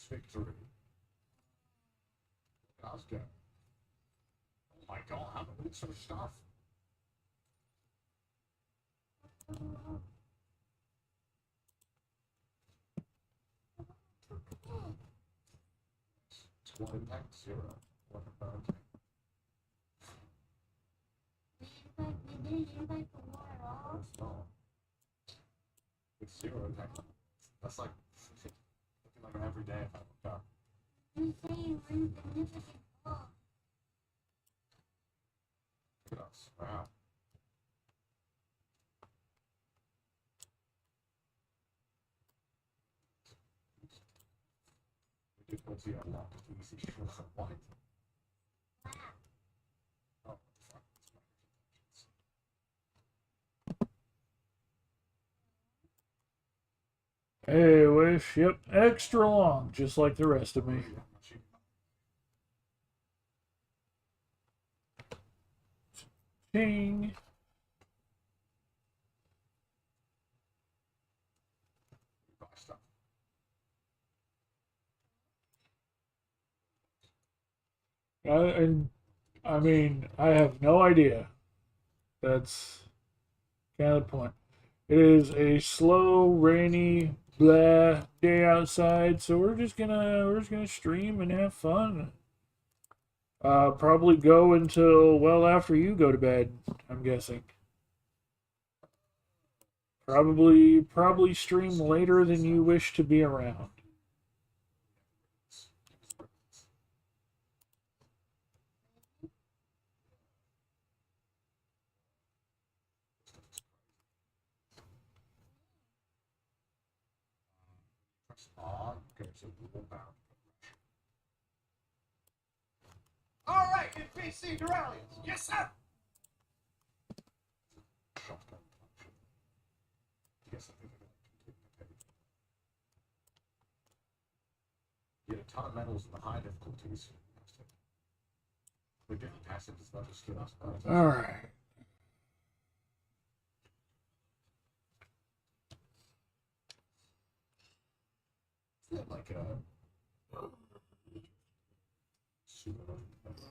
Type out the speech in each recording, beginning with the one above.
victory. Let's go. Oh my god, I'm doing some stuff. 1.0. What about it? No. It's 0 attack. That's like looking like an everyday if I look up. Look at us. Wow. Difficulty unlocked. Easy. What? Oh, fuck. Hey, Wish. Yep, extra long, just like the rest of me. Ching. And I mean, I have no idea. That's kind of the point. It is a slow, rainy, blah day outside, so we're just gonna stream and have fun. Probably go until well after you go to bed. I'm guessing. Probably stream later than you wish to be around. All right, NPC Duralians. Yes, sir. Get a ton of medals in the high difficulties. We're getting passive as well as skill us. All right. Like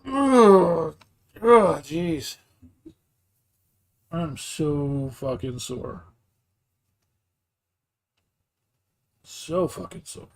Oh, jeez. I'm so fucking sore. So fucking sore.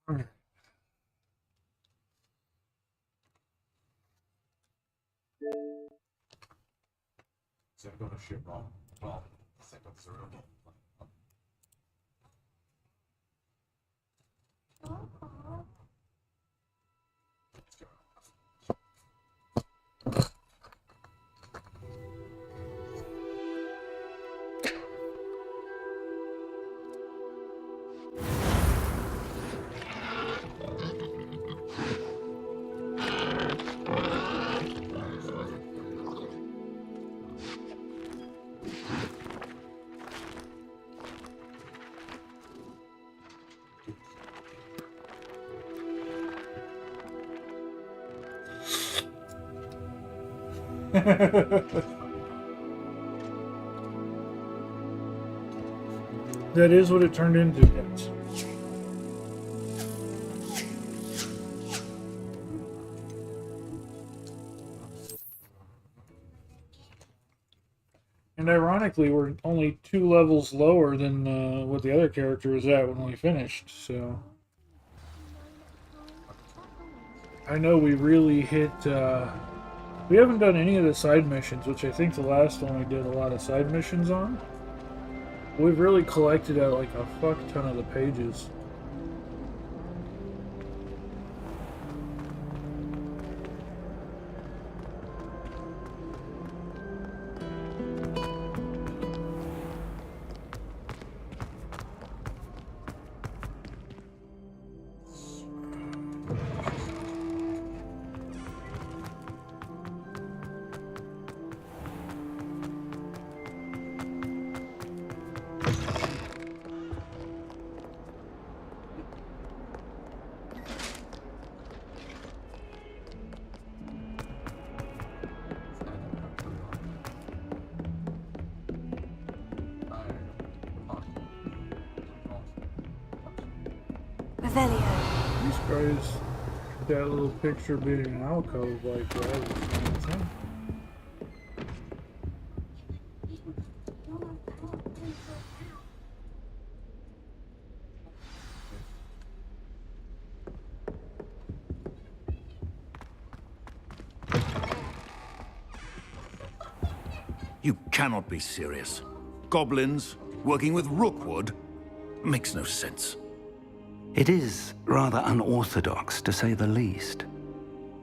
So I got a shit wrong. Well, I think that's a real game. Let's go. That is what it turned into, guys. And ironically, we're only 2 levels lower than what the other character was at when we finished, so... I know we really hit... we haven't done any of the side missions, which I think the last one we did a lot of side missions on. We've really collected at like a fuck ton of the pages. These guys, that little picture being an alcove like that. You cannot be serious. Goblins working with Rookwood makes no sense. It is rather unorthodox, to say the least.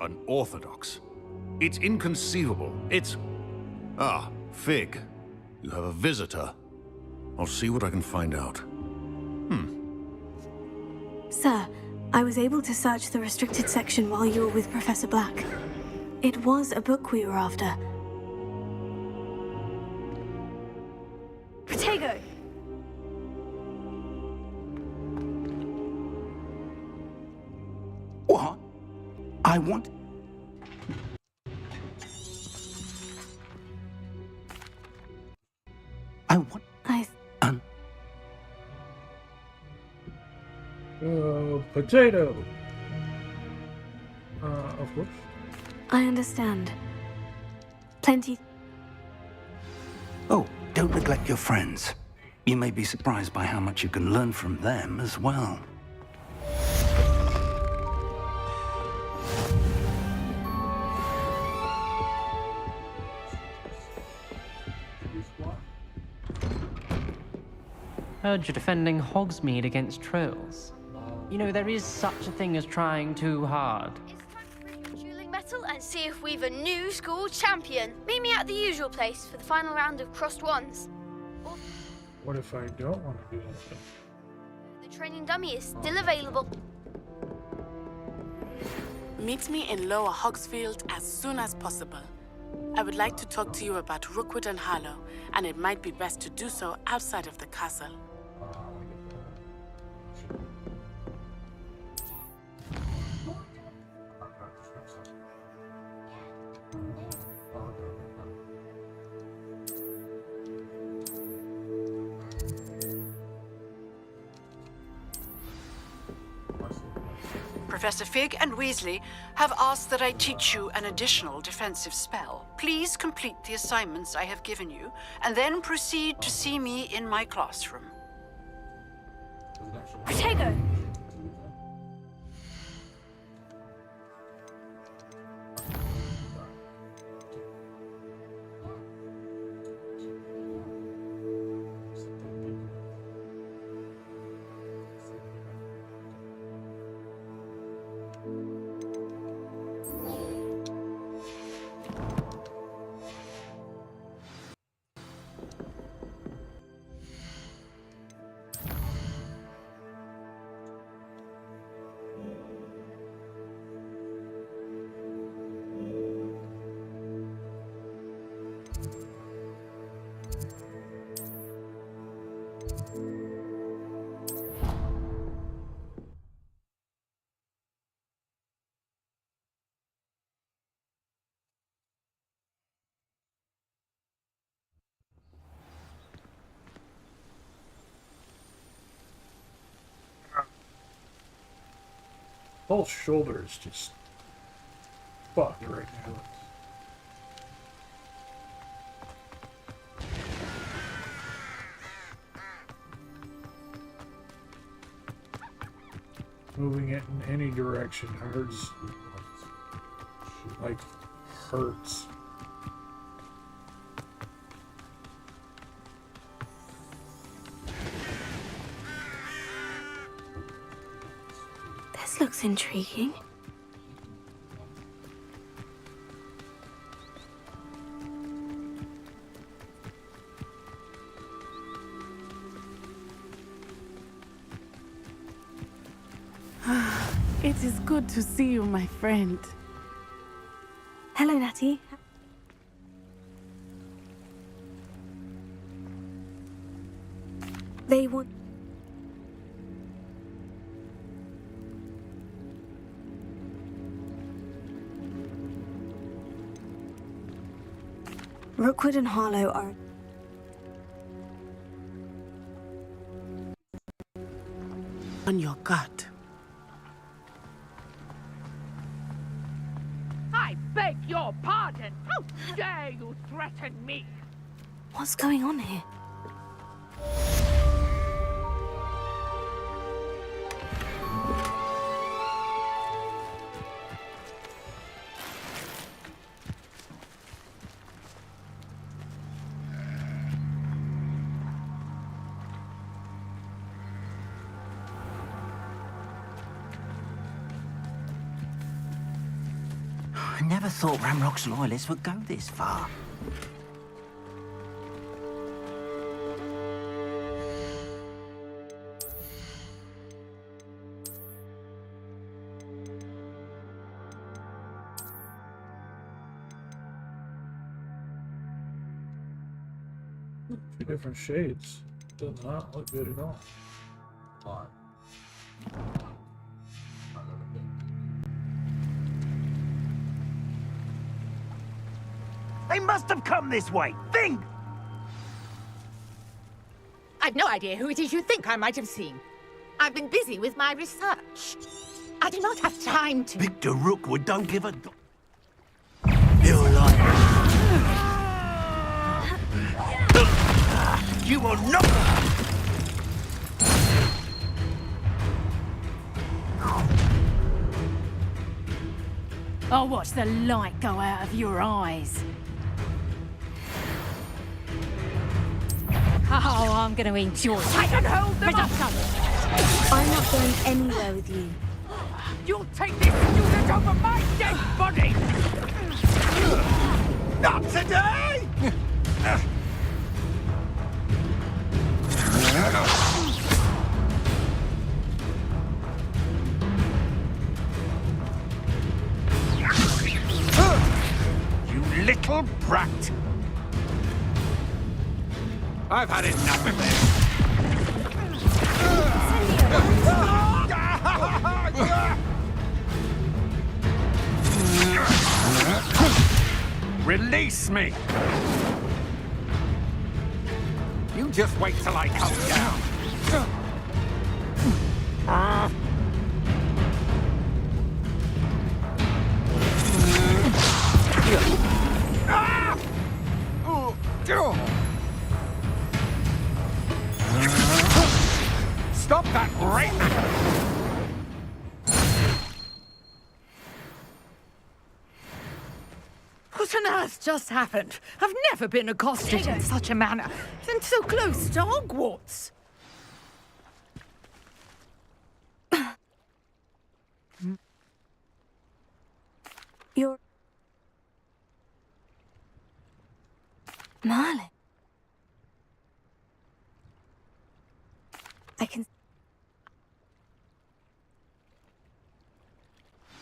Unorthodox? It's inconceivable. It's... Ah, Fig. You have a visitor. I'll see what I can find out. Sir, I was able to search the restricted section while you were with Professor Black. It was a book we were after. Protego! What? I want... Potato! Of course. I understand. Plenty... Oh, don't neglect your friends. You may be surprised by how much you can learn from them as well. Heard you're defending Hogsmeade against trolls. You know, there is such a thing as trying too hard. It's time to bring your dueling metal and see if we've a new school champion. Meet me at the usual place for the final round of crossed ones. What if I don't want to do that? The training dummy is still available. Meet me in Lower Hogsfield as soon as possible. I would like to talk to you about Rookwood and Harlow, and it might be best to do so outside of the castle. Professor Fig and Weasley have asked that I teach you an additional defensive spell. Please complete the assignments I have given you, and then proceed to see me in my classroom. Protego! whole shoulder is just fucked right now. Moving it in any direction hurts. Like, hurts. This looks intriguing. It is good to see you, my friend. Hello, Natty. They want... Rookwood and Harlow are... On your gut. I beg your pardon! How dare you threaten me? What's going on here? I never thought Ramrock's loyalists would go this far. Two different shades. Does not look good at all. Why? They must have come this way. Think! I've no idea who it is you think I might have seen. I've been busy with my research. I do not have time to... Victor Rookwood don't give a... You're like... You will not... I'll watch the light go out of your eyes. Oh, I'm going to enjoy it. I can hold them up. I'm not going anywhere with you. You'll take this unit over my dead body! Not today! You little brat! I've had enough of this! Release me! You just wait till I come down. Stop that rape! What on earth just happened? I've never been accosted in such a manner, and so close to Hogwarts. You're... Marlin. I can...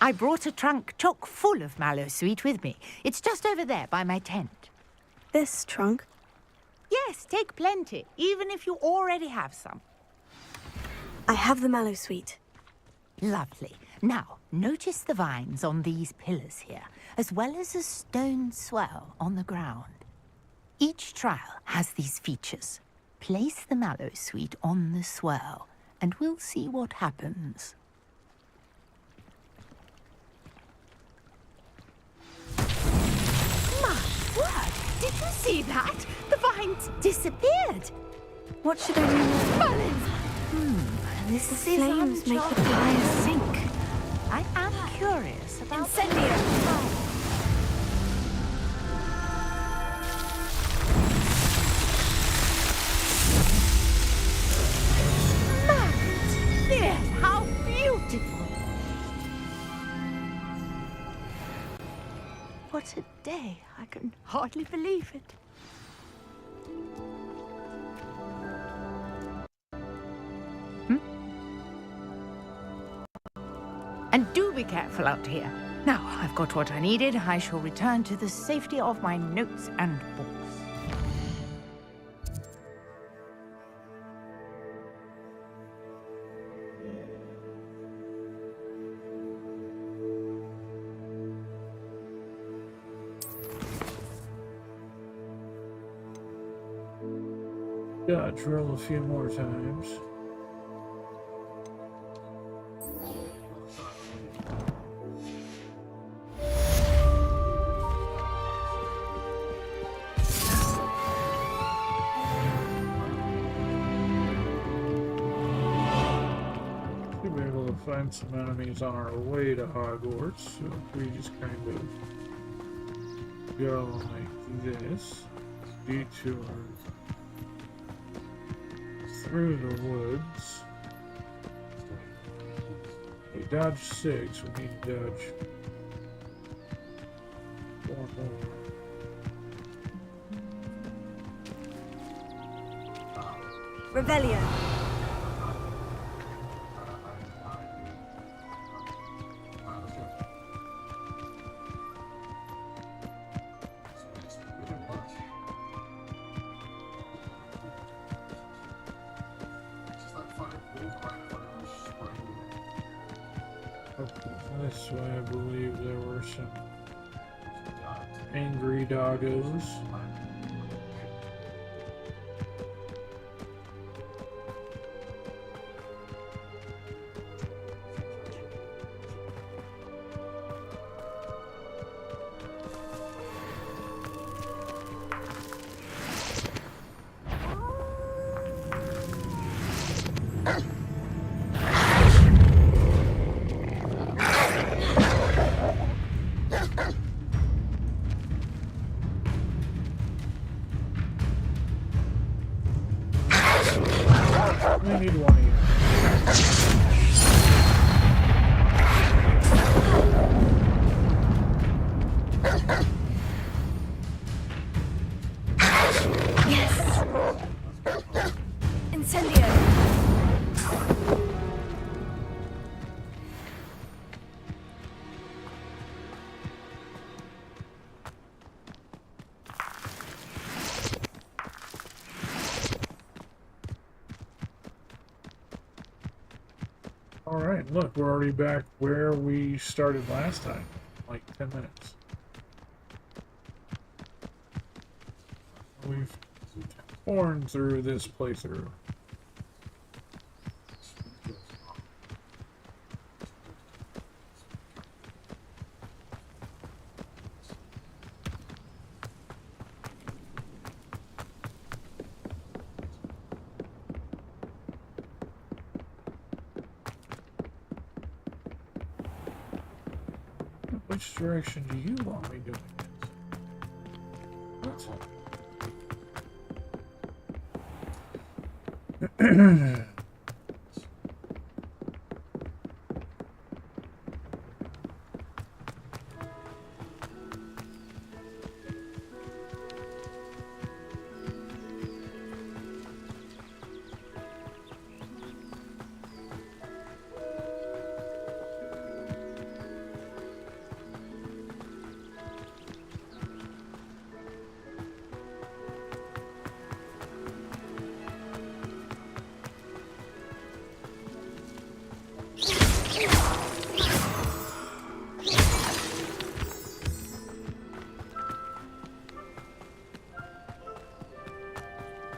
I brought a trunk chock full of mallow sweet with me. It's just over there by my tent. This trunk? Yes, take plenty, even if you already have some. I have the mallow sweet. Lovely. Now, notice the vines on these pillars here, as well as a stone swell on the ground. Each trial has these features. Place the mallow sweet on the swell, and we'll see what happens. see that? The vines disappeared. What should I do now? Mullins! The This is flames make the fire sink. I am curious about Incendio! Yes, how beautiful! What a day. I can hardly believe it. And do be careful out here. Now, I've got what I needed. I shall return to the safety of my notes and books. Dodge roll a few more times. Should be able to find some enemies on our way to Hogwarts, so if we just kind of go like this, detour through the woods. We dodged 6, we need to dodge 4 more. Rebellion. This way, I believe there were some angry doggos. We need one of you. Yes. Incendio. Alright, look, we're already back where we started last time. Like 10 minutes. We've torn through this playthrough. Which direction do you want me doing this? What?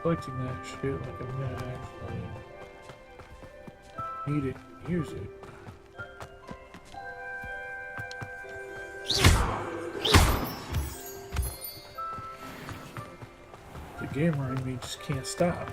Collecting that shit like I'm gonna actually need it and use it. gamer in me just can't stop.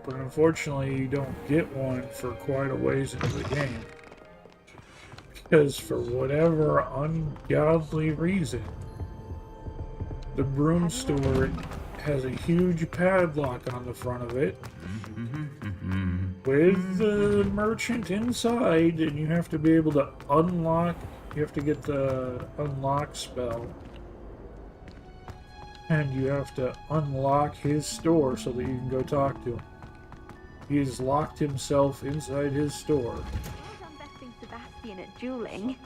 But unfortunately you don't get one for quite a ways into the game. Because for whatever ungodly reason, the broom store has a huge padlock on the front of it with the merchant inside, and you have to be able to unlock, you have to get the unlock spell. And you have to unlock his store so that you can go talk to him. He has locked himself inside his store. Well done besting Sebastian at dueling.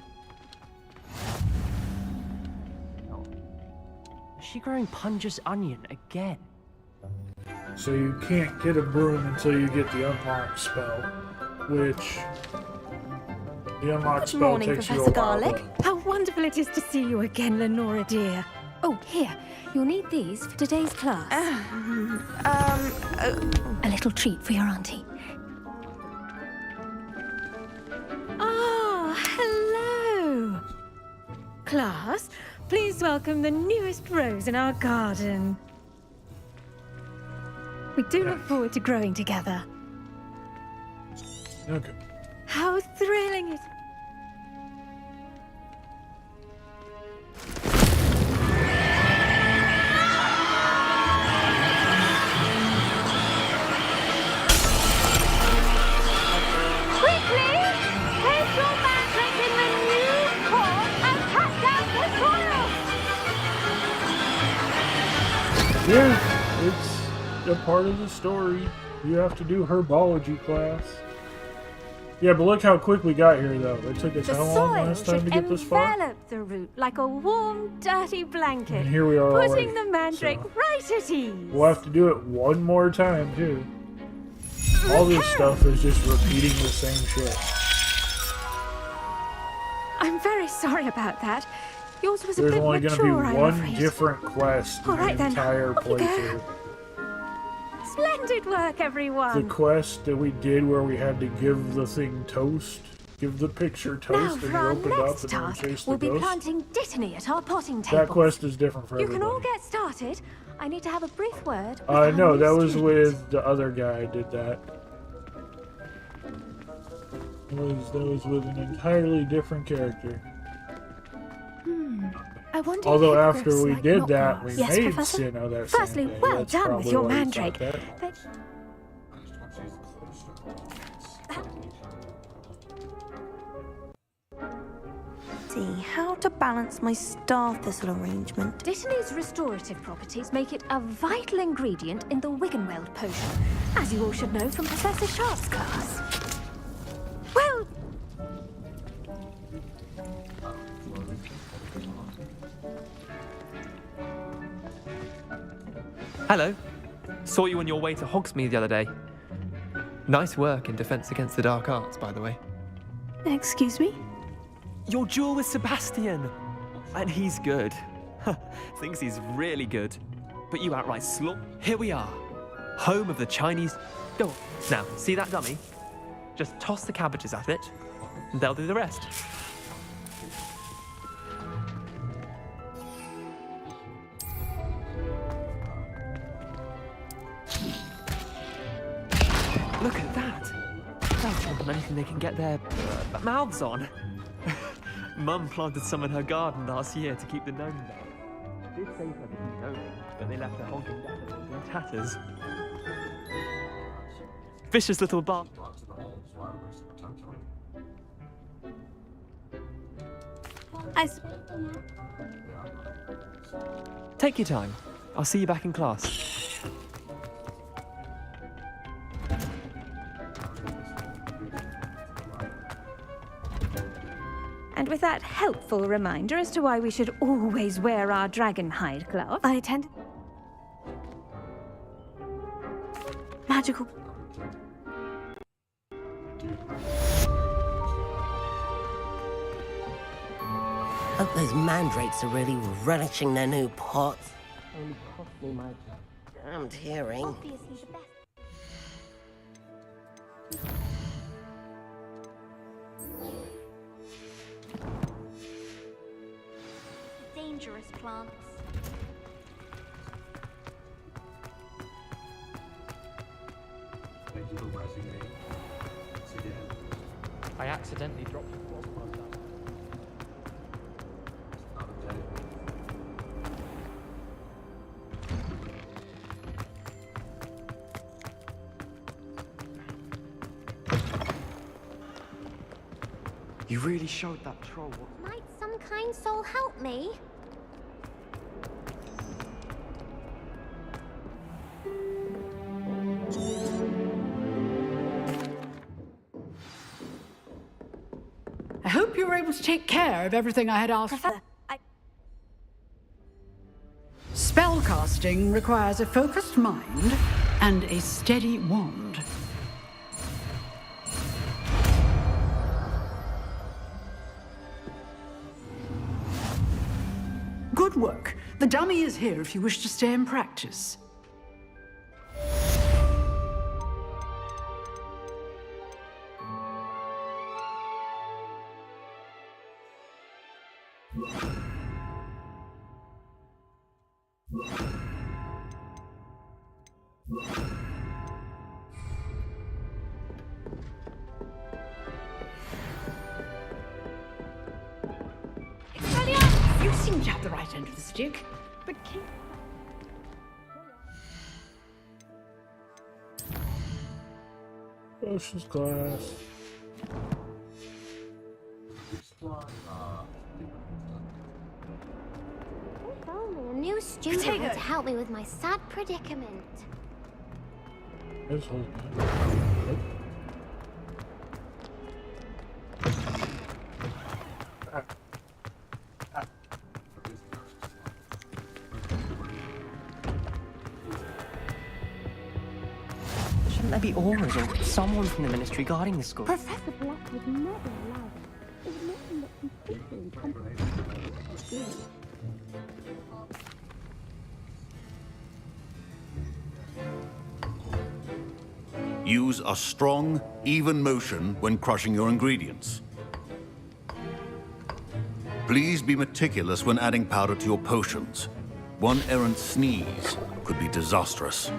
Is she growing Punja's onion again? So you can't get a broom until you get the unlock spell, which the unlock spell Morning, takes you Professor a while. Garlic. How wonderful it is to see you again, Lenora dear. Oh, here. You'll need these for today's class. A little treat for your auntie. Ah, hello. Class, please welcome the newest rose in our garden. We do look forward to growing together. Okay. How thrilling it is. Yeah, it's a part of the story. You have to do herbology class. Yeah, but look how quick we got here, though. It took us how long last time to get this far? Envelop the root like a warm, dirty blanket. And here we are putting already, the mandrake right at ease. We'll have to do it one more time, too. All this stuff is just repeating the same shit. I'm very sorry about that. Yours was a There's bit only going to mature, be I'm one afraid. different quest in All right, the then. entire Off you go. playthrough. Splendid work, everyone. The quest that we did where we had to give the thing toast, give the picture Now toast, and for you our open it up next and then task, chase the we'll be ghost. planting dittany at our potting table. That quest is different for You everybody. can all get started. I need to have a brief word with No, our that new was student. with the other guy did that. That was with an entirely different character. I wonder Although if after hippogriffs we like did knock that, grass. we Yes, made Professor? Sinnoh that Firstly, same day. well That's done with probably your why you mandrake. thought that. But see how to balance my star thistle arrangement. Dittany's restorative properties make it a vital ingredient in the Wiggenweld potion, as you all should know from Professor Sharp's class. Well, Hello. Saw you on your way to Hogsmeade the other day. Nice work in Defense Against the Dark Arts, by the way. Excuse me? Your duel with Sebastian! And he's good. Thinks he's really good. But you outright slop. Here we are. Home of the Chinese... Go on. Now, see that dummy? Just toss the cabbages at it, and they'll do the rest. Look at that! They'll jump on anything they can get their mouths on. Mum planted some in her garden last year to keep the gnome down. Did save her to keep gnoming, but they left her honking daffodils in tatters. Vicious little bar. Take your time. I'll see you back in class. and with that helpful reminder as to why we should always wear our dragon hide glove, I attended. magical... Hope those mandrakes are really relishing their new pots. Only cost me my damned hearing. Obviously the best. Dangerous plants. Thank you for pressing me. Once again. I accidentally dropped the crossbow down. Not a day. You really showed that troll. Might some kind soul help me? I hope you were able to take care of everything I had asked for. Spellcasting requires a focused mind and a steady wand. Good work. The dummy is here if you wish to stay and practice. You seem to have the right end of the stick, but keep... Ocean's glass. If only a new student Potato. would help me with my sad predicament. There's whole Shouldn't there be auras or someone from the ministry guarding the school? Professor Black would never allow that. It would make him look completely incompetent. Use a strong, even motion when crushing your ingredients. Please be meticulous when adding powder to your potions. One errant sneeze could be disastrous.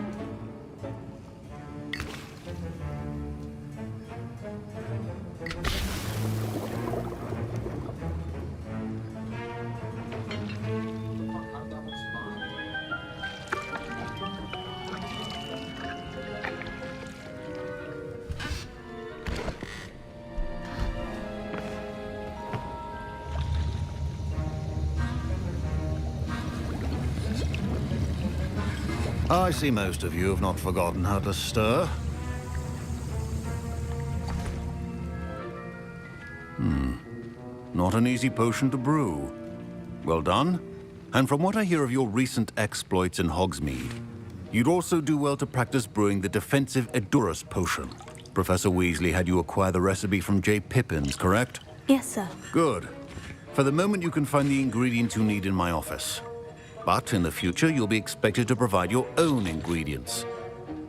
I see most of you have not forgotten how to stir. Not an easy potion to brew. Well done. And from what I hear of your recent exploits in Hogsmeade, you'd also do well to practice brewing the defensive Edurus potion. Professor Weasley had you acquire the recipe from J. Pippins, correct? Yes, sir. Good. For the moment, you can find the ingredients you need in my office. But in the future, you'll be expected to provide your own ingredients.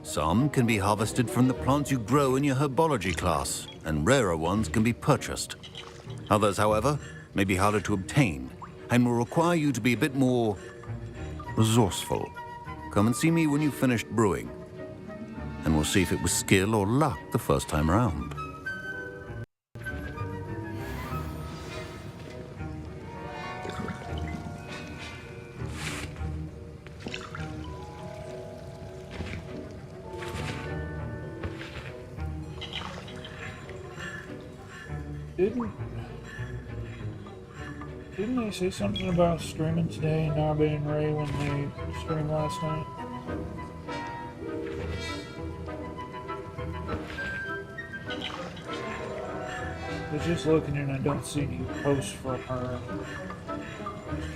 Some can be harvested from the plants you grow in your herbology class, and rarer ones can be purchased. Others, however, may be harder to obtain, and will require you to be a bit more resourceful. Come and see me when you've finished brewing, and we'll see if it was skill or luck the first time around. Didn't they say something about streaming today, Narby and Ray, when they streamed last night? I was just looking and I don't see any posts from her.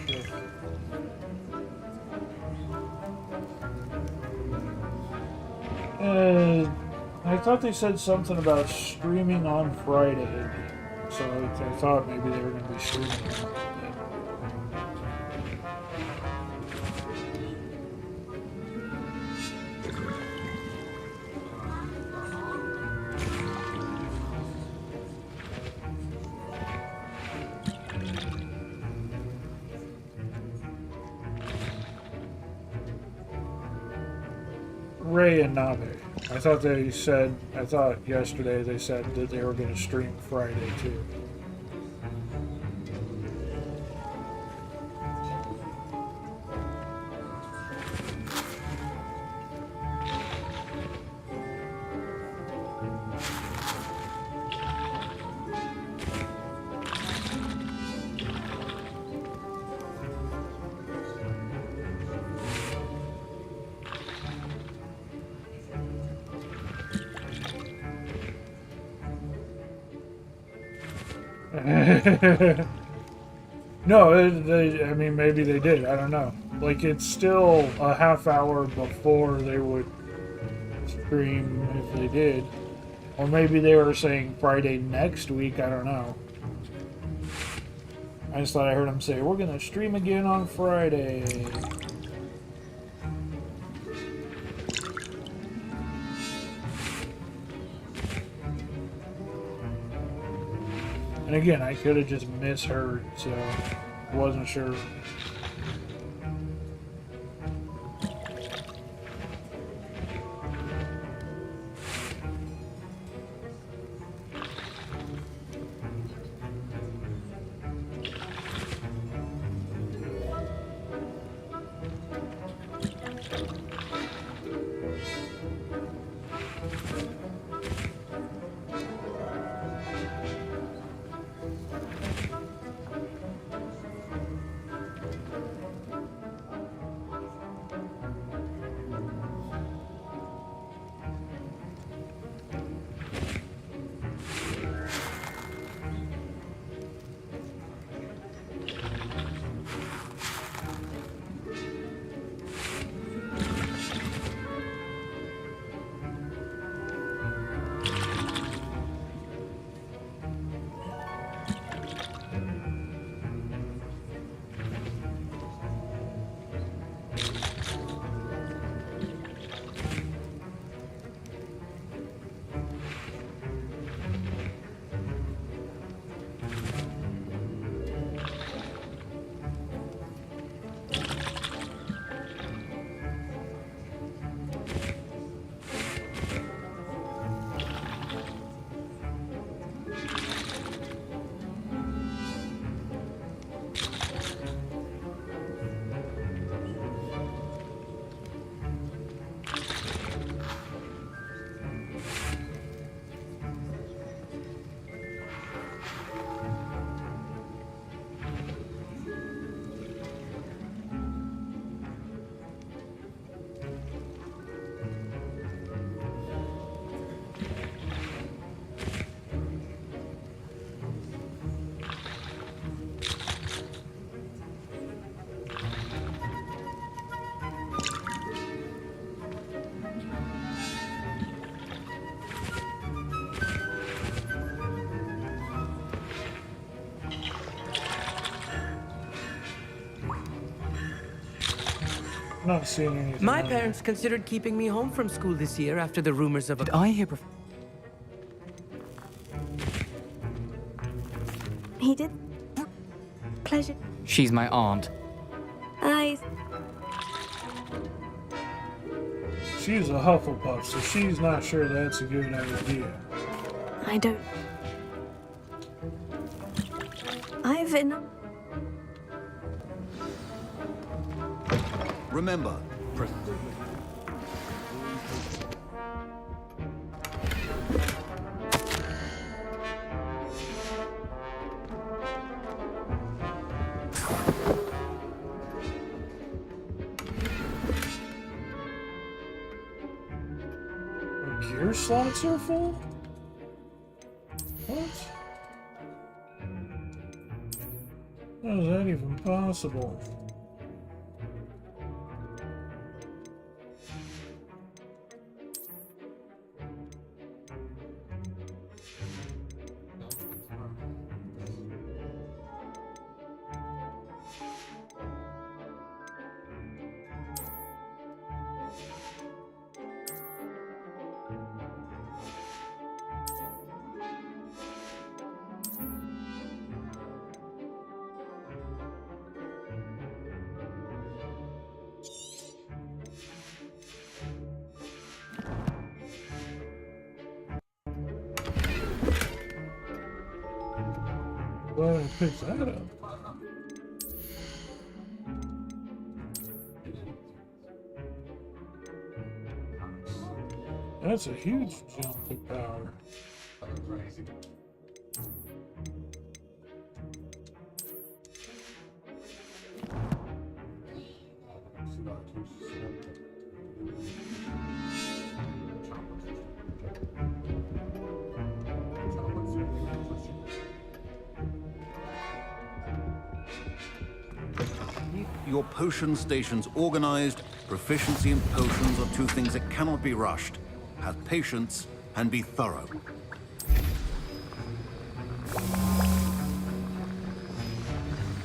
Sure. I thought they said something about streaming on Friday, so I thought maybe they were going to be streaming. Ray and Nabe. I thought yesterday they said that they were going to stream Friday too. No, I mean, maybe they did. I don't know. Like, it's still a half hour before they would stream if they did. Or maybe they were saying Friday next week. I don't know. I just thought I heard them say, we're going to stream again on Friday. And again, I could have just misheard, so I wasn't sure. Not seeing anything. My parents considered keeping me home from school this year after the rumors of a... I hear... He did. Pleasure. She's my aunt. She's a Hufflepuff, so she's not sure that's a good idea. I don't... I've enough... Remember, gear slots are full? What? How is that even possible? Glad I picked that up. That's a huge jump in power. Crazy. Your potion station's organized. Proficiency in potions are two things that cannot be rushed. Have patience and be thorough.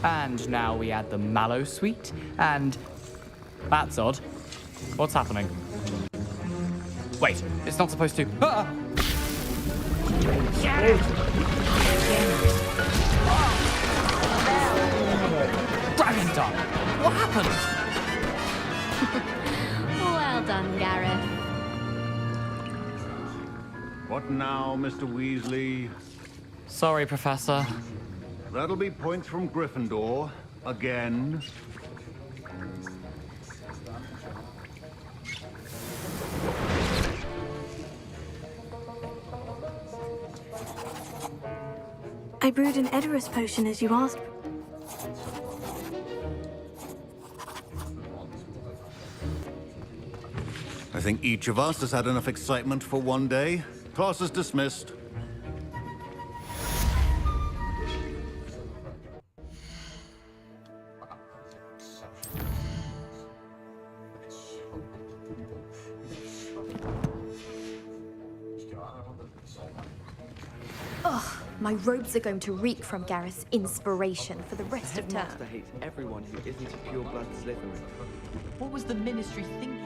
And now we add the mallow suite, and... That's odd. What's happening? Wait, it's not supposed to... Ah! Dragon Dog! What happened? Well done, Gareth. What now, Mr. Weasley? Sorry, Professor. That'll be points from Gryffindor. Again. I brewed an Edorus potion as you asked. I think each of us has had enough excitement for one day. Class is dismissed. Ugh, my robes are going to reek from Gareth's inspiration for the rest of term. Headmaster hates everyone who isn't a pure-blood Slytherin. What was the Ministry thinking?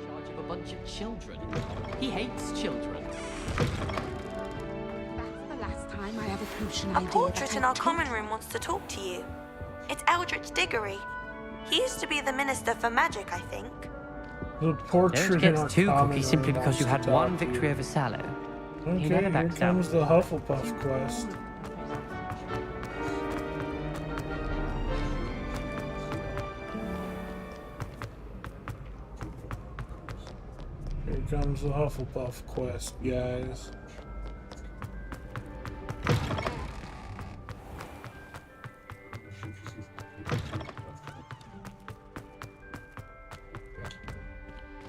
Charge of a bunch of children. He hates children. The last time I have a potion A idea portrait that in I our took- common room wants to talk to you. It's Eldritch Diggory. He used to be the Minister for Magic, I think. The portrait Don't in our get too common cocky simply room because you wants had to one talk to victory you. over Sallow. He Okay, never here backs down. comes the Hufflepuff quest. Here comes the Hufflepuff quest, guys.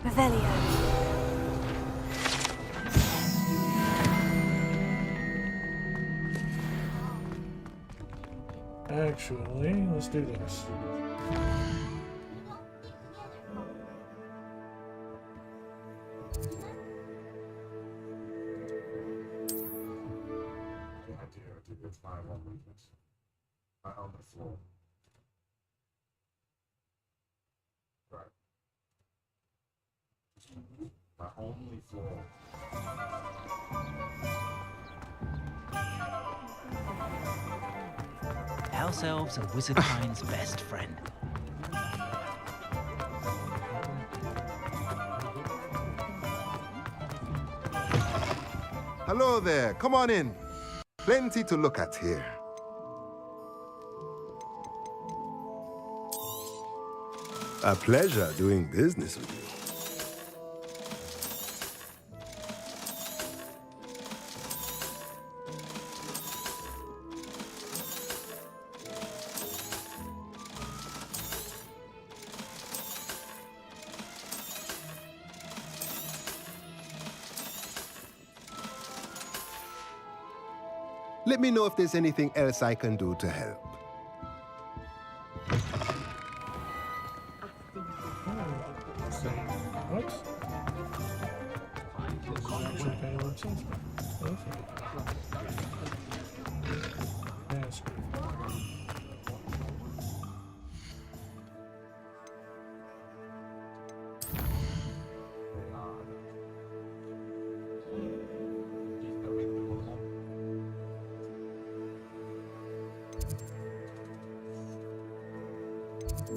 Revelio. Actually, let's do this. It's my one weakness. My helmet floor. Right. My only flaw. House elves are wizardkind's best friend. Hello there, come on in. Plenty to look at here. A pleasure doing business with you. Let me know if there's anything else I can do to help. What? Actually pay attention. Yes. Hey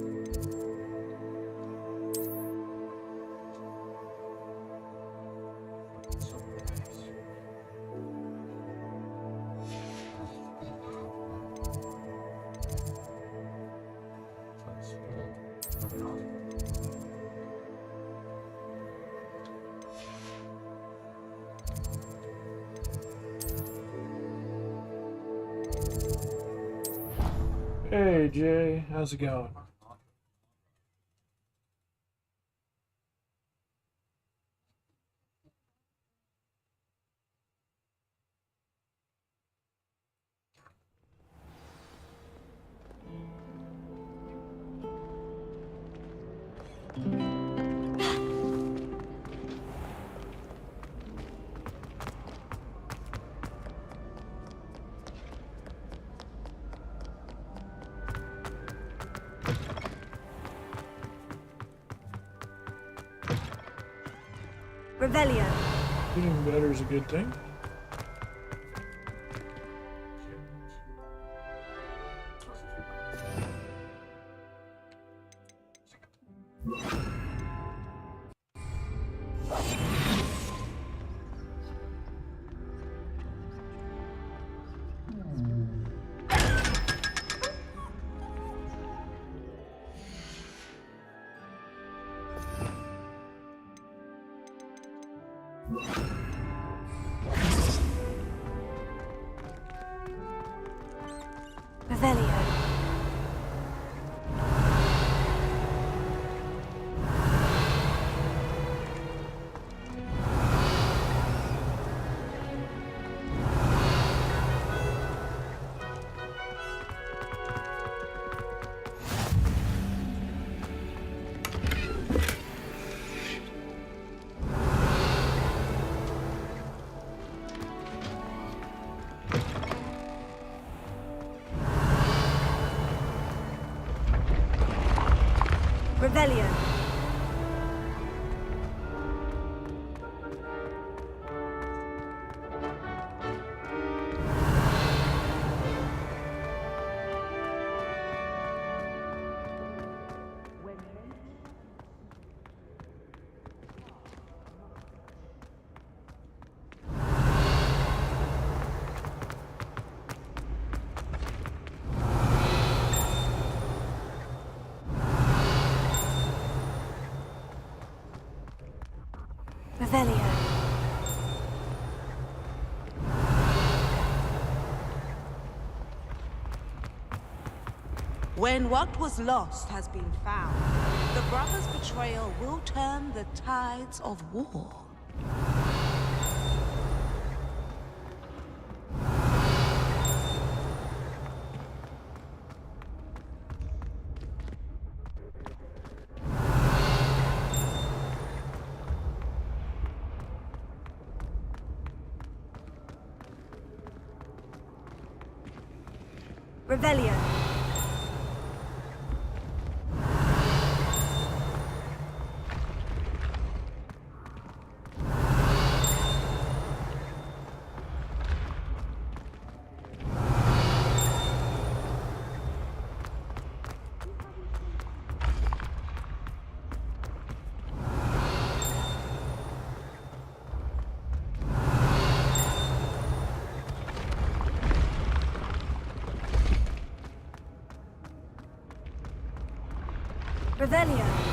Jay, how's it going? Revelio. Getting better is a good thing. Revelio. Revelio. Revelio. When what was lost has been found, the brothers' betrayal will turn the tides of war. Revelio. Revelio.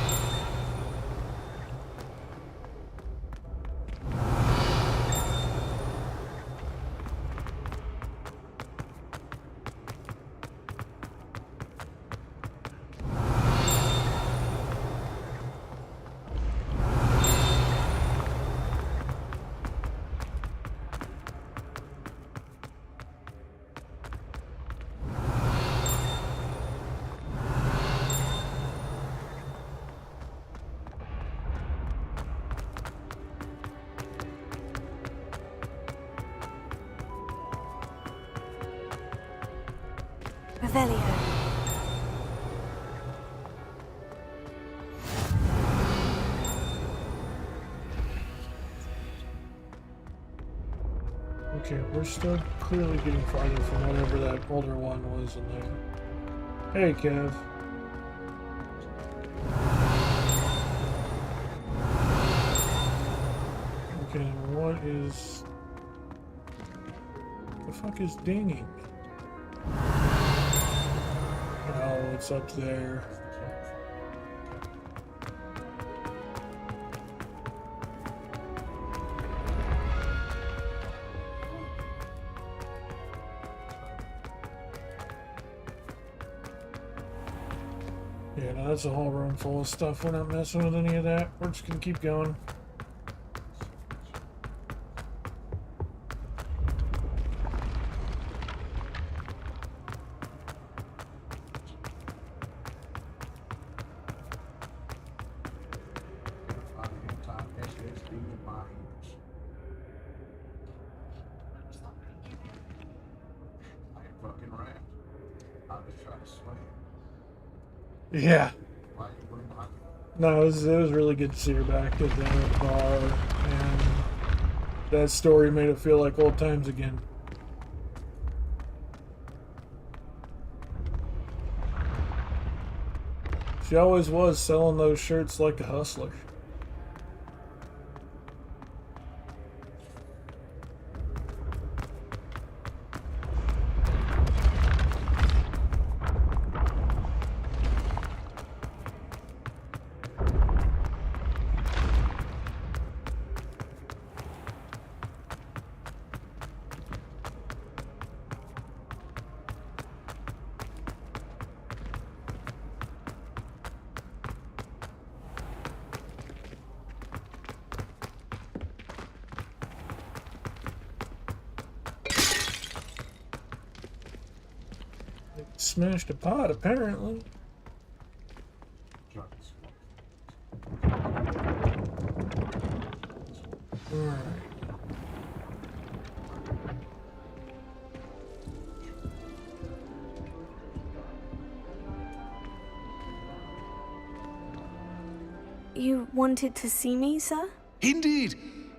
Revelio. Okay, we're still clearly getting farther from whatever that older one was in there. Hey, Kev. Okay, what is... The fuck is dinging? Oh, it's up there. Yeah, no, that's a whole room full of stuff. We're not messing with any of that. We're just gonna keep going. Yeah. No, it was really good to see her back at the bar, and that story made it feel like old times again. She always was selling those shirts like a hustler. Smashed a pot, apparently. Alright. You wanted to see me, sir? Indeed.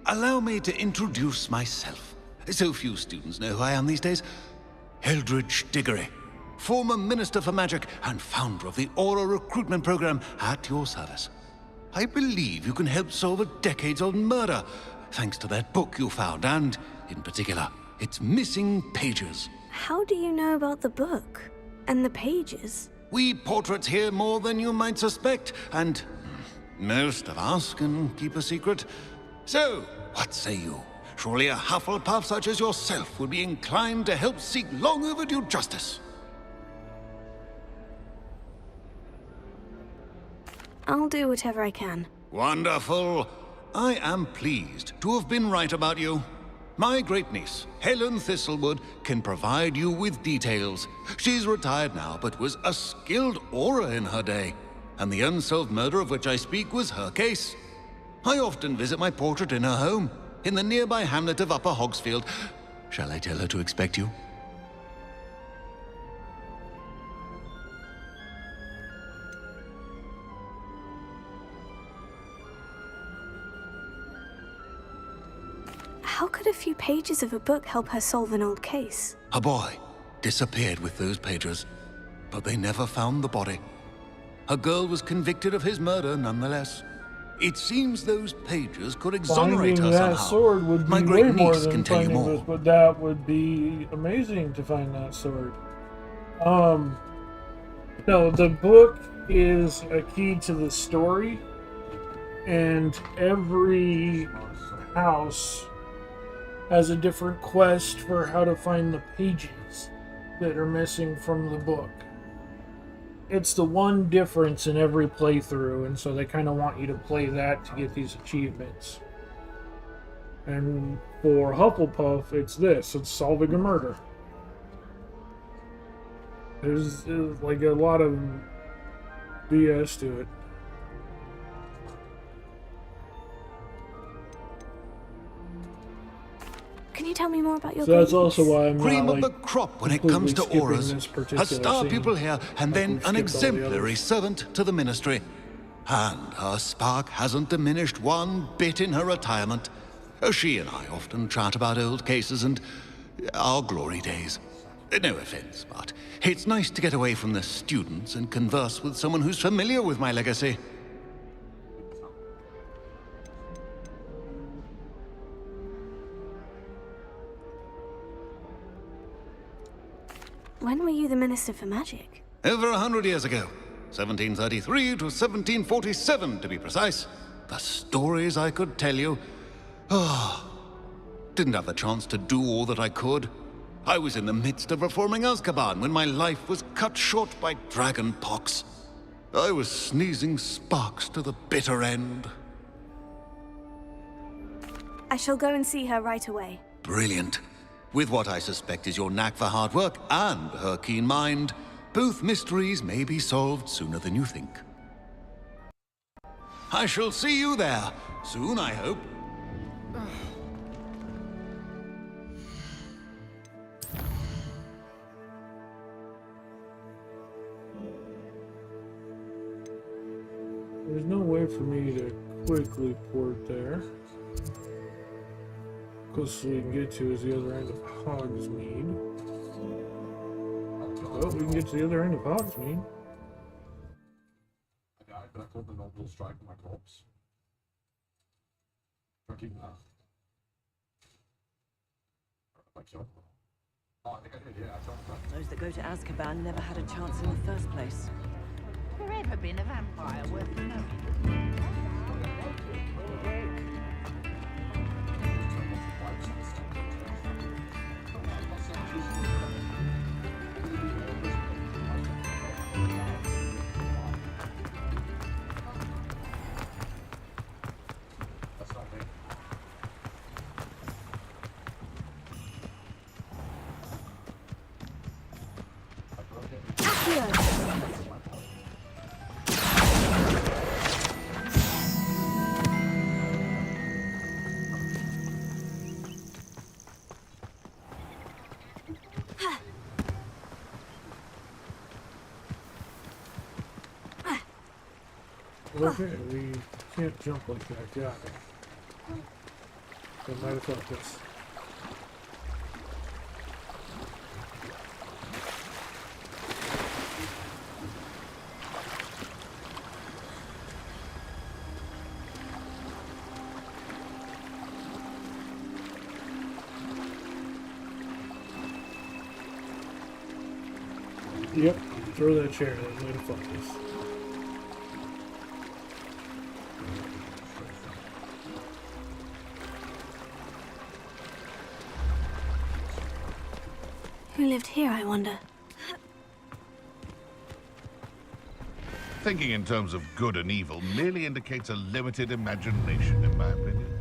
Allow me to introduce myself. So few students know who I am these days. Eldridge Diggory, former Minister for Magic and founder of the Aura Recruitment Program, at your service. I believe you can help solve a decades-old murder, thanks to that book you found, and, in particular, its missing pages. How do you know about the book? And the pages? We portraits hear more than you might suspect, and most of us can keep a secret. So, what say you? Surely a Hufflepuff such as yourself would be inclined to help seek long overdue justice. I'll do whatever I can. Wonderful. I am pleased to have been right about you. My great-niece, Helen Thistlewood, can provide you with details. She's retired now, but was a skilled aura in her day. And the unsolved murder of which I speak was her case. I often visit my portrait in her home, in the nearby hamlet of Upper Hogsfield. Shall I tell her to expect you? How could a few pages of a book help her solve an old case? A boy disappeared with those pages, but they never found the body. A girl was convicted of his murder nonetheless. It seems those pages could exonerate Finding her that somehow. sword would My be great way more niece than can tell you finding more. this, but that would be amazing to find that sword. No, the book is a key to the story, and every house has a different quest for how to find the pages that are missing from the book. It's the one difference in every playthrough, and so they kind of want you to play that to get these achievements. And for Hufflepuff, it's solving a murder. There's like a lot of BS to it. Can you tell me more about your So that's great-niece? also why I'm Cream not, of like, the crop when it completely comes to skipping auras. this A particular star scene. pupil here, and then we've an skipped all the exemplary others. servant to the ministry. And her spark hasn't diminished one bit in her retirement. She and I often chat about old cases and our glory days. No offense, but it's nice to get away from the students and converse with someone who's familiar with my legacy. When were you the Minister for Magic? Over 100 years ago. 1733 to 1747, to be precise. The stories I could tell you. Didn't have the chance to do all that I could. I was in the midst of reforming Azkaban when my life was cut short by dragon pox. I was sneezing sparks to the bitter end. I shall go and see her right away. Brilliant. With what I suspect is your knack for hard work and her keen mind, both mysteries may be solved sooner than you think. I shall see you there, soon I hope. There's no way for me to quickly port there. Closest we can get to is the other end of Hogsmeade. Well, we can get to the other end of Hogsmeade. I died, but I called the noble strike on my corpse. Drinking that. I killed them. Oh, I think I did, yeah, I killed them. Those that go to Azkaban never had a chance in the first place. Forever been a vampire worth knowing. Okay, we can't jump like that, got it. I might have thought this. Yep, throw that chair, that might have thought this. Who lived here, I wonder? Thinking in terms of good and evil merely indicates a limited imagination, in my opinion.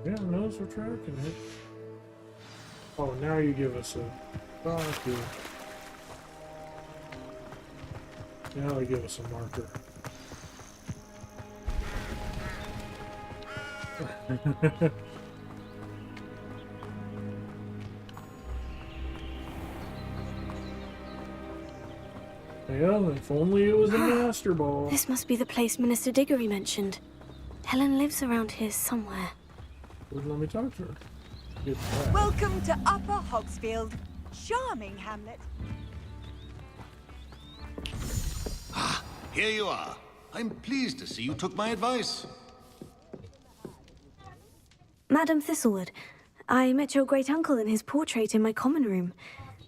Yeah, nose we're tracking it. Oh, now you give us a marker. Now they give us a marker. Well, if only it was a Master Ball. This must be the place Minister Diggory mentioned. Helen lives around here somewhere. Wouldn't let me talk to her. Welcome to Upper Hogsfield. Charming hamlet. Here you are. I'm pleased to see you took my advice. Madam Thistlewood, I met your great-uncle in his portrait in my common room.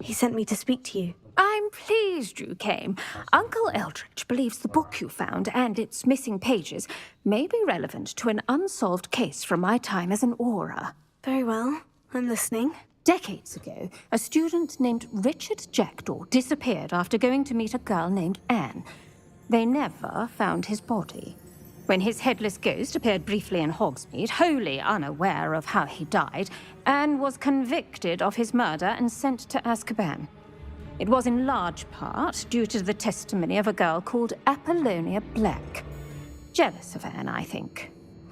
He sent me to speak to you. I'm pleased you came. Uncle Eldritch believes the book you found and its missing pages may be relevant to an unsolved case from my time as an Auror. Very well. I'm listening. Decades ago, a student named Richard Jackdaw disappeared after going to meet a girl named Anne. They never found his body. When his headless ghost appeared briefly in Hogsmeade, wholly unaware of how he died, Anne was convicted of his murder and sent to Azkaban. It was in large part due to the testimony of a girl called Apollonia Black. Jealous of Anne, I think.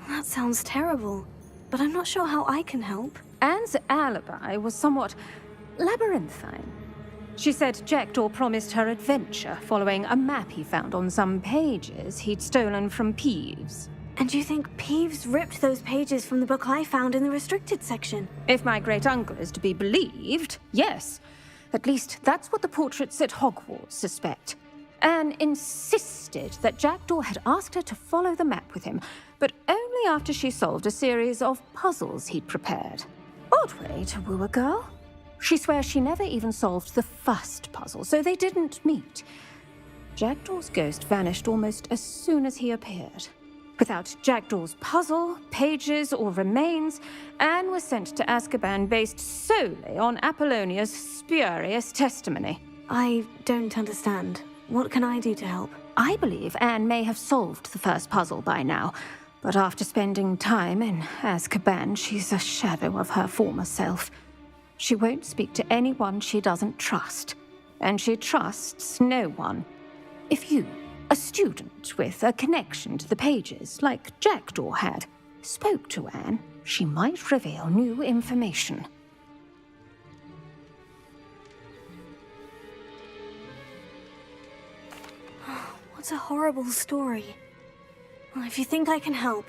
That sounds terrible, but I'm not sure how I can help. Anne's alibi was somewhat labyrinthine. She said Jackdaw promised her adventure following a map he found on some pages he'd stolen from Peeves. And you think Peeves ripped those pages from the book I found in the restricted section? If my great-uncle is to be believed, yes. At least, that's what the portraits at Hogwarts suspect. Anne insisted that Jackdaw had asked her to follow the map with him, but only after she solved a series of puzzles he'd prepared. Odd way to woo a girl. She swears she never even solved the first puzzle, so they didn't meet. Jackdaw's ghost vanished almost as soon as he appeared. Without Jackdaw's puzzle, pages, or remains, Anne was sent to Azkaban based solely on Apollonia's spurious testimony. I don't understand. What can I do to help? I believe Anne may have solved the first puzzle by now, but after spending time in Azkaban, she's a shadow of her former self. She won't speak to anyone she doesn't trust, and she trusts no one. If you, a student with a connection to the pages, like Jackdaw had, spoke to Anne, she might reveal new information. What a horrible story. Well, if you think I can help,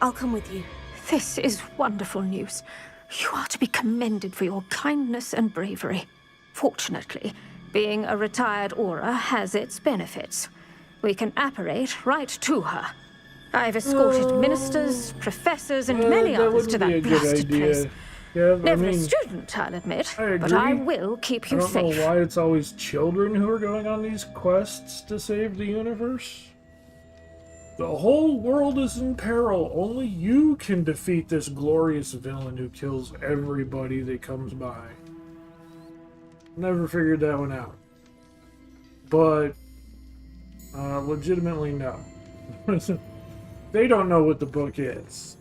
I'll come with you. This is wonderful news. You are to be commended for your kindness and bravery. Fortunately, being a retired Auror has its benefits. We can apparate right to her. I've escorted ministers, professors, and many others to that blasted place. Yeah, Never a student, I'll admit, but I will keep you safe. I don't know why it's always children who are going on these quests to save the universe. The whole world is in peril. Only you can defeat this glorious villain who kills everybody that comes by. Never figured that one out. But, legitimately, no. They don't know what the book is.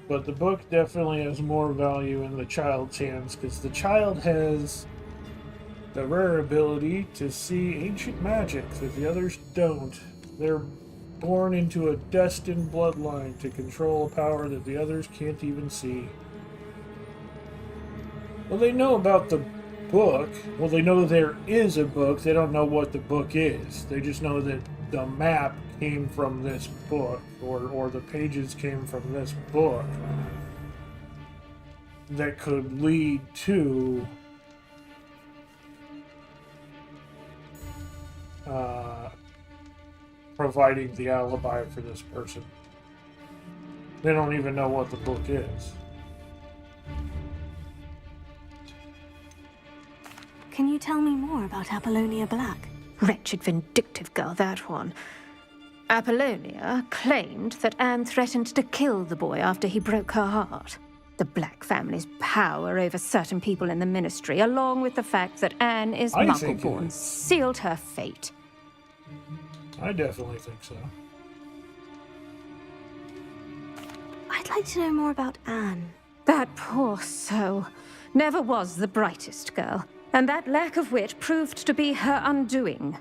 But the book definitely has more value in the child's hands, because the child has the rare ability to see ancient magic that the others don't. They're born into a destined bloodline to control a power that the others can't even see. Well, they know about the book. Well, they know there is a book. They don't know what the book is. They just know that the map came from this book, or the pages came from this book that could lead to providing the alibi for this person. They don't even know what the book is. Can you tell me more about Apollonia Black? Wretched, vindictive girl, that one. Apollonia claimed that Anne threatened to kill the boy after he broke her heart. The Black family's power over certain people in the Ministry, along with the fact that Anne is Muggle-born, sealed her fate. I definitely think so. I'd like to know more about Anne. That poor soul never was the brightest girl, and that lack of wit proved to be her undoing.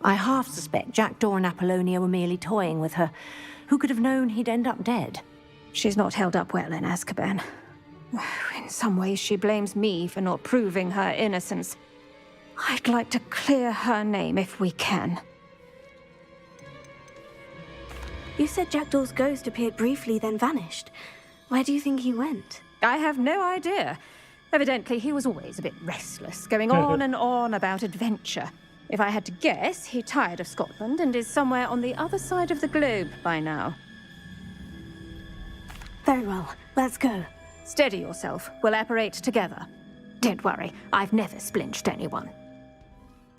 I half suspect Jackdaw and Apollonia were merely toying with her. Who could have known he'd end up dead? She's not held up well in Azkaban. In some ways, she blames me for not proving her innocence. I'd like to clear her name if we can. You said Jackdaw's ghost appeared briefly, then vanished. Where do you think he went? I have no idea. Evidently, he was always a bit restless, going on and on about adventure. If I had to guess, he tired of Scotland and is somewhere on the other side of the globe by now. Very well. Let's go. Steady yourself. We'll apparate together. Don't worry, I've never splinched anyone.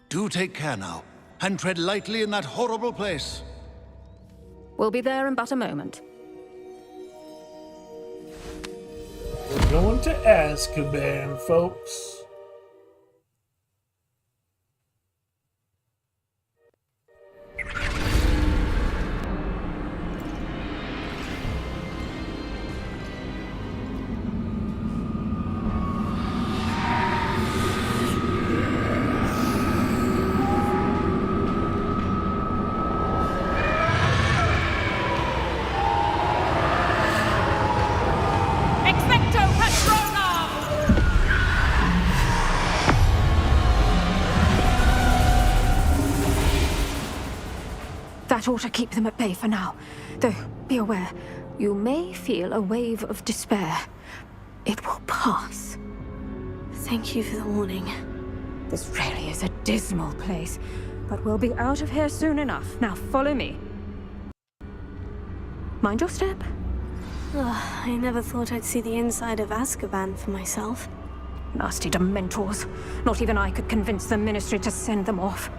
Do take care now, and tread lightly in that horrible place. We'll be there in but a moment. We're going to Azkaban, folks. That ought to keep them at bay for now. Though, be aware, you may feel a wave of despair. It will pass. Thank you for the warning. This really is a dismal place, but we'll be out of here soon enough. Now follow me. Mind your step. Ugh, I never thought I'd see the inside of Azkaban for myself. Nasty Dementors. Not even I could convince the Ministry to send them off.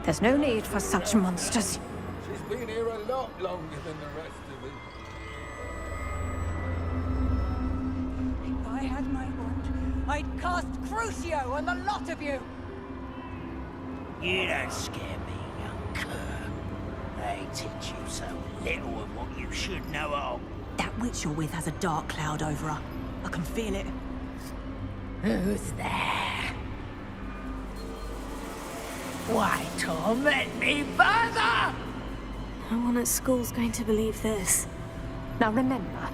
There's no need for such monsters. She's been here a lot longer than the rest of us. If I had my wand, I'd cast Crucio on the lot of you. You don't scare me, young cur. They teach you so little of what you should know of. That witch you're with has a dark cloud over her. I can feel it. Who's there? Why torment me further? No one at school's going to believe this. Now remember,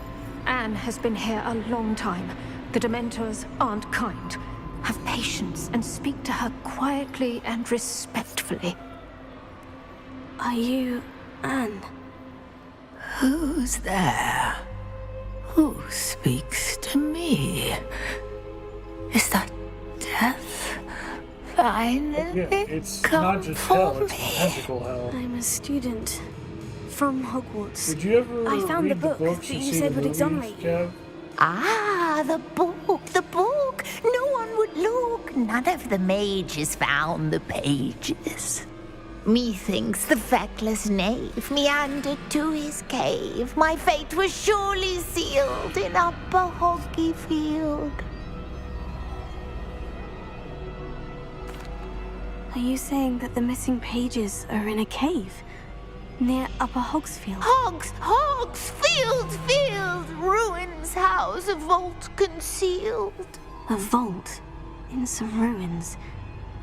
Anne has been here a long time. The Dementors aren't kind. Have patience and speak to her quietly and respectfully. Are you Anne? Who's there? Who speaks to me? Is that death? Finally, it's not just hell, it's magical hell. I'm a student from Hogwarts. Did you ever I found read the book books that and you see said the would movies, exonerate you. Kev? Ah, the book, the book. No one would look. None of the mages found the pages. Methinks the feckless knave meandered to his cave. My fate was surely sealed in Upper Hoggyfield. Are you saying that the missing pages are in a cave? Near Upper Hogsfield? Hogsfield! Ruins house, a vault concealed. A vault? In some ruins?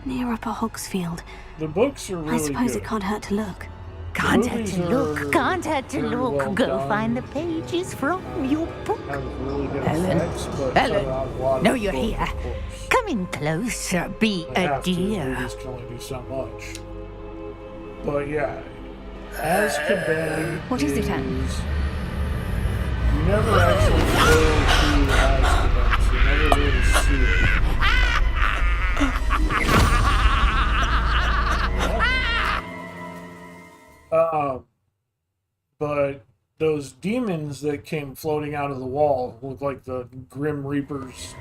Near Upper Hogsfield? The books are really I suppose good. it can't hurt to look. Can't hurt to look, can't hurt to look. Go find the pages from your book. Really good Ellen, effects, but Ellen, a lot of no, you're book, here. of course. Come in closer, be They a have to, dear. movies can only do so much. But yeah, Azkaban What is it, Anne? You never actually go to Azkaban, so you never really see it. But those demons that came floating out of the wall look like the Grim Reaper's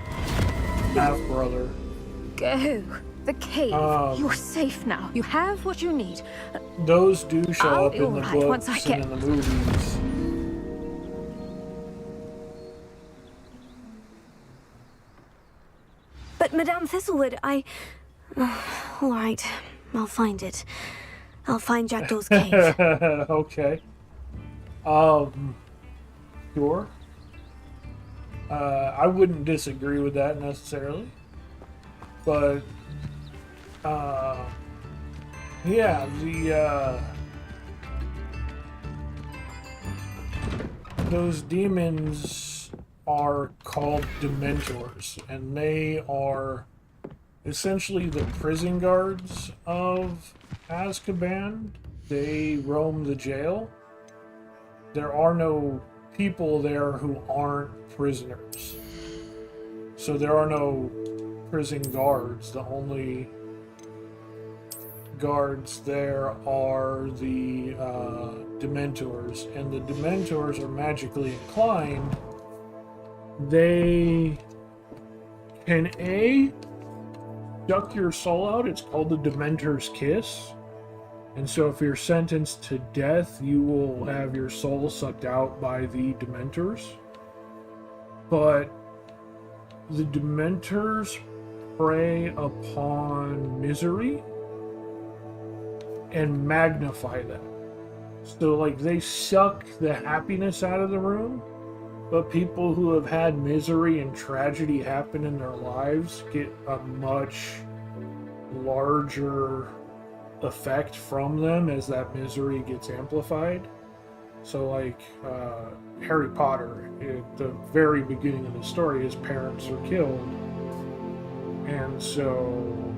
half-brother. Go. The cave. You're safe now. You have what you need. Those do show I'll up be in all the right once books I get- and in the movies. But Madame Thistlewood, I... all right, I'll find it. I'll find Jackdaw's cave. Okay. Sure. I wouldn't disagree with that necessarily. But, yeah, those demons are called Dementors, and they are essentially the prison guards of Azkaban. They roam the jail. There are no people there who aren't prisoners. So there are no prison guards. The only guards there are the Dementors, and the Dementors are magically inclined. They can suck your soul out. It's called the Dementor's Kiss. And so if you're sentenced to death, you will have your soul sucked out by the Dementors. But the Dementors prey upon misery and magnify them. So, like, they suck the happiness out of the room, but people who have had misery and tragedy happen in their lives get a much larger effect from them as that misery gets amplified. So, like, Harry Potter, at the very beginning of the story, his parents are killed, and so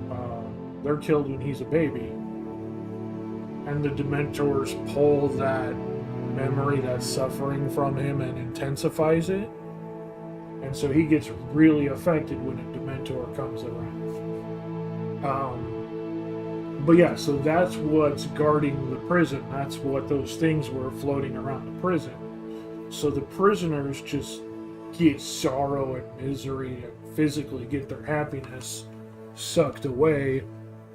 they're killed when he's a baby. and the Dementors pull that memory that's suffering from him and intensifies it. And so he gets really affected when a Dementor comes around. But yeah, so that's what's guarding the prison. That's what those things were floating around the prison. So the prisoners just get sorrow and misery and physically get their happiness sucked away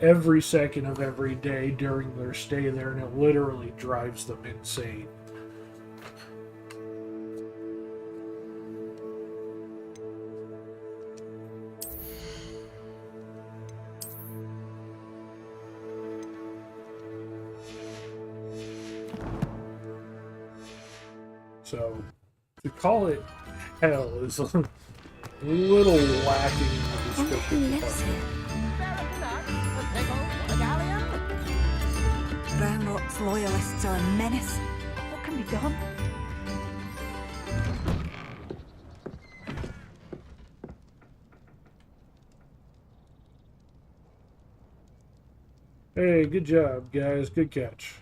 every second of every day during their stay there, and it literally drives them insane. So, to call it hell is a little lacking in the description department. Brownlock's loyalists are a menace. What can be done? Hey, good job, guys. Good catch.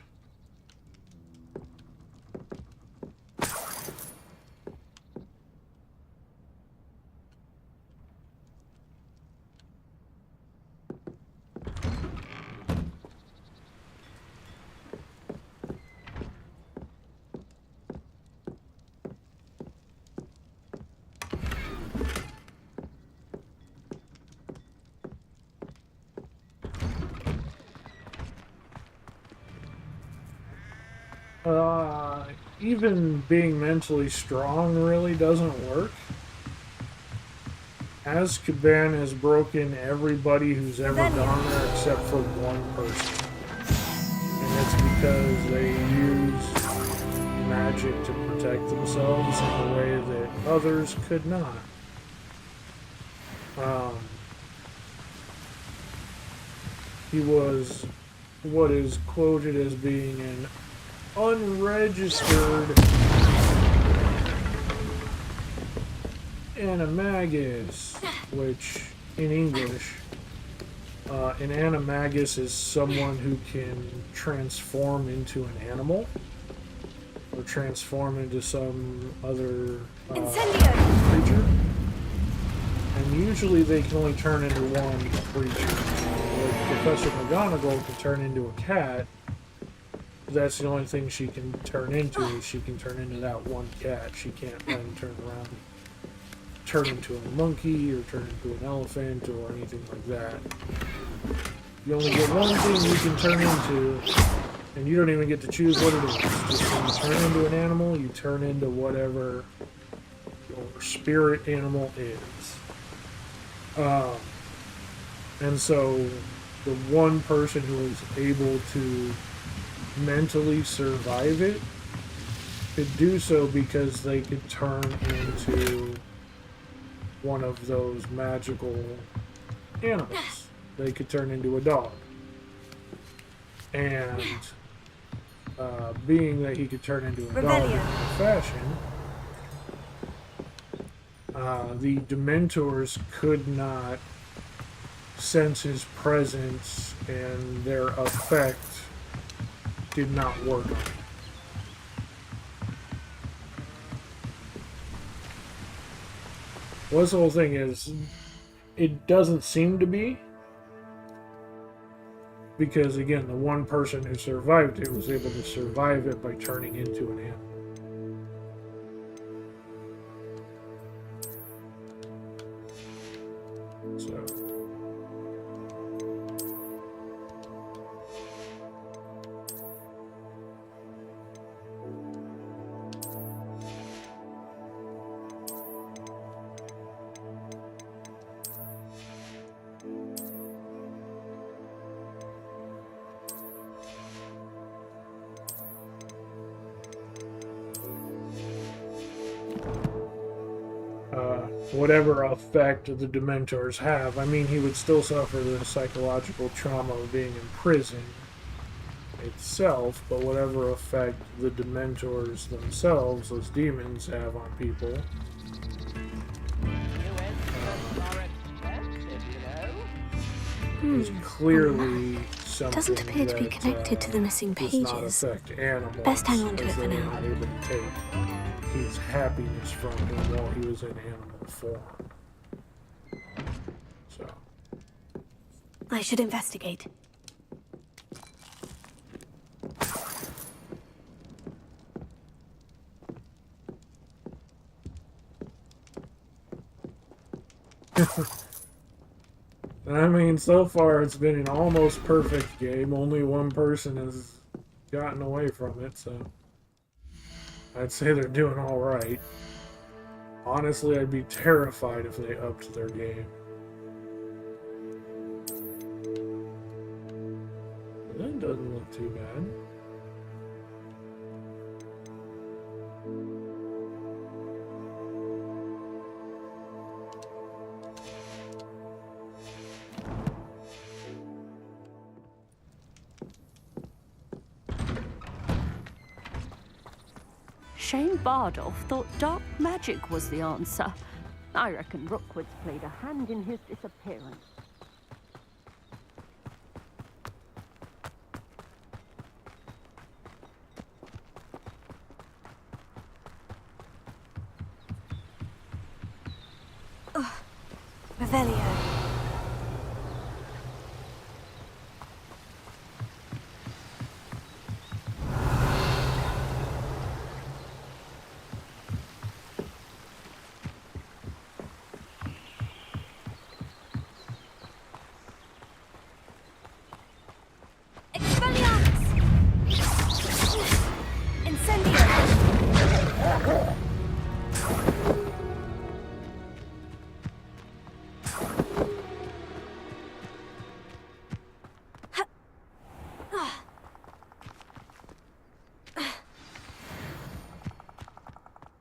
Even being mentally strong really doesn't work. Azkaban has broken everybody who's ever gone there except for one person. And it's because they use magic to protect themselves in a way that others could not. He was what is quoted as being an unregistered animagus, which in English, an animagus is someone who can transform into an animal or transform into some other creature. And usually they can only turn into one creature. Like Professor McGonagall can turn into a cat. That's the only thing she can turn into. Is she can turn into that one cat. She can't then turn around and turn into a monkey or turn into an elephant or anything like that. You only get one thing you can turn into, and you don't even get to choose what it is. Just when you turn into an animal, you turn into whatever your spirit animal is. And so the one person who is able to mentally survive it could do so because they could turn into one of those magical animals. They could turn into a dog. And being that he could turn into a dog in that fashion, the Dementors could not sense his presence, and their effect did not work on him. Well, this whole thing is, it doesn't seem to be, because again, the one person who survived it was able to survive it by turning into an animal. So whatever effect the Dementors have, I mean, he would still suffer the psychological trauma of being in prison itself, but whatever effect the Dementors themselves, those demons, have on people, is clearly something Doesn't appear to be that, connected to the missing does not pages. affect animals. Best hang on to as it for they now. were able to take his happiness from him while he was in animal form. So. I should investigate. I mean, so far it's been an almost perfect game. Only one person has gotten away from it, so I'd say they're doing all right. Honestly, I'd be terrified if they upped their game. That doesn't look too bad. Shane Bardolph thought dark magic was the answer. I reckon Rookwood's played a hand in his disappearance. Revelio.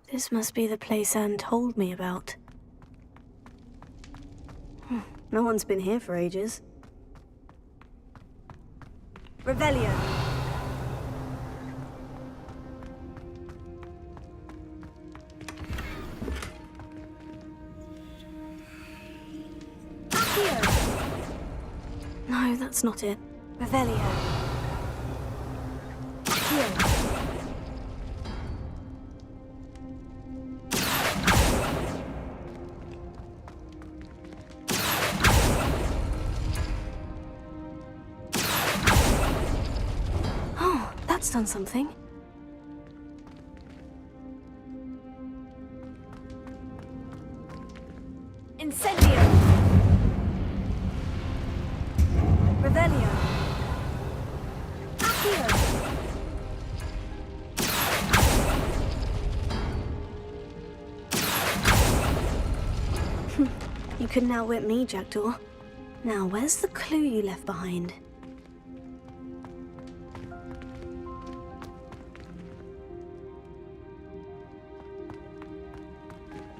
This must be the place Anne told me about. No one's been here for ages. Revelio. No, that's not it. Revelio. Here. Oh, that's done something. Incendio. Revelio. Accio. You couldn't outwit me, Jackdaw. Now, where's the clue you left behind?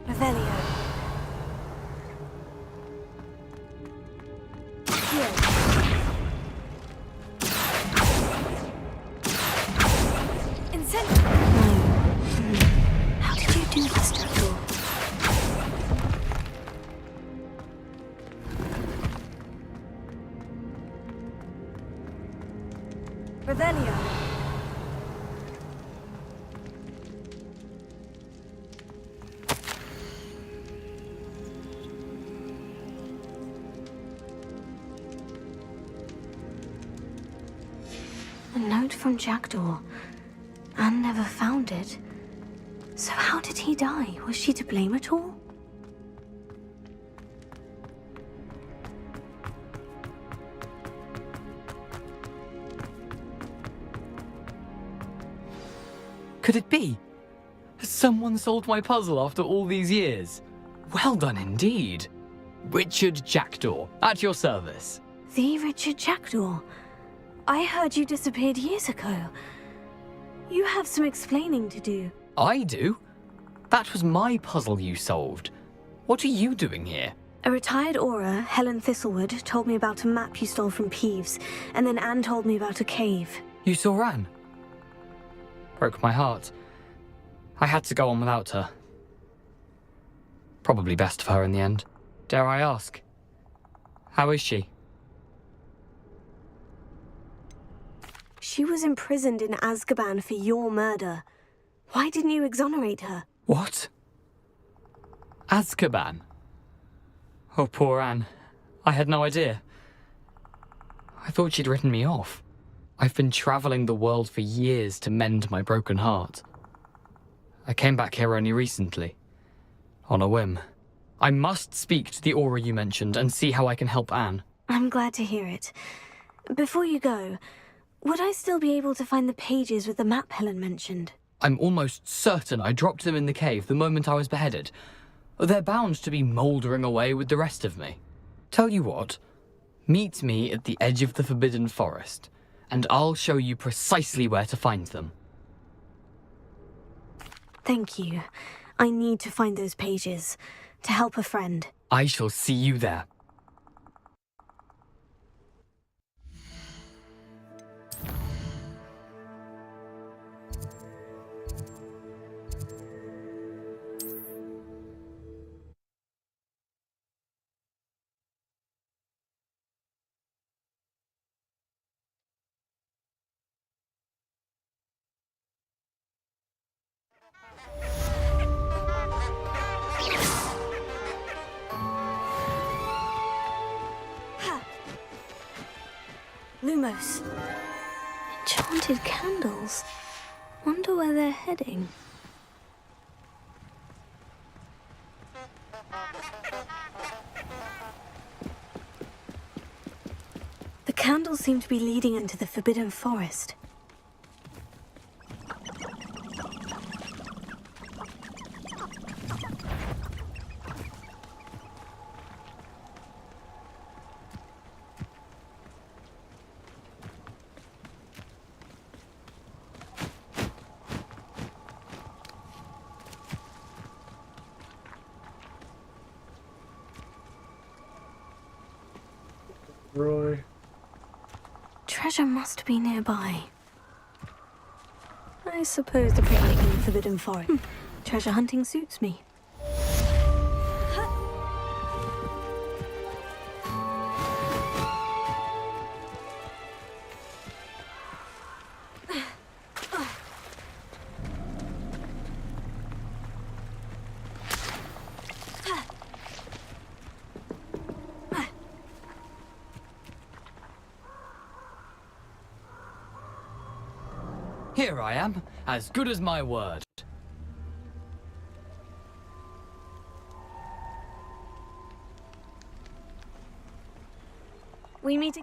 Revelio. How did you do this, Jackdaw? Revelio. A note from Jackdaw. Anne never found it. So how did he die? Was she to blame at all? Could it be? Has someone solved my puzzle after all these years? Well done indeed. Richard Jackdaw, at your service. The Richard Jackdaw. I heard you disappeared years ago. You have some explaining to do. I do? That was my puzzle you solved. What are you doing here? A retired Aura, Helen Thistlewood, told me about a map you stole from Peeves, and then Anne told me about a cave. You saw Anne? Broke my heart. I had to go on without her. Probably best of her in the end. Dare I ask? How is she? She was imprisoned in Azkaban for your murder. Why didn't you exonerate her? What? Azkaban? Oh, poor Anne. I had no idea. I thought she'd written me off. I've been traveling the world for years to mend my broken heart. I came back here only recently, on a whim. I must speak to the Aura you mentioned and see how I can help Anne. I'm glad to hear it. Before you go, would I still be able to find the pages with the map Helen mentioned? I'm almost certain I dropped them in the cave the moment I was beheaded. They're bound to be mouldering away with the rest of me. Tell you what, meet me at the edge of the Forbidden Forest, and I'll show you precisely where to find them. Thank you. I need to find those pages, to help a friend. I shall see you there. Lumos. Enchanted candles. Wonder where they're heading. The candles seem to be leading into the Forbidden Forest. Roy. Treasure must be nearby. I suppose the picnic in the Forbidden Forest. Treasure hunting suits me. Here I am, as good as my word. We meet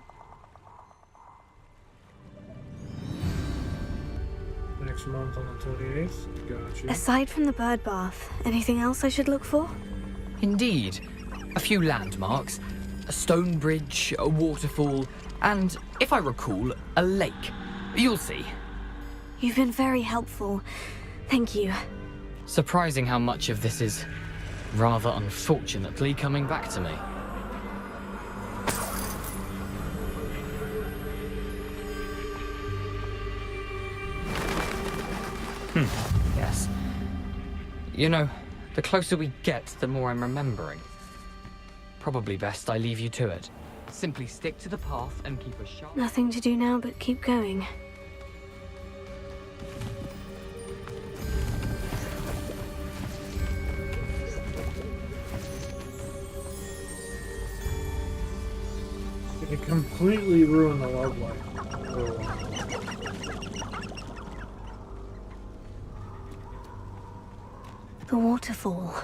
Next month on the 28th. Gotcha. Aside from the bird bath, anything else I should look for? Indeed. A few landmarks, a stone bridge, a waterfall, and, if I recall, a lake. You'll see. You've been very helpful. Thank you. Surprising how much of this is, rather unfortunately, coming back to me. Yes. You know, the closer we get, the more I'm remembering. Probably best I leave you to it. Simply stick to the path and keep a sharp... Nothing to do now but keep going. It completely ruined the love life. The waterfall.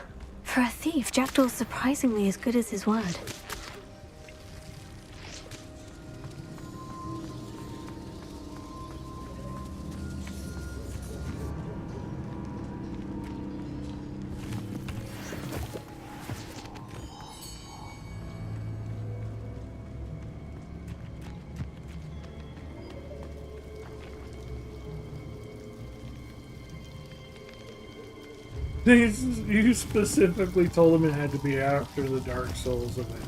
For a thief, Jackdaw's surprisingly as good as his word. You specifically told him it had to be after the Dark Souls event.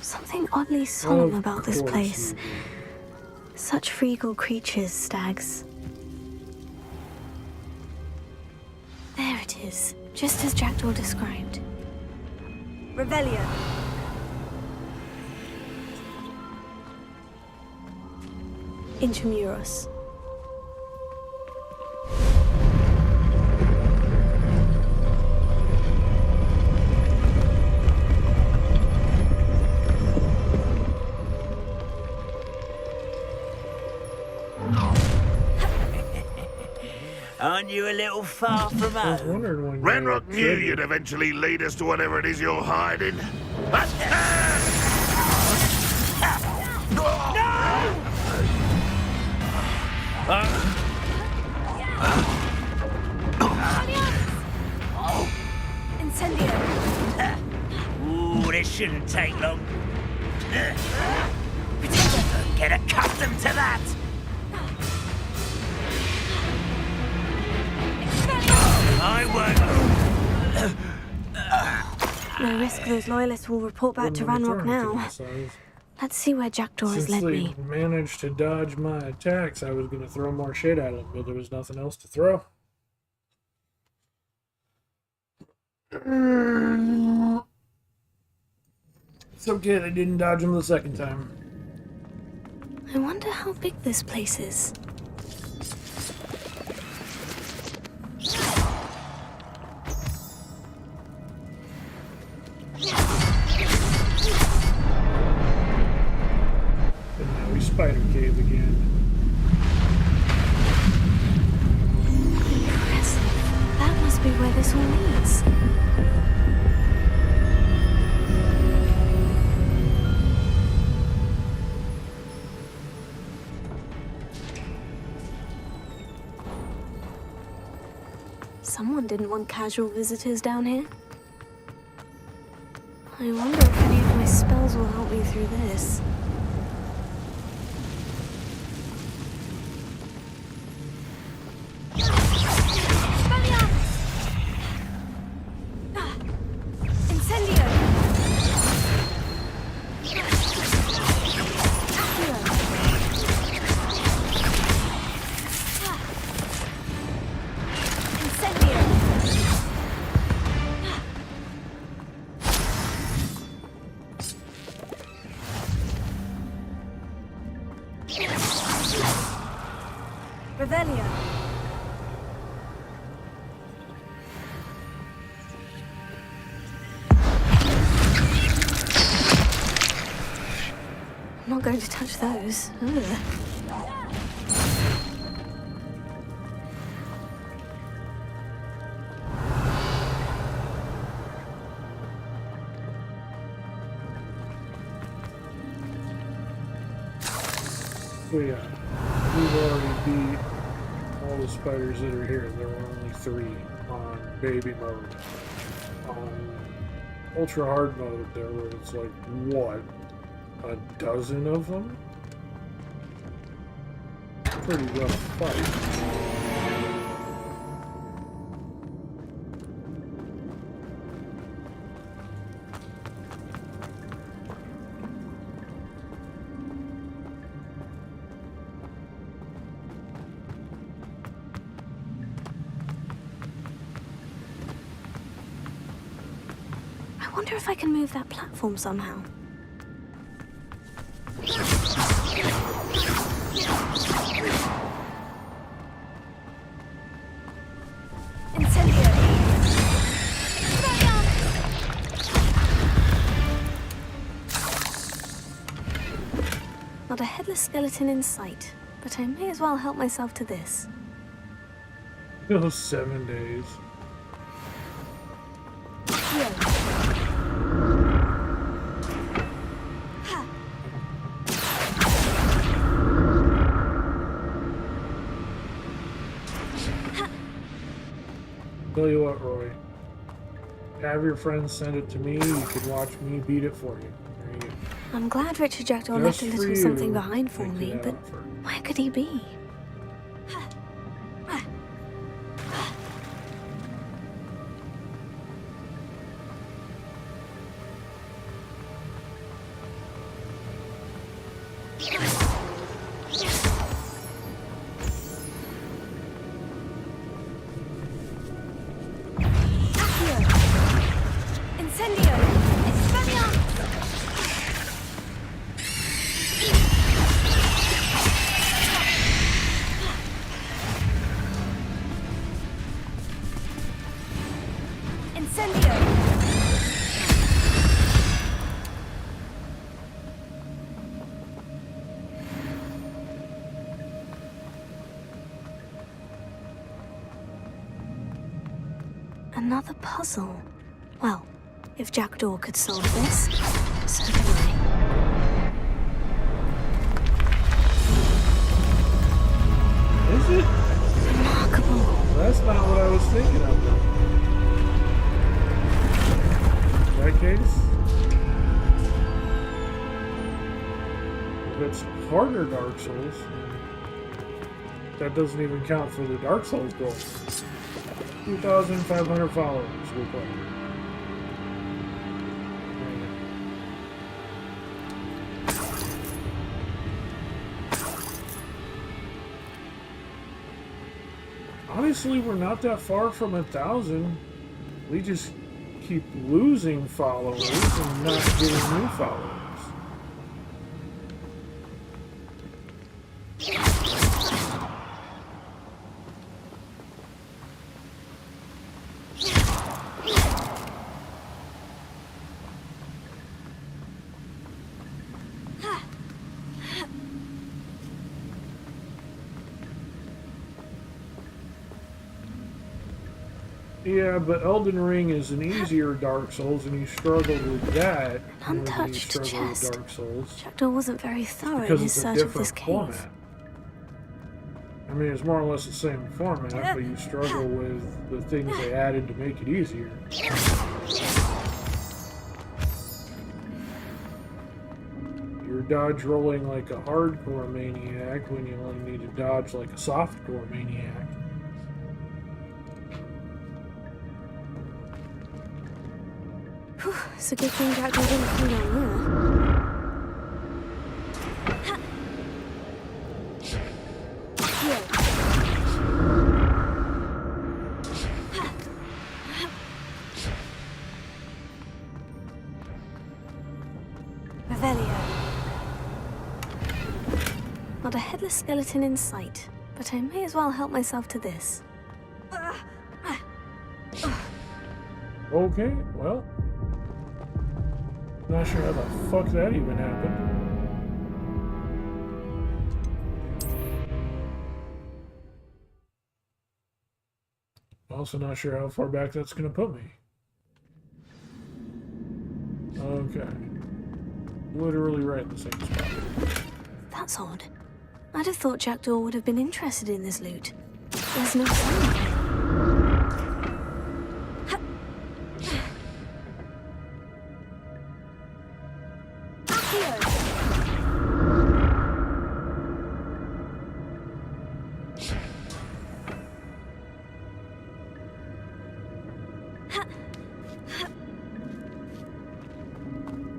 Something oddly solemn about this place. Such regal creatures, stags. There it is, just as Jackdaw described. Revelio. Intramuros. Aren't you a little far from I was home? wondering when Renrock knew you'd eventually lead us to whatever it is you're hiding. Incendio! Ooh, this shouldn't take long. Get accustomed to that! I won't. No risk those loyalists will report back to Ranrock now. Let's see where Jackdaw has led me. Since they managed to dodge my attacks, I was going to throw more shit at them, but there was nothing else to throw. It's okay, they didn't dodge them the second time. I wonder how big this place is. And now we spider cave again. Impressive. That must be where this all leads. Someone didn't want casual visitors down here. I wonder if any of my spells will help me through this. Revelio. I'm not going to touch those. Ugh. So yeah, we've already beat all the spiders that are here. There were only 3 on baby mode. On ultra hard mode, there was like, what, a dozen of them? Pretty rough fight. I wonder if I can move that platform somehow. Incendio! Not a headless skeleton in sight, but I may as well help myself to this. Oh, 7 days. Tell you what, Roy. Have your friends send it to me. You can watch me beat it for you. There you go. I'm glad Richard Jackdaw left a little something behind for me, but where could he be? Another puzzle. Well, if Jackdaw could solve this, so can I. Is it? Remarkable. That's not what I was thinking of, though. In that case, if it's harder Dark Souls, that doesn't even count for the Dark Souls goal. 2,500 followers required. Honestly, we're not that far from 1,000. We just keep losing followers and not getting new followers. Yeah, but Elden Ring is an easier Dark Souls, and you struggled with that more than you struggled with Dark Souls. Jackdaw wasn't very thorough in Because his it's a search of this different cave. format. I mean, it's more or less the same format, but you struggle with the things they added to make it easier. You're dodge rolling like a hardcore maniac when you only need to dodge like a softcore maniac. Whew, it's a good thing Jackdaw didn't come down there. Not a headless skeleton in sight, but I may as well help myself to this. Okay, well. Not sure how the fuck that even happened. Also not sure how far back that's gonna put me. Okay. Literally right in the same spot. That's odd. I'd have thought Jackdaw would have been interested in this loot. There's no sign of it.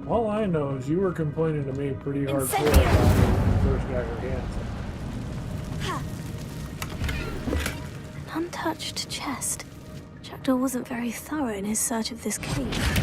All I know is you were complaining to me pretty hardcore about it when you first got your hands on it. An untouched chest. Jackdaw wasn't very thorough in his search of this cave.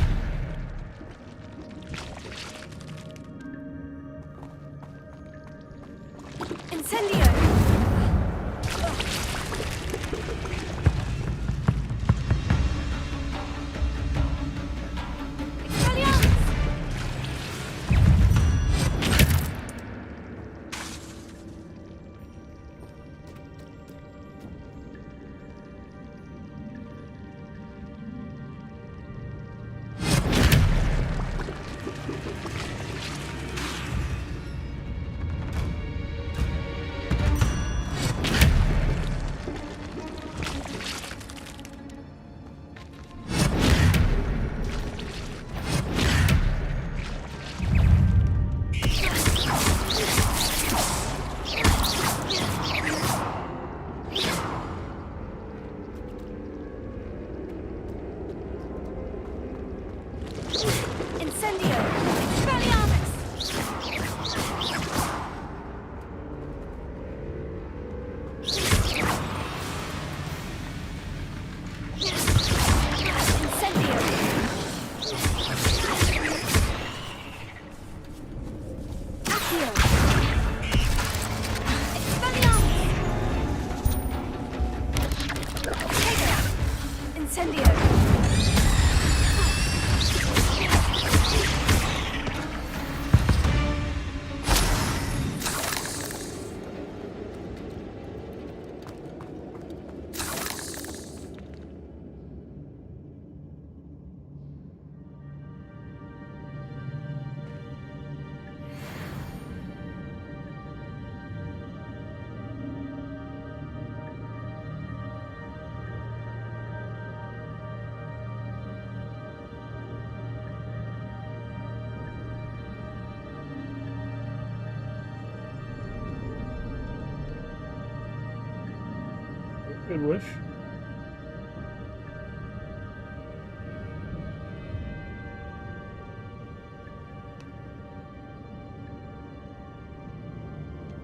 Good wish.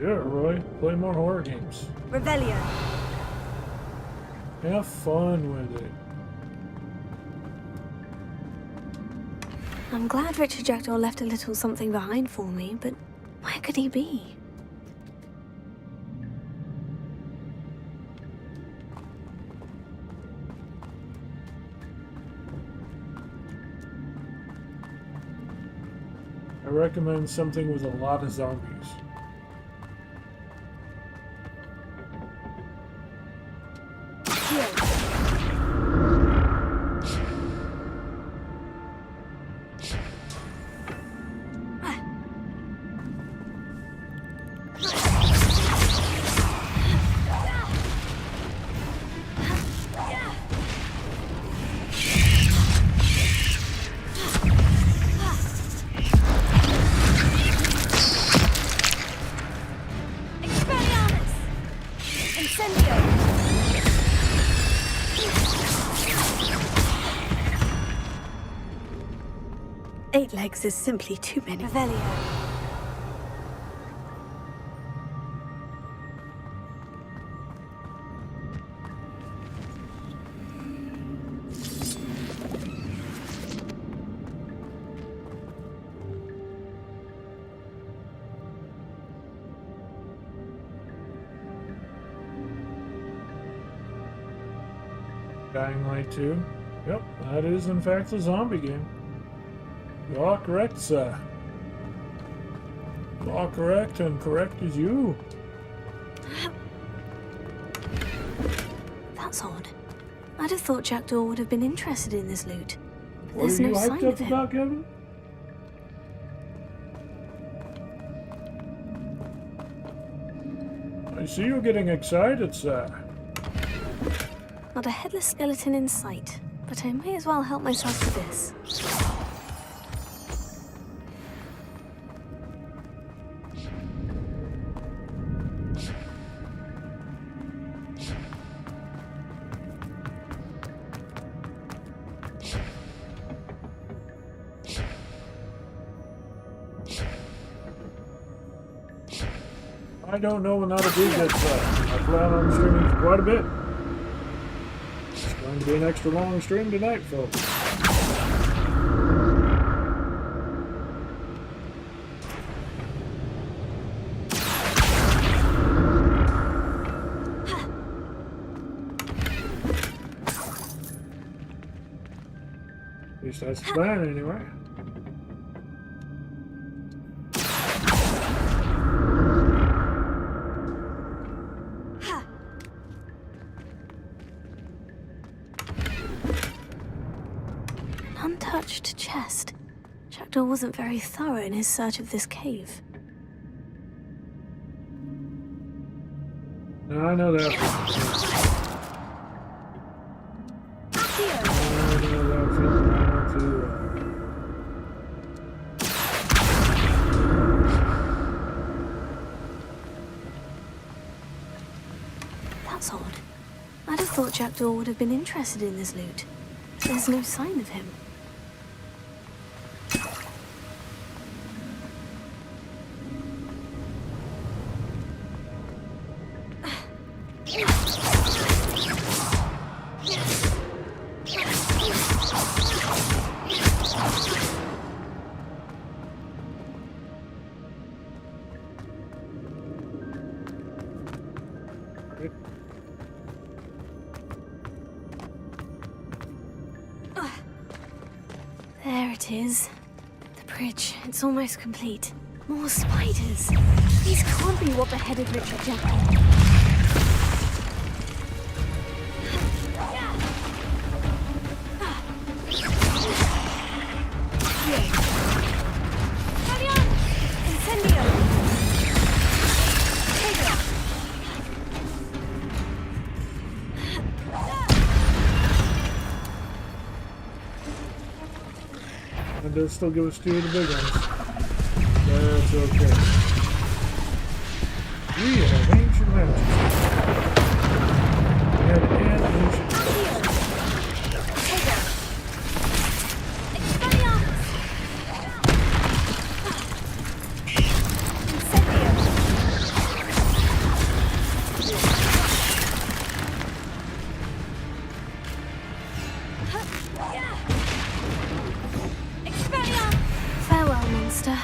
Yeah, Roy. Play more horror games. Revelio. Have fun with it. I'm glad Richard Jackdaw left a little something behind for me, but where could he be? I recommend something with a lot of zombies. Eight legs is simply too many. Revelio. Dying Light 2. Yep, that is in fact a zombie game. You are correct, sir. You are correct, and correct is you. That's odd. I'd have thought Jackdaw would have been interested in this loot. What There's are you no sign hyped of up him. about, Kevin? I see you getting excited, sir. Not a headless skeleton in sight, but I may as well help myself to this. I don't know when that'll be good, sir. I plan on streaming for quite a bit. It's going to be an extra long stream tonight, folks. At least that's the plan, anyway. Untouched chest. Jackdaw wasn't very thorough in his search of this cave. No, I know that. That's odd. I'd have thought Jackdaw would have been interested in this loot. There's no sign of him. There it is. The bridge. It's almost complete. More spiders. These can't be what beheaded Richard Jackdaw. And they'll still give us two of the big ones. That's okay. We have ancient magic. had an ancient. Farewell, monster.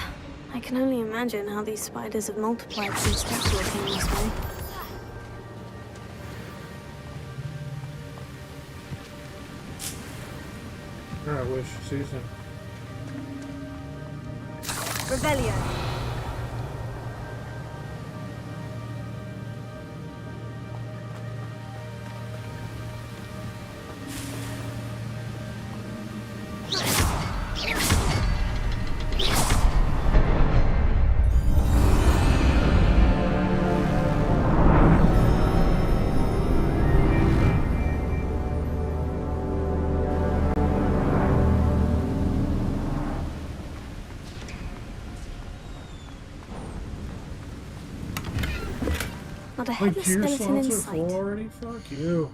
I can only imagine how these spiders have multiplied since Dracula came this way. I wish season. Rebellion. Not a My headless gear skeleton in slots are sight. full already? Fuck you.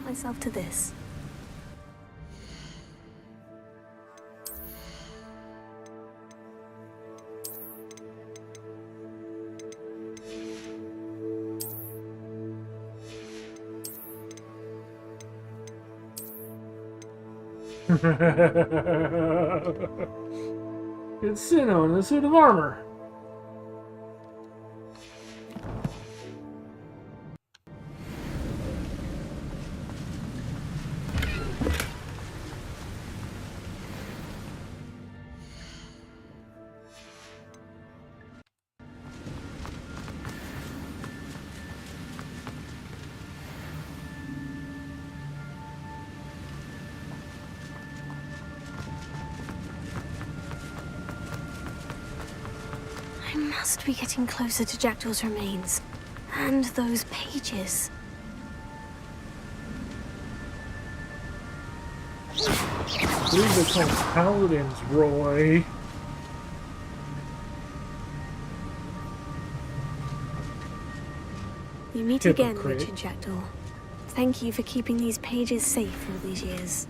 Myself to this. It's Sinnoh in a suit of armor. I must be getting closer to Jackdaw's remains. And those pages. These are called paladins, Roy. We meet again, Hypocrite. Richard Jackdaw. Thank you for keeping these pages safe all these years.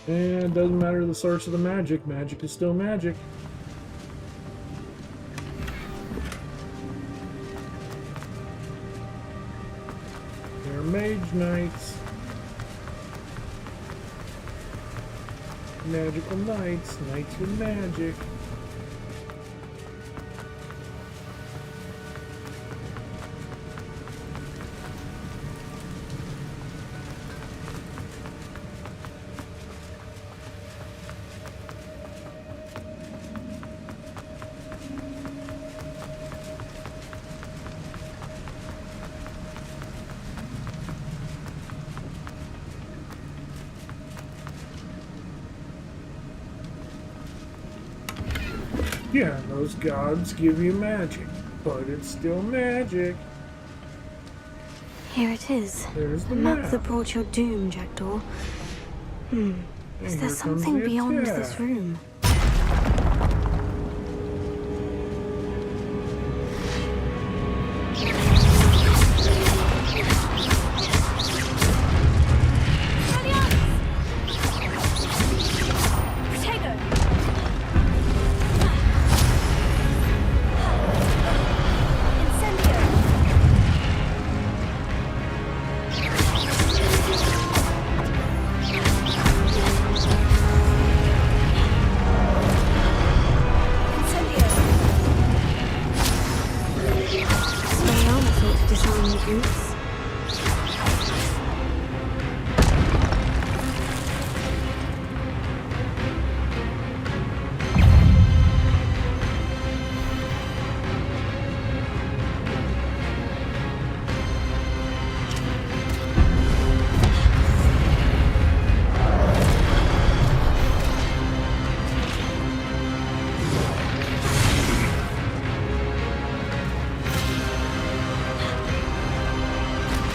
And it doesn't matter the source of the magic. Magic is still magic. Mage Knights. Magical Knights. Knights with magic. Yeah, those gods give you magic, but it's still magic. Here it is. There's the map map. that brought your doom, Jackdaw. Is And there here comes something the beyond attack. this room?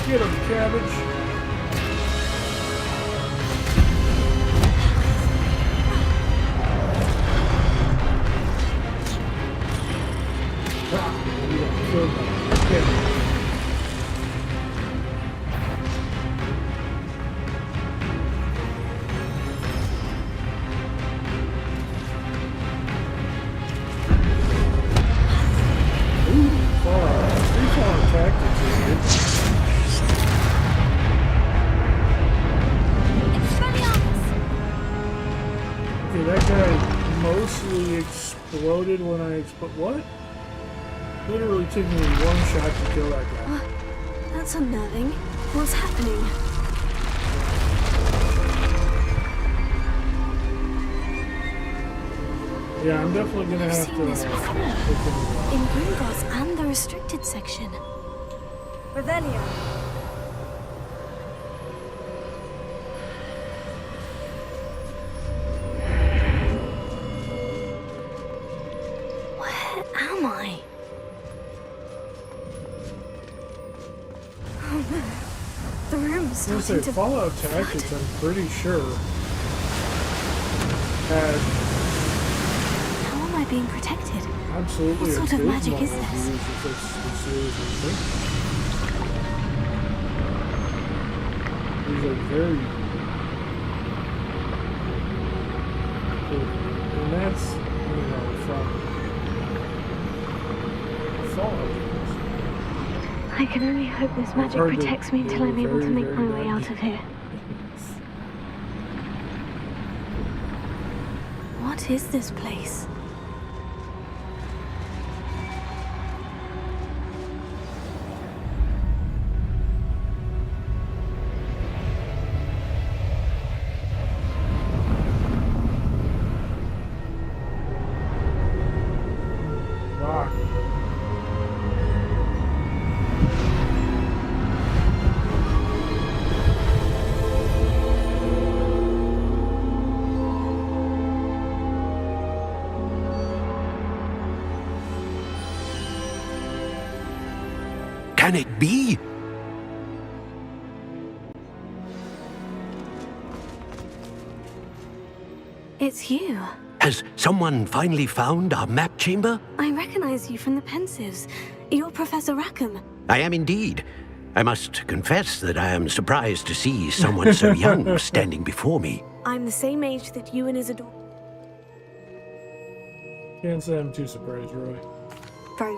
Get him, cabbage. Exploded when I what? Literally took me one shot to kill that guy. That's unnerving. What's happening? Yeah, I'm definitely gonna have to this before. In Gringotts and the restricted section. Revelio. Am I? Oh no. The room's starting to Fallout Tactics, I'm pretty sure, had... How am I being protected? Absolutely. What sort of magic is this? These are very... And that's, you know, from... I can only hope this magic protects me until I'm able to make my way out of here. What is this place? Can it be? It's you. Has someone finally found our map chamber? I recognize you from the Pensives. You're Professor Rackham. I am indeed. I must confess that I am surprised to see someone so young standing before me. I'm the same age that you and Isidore... Can't say I'm too surprised, Roy. Very...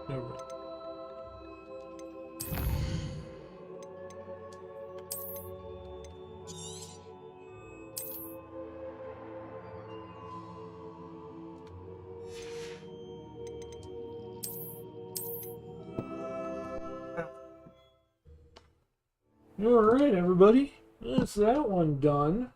Nobody. Alright, everybody. That's that one done.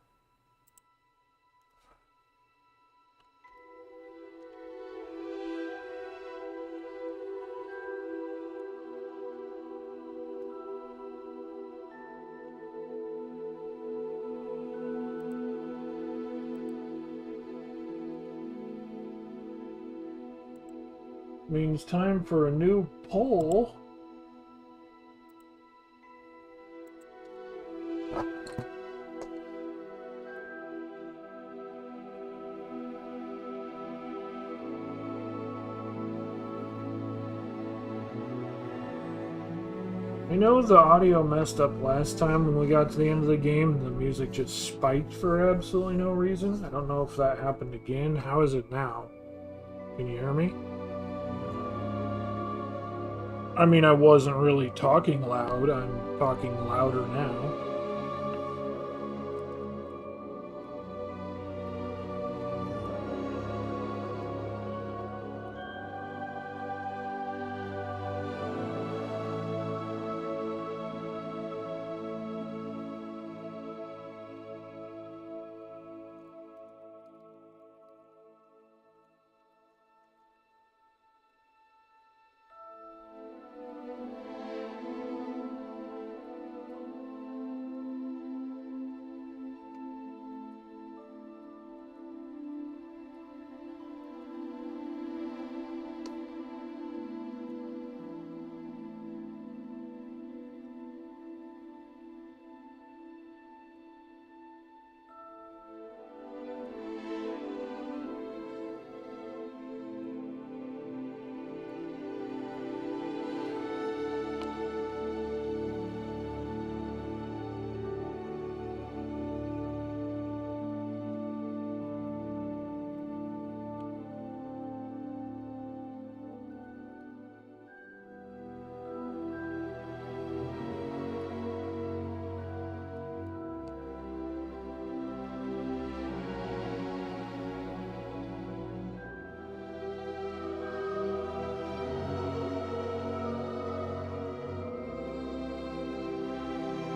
Means time for a new poll. I know the audio messed up last time when we got to the end of the game. The music just spiked for absolutely no reason. I don't know if that happened again. How is it now? Can you hear me? I mean, I wasn't really talking loud. I'm talking louder now.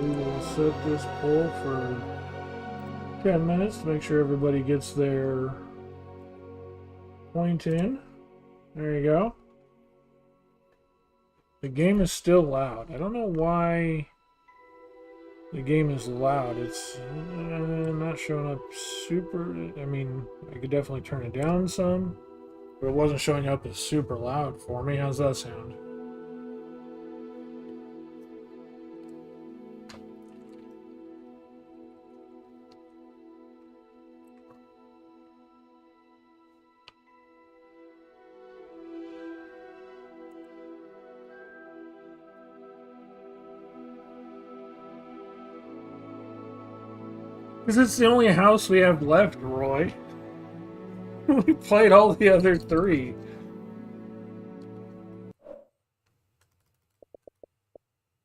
We will set this poll for 10 minutes to make sure everybody gets their point in. There you go. The game is still loud. I don't know why the game is loud. It's not showing up super... I mean, I could definitely turn it down some, but it wasn't showing up as super loud for me. How's that sound? Because it's the only house we have left, Roy. We played all the other three.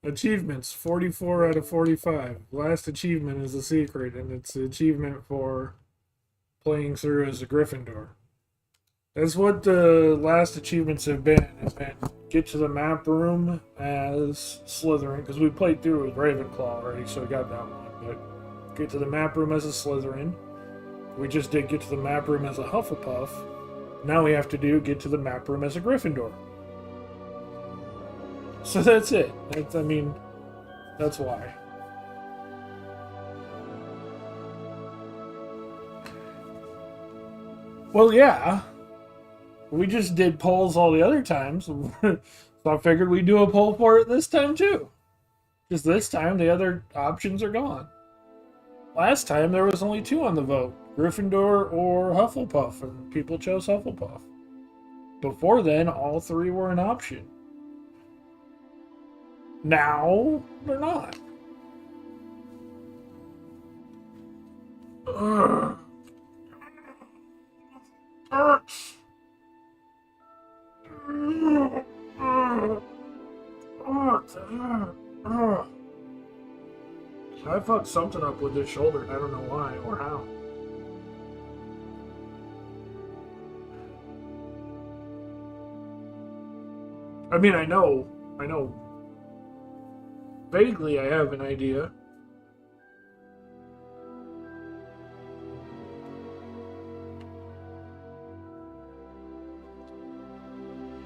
Achievements, 44 out of 45. Last achievement is a secret, and it's an achievement for playing through as a Gryffindor. That's what the last achievements have been. It's been get to the map room as Slytherin, because we played through with Ravenclaw already, so we got that one. But get to the map room as a Slytherin. We just did get to the map room as a Hufflepuff. Now we have to do get to the map room as a Gryffindor. So that's it. I mean, that's why. Well, yeah. We just did polls all the other times. So I figured we'd do a poll for it this time too. Just this time, the other options are gone. Last time, there was only two on the vote. Gryffindor or Hufflepuff, and people chose Hufflepuff. Before then, all three were an option. Now, they're not. Ugh. I fucked something up with this shoulder, and I don't know why or how. I mean, I know. Vaguely, I have an idea.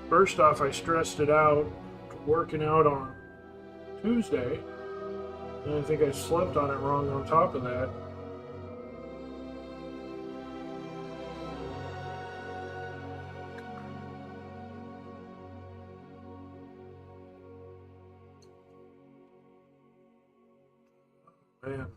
First off, I stressed it out working out on Tuesday, and I think I slept on it wrong on top of that. Man.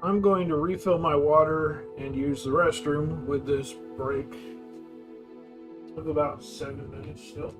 I'm going to refill my water and use the restroom with this break of about 7 minutes still.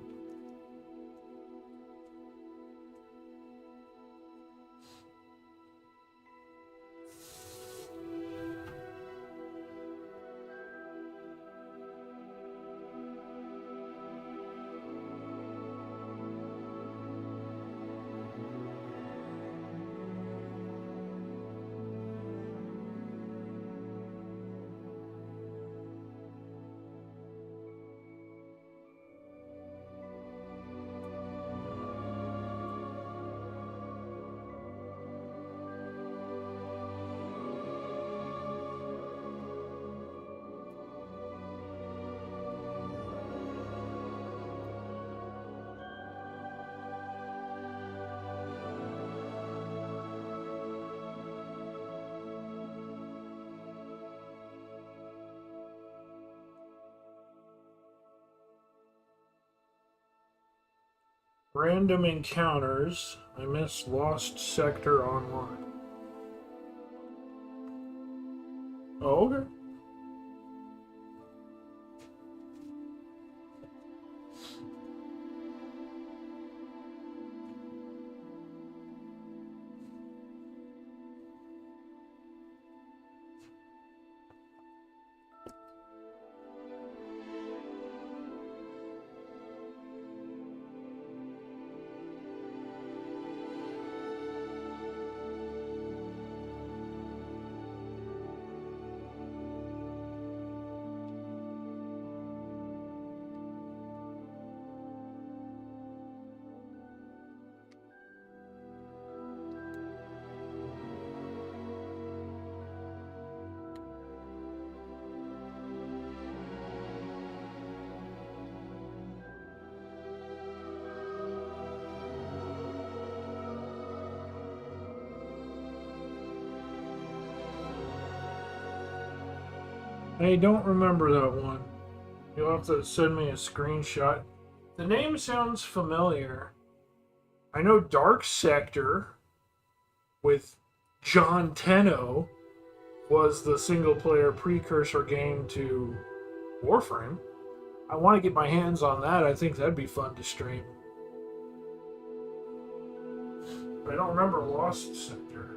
Random encounters. I missed Lost Sector Online. Oh, okay. I don't remember that one. You'll have to send me a screenshot. The name sounds familiar. I know Dark Sector with John Tenno was the single-player precursor game to Warframe. I want to get my hands on that. I think that'd be fun to stream. But I don't remember Lost Sector.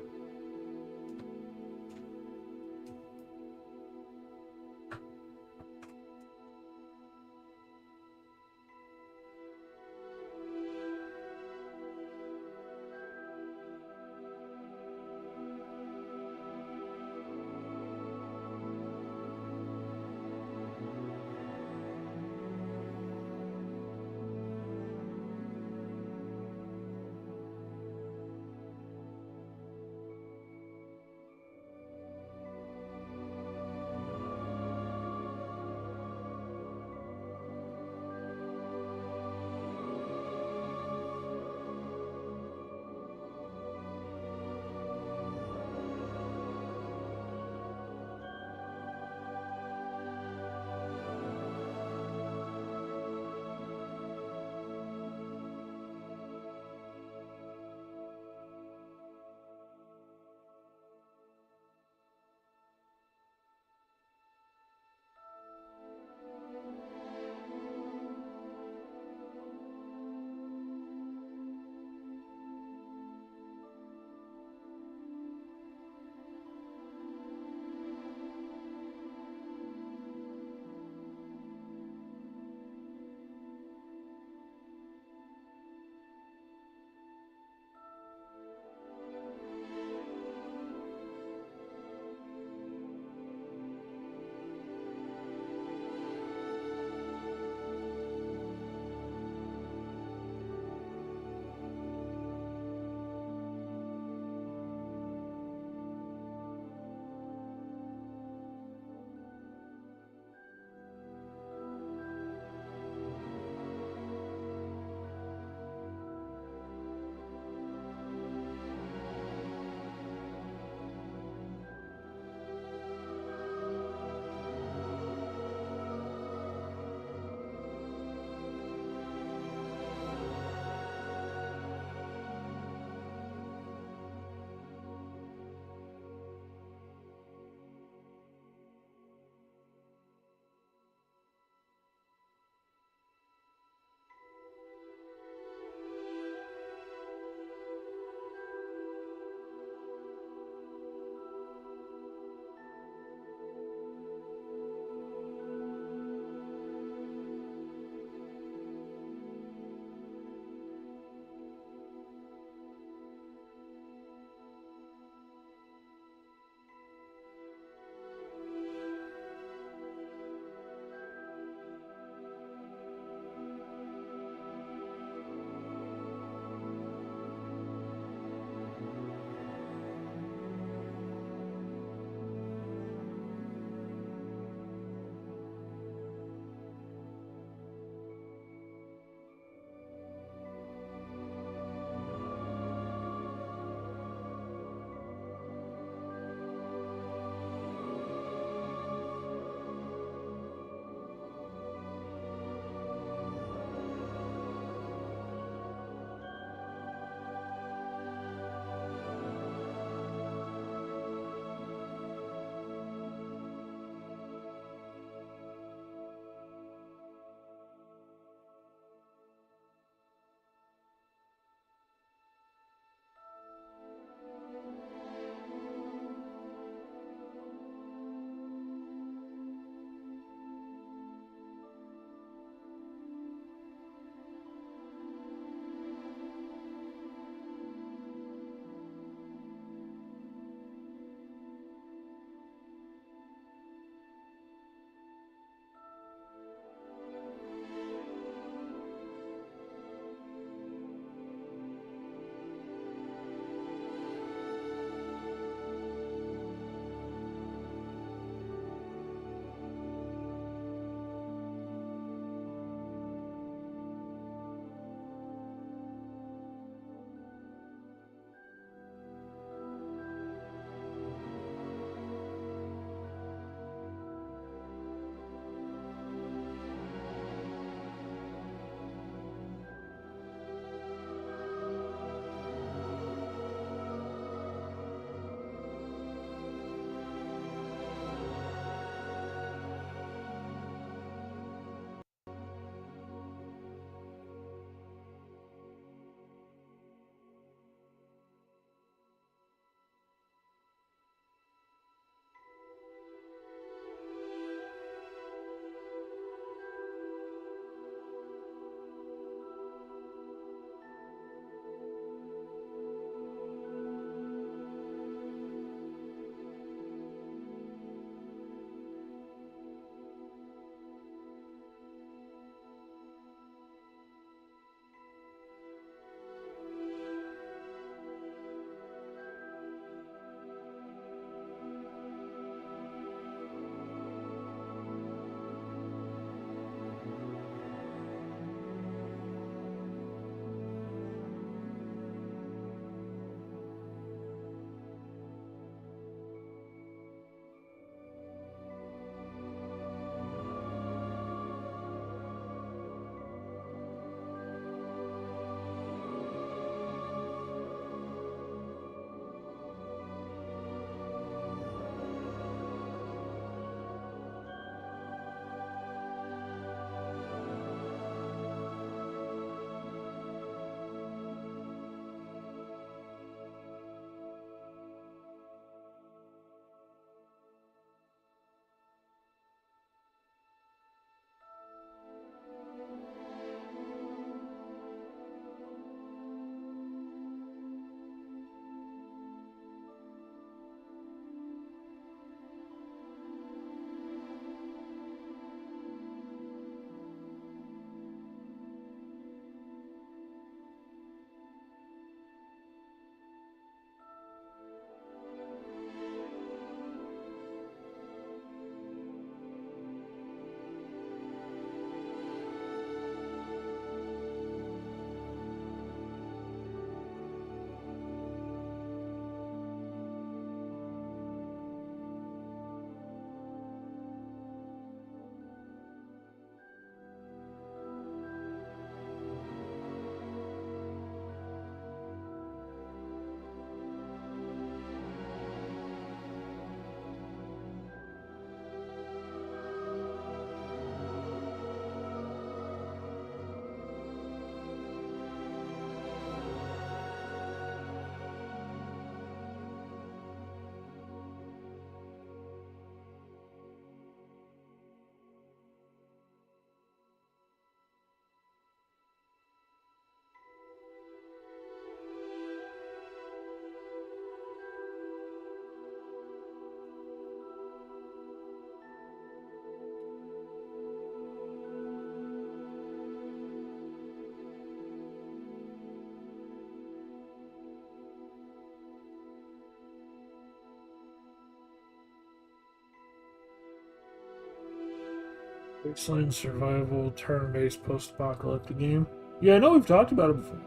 Wasteland survival, turn-based post-apocalyptic game. Yeah, I know we've talked about it before.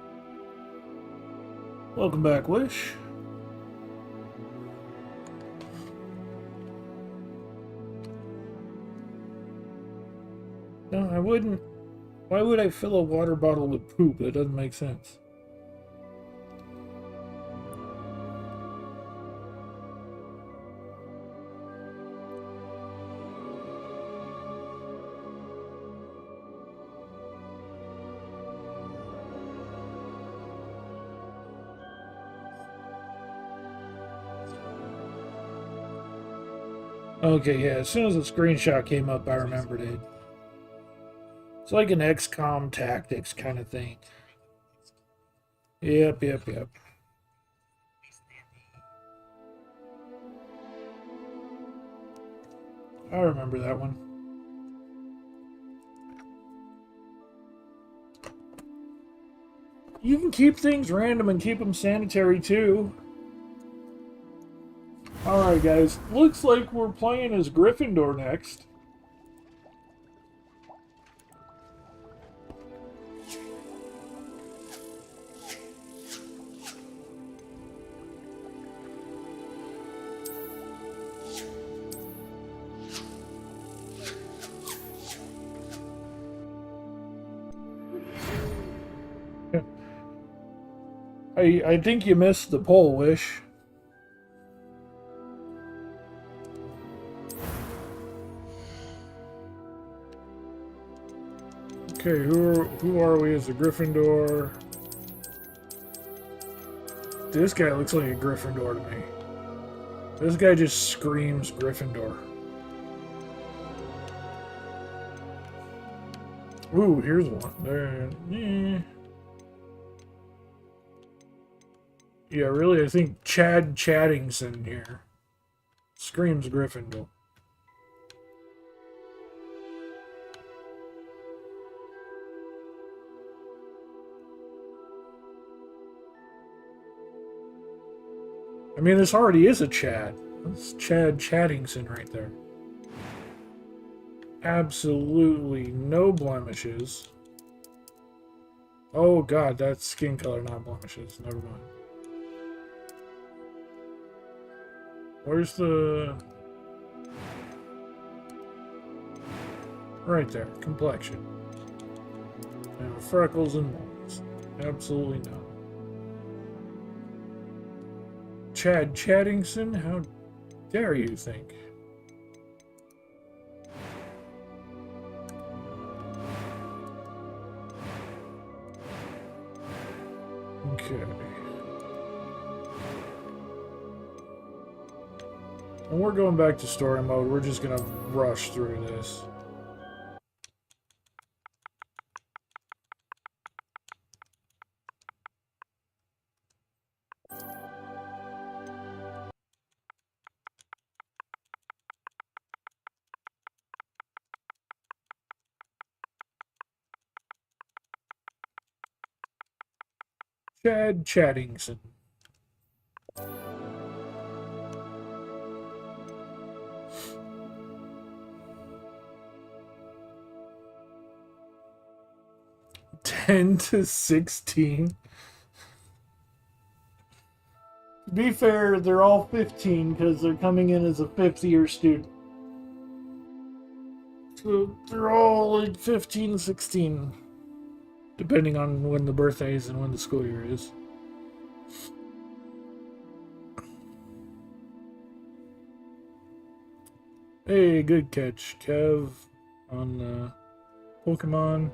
Welcome back, Wish. No, I wouldn't. Why would I fill a water bottle with poop? That doesn't make sense. Okay, yeah, as soon as the screenshot came up, I remembered it. It's like an XCOM tactics kind of thing. Yep. I remember that one. You can keep things random and keep them sanitary too. Alright guys, looks like we're playing as Gryffindor next. I think you missed the poll, Wish. Okay, who are we as a Gryffindor? This guy looks like a Gryffindor to me. This guy just screams Gryffindor. Ooh, here's one. There. Yeah, really, I think Chad Chattingson here screams Gryffindor. I mean, this already is a Chad. That's Chad Chattingson right there. Absolutely no blemishes. Oh god, that's skin color, not blemishes. Never mind. Where's the... Right there, complexion. And freckles and moles. Absolutely no. Chad Chattingson, how dare you think? Okay. And we're going back to story mode. We're just gonna rush through this. Chad Chattingson. Ten to 16. To be fair, they're all 15 because they're coming in as a 5th-year student. So they're all like 15, 16. Depending on when the birthday is and when the school year is. Hey, good catch, Kev, on Pokemon.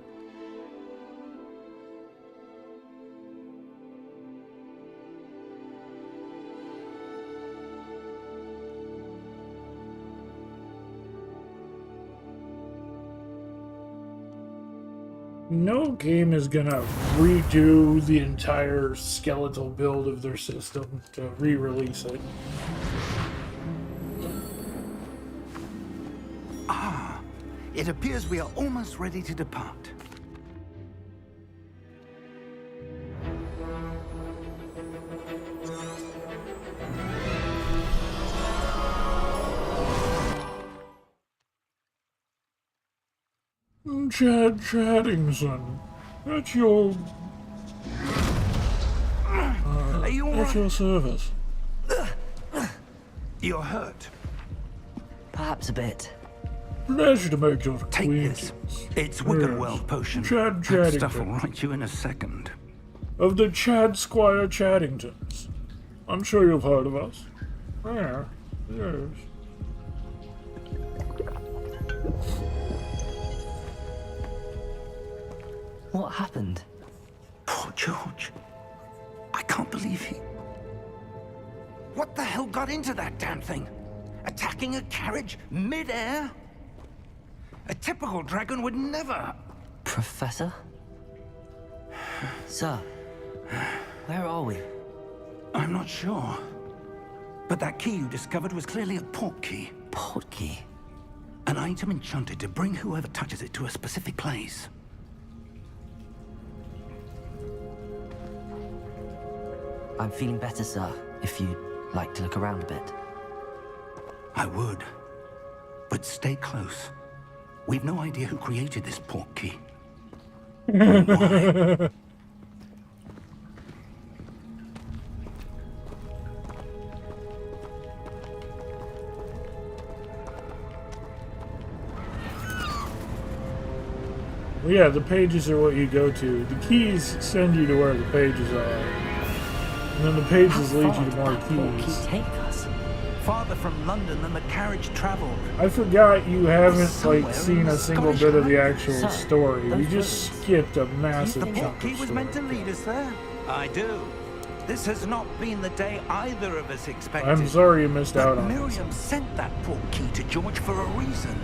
No game is gonna redo the entire skeletal build of their system to re-release it. Ah, it appears we are almost ready to depart. Chad Chaddington. At your... Are you all at right? your service. You're hurt. Perhaps a bit. Pleasure to make your Take this. acquaintance. It's Wiggenweld potion. Chad That stuff will Chaddington. right you in a second. Of the Chad Squire Chaddingtons. I'm sure you've heard of us. Yeah, yes. What happened? Poor George. I can't believe he... What the hell got into that damn thing? Attacking a carriage mid-air? A typical dragon would never... Professor? Sir, where are we? I'm not sure. But that key you discovered was clearly a port key. Port key? An item enchanted to bring whoever touches it to a specific place. I'm feeling better, sir, if you'd like to look around a bit. I would. But stay close. We've no idea who created this port key. Or why. Well, yeah, the pages are what you go to. The keys send you to where the pages are. And then the pages lead you to more keys. Take us. Farther from London than the carriage traveled. I forgot you haven't, Somewhere like, seen in a the single Scottish bit of the Highlands. actual Sir, story. You those just roads. skipped a massive The chunk port of key was meant to story. lead us there. I do. This has not been the day either of us expected. I'm sorry you missed But out on Miriam sent that port key to George for a reason.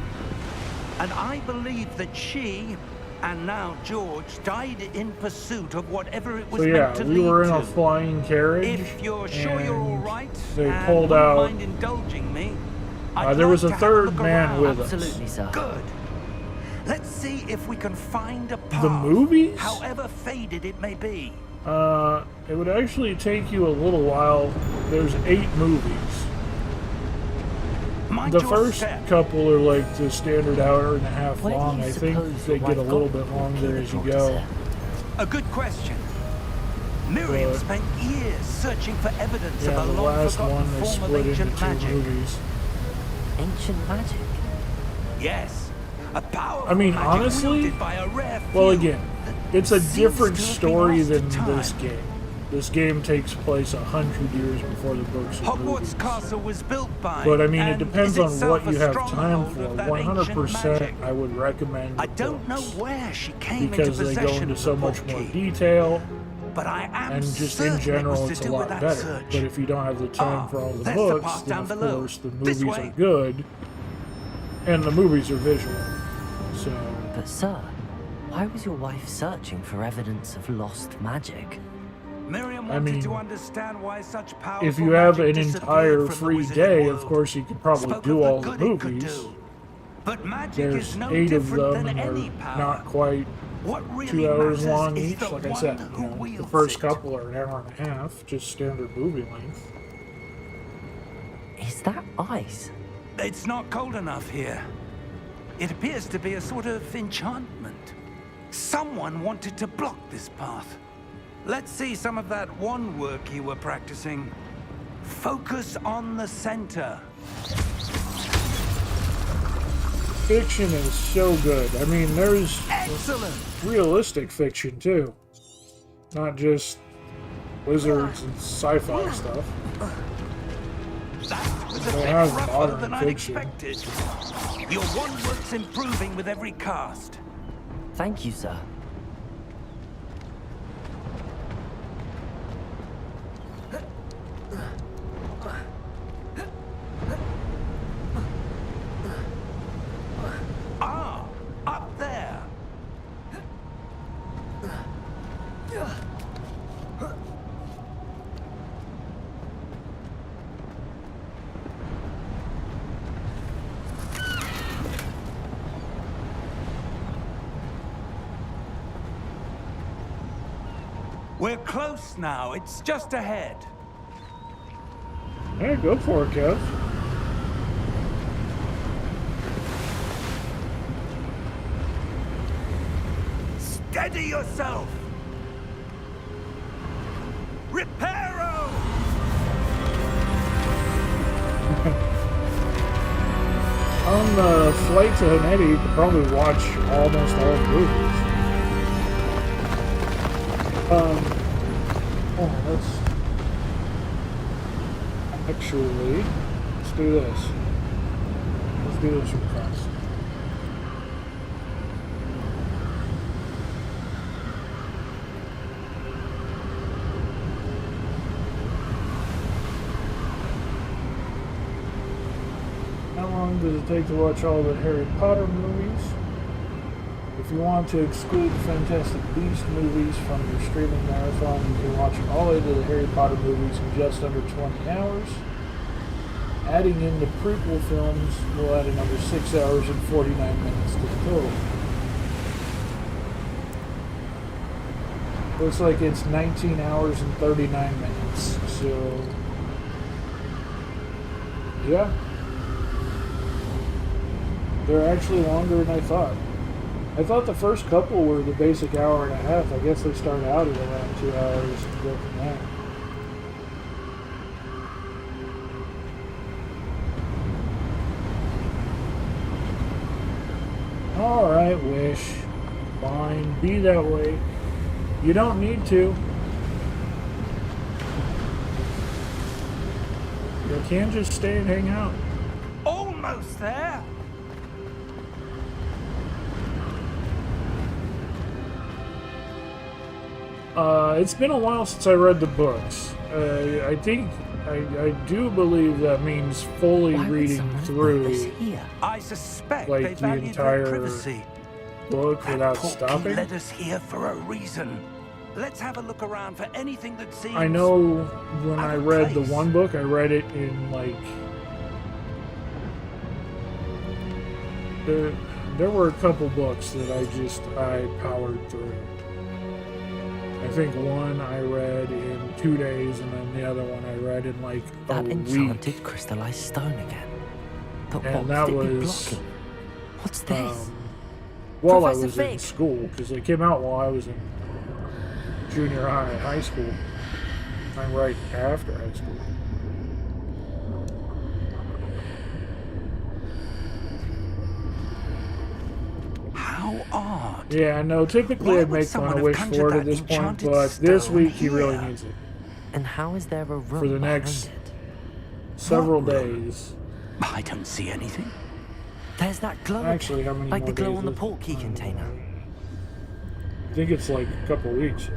And I believe that she, and now George, died in pursuit of whatever it was So yeah, meant to we lead were in to. a flying carriage. If you're sure you're all right, They and pulled wouldn't out. mind indulging me, I'd There was like a to have third look man around. with us. Absolutely, sir. Good. Let's see if we can find a path. The movies? However faded it may be. It would actually take you a little while. There's 8 movies. Mind The your first step. couple are like the standard hour and a half Where do long. you I think suppose they your get a wife little got bit the longer key as you that brought us go. here? A good question. Miriam But- spent years searching for evidence Yeah, of the a last long-forgotten one they form of split into ancient 2 magic. movies. Ancient magic? Yes, a powerful I mean, magic honestly, wielded by a rare well, few again, it's a seems different to have been story lost than to time. this game. This game takes place 100 years before the books and Hogwarts movies. Castle was built by. But I mean, it and depends is on itself what a you have time stronghold for. of that ancient 100%, magic. I would recommend I the don't know books, where she came because into they go possession into of so the much port more key. detail, But I am and just certain in general, it was it's to a do with lot that better. search. But if you don't have the time for all the there's the books, path then down of below. course the This movies way. are good, and the movies are visual. So But sir, why was your wife searching for evidence of lost magic? Miriam I wanted mean, to understand why such powerful if you have magic an disappeared entire from the free wizarding day, world. of course you could probably Spoke do of all the good it could movies. do. But magic There's is no 8 of different them, than and any they're power. not quite What really 2 hours matters long is each. the Like I one said, who the wields first it. couple are an hour and a half, just standard movie length. Is that ice? It's not cold enough here. It appears to be a sort of enchantment. Someone wanted to block this path. Let's see some of that one work you were practicing. Focus on the center. Fiction is so good. I mean, there's Excellent. realistic fiction too, not just wizards and sci-fi stuff. That was a They bit have rougher modern than I'd fiction. expected. Your one work's improving with every cast. Thank you, sir. Ah, up there. We're close now. It's just ahead. Yeah, go for it, Kev. Steady yourself! Reparo! On the flight to Hanetti, you could probably watch almost all the movies. Let's do this. Let's do this real fast. How long does it take to watch all the Harry Potter movies? If you want to exclude the Fantastic Beasts movies from your streaming marathon, you can watch all 8 of the Harry Potter movies in just under 20 hours. Adding in the prequel films will add another 6 hours and 49 minutes to the total. Looks like it's 19 hours and 39 minutes, so yeah. They're actually longer than I thought. I thought the first couple were the basic hour and a half. I guess they start out at around 2 hours and go from there. Alright, Wish. Fine. Be that way. You don't need to. You can just stay and hang out. Almost there! It's been a while since I read the books. I think I do believe that means fully reading through I suspect like they the valued their entire privacy. book without Portkey stopping. led us here for a reason. Let's have a look around for anything that seems. I know when I read the one book, I read it in like there were a couple books that I powered through. I think one I read in 2 days, and then the other one I read in like a week. Enchanted crystallized stone again. But And what that could it be was blocking? What's this? while I Professor was in Fig. school, because they came out while I was in junior high, high school. I'm right after high school. How odd. Yeah, no, typically Why I'd would make someone fun of have Wish conjured for it that at this point, enchanted but this stone week he really here? needs it. And how is there a room For the behind next it? several days. I don't see anything. There's that glow Actually, how many like the more glow days on the is it? portkey container. I think it's like a couple weeks.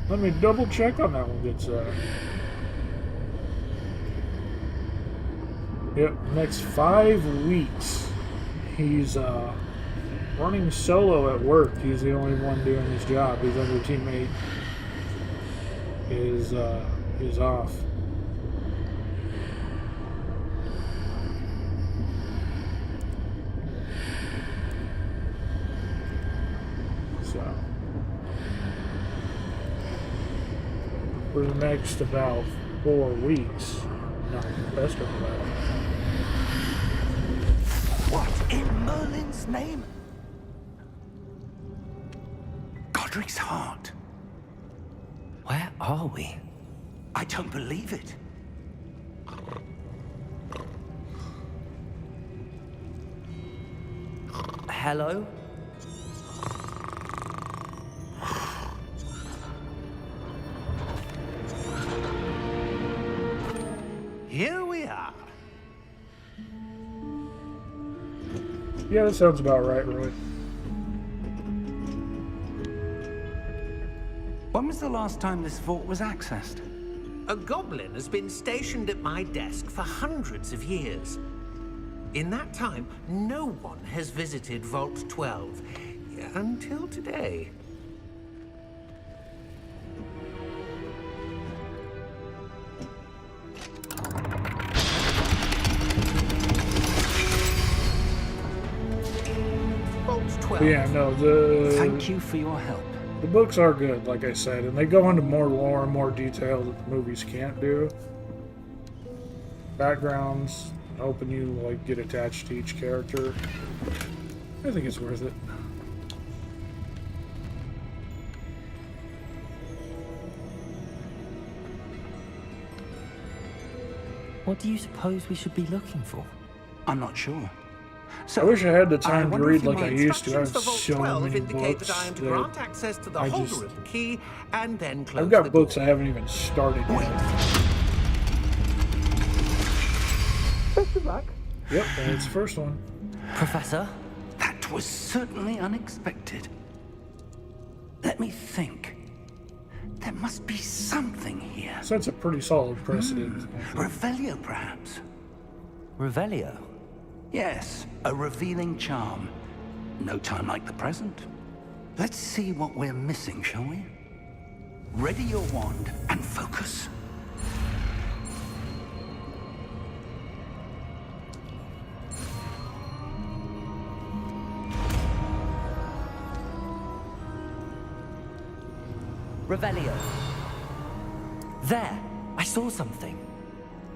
Let me double check on that one. It's yep, next 5 weeks. He's running solo at work. He's the only one doing his job. His other teammate is off. So for the next about 4 weeks, not the best of that. What in Merlin's name? Godric's heart. Where are we? I don't believe it. Hello? Here we are. Yeah, that sounds about right, Roy. When was the last time this vault was accessed? A goblin has been stationed at my desk for hundreds of years. In that time, no one has visited Vault 12 until today. Vault 12. But yeah, no, Thank you for your help. The books are good, like I said, and they go into more lore and more detail that the movies can't do. Backgrounds, helping you like get attached to each character. I think it's worth it. What do you suppose we should be looking for? I'm not sure. I wish I had the time to wonder read if you like I might used to. I have instructions for Vault so 12 many indicate books that I am to that grant access to the I holder just... of the key and then close I've got the books door. I haven't even started yet. Best of luck. Yep, that's the first one. Professor? That was certainly unexpected. Let me think. There must be something here. So that's a pretty solid precedent. Revelio, perhaps? Revelio? Yes, a revealing charm. No time like the present. Let's see what we're missing, shall we? Ready your wand and focus. Revelio. There! I saw something.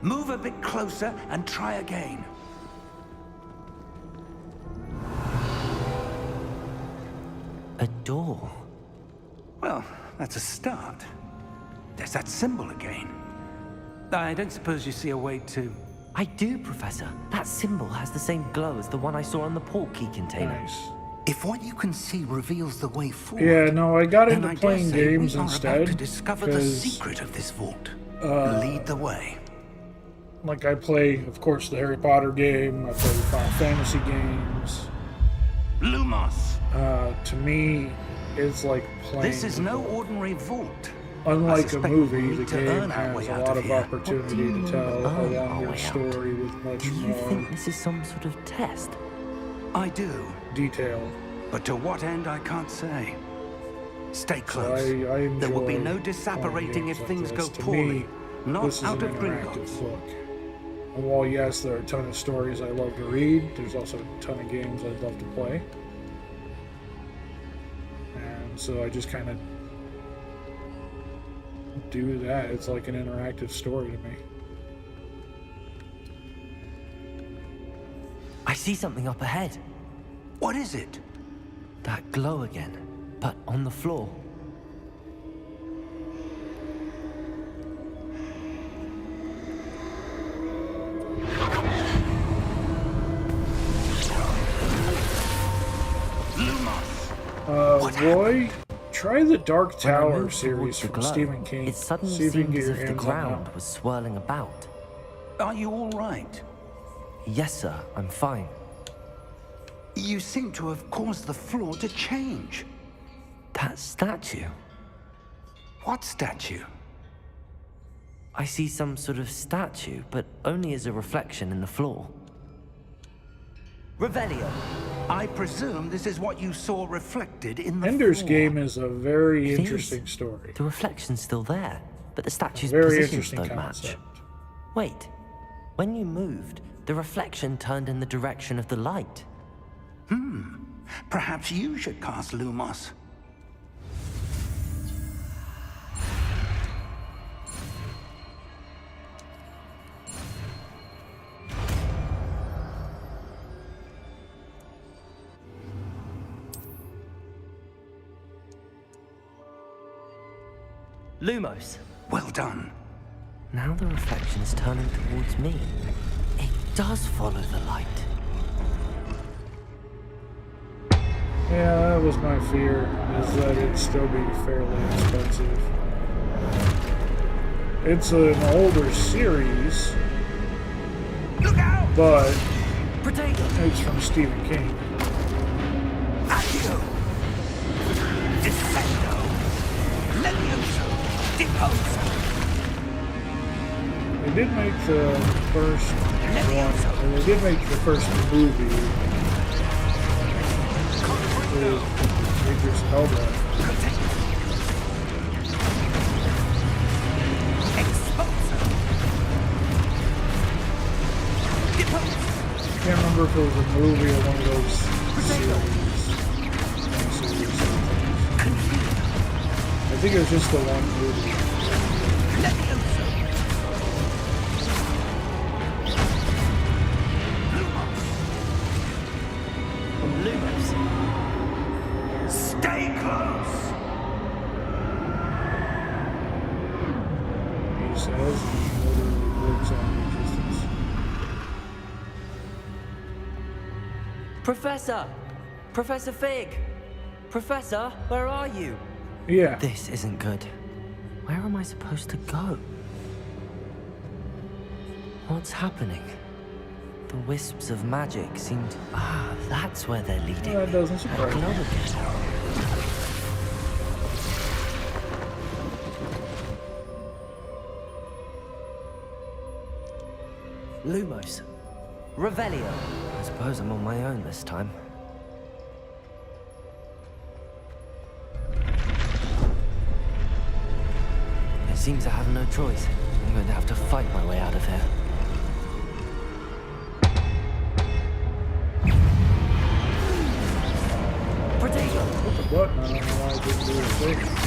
Move a bit closer and try again. A door. Well, that's a start. There's that symbol again. I don't suppose you see a way to... I do, Professor. That symbol has the same glow as the one I saw on the portkey container. Nice. If what you can see reveals the way forward... Yeah, no, I got then into I playing dare say games we are instead. about to discover the because, secret of this vault. Lead the way. Like I play, of course, the Harry Potter game. I play Final Fantasy games. Lumos. To me, it's like playing. This is no ordinary vault. Unlike a movie, the to game earn our has way a out lot of of here. opportunity to tell a longer story with much Do you more think this is some sort of test? I do. detail. But to what end, I can't say. Stay So close. I There will be enjoy no disapparating playing if games things like go this. To poorly. me, Not this is out an of interactive Gringotts. book. And while yes, there are a ton of stories I love to read, there's also a ton of games I'd love to play. And so I just kind of do that. It's like an interactive story to me. I see something up ahead. What is it? That glow again, but on the floor. Roy, try the Dark When I Tower moved series towards the from glow, Stephen King. It suddenly See if you can seemed get as your if the hands on ground that. was swirling about. Are you all right? Yes, sir, I'm fine. You seem to have caused the floor to change. That statue? What statue? I see some sort of statue, but only as a reflection in the floor. Revelio. I presume this is what you saw reflected in the Ender's floor. Game is a very It is. interesting story. The reflection's still there, but the statue's Very positions interesting don't concept. match. Wait, when you moved, the reflection turned in the direction of the light. Perhaps you should cast Lumos. Lumos. Well done. Now the reflection is turning towards me. It does follow the light. Yeah, that was my fear, is that it'd still be fairly expensive. It's an older series, but it's from Stephen King. Accio. Defendo. Levioso. Deposo. They did make the first one, and they did make the first movie with Idris Elba. I can't remember if it was a movie or one of those series. I think it was just the one movie. Lumos. Stay close. He says, and literally lives on existence. Professor! Professor Fig! Professor, where are you? Yeah. This isn't good. Where am I supposed to go? What's happening? The wisps of magic seemed... Ah, that's where they're leading. That doesn't surprise me. Lumos. Revelio. I suppose I'm on my own this time. I seem to have no choice. I'm going to have to fight my way out of here. Potato! What the button? I don't know why I didn't do it.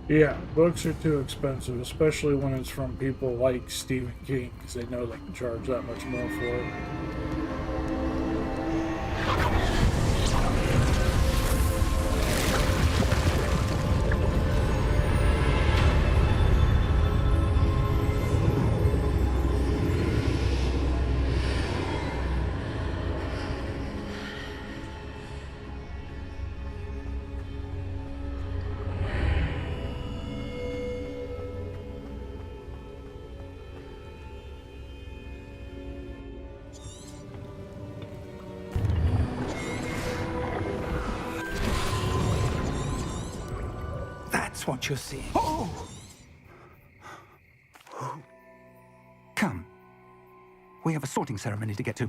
Yeah, books are too expensive, especially when it's from people like Stephen King, because they know they can charge that much more for it. That's what you're seeing. Oh! Come. We have a sorting ceremony to get to.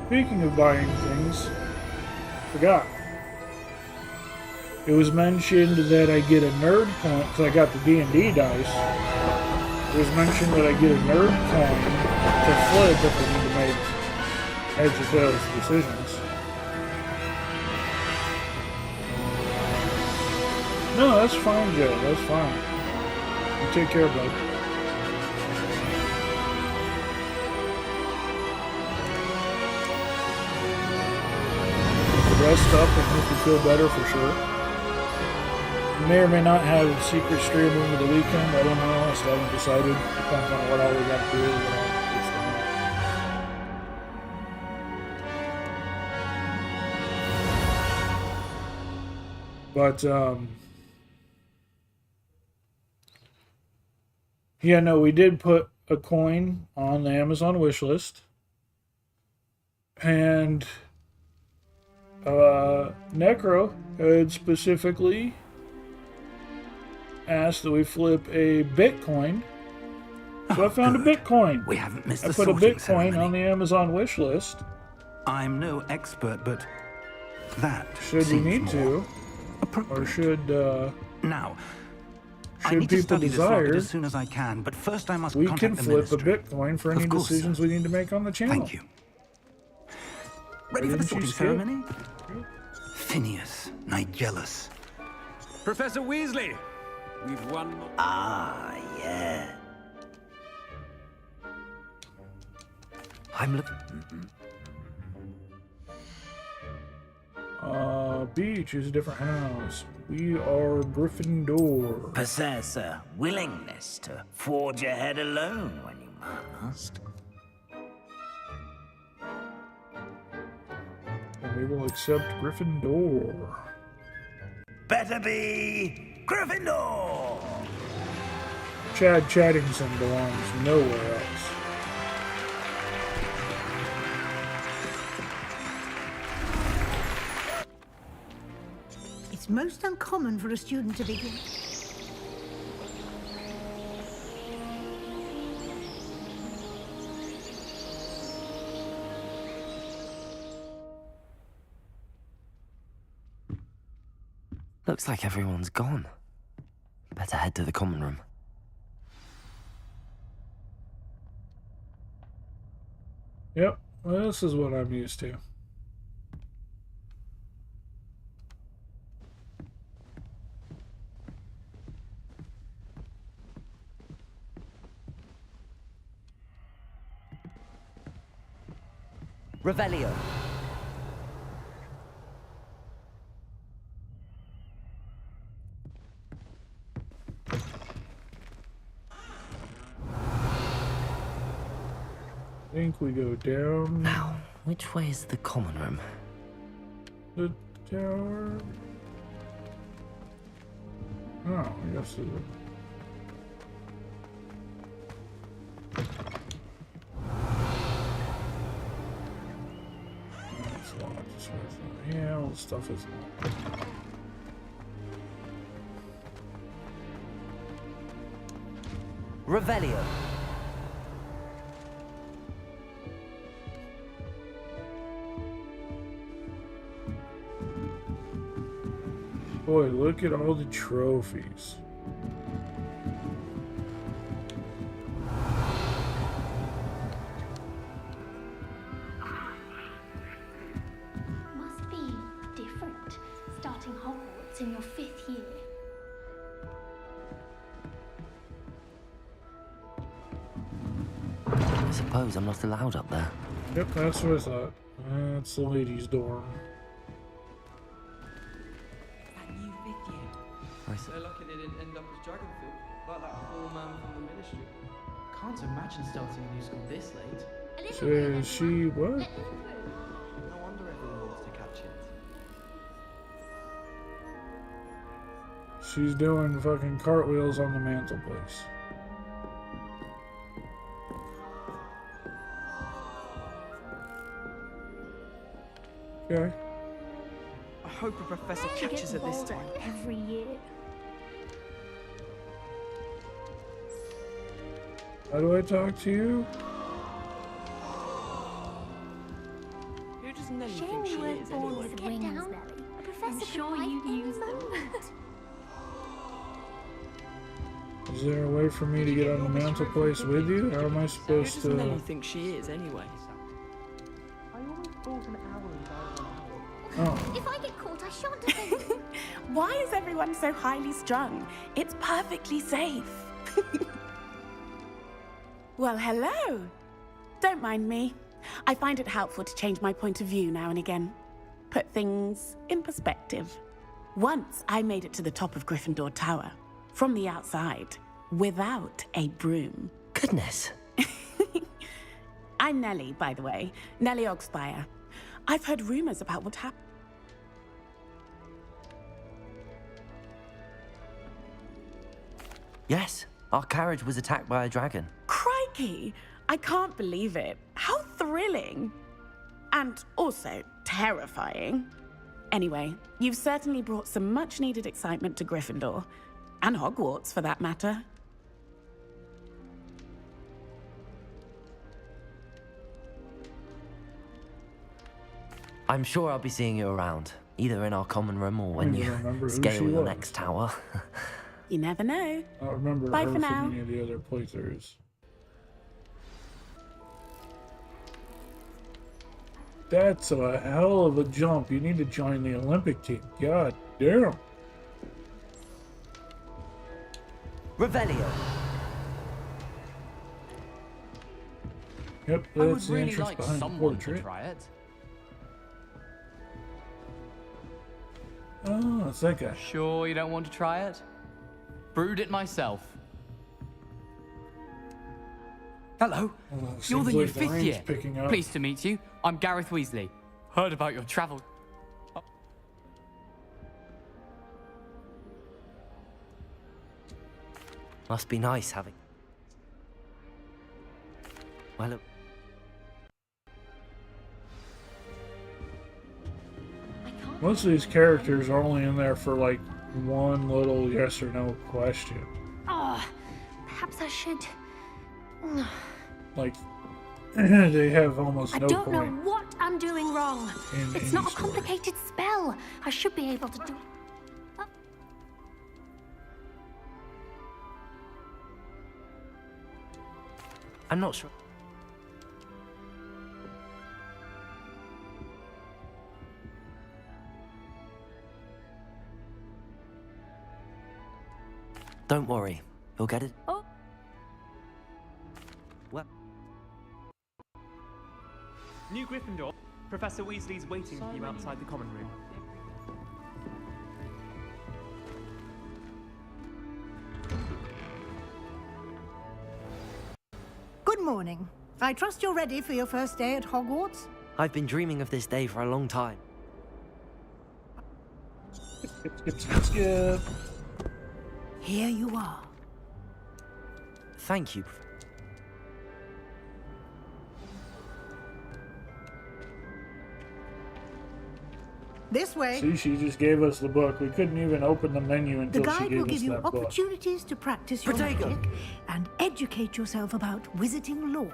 Speaking of buying things, forgot. It was mentioned that I get a nerd coin, because I got the D&D dice. It was mentioned that I get a nerd coin to flip if I need to make heads or tails decisions. No, that's fine, Joe. That's fine. You take care, bud. Rest up and make you feel better for sure. You may or may not have a secret stream over the weekend. I don't know. I still haven't decided. Depends on what all we got to do. But, yeah, no, we did put a coin on the Amazon wish list. And Necro had specifically asked that we flip a Bitcoin. So I found a Bitcoin. We haven't missed I the put a sorting Bitcoin ceremony. on the Amazon wish list. I'm no expert, but that Should we need to, or should now, I should need to people study this desire, rocket as soon as I can, but first I must we contact can the flip a ministry. Bitcoin for any Of course, decisions we need to make on the channel. Thank you. Ready for the sorting ceremony? Phineas, Nigellus. Professor Weasley, we've won. Ah, yeah. I'm looking. Beach is a different house. We are Gryffindor. Possess a willingness to forge ahead alone when you must. And we will accept Gryffindor. Better be Gryffindor! Chad Chattingson belongs nowhere else. It's most uncommon for a student to begin. Looks like everyone's gone. Better head to the common room. Yep, well, this is what I'm used to. Revelio. I think we go down. Now, which way is the common room? The tower. Oh, I guess it. That's locked. Yeah, all the stuff is locked. Revelio. Boy, look at all the trophies. Must be different, starting Hogwarts in your 5th year. I suppose I'm not allowed up there. Yep, that's what I thought. That's the ladies' dorm. They're lucky they didn't end up as Dragonfield, like that poor man from the Ministry. Can't imagine starting a new school this late. So she what? No wonder everyone wants to catch it. She's doing fucking cartwheels on the mantelpiece. Okay. I hope a professor catches her this time. Every year. How do I talk to you? Who does Nelly Shame think she you weren't is born anyway? with wings, Nelly. A professor sure you'd use them. Is there a way for me to get on the mantelpiece with you? How am I Who supposed does to? Nelly think she is anyway? I always thought an hour and Oh. If I get caught, I shan't offend you. Why is everyone so highly strung? It's perfectly safe. Well, hello. Don't mind me. I find it helpful to change my point of view now and again. Put things in perspective. Once I made it to the top of Gryffindor Tower, from the outside, without a broom. Goodness. I'm Nellie, by the way. Nellie Ogspire. I've heard rumors about what happened. Yes, our carriage was attacked by a dragon. Crikey! I can't believe it. How thrilling! And also terrifying. Anyway, you've certainly brought some much-needed excitement to Gryffindor. And Hogwarts, for that matter. I'm sure I'll be seeing you around, either in our common room or when you scale the next tower. You never know. I don't remember Bye her for from now. any of the other playthroughs. That's a hell of a jump. You need to join the Olympic team. God damn. Revelio. Yep, I would that's the really entrance like behind the someone to portrait. try it. Oh, it's that guy. Sure you don't want to try it? Brewed it myself. Hello. You're the seems new like the 5th rain's year. picking up. Pleased to meet you. I'm Gareth Weasley. Heard about your travel. Must be nice having... Well, Most of these characters are only in there for like one little yes or no question. Oh, perhaps I should. Like, they have almost I no don't know point. what I'm doing wrong. In It's any not a story. complicated spell. I should be able to do. I'm not sure. Don't worry. You'll get it. Oh. Well. New Gryffindor. Professor Weasley's waiting for you outside the common room. Good morning. I trust you're ready for your first day at Hogwarts? I've been dreaming of this day for a long time. Skip. Here you are. Thank you. This way. See, she just gave us the book. We couldn't even open the menu The until she guide gave will us give you that book. opportunities to practice your Protego. magic and educate yourself about wizarding lore.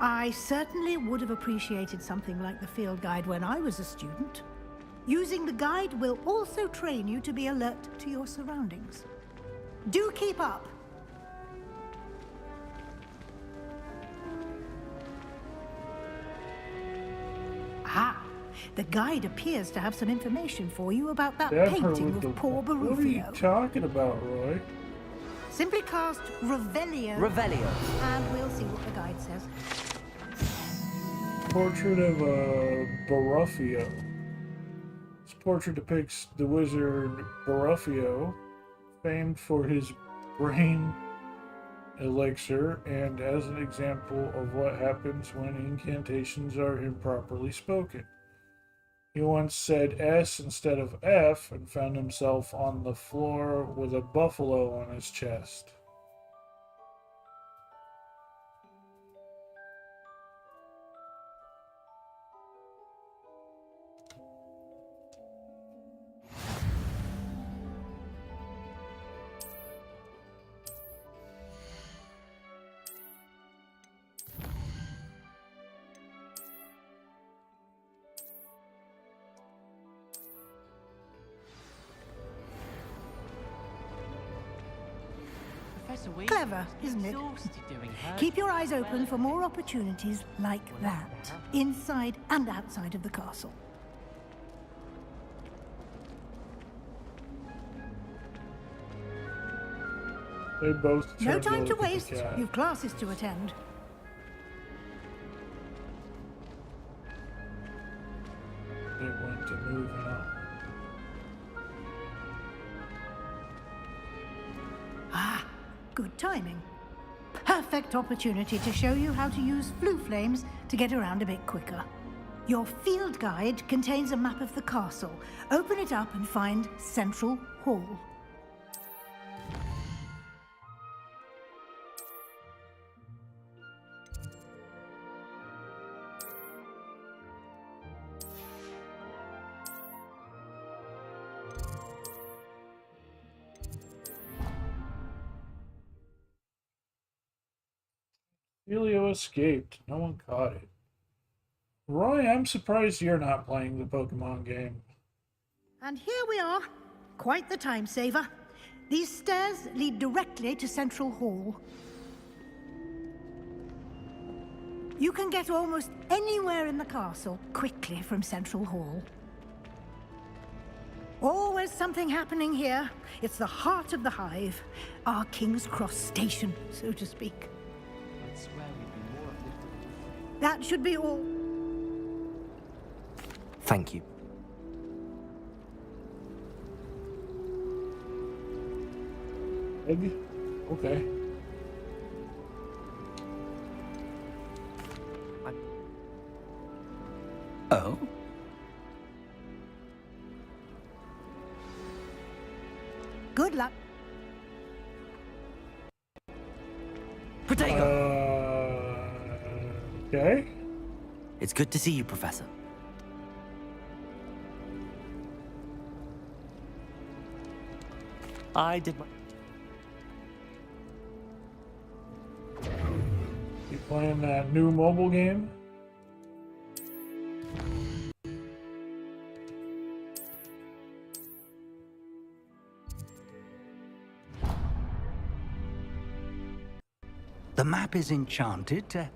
I certainly would have appreciated something like the field guide when I was a student. Using the guide will also train you to be alert to your surroundings. Do keep up. Ah, the guide appears to have some information for you about that painting of poor What are you Barufio. talking about, Roy? Simply cast Revelio. Revelio. And we'll see what the guide says. Portrait of Barufio. This portrait depicts the wizard Barufio, famed for his brain elixir, and as an example of what happens when incantations are improperly spoken. He once said S instead of F and found himself on the floor with a buffalo on his chest. Professor Weasley, Clever, isn't it? exhausted doing her Keep your eyes job. open for more opportunities like that, inside and outside of the castle. They both No turned time to look at the waste. cat. You've classes to attend. They went to moving on. Ah, good timing. Perfect opportunity to show you how to use flue flames to get around a bit quicker. Your field guide contains a map of the castle. Open it up and find Central Hall. Helio escaped. No one caught it. Roy, I'm surprised you're not playing the Pokemon game. And here we are. Quite the time saver. These stairs lead directly to Central Hall. You can get almost anywhere in the castle quickly from Central Hall. Always something happening here. It's the heart of the hive. Our King's Cross station, so to speak. I'd swear we'd be more uplifted. That should be all. Thank you. Egg? Okay. Oh? Good luck. Protego! Okay. It's good to see you, Professor. I did my... You playing that new mobile game? The map is enchanted to...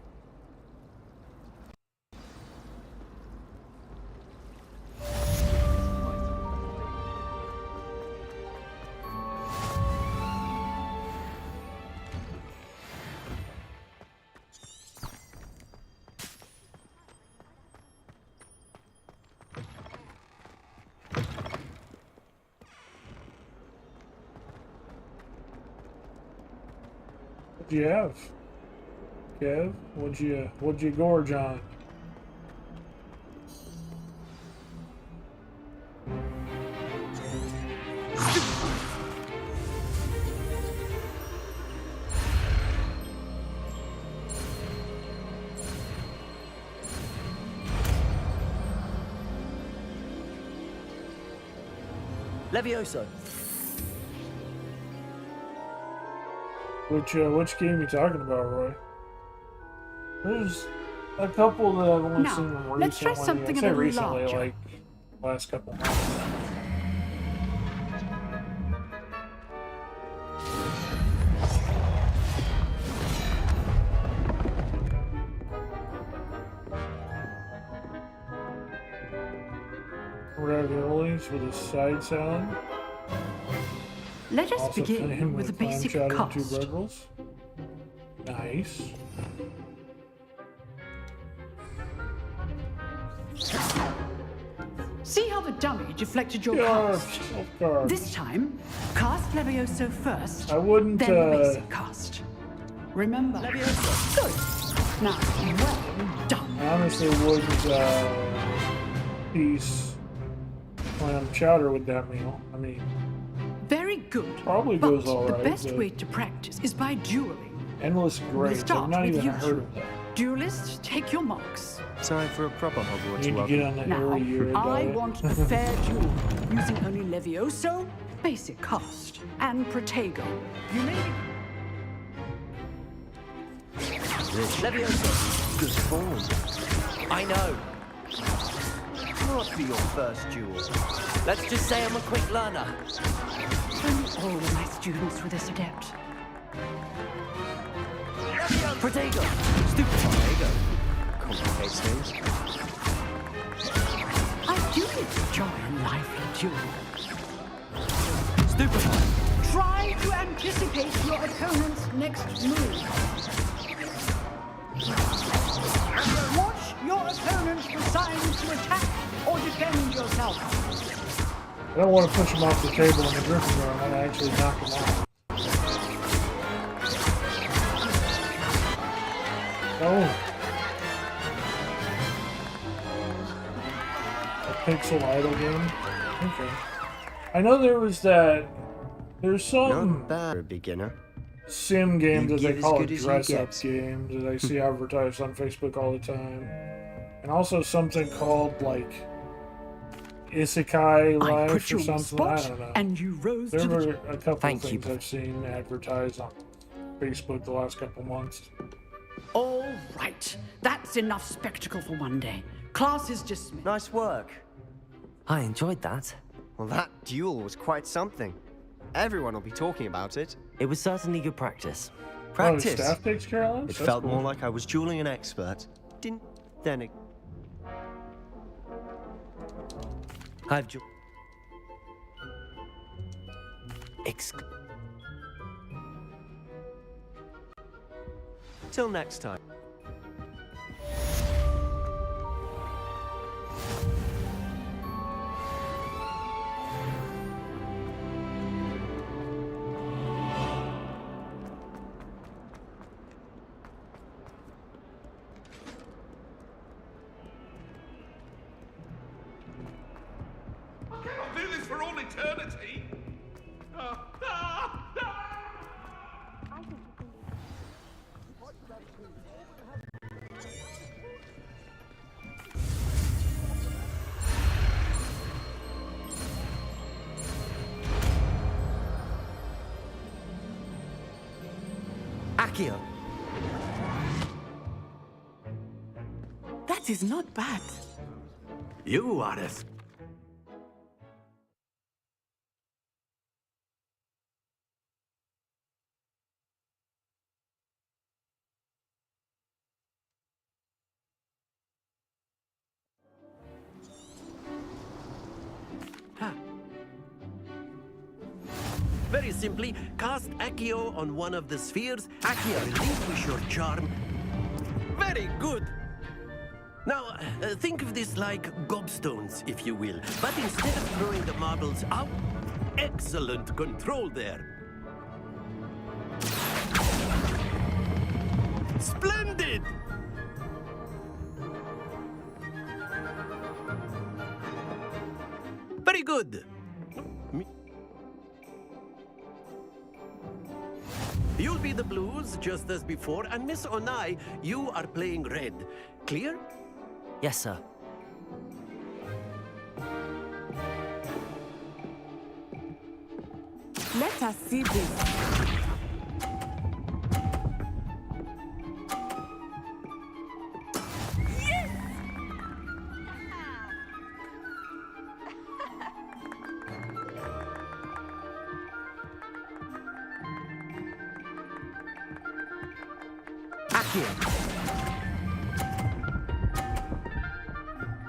What'd you have? Kev, what'd you gorge on? Levioso. Which game you talking about, Roy? There's a couple that I've only seen them recently. Let's try something I a say little recently, larger. like last couple months. Raviolis with a side salad. Let us Also begin playing with the clam basic chowder and cost. 2 bread rolls. Nice. See how the dummy deflected your Yes, cast? of course. This time, cast Levioso first, I wouldn't, then the basic cast. Remember. Levioso. Good. Now, well done. I honestly wouldn't piece clam chowder with that meal. I mean, Very good. probably But goes all the right. best but way to practice is by dueling. Endless We'll Grades. I've start not with even you heard two. of that. Duelists, take your marks. Time for a proper Hogwarts You need to get on the Now, Harry Year I diet. want a fair duel, using only Levioso, basic cast, and Protego. You may Levioso. Good form. I know. Not be your first duel. Let's just say I'm a quick learner. Only all of my students were this adept. Protego. Stupid Protego. Complicates things. I do enjoy a lively duel. Stupefy. Try to anticipate your opponent's next move. Watch your opponent decide to attack or defend yourself. I don't want to push him off the table in the Gryffindor. I want to actually knock him out. Oh. A pixel idol game? Okay. I know there was that... There's some Not bad, beginner. sim games, You as they give as call good it, as you dress-up get. games that I see advertised on Facebook all the time. And also something called, like, Isekai I Life put you or on the something. I spot, don't know. and you rose There to the were top. a couple Thank of you, things I've seen advertised on Facebook the last couple months. All right. That's enough spectacle for one day. Class is dismissed. Nice work. I enjoyed that. Well, that duel was quite something. Everyone will be talking about it. It was certainly good practice. Practice. Oh, staff takes care of It this? felt That's more cool. like I was dueling an expert. Didn't then it... I've Till next time. I cannot do this for all eternity. Akio. That is not bad. You are as... Very simply, cast Accio on one of the spheres. Accio, relinquish your charm. Very good! Now, think of this like gobstones, if you will. But instead of throwing the marbles out, excellent control there. Splendid! Very good. You'll be the blues, just as before, and Miss Onai, you are playing red. Clear? Yes, sir. Let us see this.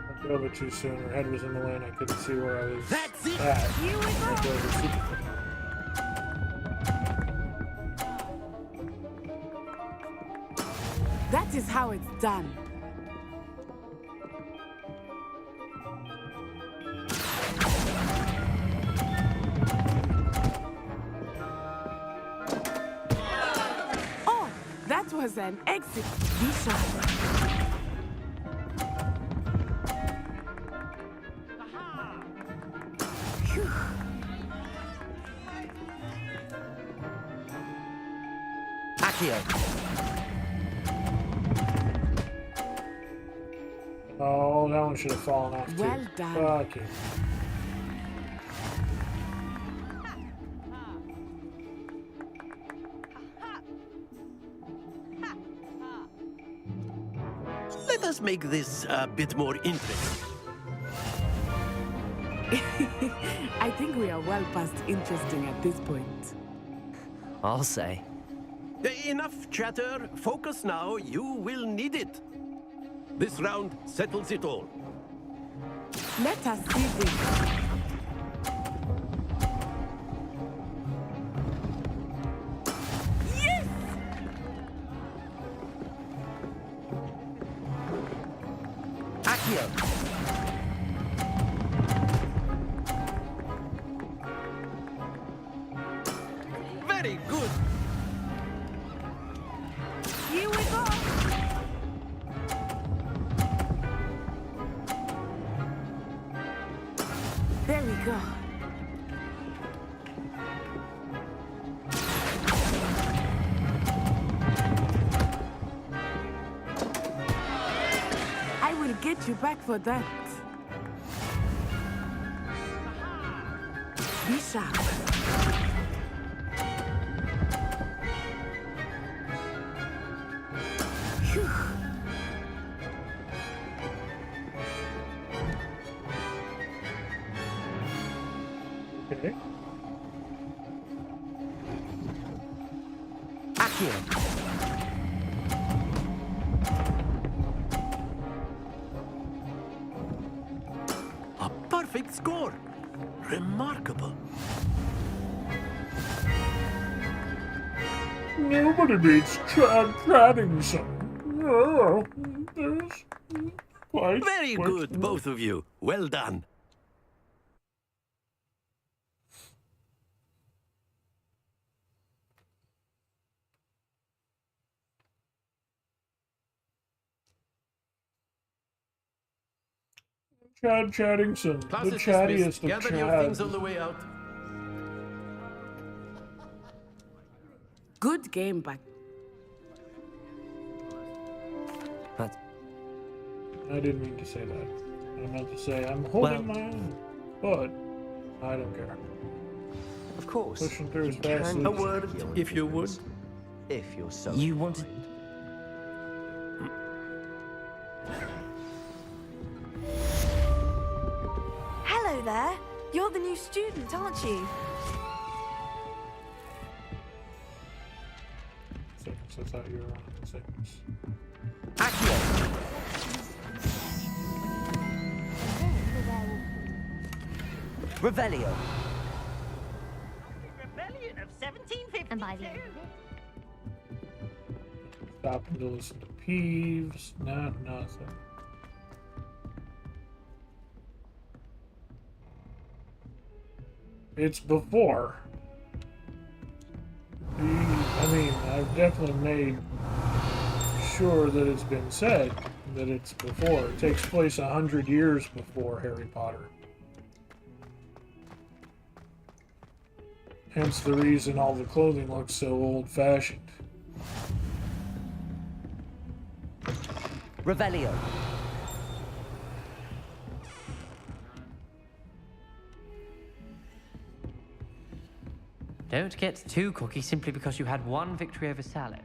I drove it too soon. Her head was in the lane. I couldn't see where I was. That's it. At. Here we go. I drove it super That is how it's done. Oh, that was an exit. Be sharp. Oh, that one should have fallen off too. Well done. Okay. Let us make this a bit more interesting. I think we are well past interesting at this point. I'll say. Enough chatter. Focus now. You will need it. This round settles it all. Let us see this. Yes! Accio. Very good. Here we go. There we go. I will get you back for that. Be sharp. Phew. Okay. Accio. A perfect score. Remarkable. Nobody beats Chad Paddington. Oh, there's quite. Very good, both of you. Well done. Chad Chaddington, the Class is chattiest dismissed. of Gather your things Chads. on the way out. Good game, but I didn't mean to say that. I meant to say I'm holding my own, but I don't care. Of course. Pushing through as fast as A word, if you would. If you're so You wanted... Hello there. You're the new student, aren't you? Seconds, I thought you were on seconds. Revelio. Rebellion of 1752. And by the end of it, Stopping to listen to Peeves. No, nothing. It's before. I mean, I've definitely made sure that it's been said that it's before. It takes place 100 years before Harry Potter. Hence the reason all the clothing looks so old-fashioned. Revelio. Don't get too cocky simply because you had one victory over Sallow.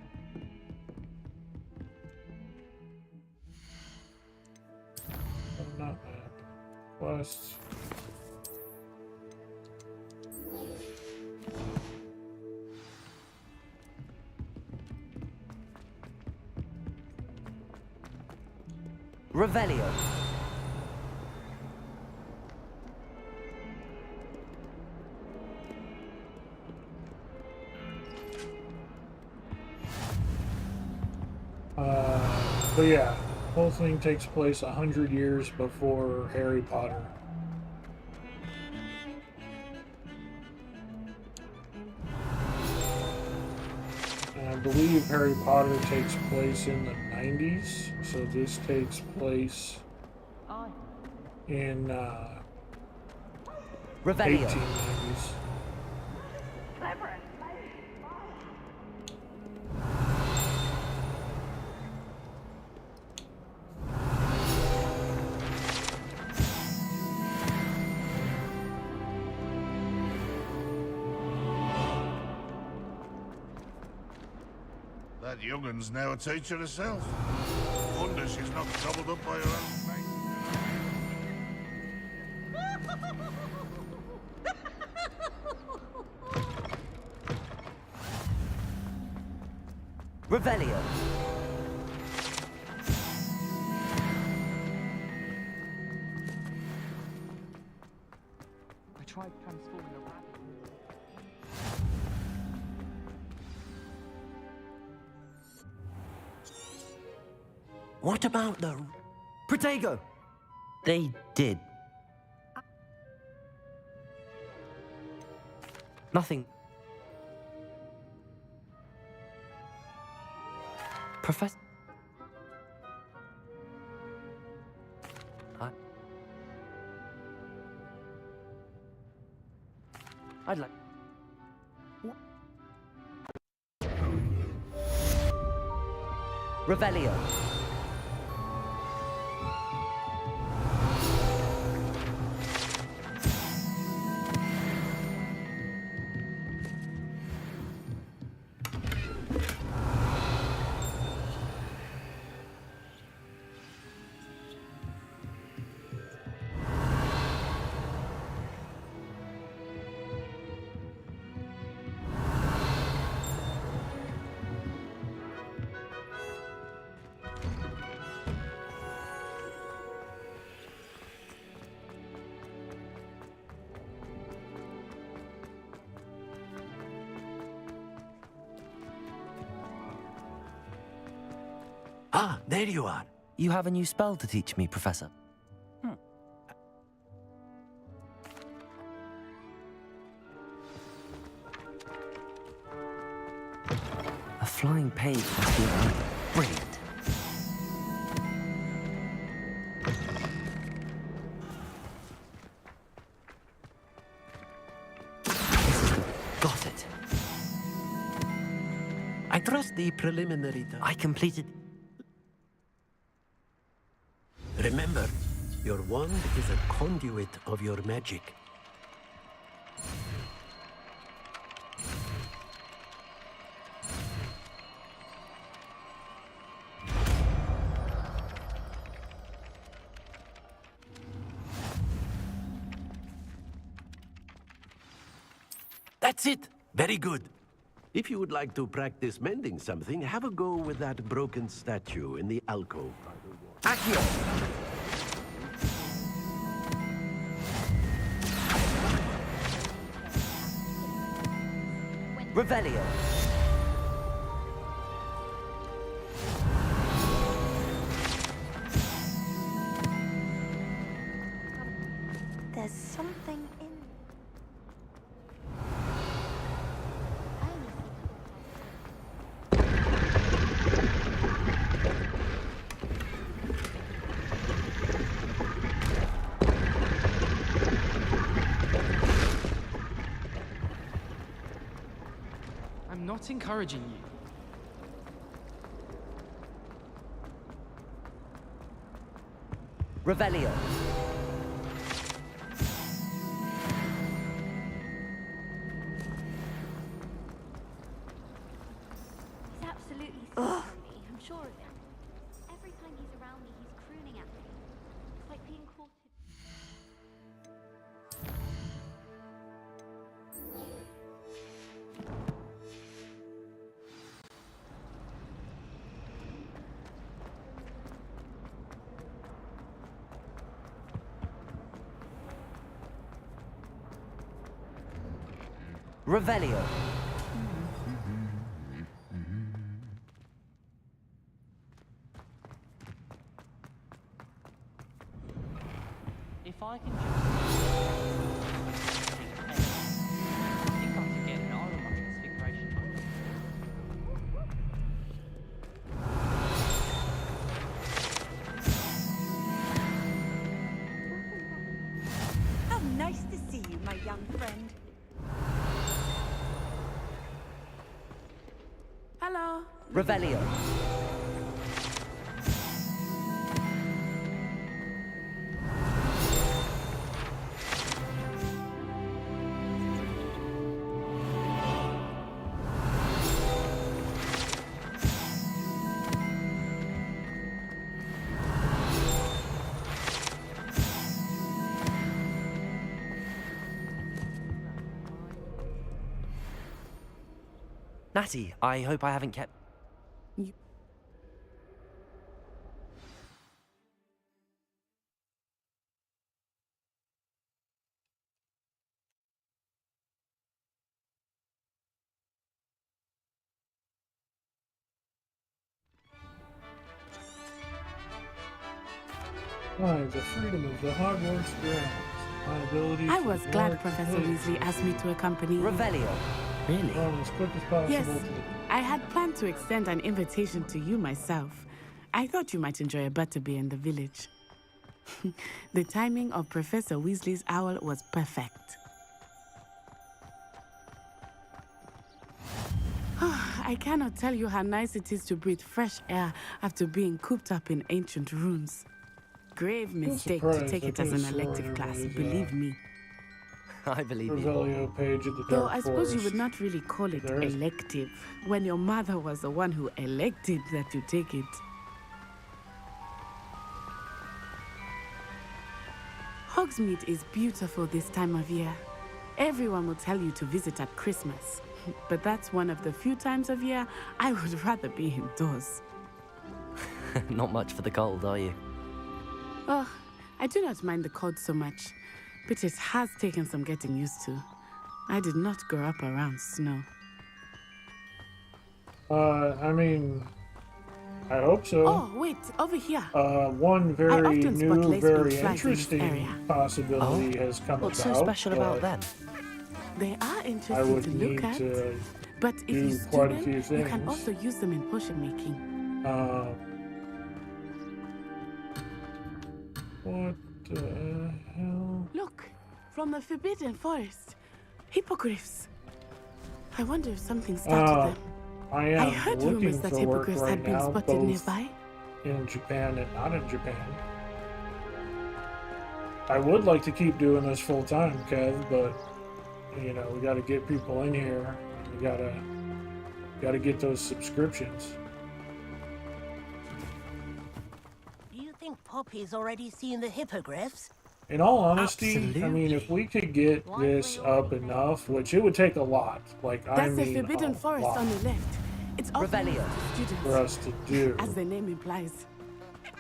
Not map. Quests. Revelio. But yeah, whole thing takes place 100 years before Harry Potter. And I believe Harry Potter takes place in the 90s, so this takes place in 1890s. That youngun's now a teacher herself. Wonder she's not gobbled up by her own mate. Revelio. I tried transforming a rabbit. What about the... Protego! They did. Nothing. Professor... I'd like... Revelio. Ah, there you are. You have a new spell to teach me, Professor. A flying page must be around. Brilliant. Got it. I trust the preliminary... I completed... Remember, your wand is a conduit of your magic. That's it. Very good. If you would like to practice mending something, have a go with that broken statue in the alcove by the wall. Accio! Revelio. There's something in. I'm not encouraging you. Revelio. He's absolutely scaring me. I'm sure of it. Every time he's around me, he's crooning at me. It's like being caught. Revelio. If I can just... I think I could get an armor transfiguration. How nice to see you, my young friend. Hello. Revelio. Natty, I hope I haven't kept... The freedom of the Hogwarts grounds. My ability I to was glad mark Professor places. Weasley asked me to accompany you. Revelio. Really? Run as quick as possible Yes, to the... I had planned to extend an invitation to you myself. I thought you might enjoy a butterbeer in the village. The timing of Professor Weasley's owl was perfect. I cannot tell you how nice it is to breathe fresh air after being cooped up in ancient rooms. Grave mistake to take it as an elective class, believe me. I believe you. Revelio page at the Though Dark I suppose you Forest. would not really call it There is- elective, when your mother was the one who elected that you take it. Hogsmeade is beautiful this time of year. Everyone will tell you to visit at Christmas, but that's one of the few times of year I would rather be indoors. Not much for the cold, are you? Oh, I do not mind the cold so much, but it has taken some getting used to. I did not grow up around snow. I mean, I hope so. Oh, wait, over here. One very often spot new, lace very wing flies in this interesting area. possibility has come What's about. so special about them? They are I interesting would to need look at, to but if do you stew quite a them, few you can things. also use them in potion making. What the hell? Look, from the Forbidden Forest. Hippogriffs. I wonder if something started them. I am heard looking rumors that for work hippogriffs right had been now, spotted both nearby. in Japan and not in Japan. I would like to keep doing this full time, Kev, but you know we got to get people in here. We gotta get those subscriptions. Do you think Poppy's already seen the hippogriffs? In all honesty, I mean, if we could get this up enough, which it would take a lot, like I That's the mean forbidden a forest lot on the left. It's off limits to students, for us to do. as the name implies.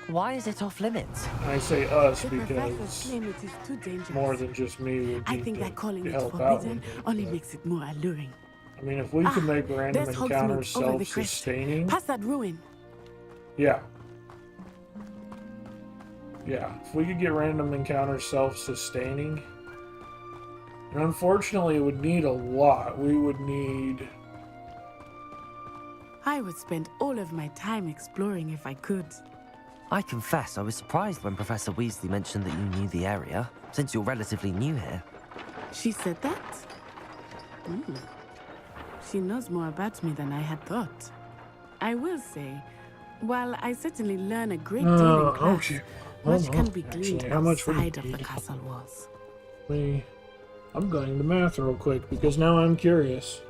Why is it off limits? I say us The professors because claim it is too dangerous. more than just me would I need think to that calling it help out forbidden with it. only makes it more alluring. I mean, if we could make random There's encounters Hogsmeade over the crest. self-sustaining, Past that ruin. yeah. Yeah, if we could get random encounters self-sustaining, and unfortunately it would need a lot. We would need... I would spend all of my time exploring if I could. I confess I was surprised when Professor Weasley mentioned that you knew the area, since you're relatively new here. She said that? She knows more about me than I had thought. I will say, while I certainly learn a great deal in class, okay. much can be gleaned Actually, how much would outside it of the be? castle walls. I'm going to math real quick because now I'm curious.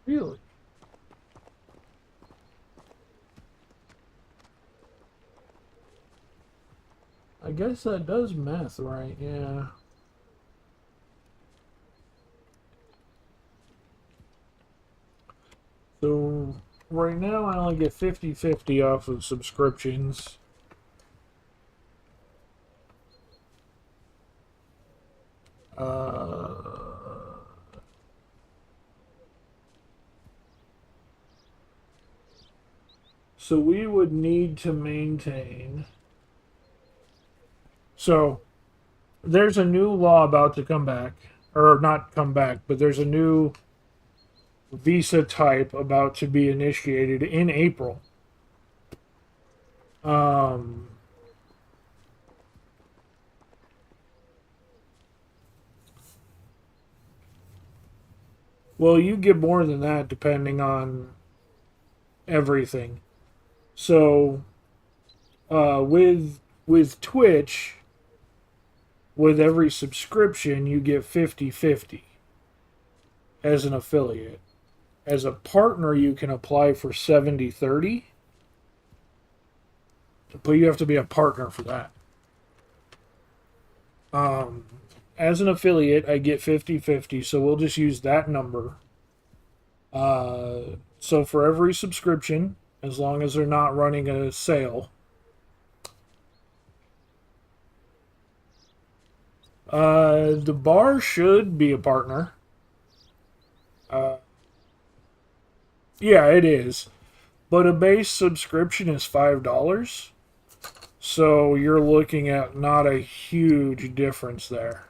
Really? I guess that does math right, yeah. So, right now I only get 50/50 off of subscriptions. So we would need to maintain... So, there's a new law about to come back. Or not come back, but there's a new visa type about to be initiated in April. Well, you get more than that depending on everything. So, with Twitch, with every subscription, you get 50/50 as an affiliate. As a partner, you can apply for 70/30, but you have to be a partner for that. As an affiliate, I get 50/50, so we'll just use that number. So for every subscription, as long as they're not running a sale, the bar should be a partner. Yeah, it is. But a base subscription is $5. So you're looking at not a huge difference there.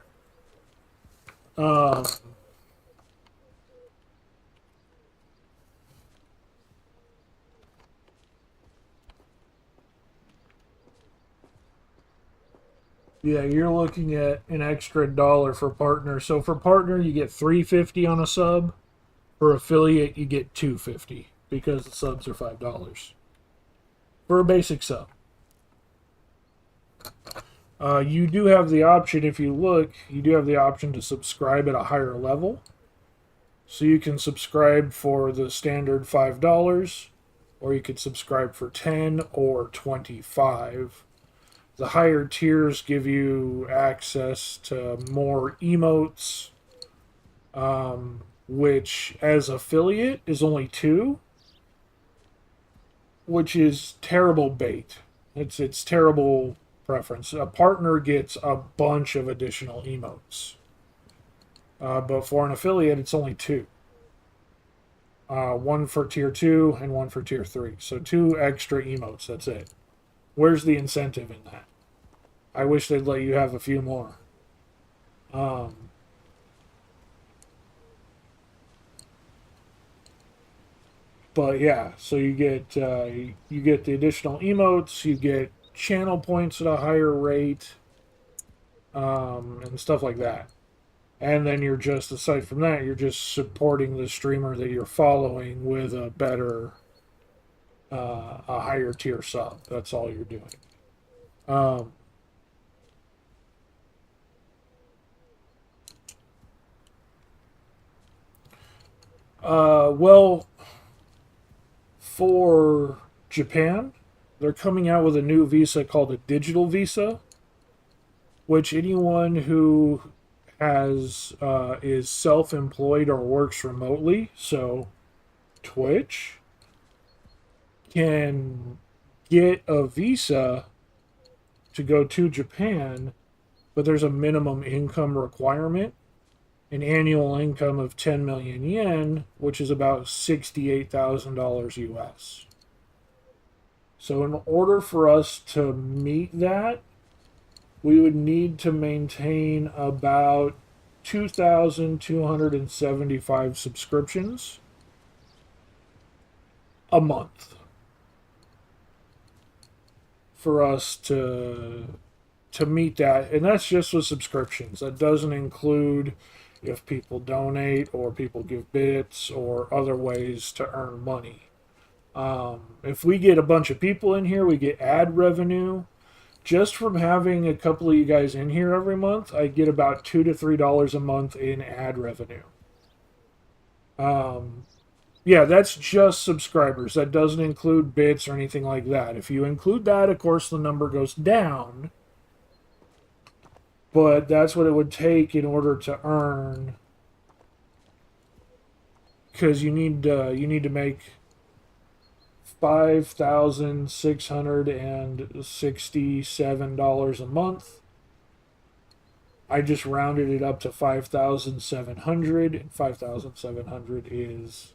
Yeah, you're looking at an extra $1 for partner. So for partner, you get $3.50 on a sub. For affiliate, you get $2.50 because the subs are $5 for a basic sub. You do have the option, if you look, you do have the option to subscribe at a higher level. So you can subscribe for the standard $5, or you could subscribe for $10 or $25. The higher tiers give you access to more emotes, which as affiliate is only 2, which is terrible bait. It's terrible preference. A partner gets a bunch of additional emotes. But for an affiliate, it's only 2. One for tier 2 and one for tier 3. So 2 extra emotes, that's it. Where's the incentive in that? I wish they'd let you have a few more. But yeah, so you get the additional emotes, you get channel points at a higher rate, and stuff like that. And then you're just, aside from that, you're just supporting the streamer that you're following with a better, a higher tier sub. That's all you're doing. Well, for Japan, they're coming out with a new visa called a digital visa, which anyone who has is self-employed or works remotely, so Twitch, can get a visa to go to Japan, but there's a minimum income requirement, an annual income of 10 million yen, which is about $68,000 US. So in order for us to meet that, we would need to maintain about 2,275 subscriptions a month for us to meet that. And that's just with subscriptions. That doesn't include if people donate or people give bits or other ways to earn money. If we get a bunch of people in here, we get ad revenue. Just from having a couple of you guys in here every month, I get about $2 to $3 a month in ad revenue. Yeah, that's just subscribers. That doesn't include bits or anything like that. If you include that, of course, the number goes down. But that's what it would take in order to earn. Because you need to make $5,667 a month. I just rounded it up to 5,700, and 5,700 is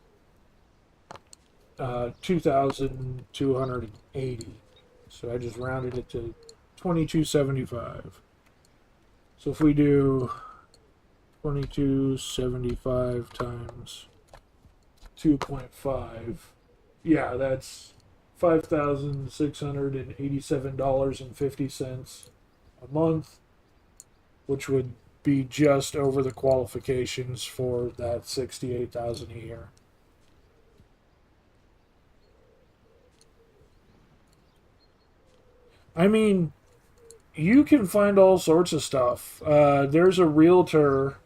2,280. So I just rounded it to 2,275. So if we do 2,275 times 2.5, yeah, that's $5,687.50 a month, which would be just over the qualifications for that $68,000 a year. I mean, you can find all sorts of stuff. There's a realtor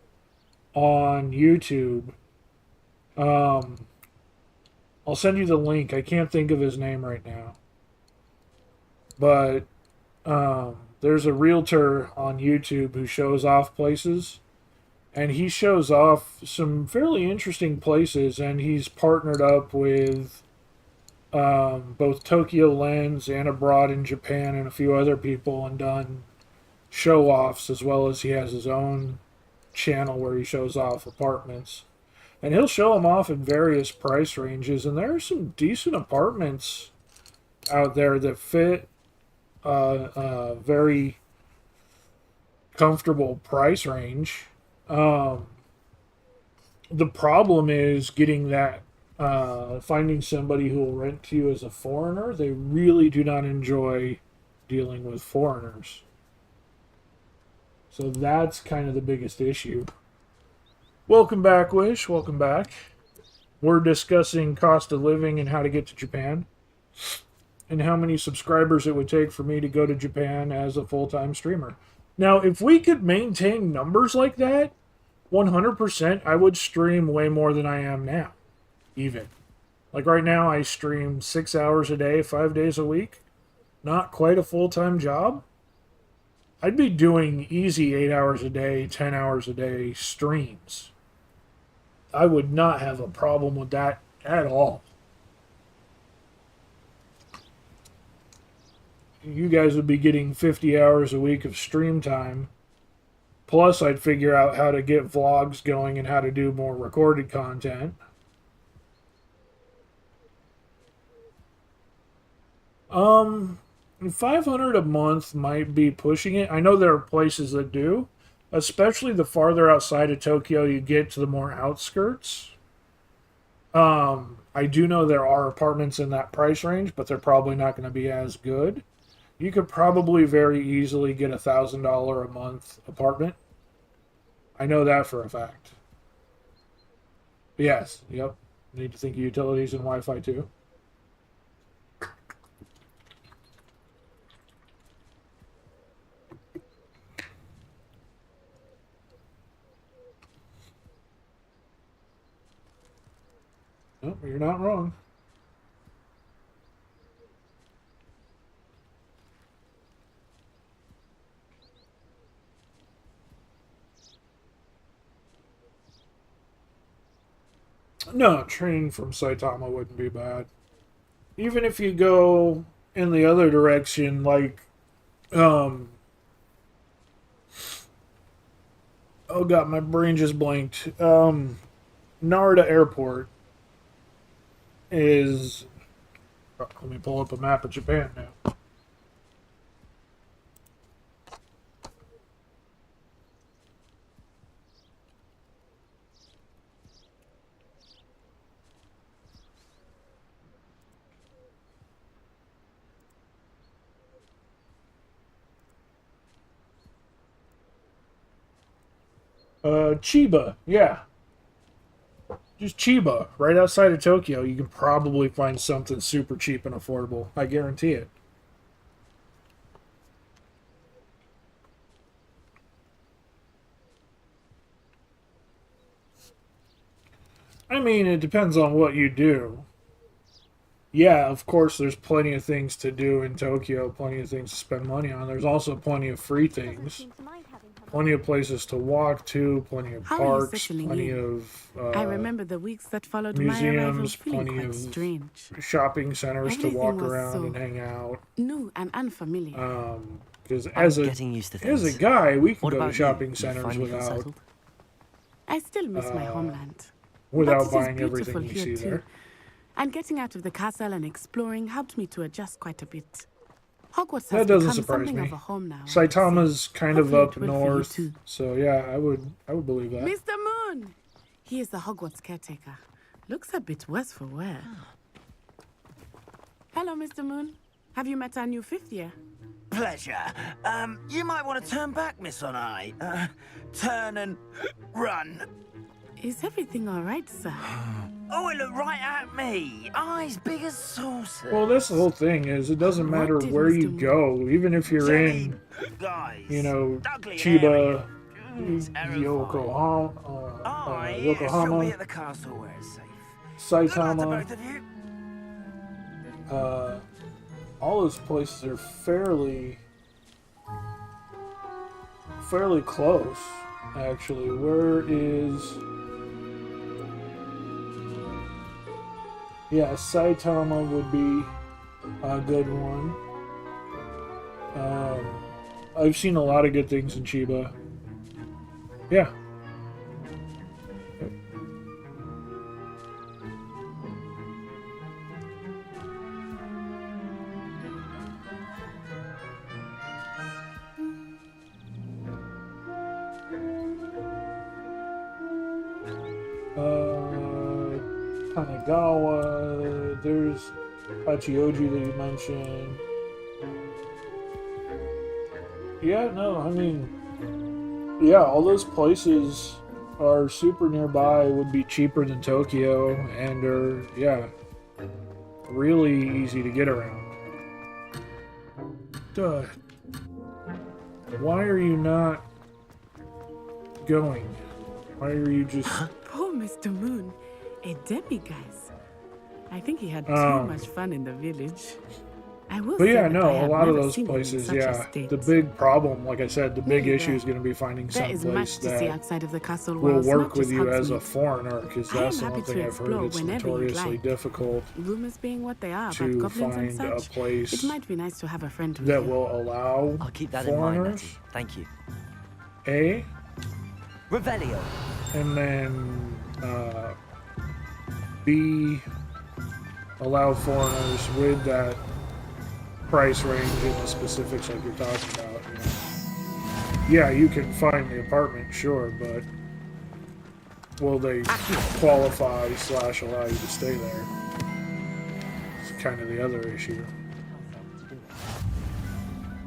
on YouTube. I'll send you the link. I can't think of his name right now. But there's a realtor on YouTube who shows off places. And he shows off some fairly interesting places. And he's partnered up with both Tokyo Lens and abroad in Japan and a few other people and done show-offs, as well as he has his own channel where he shows off apartments. And he'll show them off in various price ranges, and there are some decent apartments out there that fit a very comfortable price range. The problem is getting that, finding somebody who will rent to you as a foreigner. They really do not enjoy dealing with foreigners. So that's kind of the biggest issue. Welcome back, Wish. Welcome back. We're discussing cost of living and how to get to Japan. And how many subscribers it would take for me to go to Japan as a full-time streamer. Now, if we could maintain numbers like that, 100%, I would stream way more than I am now. Even. Like right now, I stream 6 hours a day, 5 days a week. Not quite a full-time job. I'd be doing easy 8 hours a day, 10 hours a day streams. I would not have a problem with that at all. You guys would be getting 50 hours a week of stream time. Plus, I'd figure out how to get vlogs going and how to do more recorded content. $500 a month might be pushing it. I know there are places that do. Especially the farther outside of Tokyo you get to the more outskirts. I do know there are apartments in that price range, but they're probably not going to be as good. You could probably very easily get $1,000 a month apartment. I know that for a fact. Yes, yep. Need to think of utilities and Wi-Fi too. Nope, you're not wrong. No, train from Saitama wouldn't be bad. Even if you go in the other direction, like, oh god, my brain just blanked. Narita Airport is... Let me pull up a map of Japan now. Chiba, yeah. Just Chiba, right outside of Tokyo. You can probably find something super cheap and affordable. I guarantee it. I mean, it depends on what you do. Yeah, of course, there's plenty of things to do in Tokyo, plenty of things to spend money on. There's also plenty of free things. Plenty of places to walk to, plenty of parks, plenty of I remember the weeks that followed my arrival museums, feeling plenty quite of strange. shopping centers to Everything walk was around so and hang out. New and unfamiliar. Because I'm as getting used to a things. guy, we can What go to about shopping you? centers Finally feel without settled? I still miss my homeland. without But it is buying beautiful everything you here see too. there. And getting out of the castle and exploring helped me to adjust quite a bit. Hogwarts has That doesn't become surprise something me. of a home now. Saitama's kind of Hopefully up it will for you north, too. so yeah, I would believe that. Mr. Moon! He is the Hogwarts caretaker. Looks a bit worse for wear. Hello, Mr. Moon. Have you met our new fifth year? Pleasure. You might want to turn back, Miss Onai. Turn and run. Is everything all right, sir? Oh, it looked right at me. Eyes big as saucers. Well, that's the whole thing is it doesn't matter where you go, even if you're in, you know, Chiba, Yokohama, She'll be at the castle where it's safe. Saitama, Both of you. all those places are fairly close, actually. Where is... Yeah, Saitama would be a good one. I've seen a lot of good things in Chiba. Yeah. Kanagawa, there's Hachioji that you mentioned. Yeah, no, I mean, yeah, all those places are super nearby, would be cheaper than Tokyo, and are, yeah, really easy to get around. Duh. Why are you not going? Why are you just... Poor Mr. Moon. A demiguise. I think he had too much fun in the village. I will But say yeah, that I no, a have lot of never those seen him in places, such a yeah. state. The big problem, like I said, the big Nearly issue there. is going to be finding There some is place much to see that outside of the castle will walls, work not with just you as a Hogsmeade. foreigner, because I am that's the happy one to thing I've heard explore is whenever you'd notoriously like. difficult Rumors being what they are to about goblins and find a such, place it might be nice to have a friend with that you. will allow I'll keep that in mind, foreigners. Natty. Thank you. A, Revelio. and then B, allow foreigners with that price range and the specifics like you're talking about. You know. Yeah, you can find the apartment, sure, but will they qualify / allow you to stay there? It's kind of the other issue.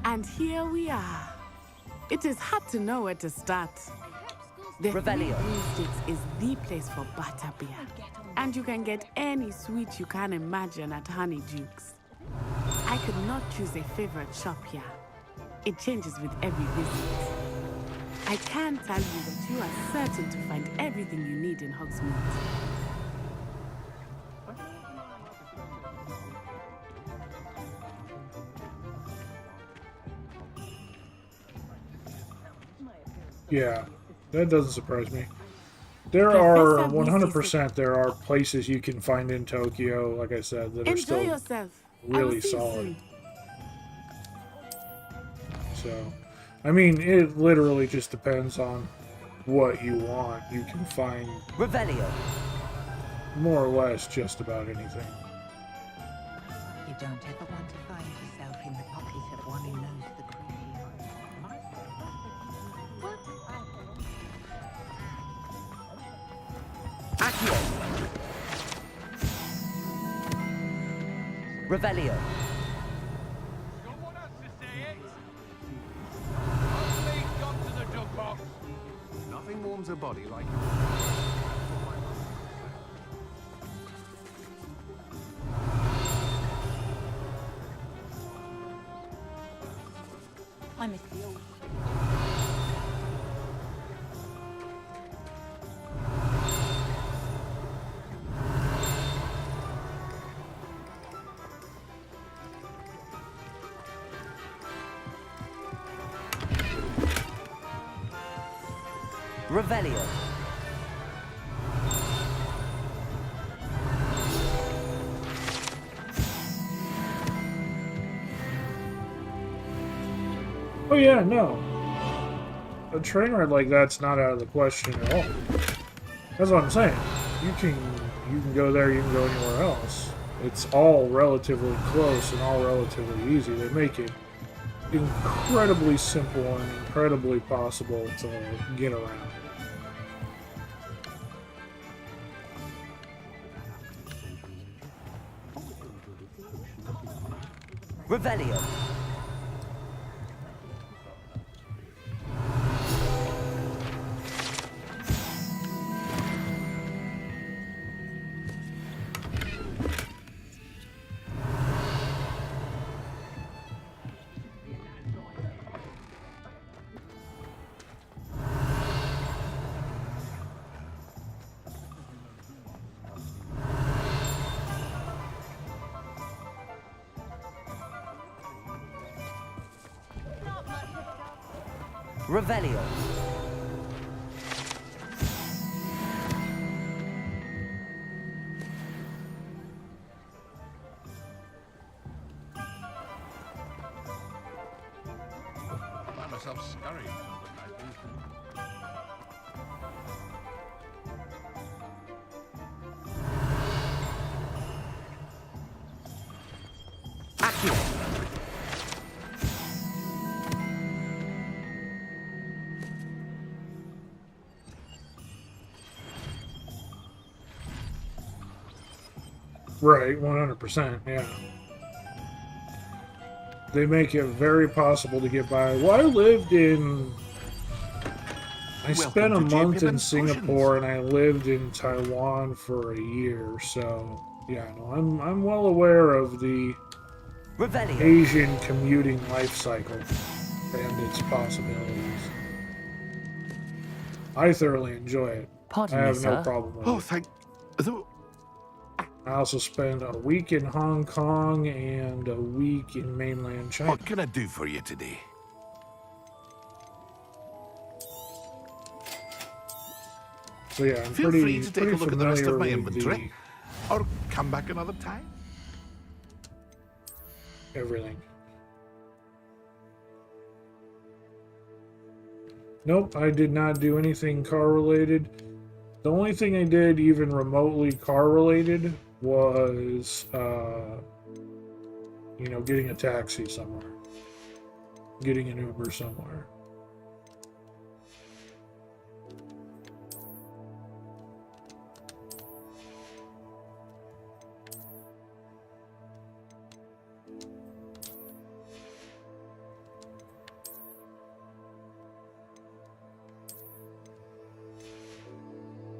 And here we are. It is hard to know where to start. The Revelio. Three Broomsticks is the place for butterbeer. And you can get any sweet you can imagine at Honeydukes. I could not choose a favorite shop here. It changes with every visit. I can tell you that you are certain to find everything you need in Hogsmeade. Yeah, that doesn't surprise me. There are 100%. There are places you can find in Tokyo, like I said, that are Enjoy still yourself. really solid. So, I mean, it literally just depends on what you want. You can find Revelio. More or less just about anything. You don't ever want to find yourself in the pocket of one who knows the crucio. Accio. Revelio. Nothing warms a body like I miss the old. Revelio. Oh yeah, no. A train ride like that's not out of the question at all. That's what I'm saying. You can go there, you can go anywhere else. It's all relatively close and all relatively easy. They make it incredibly simple and incredibly possible to get around. Revelio. Revelio. I find myself scurrying. Right, 100%, yeah. They make it very possible to get by. Well, I spent a month in Singapore and I lived in Taiwan for a year, so yeah, no, I'm well aware of the Asian commuting life cycle and its possibilities. I thoroughly enjoy it. Pardon I me, have no sir. problem with Oh, it. thank. I also spent a week in Hong Kong and a week in mainland China. What can I do for you today? So yeah, I'm Feel pretty, free to take a pretty look at the rest of my familiar with inventory, or come back another time. everything. Nope, I did not do anything car related. The only thing I did even remotely car related was, you know, getting a taxi somewhere. Getting an Uber somewhere.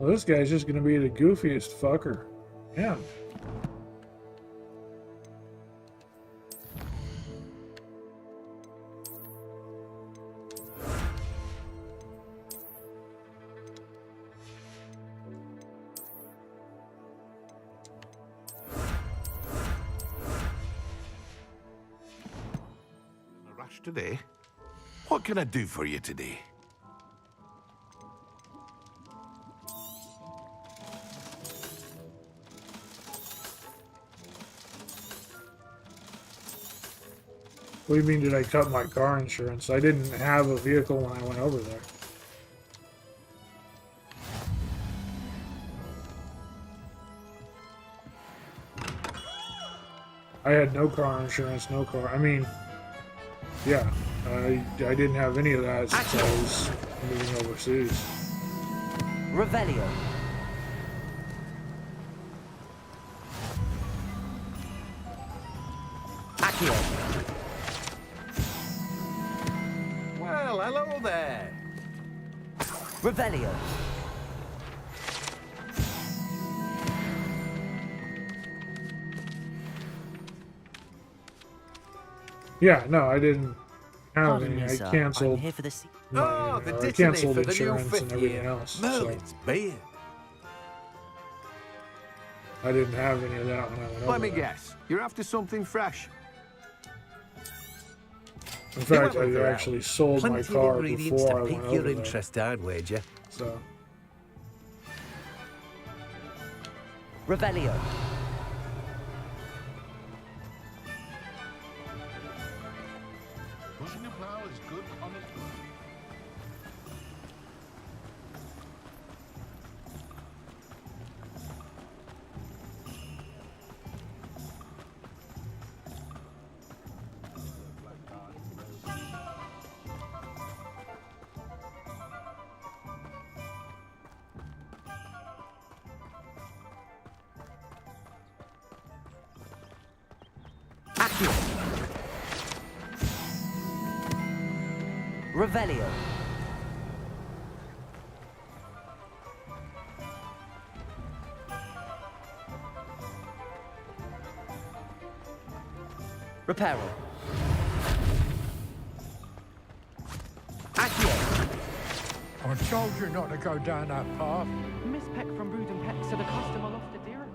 Well, this guy's just gonna be the goofiest fucker. Yeah. A rush today? What can I do for you today? What do you mean, did I cut my car insurance? I didn't have a vehicle when I went over there. I had no car insurance, no car. I mean, yeah, I didn't have any of that since I was moving overseas. Revelio. Accio. Well, hello there. Revelio. Yeah, no, I didn't have Pardon any. me, I sir. canceled. I'm here for the Oh, the I Dittany canceled for the new insurance and fifth everything year. else. So Merlin's beard. I didn't have any of that when I went over Let me there. guess. You're after something fresh. In fact, You went with I her actually out. sold my Plenty car of ingredients before I to went pique your over there. interest, I'd wager. So, Revelio. Pushing a plow is good on its way. Accio. Revelio. Reparo. Accio. I told you not to go down that path. Miss Peck from Brood and Peck said a customer lost a deer at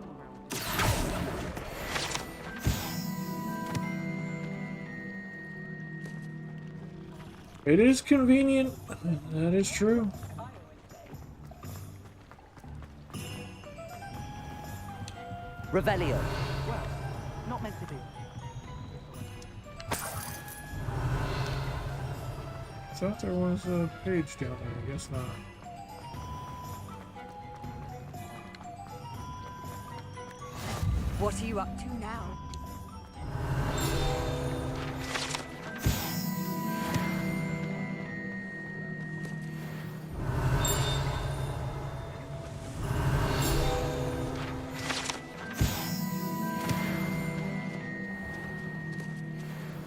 it is convenient. That is true. Revelio. Well, not meant to be. I thought there was a page down there. I guess not. What are you up to now?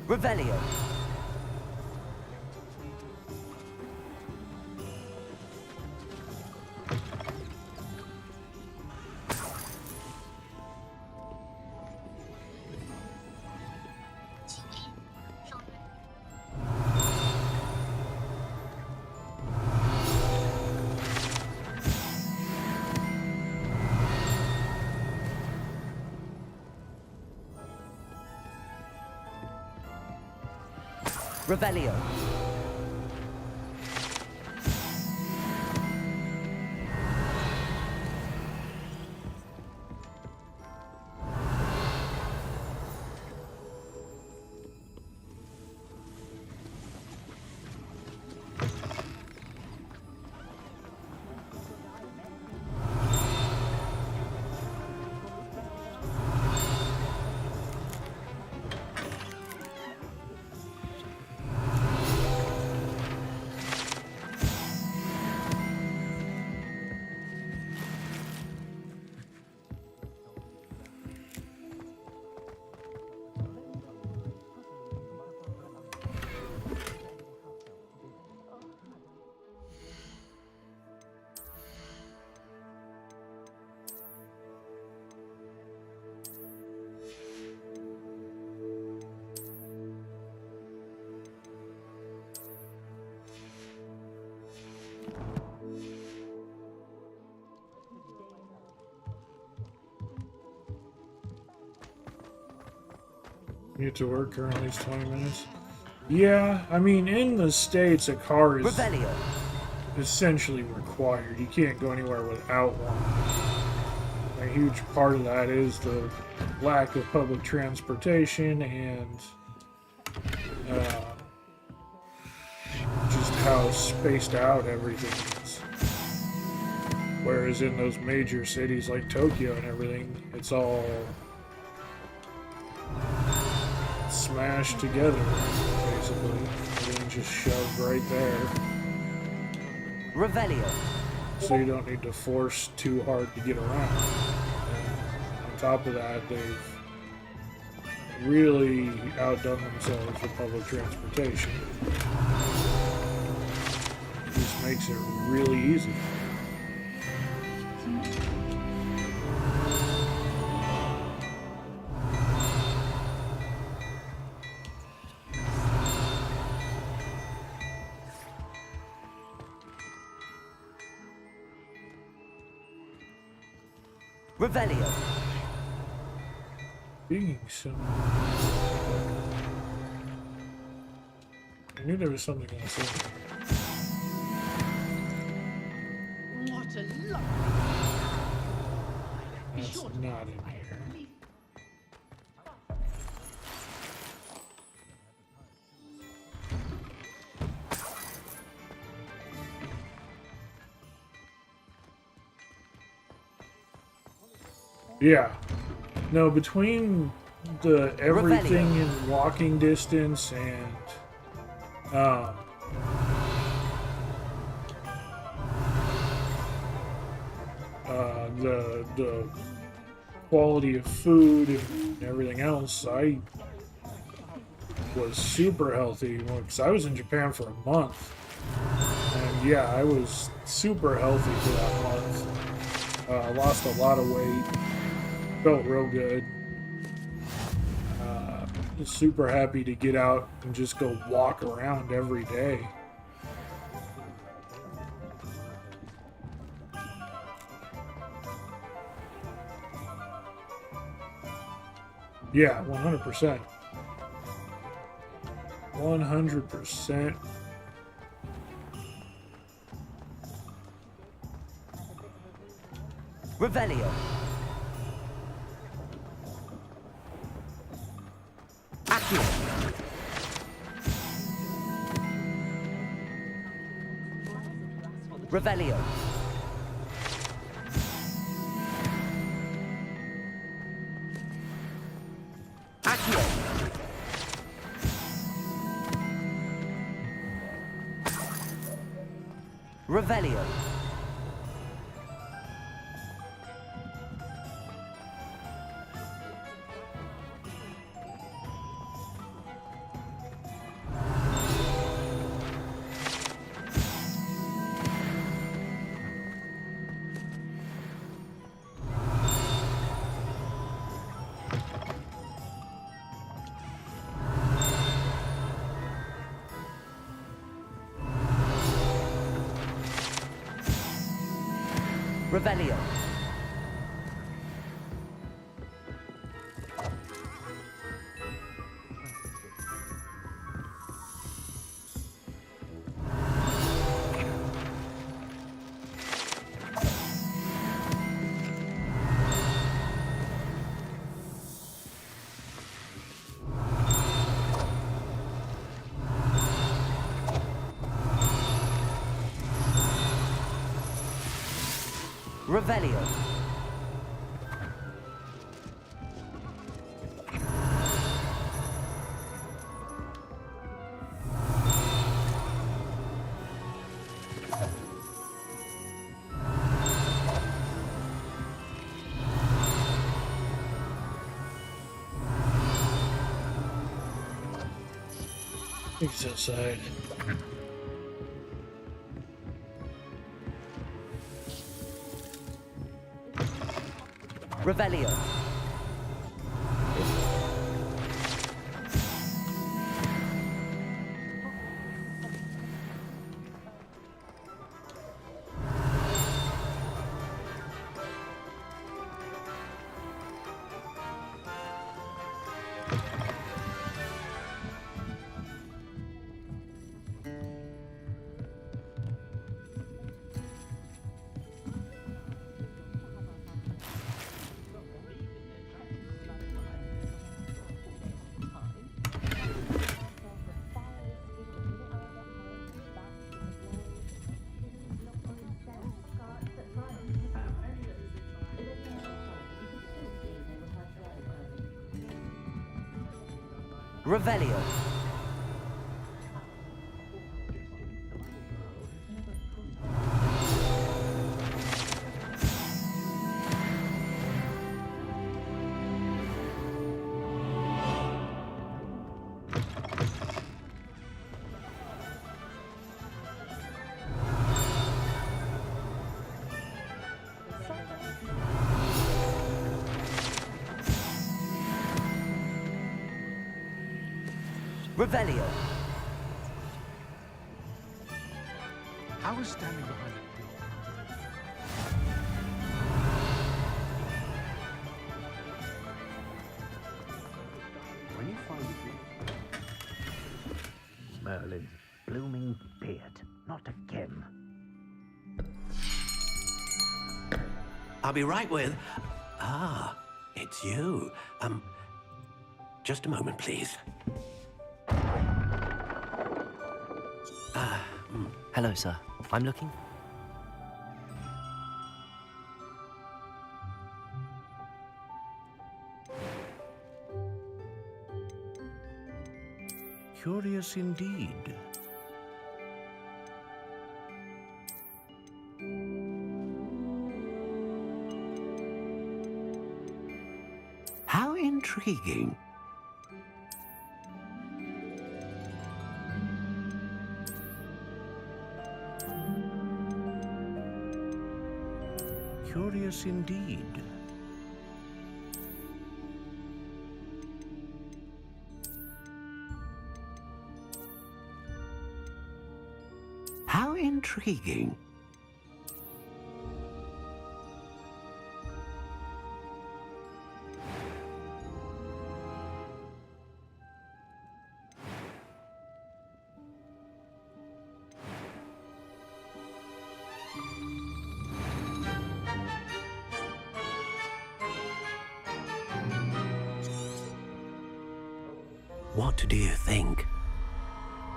Revelio. Revelio. Commute to work currently is 20 minutes. Yeah, I mean, in the States, a car is essentially required. You can't go anywhere without one. A huge part of that is the lack of public transportation and just how spaced out everything is. Whereas in those major cities like Tokyo and everything, it's all smashed together, basically. Everything just shoved right there. Revelio. So you don't need to force too hard to get around. And on top of that, they've really outdone themselves with public transportation. It just makes it really easy. Revelio. Being so... I knew there was something else in there. What a lovely... That's not in here. Yeah. No, between the everything in walking distance and the quality of food and everything else, I was super healthy because I was in Japan for a month. And yeah, I was super healthy for that month. I lost a lot of weight. Felt real good. Super happy to get out and just go walk around every day. Yeah, 100%. 100%. Revelio. Accio. Revelio. Accio. Revelio. Revelio. Revelio. He's outside. Revelio. Revelio. Revelio. I was standing behind a door. When you find Merlin's blooming beard. Not again. I'll be right with... Ah, it's you. Just a moment, please. Hello, sir. I'm looking. Curious indeed. How intriguing. Curious indeed. How intriguing. What do you think?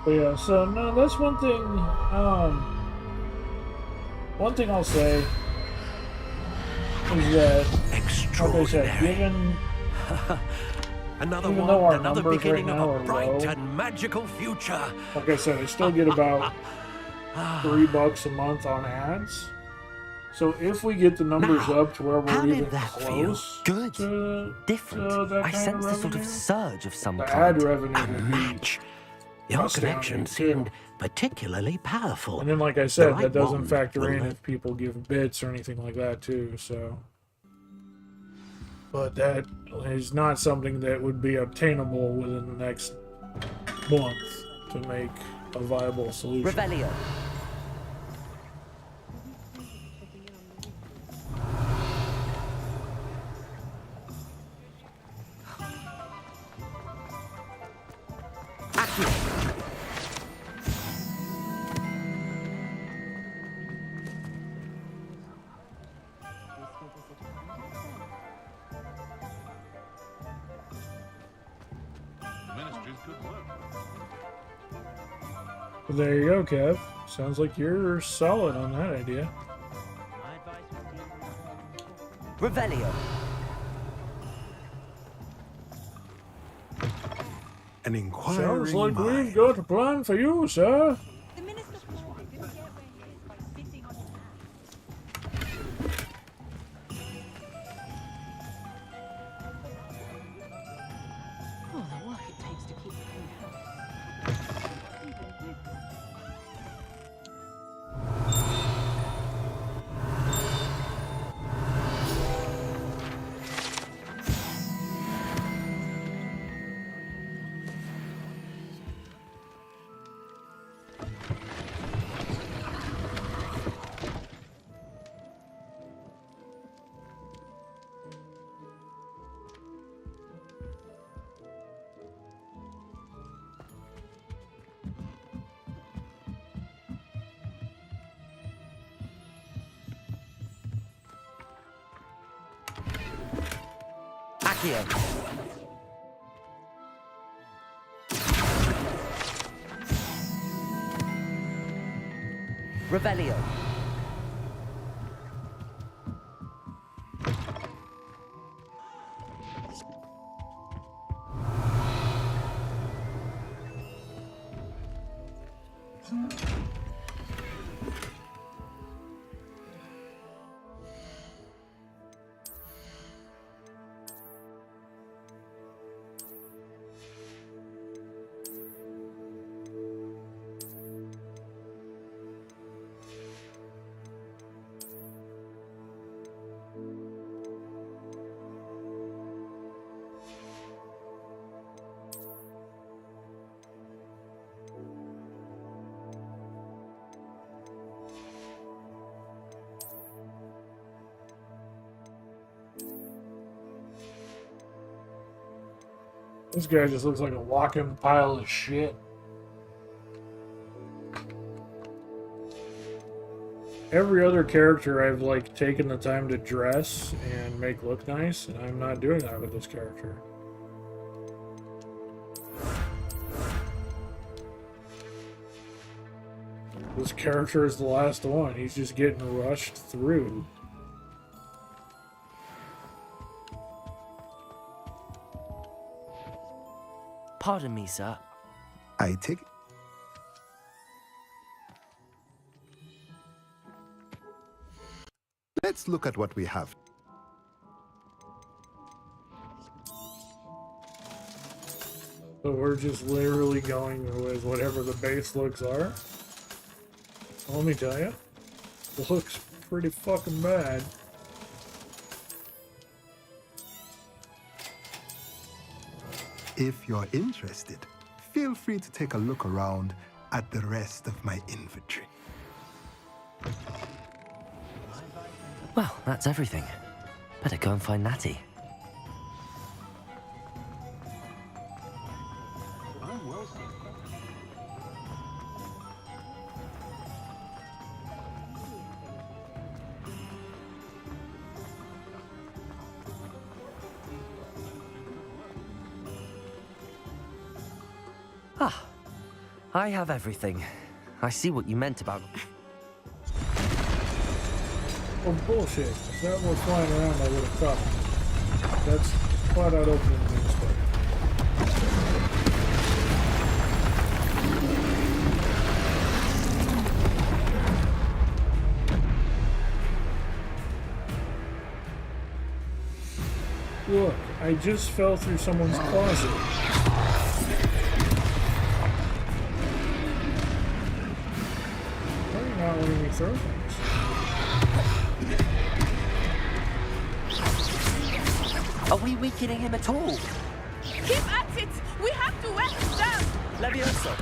But yeah, so no, that's one thing. One thing I'll say is that, like I said, given Another even one, though our another numbers beginning right of now a are bright low, and magical future. like I said, I still get about $3 a month on ads. So if we get the numbers Now, up to where how we're did even that feel? close Good. to Different. that I kind sense of a sort of revenue, surge of some the kind. ad revenue A would match. be Your astounding, connection too. seemed particularly powerful. And then, like I The said, right that doesn't one factor will in let- if people give bits or anything like that too. So, but that is not something that would be obtainable within the next month to make a viable solution. Revelio. The ministry's good work. But there you go, Kev. Sounds like you're solid on that idea. Revelio. An inquiring Sounds like mind. we've got a plan for you, sir. The minister thought he didn't get where he is by sitting on his hands. Oh, the work it takes to keep a clean house. Accio. Revelio. This guy just looks like a walking pile of shit. Every other character I've like taken the time to dress and make look nice, and I'm not doing that with this character. This character is the last one. He's just getting rushed through. Pardon me, sir. I take it. Let's look at what we have. So we're just literally going with whatever the base looks are. Let me tell you, it looks pretty fucking bad. If you're interested, feel free to take a look around at the rest of my inventory. Well, that's everything. Better go and find Natty. Ah, I have everything. I see what you meant about... Oh, bullshit. If that were flying around, I would have caught it. That's flat out opening the newspaper. Look, I just fell through someone's closet. Why are you not letting me throw things? Are we weakening him at all? Keep at it! We have to wear him down! Levioso!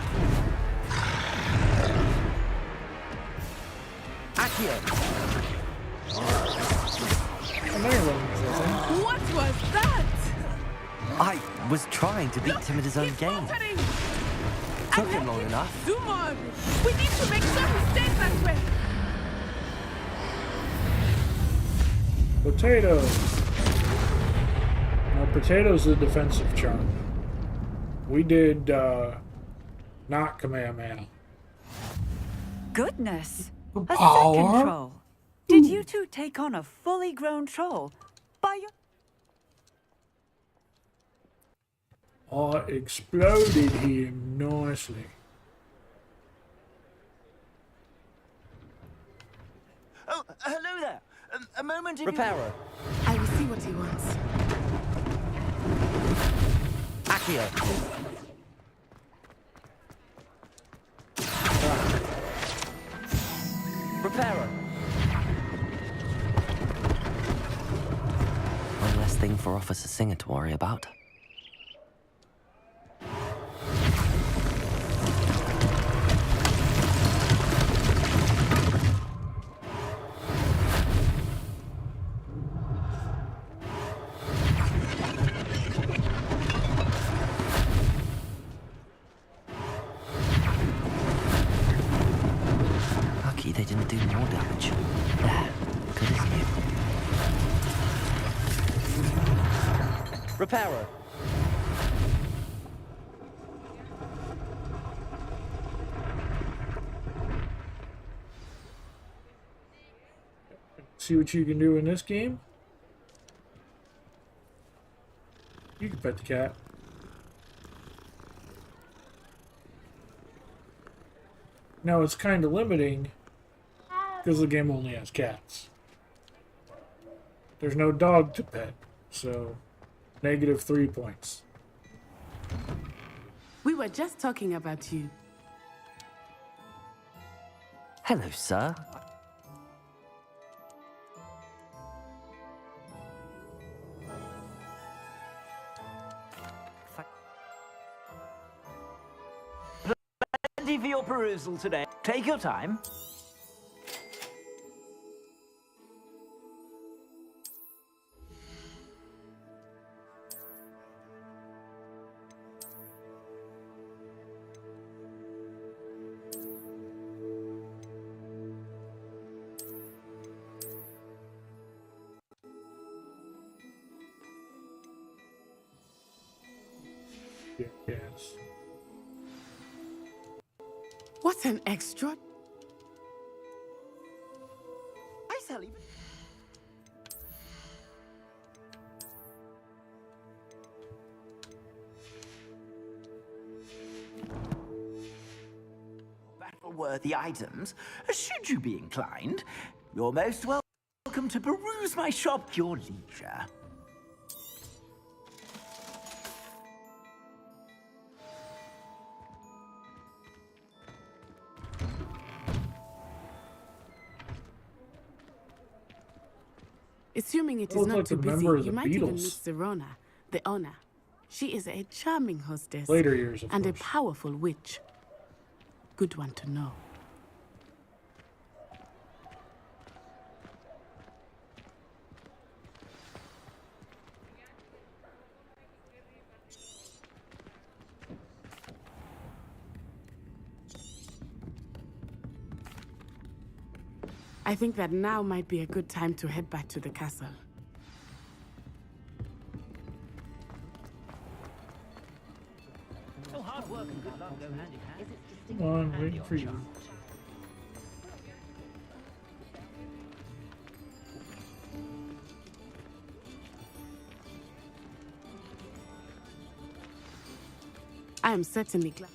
Accio! What was that? I was trying to beat him at his own game. Took him long enough. Do more! We need to make sure he stays that way! Potatoes! Now, potatoes is a defensive charm. We did, not Kamehameha. Goodness! A power? second troll. Did you two take on a fully grown troll by your... I exploded him nicely. Oh, hello there. A moment if Reparo. I will see what he wants. Accio. Reparo. One less thing for Officer Singer to worry about. Lucky they didn't do more damage. There, good as new. Reparo. See what you can do in this game? You can pet the cat. Now it's kind of limiting because the game only has cats. There's no dog to pet, so -3 points. We were just talking about you. Hello, sir. Plenty for your perusal today. Take your time. Yes. What an extra. I shall even. Battle-worthy items, should you be inclined. You're most welcome to peruse my shop at your leisure. Assuming it Oh, is it's not like too a busy, member of you the might even meet Beatles. Zerona, the owner. She is a charming hostess. Later years, of and course. a powerful witch. Good one to know. I think that now might be a good time to head back to the castle. Oh, hard work and good luck go hand in hand. Come on, waiting for you. I am certainly glad.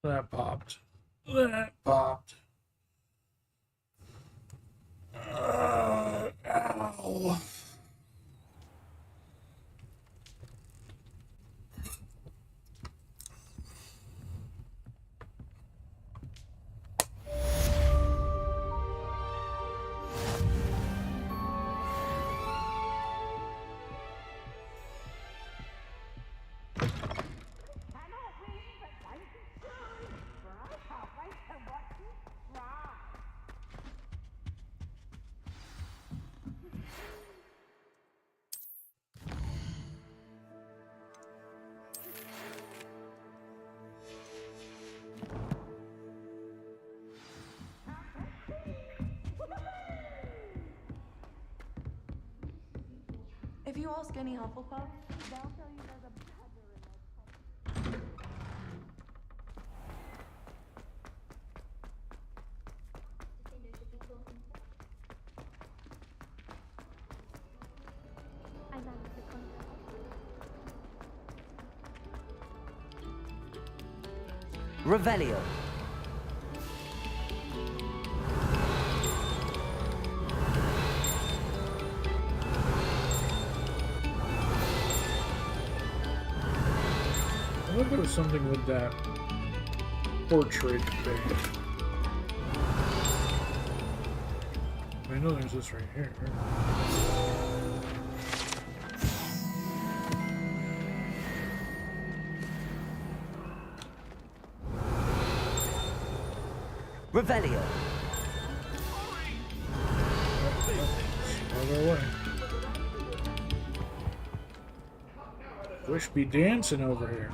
That popped. That popped. Ow. If you ask any Hufflepuff, they'll tell you there's a badger in their Revelio. I wonder if there was something with that portrait thing. I know there's this right here. Revelio. Other way. Wish be dancing over here.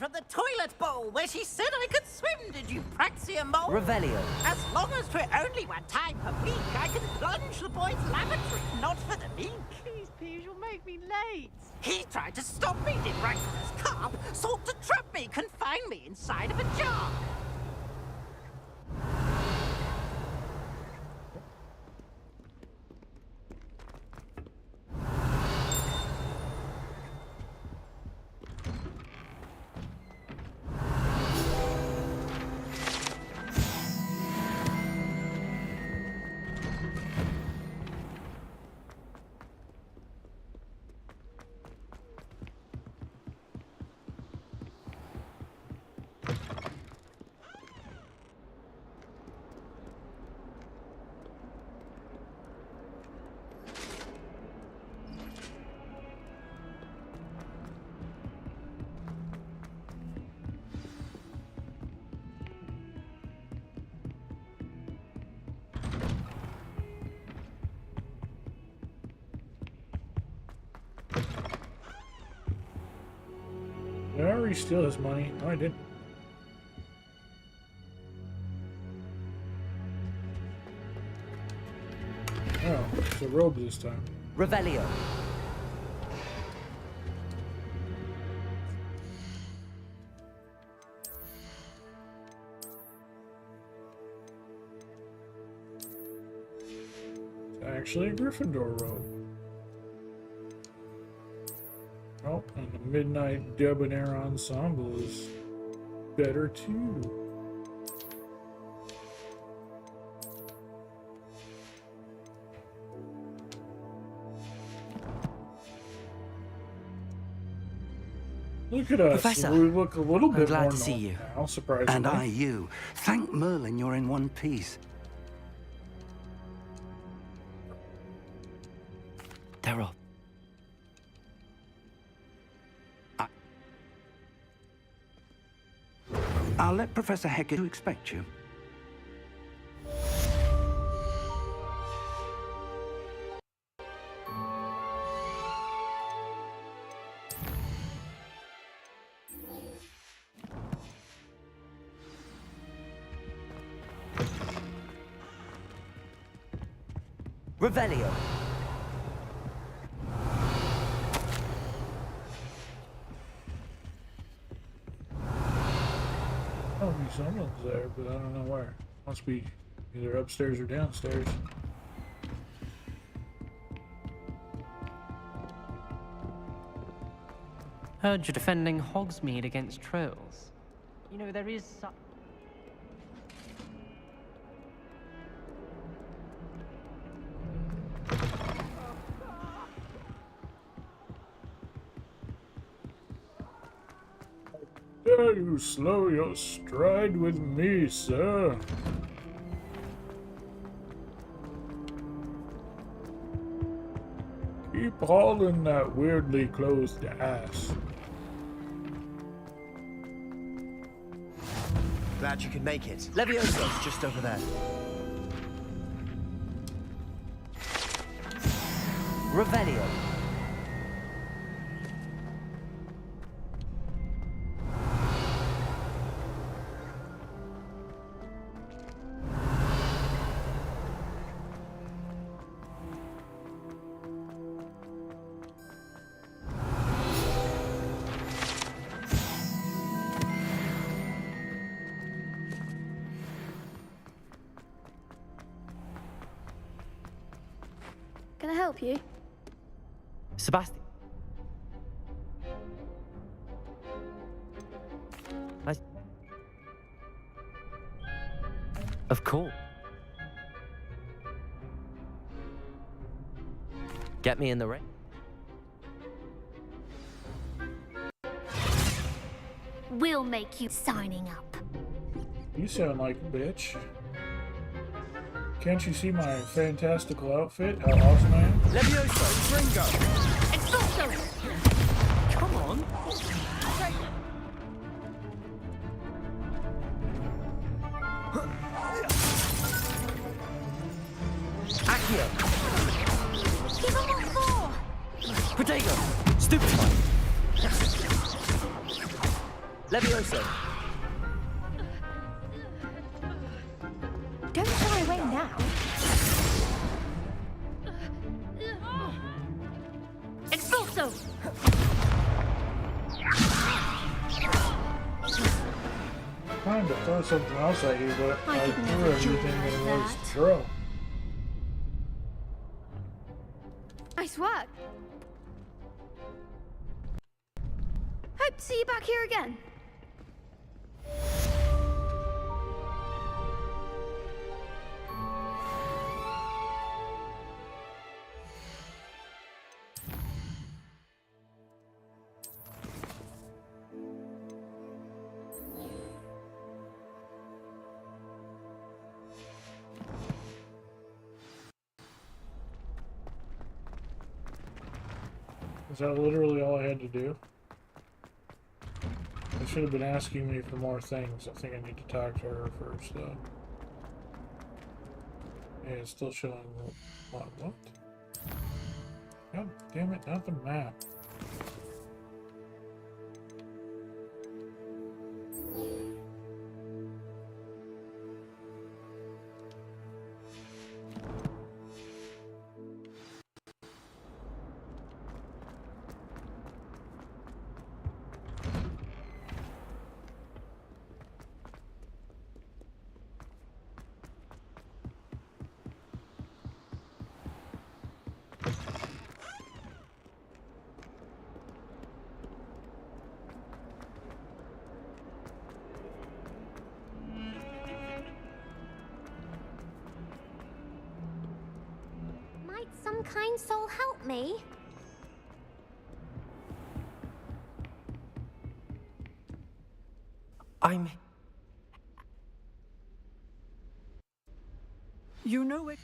from the toilet bowl where she said I could swim, did you praxia mole? Revelio. As long as 'twere only one time per week, I can plunge the boy's lavatory, not for the meek. Please, Peeves, you'll make me late. He tried to stop me, did rancorous carp, sought to trap me, confine me inside of a jar. Did I already steal his money? No, I didn't. Oh, it's a robe this time. Revelio. It's actually a Gryffindor robe. Oh, and the Midnight Debonair Ensemble is better too. Look at us. Professor, We look a little bit glad more to see normal you. now, surprisingly. And I you. Thank Merlin you're in one piece. They're off. I'll let Professor Hecat expect you. Revelio. Oh, someone's there, but I don't know where. Must be either upstairs or downstairs. Heard you're defending Hogsmeade against trolls. You know, there is such... Dare you slow your stride with me, sir? Keep hauling that weirdly closed ass. Glad you could make it. Leviosa's just over there. Revelio. Can I help you? Sebastian. Of course. Get me in the ring. We'll make you signing up. You sound like a bitch. Can't you see my fantastical outfit? How awesome I am? Leviosa, Ringo! Expulso! Come on! Accio! Give him what for! Protego! Stupefy! Levioso. Don't shy away now. Expulso! Trying to throw something else at you, but I I could threw never do everything that was that. to throw. Nice work. Hope to see you back here again. Is that literally all I had to do? I should have been asking me for more things. I think I need to talk to her first, though. Yeah, it's still showing what? God damn it, not the map. Might some kind soul help me? You know it.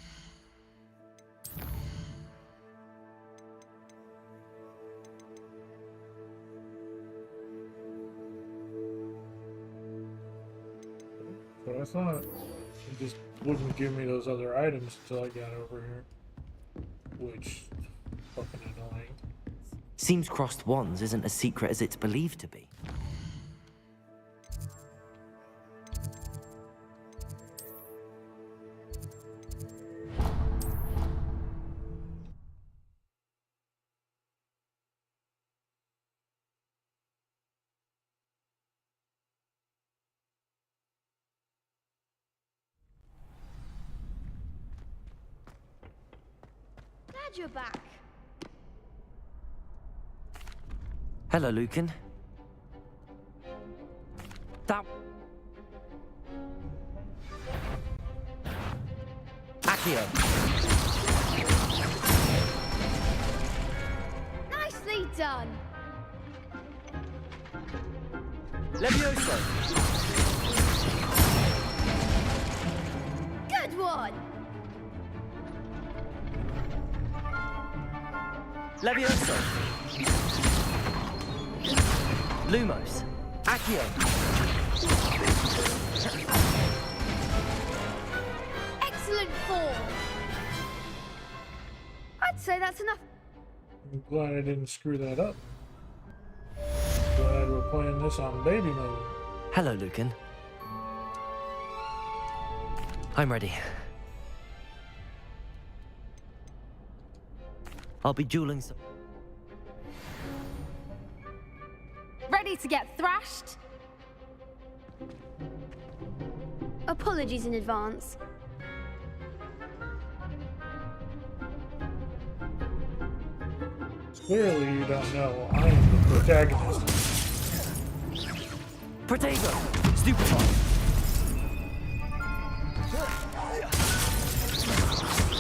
But I thought it just wouldn't give me those other items until I got over here. Which, fucking annoying. Seems crossed wands isn't as secret as it's believed to be. Glad you're back. Hello, Lucan. That... Accio. Nicely done. Levioso. Good one. Levioso. Lumos. Accio. Excellent form. I'd say that's enough. I'm glad I didn't screw that up. Glad we're playing this on baby mode. Hello, Lucan. I'm ready. I'll be dueling some... Ready to get thrashed? Apologies in advance. Clearly you don't know I am the protagonist. Protego! Stupefy!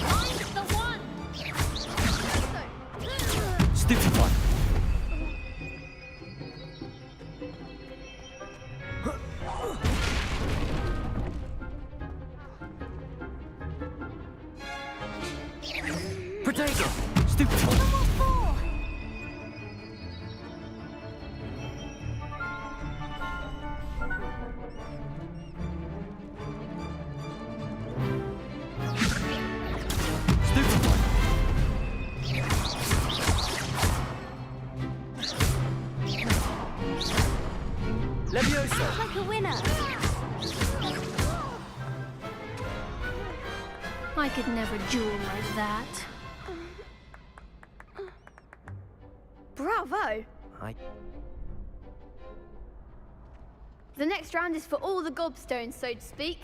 I'm the one! Stupefy! Protego! Stupefy! Levioso! Like a winner. I could never duel like that. Bravo! The next round is for all the gobstones, so to speak.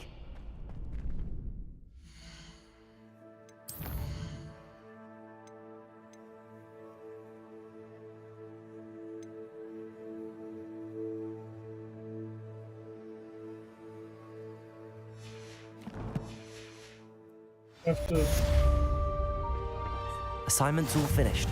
Have to. Assignment's all finished.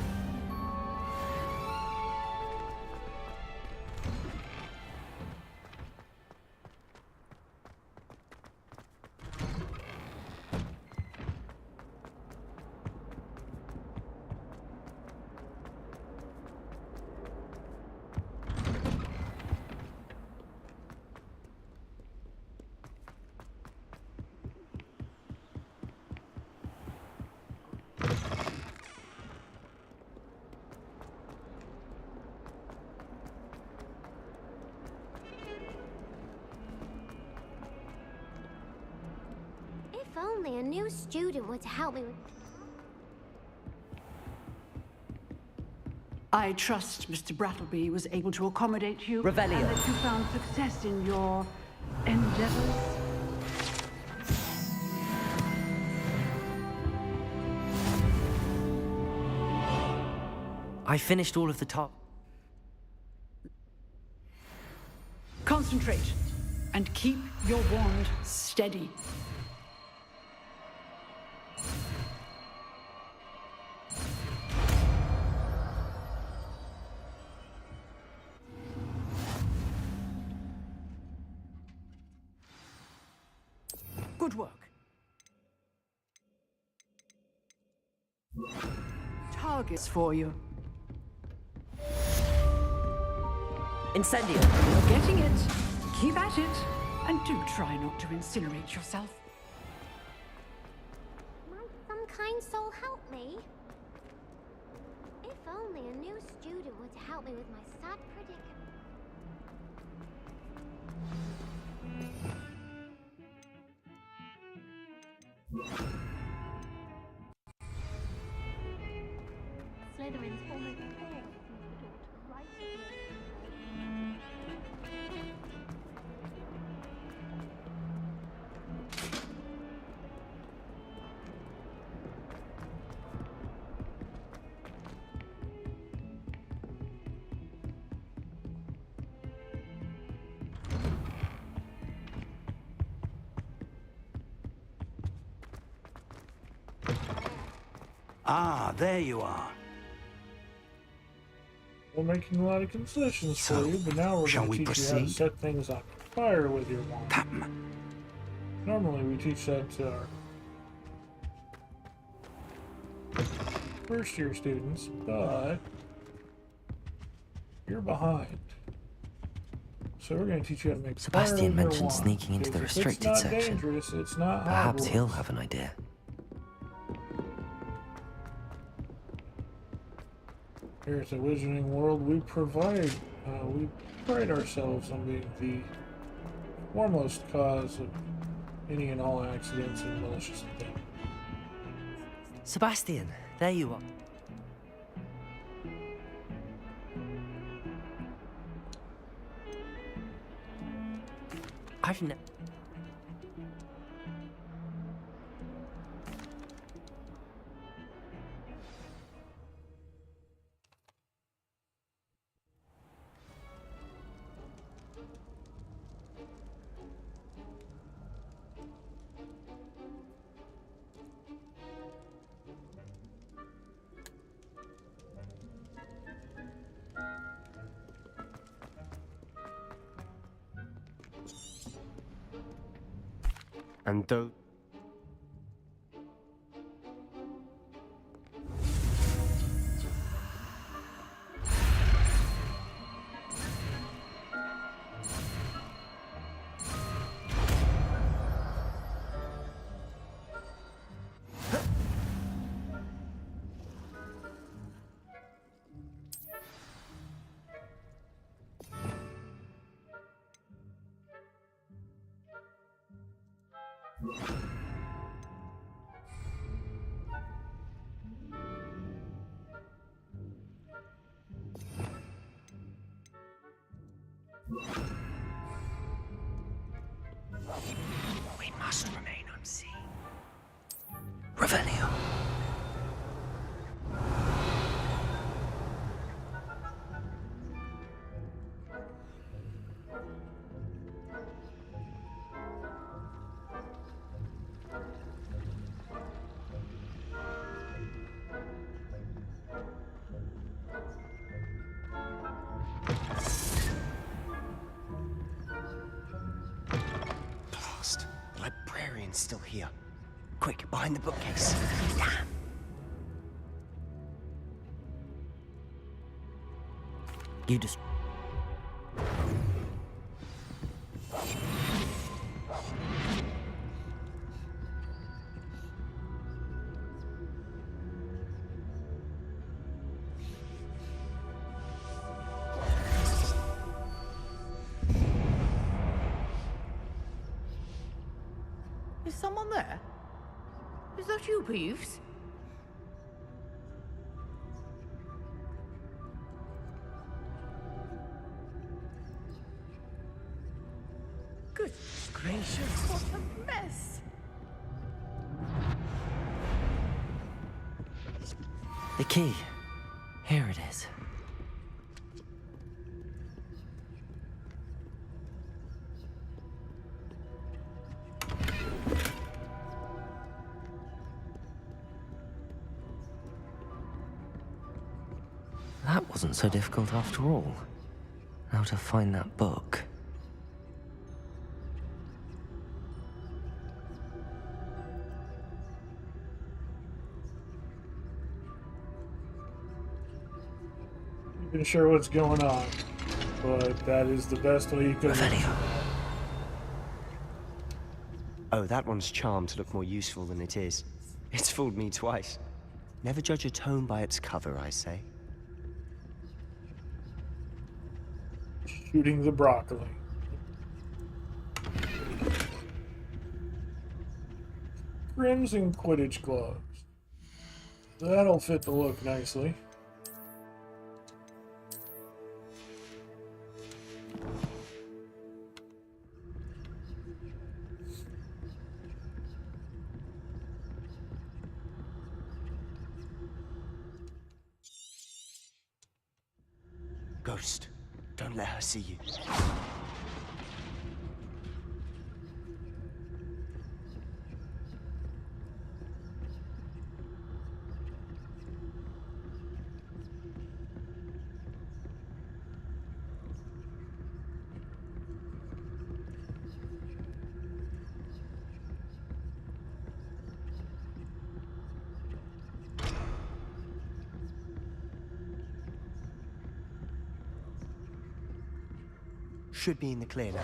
If only a new student were to help me with... I trust Mr. Brattleby was able to accommodate you. Revelio. And that you found success in your endeavors. I finished all of the top. Concentrate and keep your wand steady. Good work. Targets for you. Incendio! You're getting it. Keep at it. And do try not to incinerate yourself. Might some kind soul help me? If only a new student were to help me with my sad predicament. Slytherin's almost all seems the door to right here. Ah, there you are. We're making a lot of concessions for you, but now we're shall going to we teach you how to proceed? set things on fire with your wand. Normally we teach that to our first year students, but you're behind. So we're going to teach you how to make fire Sebastian with your mentioned wand. sneaking into the Because restricted it's not section. dangerous, it's not Perhaps Hogwarts. he'll have an idea. Here at the Wizarding World, we pride ourselves on being the foremost cause of any and all accidents and malicious intent. Sebastian, there you are. I've never... And though... We must remain unseen. Revelio. Blast. The librarian's still here. Quick, behind the bookcase. Damn. You just... Is someone there? Is that you, Peeves? Good gracious, what a mess! The key. Here it is. That wasn't so difficult after all. Now to find that book. Not even sure what's going on, but that is the best way you could. Oh, that one's charmed to look more useful than it is. It's fooled me twice. Never judge a tome by its cover, I say. Shooting the broccoli. Crimson Quidditch gloves. That'll fit the look nicely. Ghost, don't let her see you. Should be in the clear now.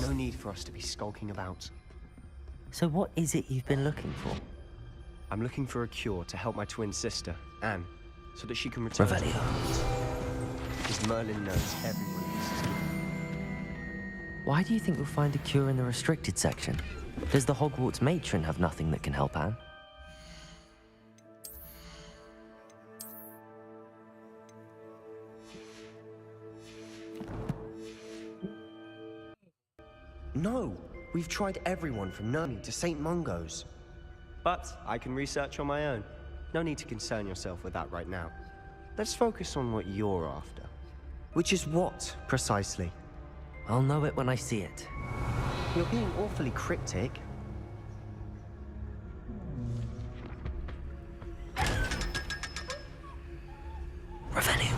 No need for us to be skulking about. So what is it you've been looking for? I'm looking for a cure to help my twin sister, Anne, so that she can return to Revelio. because Merlin knows everyone else is giving. Why do you think we'll find a cure in the restricted section? Does the Hogwarts matron have nothing that can help Anne? No! We've tried everyone from Nurnie to St. Mungo's. But I can research on my own. No need to concern yourself with that right now. Let's focus on what you're after. Which is what, precisely? I'll know it when I see it. You're being awfully cryptic. Revelio.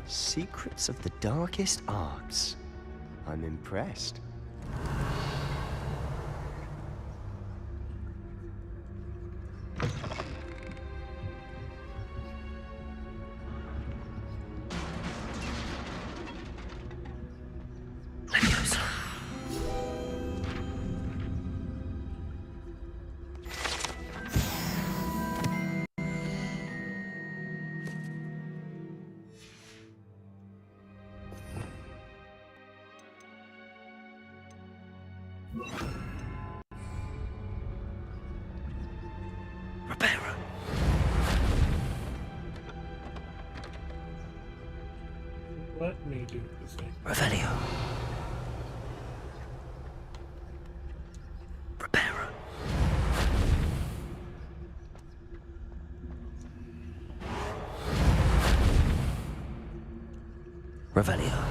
Secrets of the darkest arts. I'm impressed. Let me do this thing. Revelio. Preparo. Revelio.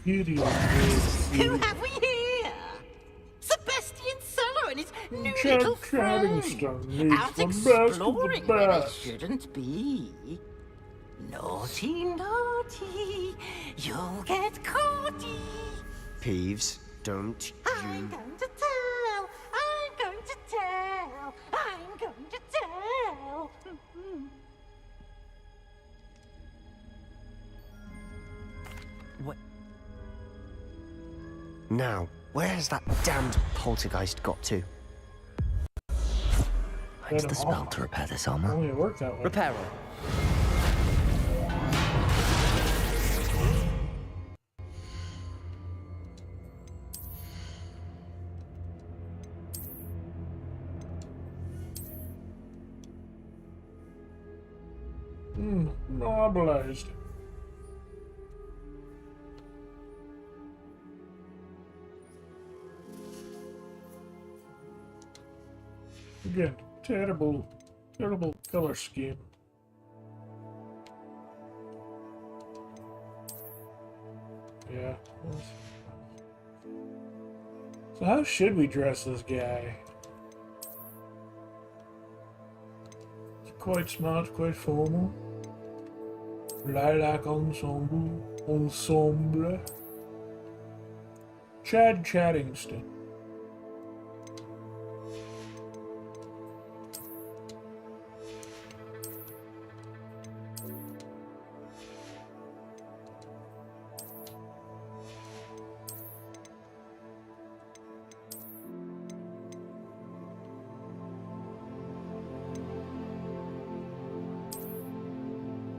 Who have we here? Sebastian Solo and his new little friend. Out exploring where they shouldn't be. Naughty, naughty. You'll get caughty. Peeves, don't I'm going to tell. I'm going to tell. I'm going to tell. What? Now, where has that damned poltergeist got to? When's the spell to repair this armor? Only it worked that way. Reparo. Normalized. Again, terrible color scheme. Yeah. So how should we dress this guy? It's quite smart, quite formal. Lilac ensemble. Chad Chattingston.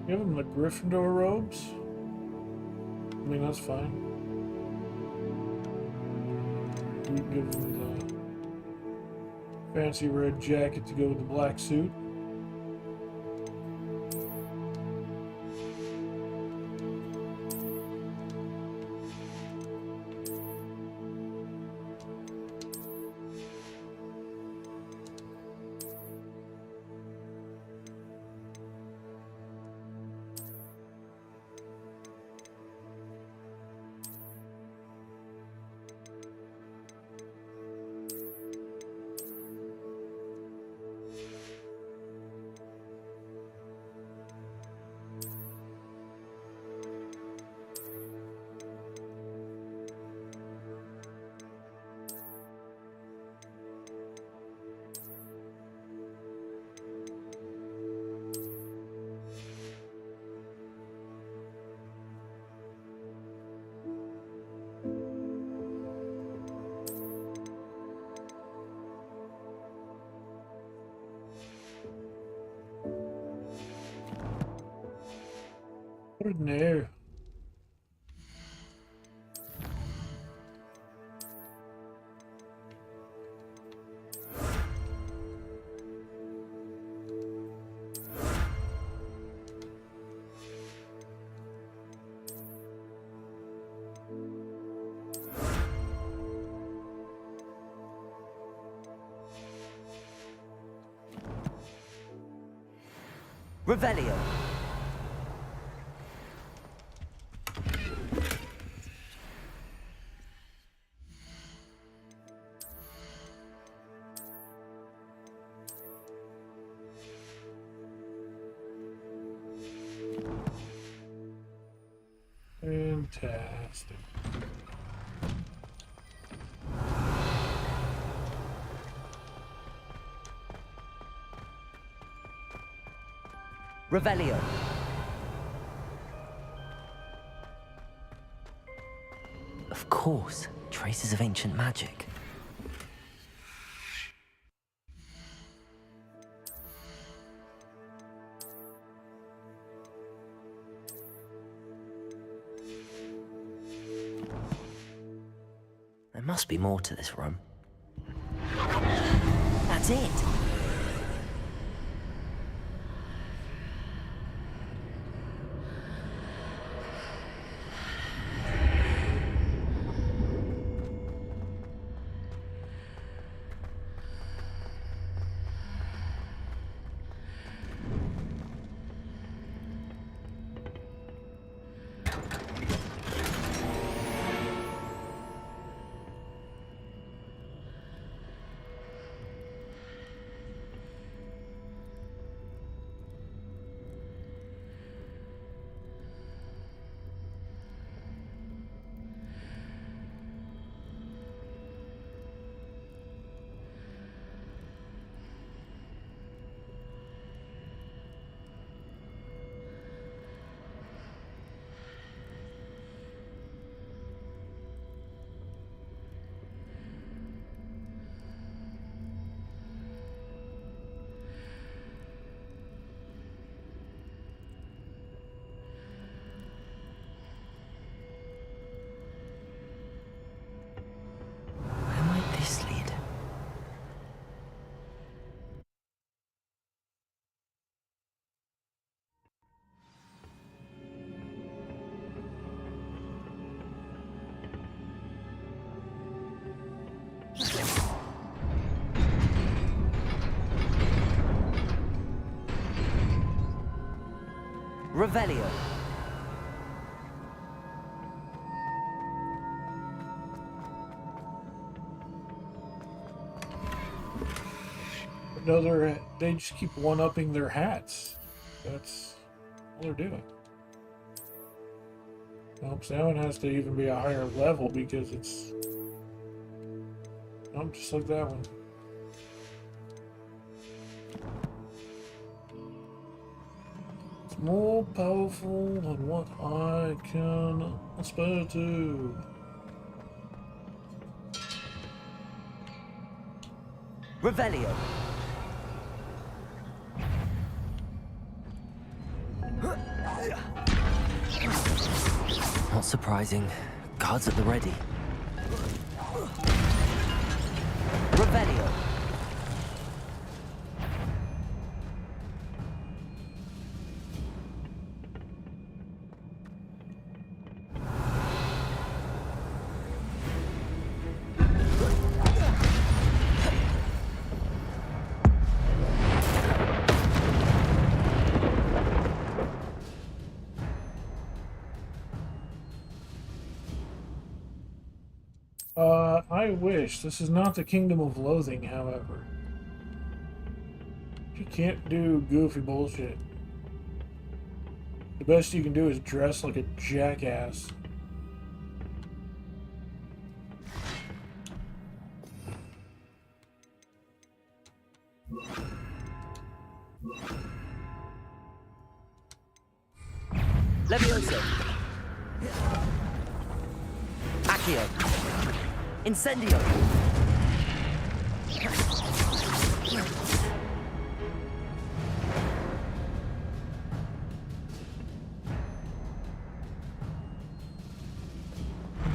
Give him the Gryffindor robes. I mean, that's fine. We can give him the fancy red jacket to go with the black suit. No. Revelio. Fantastic. Revelio. Of course, traces of ancient magic. There must be more to this room. That's it. Revelio. No, they just keep one-upping their hats. That's all they're doing. Nope, so that one has to even be a higher level because it's... Nope, just like that one. It's more powerful than what I can aspire to. Revelio. Not surprising. Guards at the ready. Revelio. I wish. This is not the Kingdom of Loathing, however. You can't do goofy bullshit. The best you can do is dress like a jackass. Levioso. Accio. Incendio.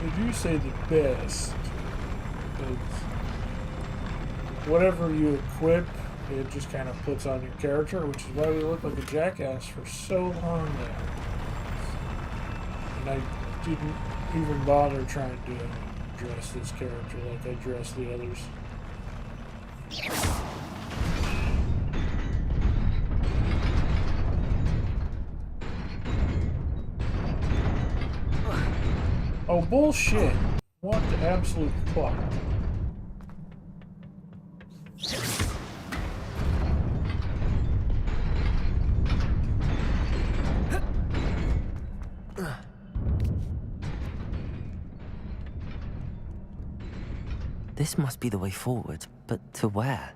Did you say the best? Whatever you equip, it just kind of puts on your character, which is why we look like a jackass for so long now. And I didn't even bother trying to dress this character like I dressed the others. Oh, bullshit! What the absolute fuck? This must be the way forward, but to where?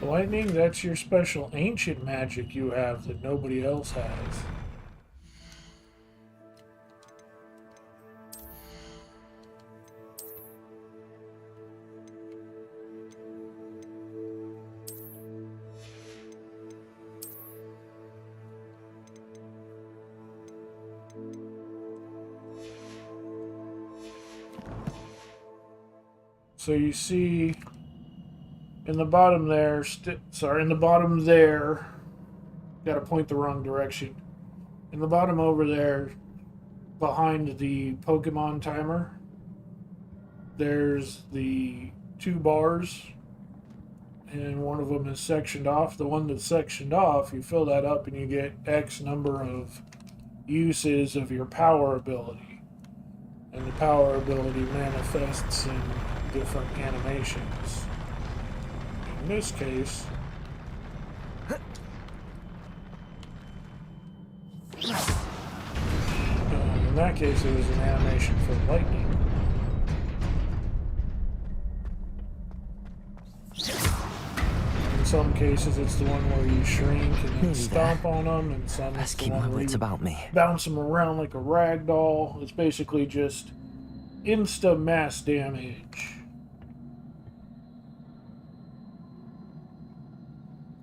Lightning, that's your special ancient magic you have that nobody else has. So you see in the bottom there, in the bottom there, gotta point the wrong direction. In the bottom over there, behind the Pokemon timer, there's the 2 bars, and one of them is sectioned off. The one that's sectioned off, you fill that up and you get X number of uses of your power ability. And the power ability manifests in different animations. In this case, in that case it was an animation for lightning. In some cases it's the one where you shrink and then stomp on them, and some it's the one where you about me. bounce them around like a rag doll. It's basically just insta mass damage.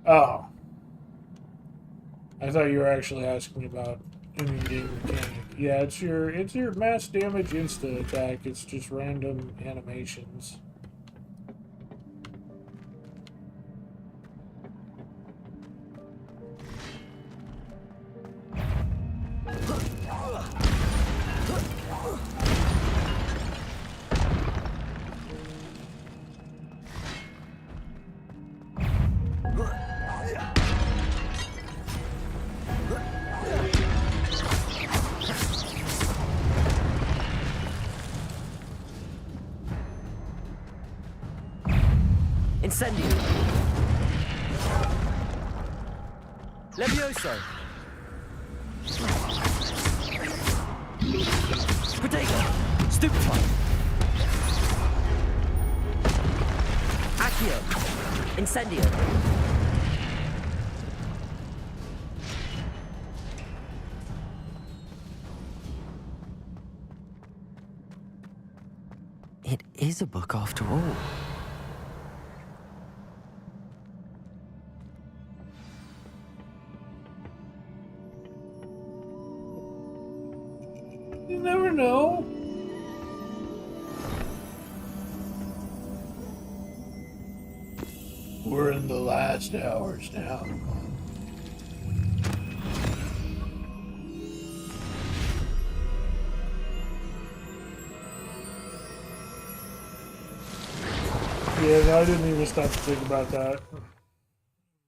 Oh. I thought you were actually asking about in-game mechanic. Yeah, it's your mass damage insta attack. It's just random animations. Incendio. Levioso. Protego. Stupefy. Accio. Incendio. It is a book after all. You never know. We're in the last hours now. Yeah, no, I didn't even stop to think about that.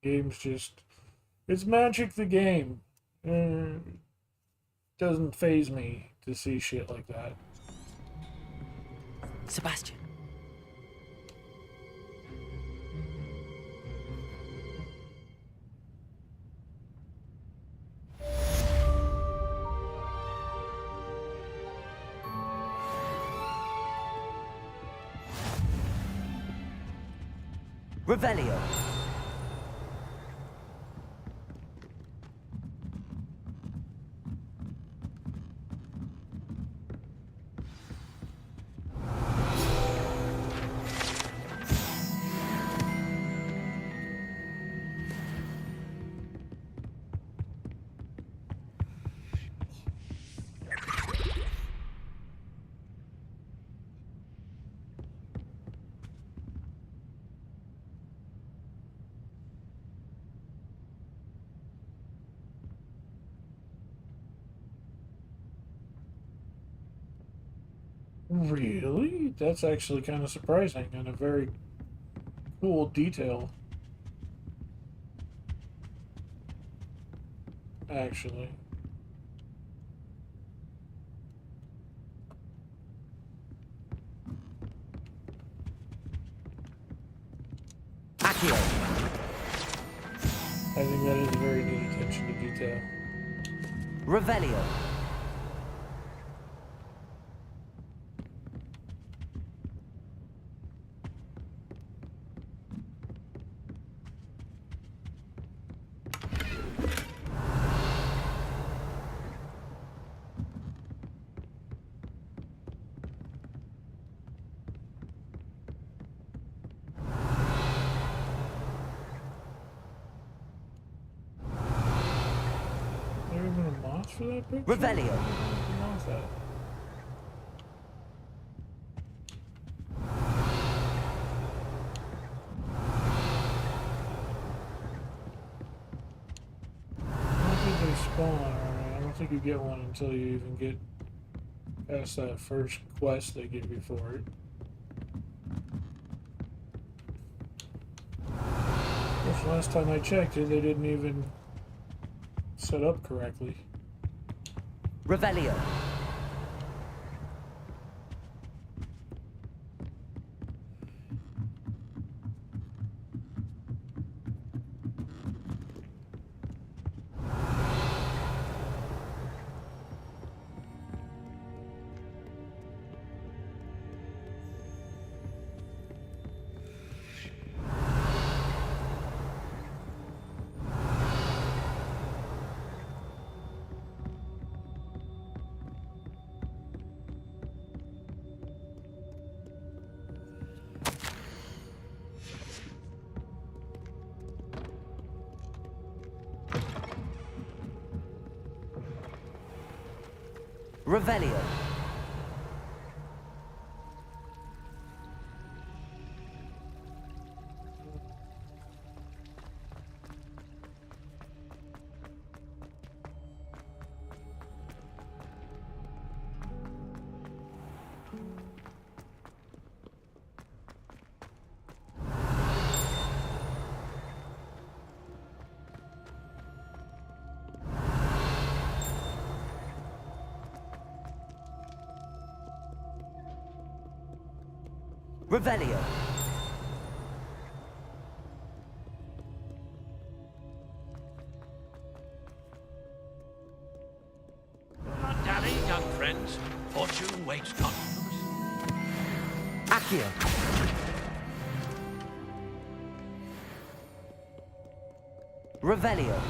Game's just... It's Magic the Game. Doesn't faze me to see shit like that. Sebastian. Revelio. Really? That's actually kind of surprising and a very cool detail. Actually. Accio. I think that is a very neat attention to detail. Revelio. For that picture? Revelio. I don't think they spawn, alright. I don't think you get one until you even get past that first quest they give you for it. Which last time I checked it, they didn't even set up correctly. Revelio. Revelio. Revelio. Not dally, young friends. Fortune waits not for us. Accio. Revelio.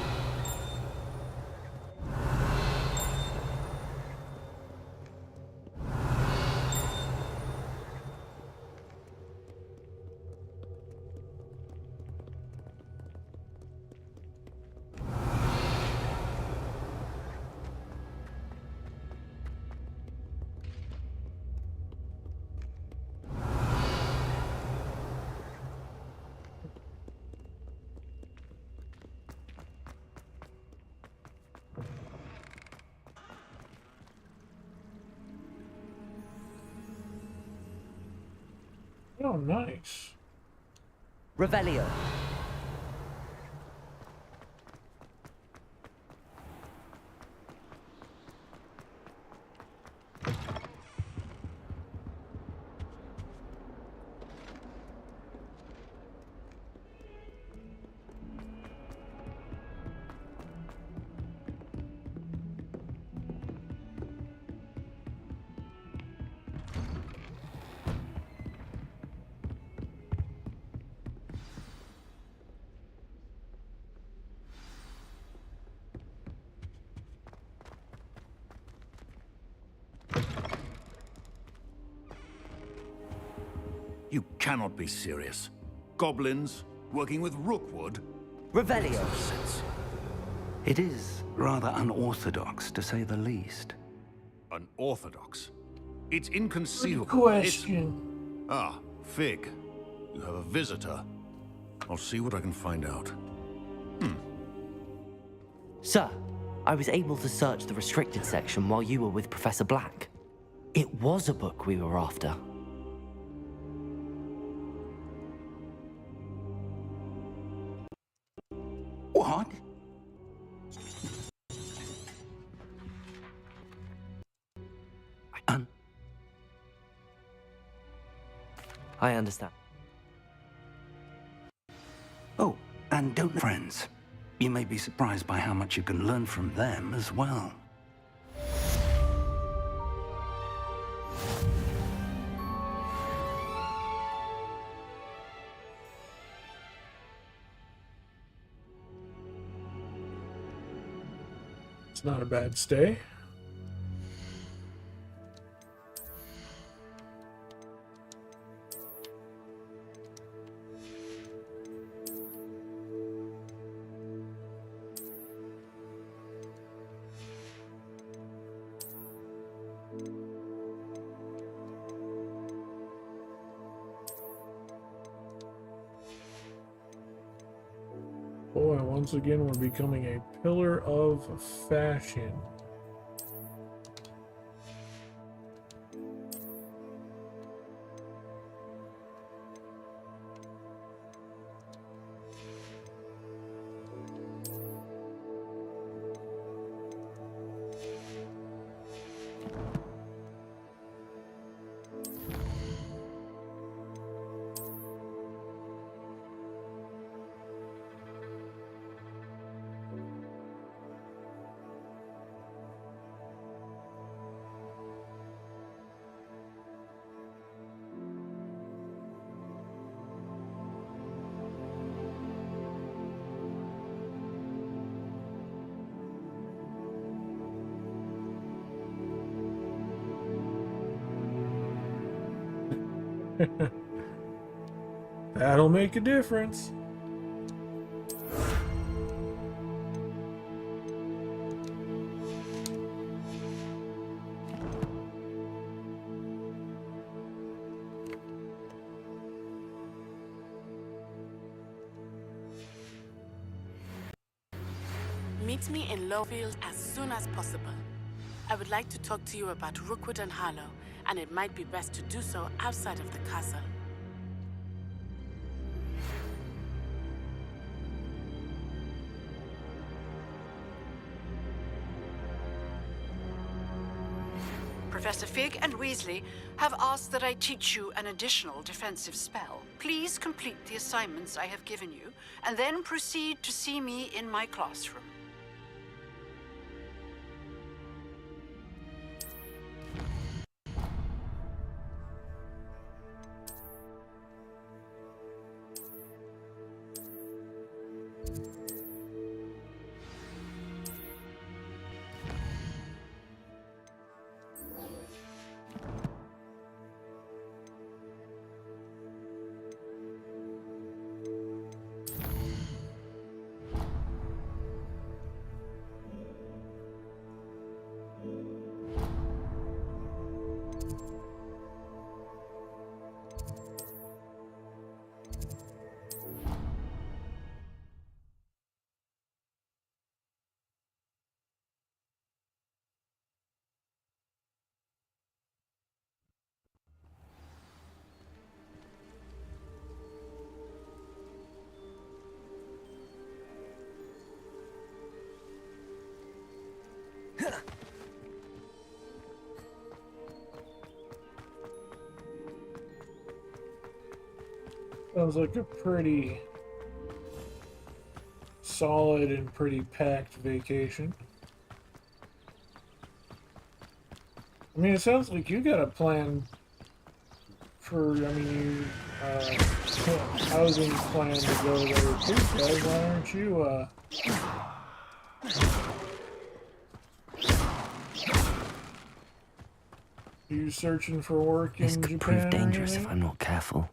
Oh, nice. Revelio. You cannot be serious. Goblins working with Rookwood? Revelio. It is rather unorthodox, to say the least. Unorthodox? It's inconceivable. Question. Ah, Fig. You have a visitor. I'll see what I can find out. Sir, I was able to search the restricted section while you were with Professor Black. It was a book we were after. What? I understand. Oh, and don't friends. You may be surprised by how much you can learn from them as well. It's not a bad stay. Boy, once again, we're becoming a pillar of fashion. That'll make a difference. Meet me in Lowfield as soon as possible. I would like to talk to you about Rookwood and Harlow, and it might be best to do so outside of the castle. Professor Fig and Weasley have asked that I teach you an additional defensive spell. Please complete the assignments I have given you, and then proceed to see me in my classroom. Sounds like a pretty solid and pretty packed vacation. I mean, it sounds like you got a plan for, I mean, housing plan to go there too, guys. Why aren't you, are you searching for work in Japan? This could prove dangerous if I'm not careful.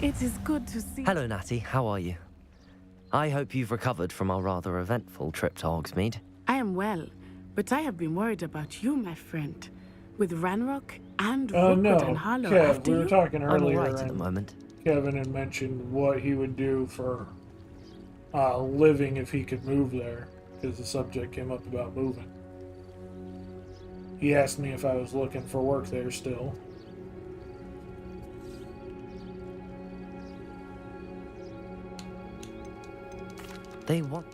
It is good to see. Hello, Natty. How are you? I hope you've recovered from our rather eventful trip to Hogsmeade. I am well, but I have been worried about you, my friend. With Ranrock and No, Rookwood and Harlow Kev, after we were you. talking earlier, I'm all right at the and moment. Kevin had mentioned what he would do for living if he could move there, because the subject came up about moving. He asked me if I was looking for work there still. They want...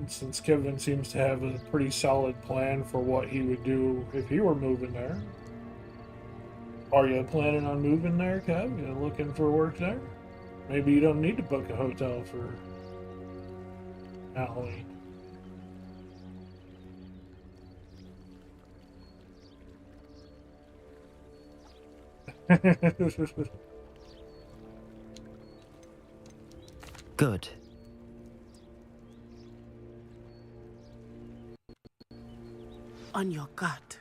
Since Kevin seems to have a pretty solid plan for what he would do if he were moving there. Are you planning on moving there, Kev? You looking for work there? Maybe you don't need to book a hotel for Halloween. Good. On your gut.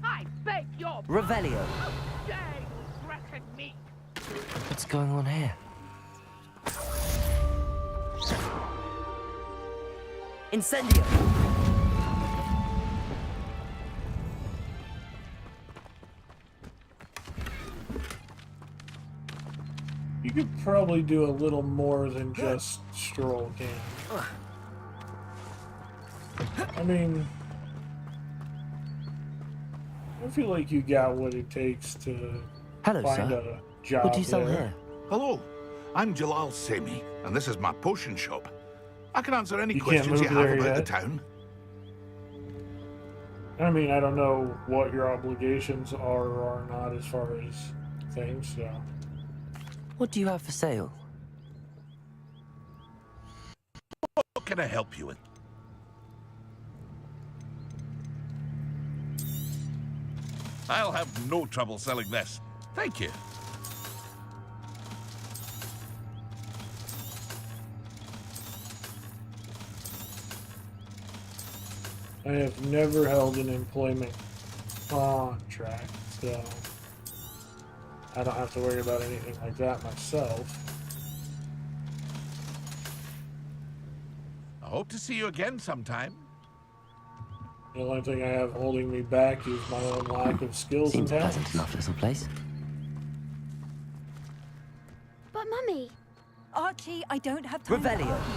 I beg your Revelio. How dare you threaten me? What's going on here? Incendio! You could probably do a little more than just stroll game. I mean, I feel like you got what it takes to find a job What do you sell there. here? Hello, I'm Jalal Semi, and this is my potion shop. I can answer any You can't questions you move have there about the yet? town. I mean, I don't know what your obligations are or are not as far as things, so. What do you have for sale? What can I help you with? I'll have no trouble selling this. Thank you. I have never held an employment contract, so I don't have to worry about anything like that myself. I hope to see you again sometime. The only thing I have holding me back is my own lack of skills Seems and a talents. pleasant enough little place. But Mummy... Archie, I don't have time Revelio. to argue.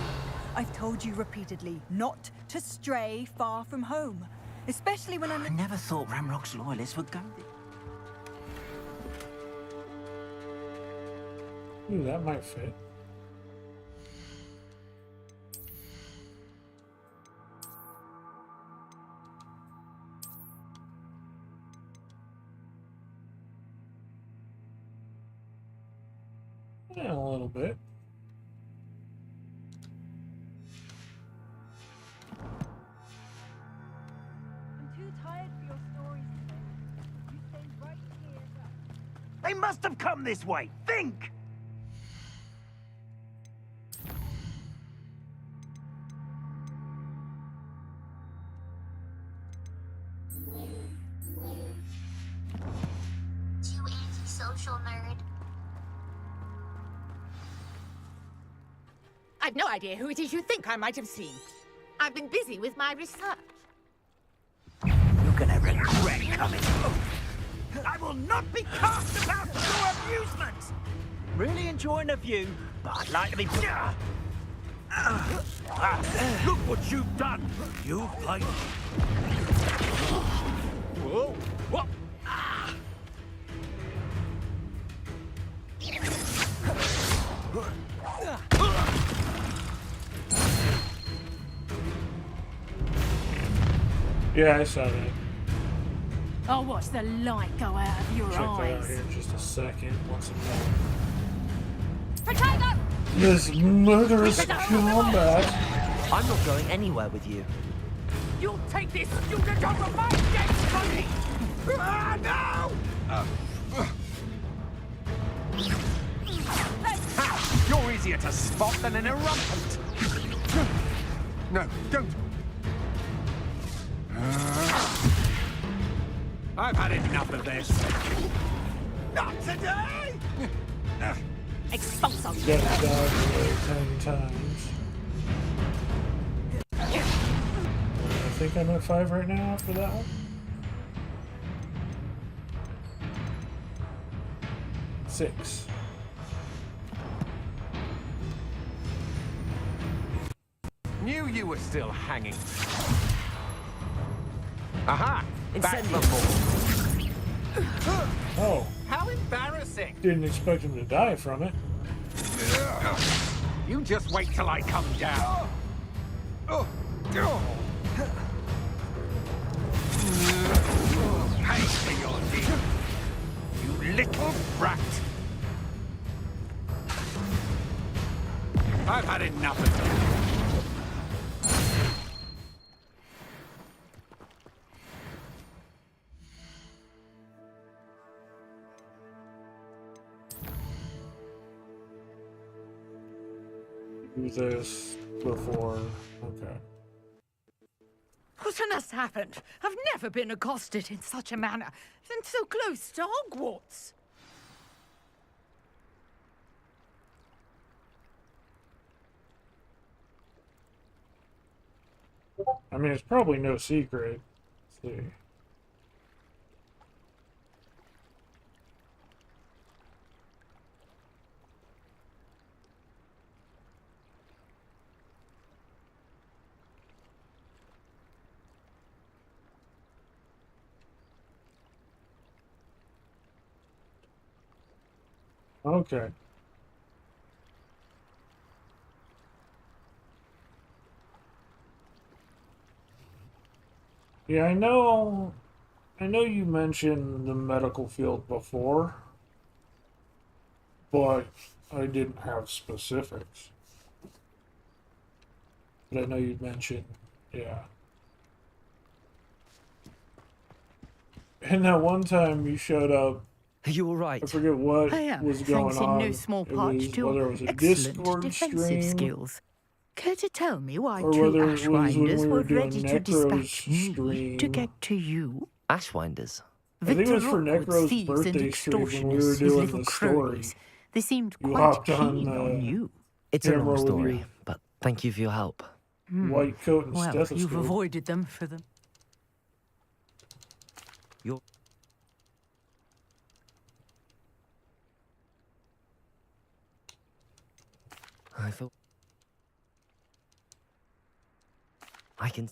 I've told you repeatedly not to stray far from home. Especially when I never thought Ramrock's loyalists would go there. Ooh, that might fit. Yeah, a little bit. I'm too tired for your stories today. You stay right here. They must have come this way. Think! You antisocial nerd. I've no idea who it is you think I might have seen. I've been busy with my research. You're gonna regret coming home. I will not be cast about for your amusement. Really enjoying the view, but I'd like to be... Look what you've done! You fight. Whoa! What? Yeah, I saw that. I'll watch the light go out of your Check that out eyes. here in just a second. Once again. Potato! This murderous combat. I'm not going anywhere with you. You'll take this student off of my desk, buddy! Ah, no! You're easier to spot than an irrumpent. No, don't. I've had enough of this. Not today! Expulso! Get dodged away 10 times. I think I'm at 5 right now after that one. 6. Knew you were still hanging. Aha! Back Incendio. for more. Oh, How embarrassing! didn't expect him to die from it. You just wait till I come down. Pay for your deed, you little brat. I've had enough of you. Do this before. Okay. What on earth happened? I've never been accosted in such a manner, and so close to Hogwarts. I mean, it's probably no secret. Let's see. Okay. Yeah, I know you mentioned the medical field before, but I didn't have specifics. But I know you'd mentioned, yeah. And that one time you showed up, you all right? I forget what I am, was going thanks in on. no small It part was to whether your it was a excellent Discord defensive stream, skills. Care to tell me why or two whether it was when Ashwinders we were were doing ready to Necro's dispatch me to stream. get to you? Ashwinders? think it was Victor for Rookwood's Necro's thieves and birthday stream when we were extortionists, his doing little the story. cronies. They seemed You quite hopped keen on, on you. It's a camera long with story, your but thank you for your help. white coat and Well, stethoscope. you've avoided them for them. You're... I thought... I can...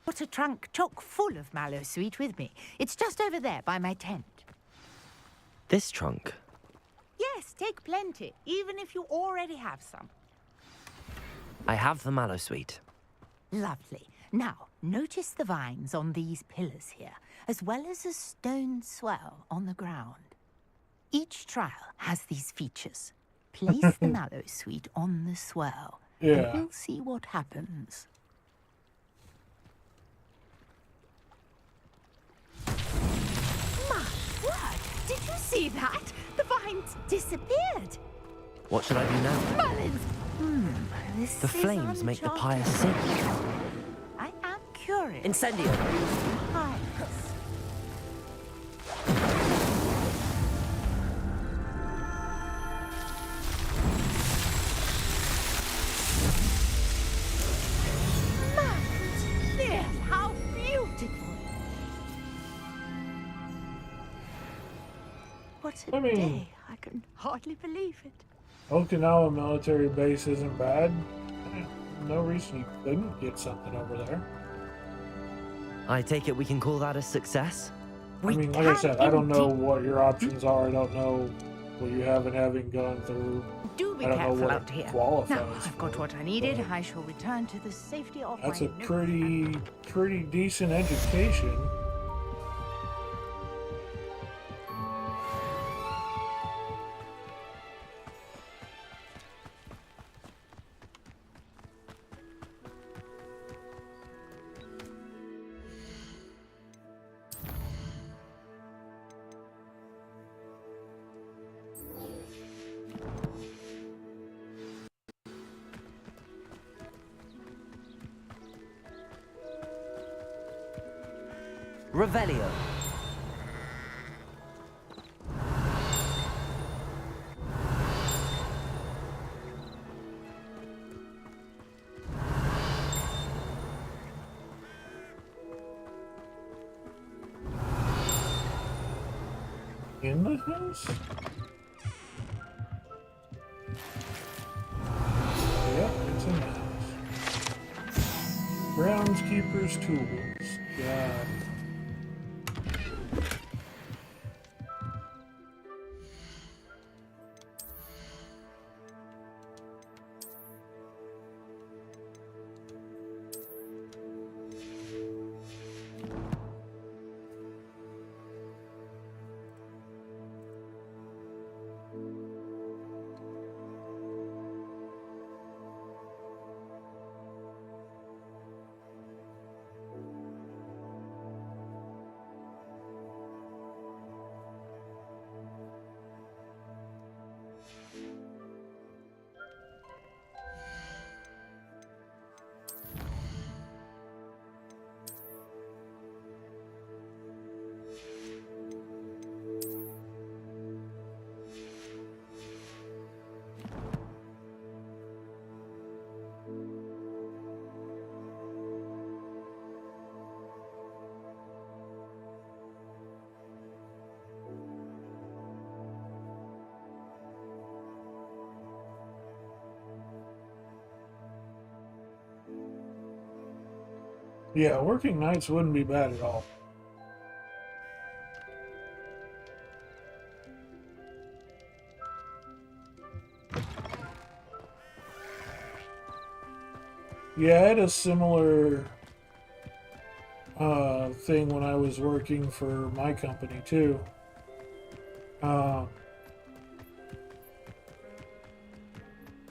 Put a trunk chock full of mallow sweet with me. It's just over there by my tent. This trunk? Yes, take plenty, even if you already have some. I have the mallow sweet. Lovely. Now, notice the vines on these pillars here, as well as a stone swell on the ground. Each trial has these features. Place the mallow sweet on the swell, and Yeah. we'll see what happens. My word! Did you see that? The vines disappeared. What should I do now? Mullins! This The is flames make the pyre uncharted. sink. I am curious. Incendio! Heights. There, how beautiful! What a I mean- day! I can hardly believe it. Okinawa military base isn't bad. No reason you couldn't get something over there. I take it we can call that a success? I mean, like I said, I don't know what your options are. I don't know what you have and having gone through. Do be I don't know careful what out it here. qualifies Now, I've got for, what I needed. but I shall return to the safety of That's my a pretty decent education. Revelio. In the house? Yep, it's in the house. Groundskeeper's tools. Yeah. Yeah, working nights wouldn't be bad at all. Yeah, I had a similar thing when I was working for my company too.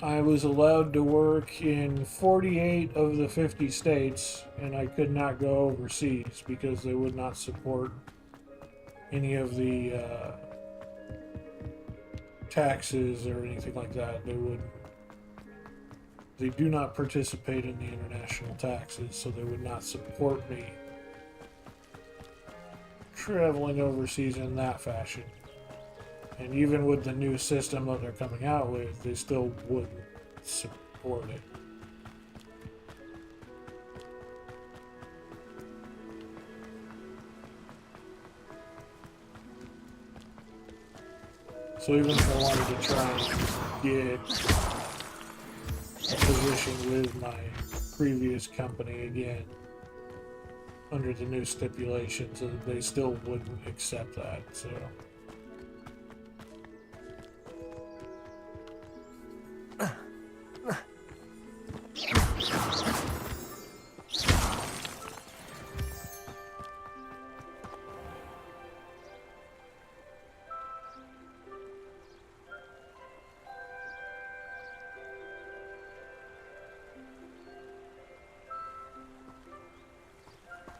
I was allowed to work in 48 of the 50 states, and I could not go overseas because they would not support any of the taxes or anything like that. They would they do not participate in the international taxes, so they would not support me traveling overseas in that fashion. And even with the new system that they're coming out with, they still wouldn't support it. So even if I wanted to try and get a position with my previous company again, under the new stipulations, they still wouldn't accept that, so.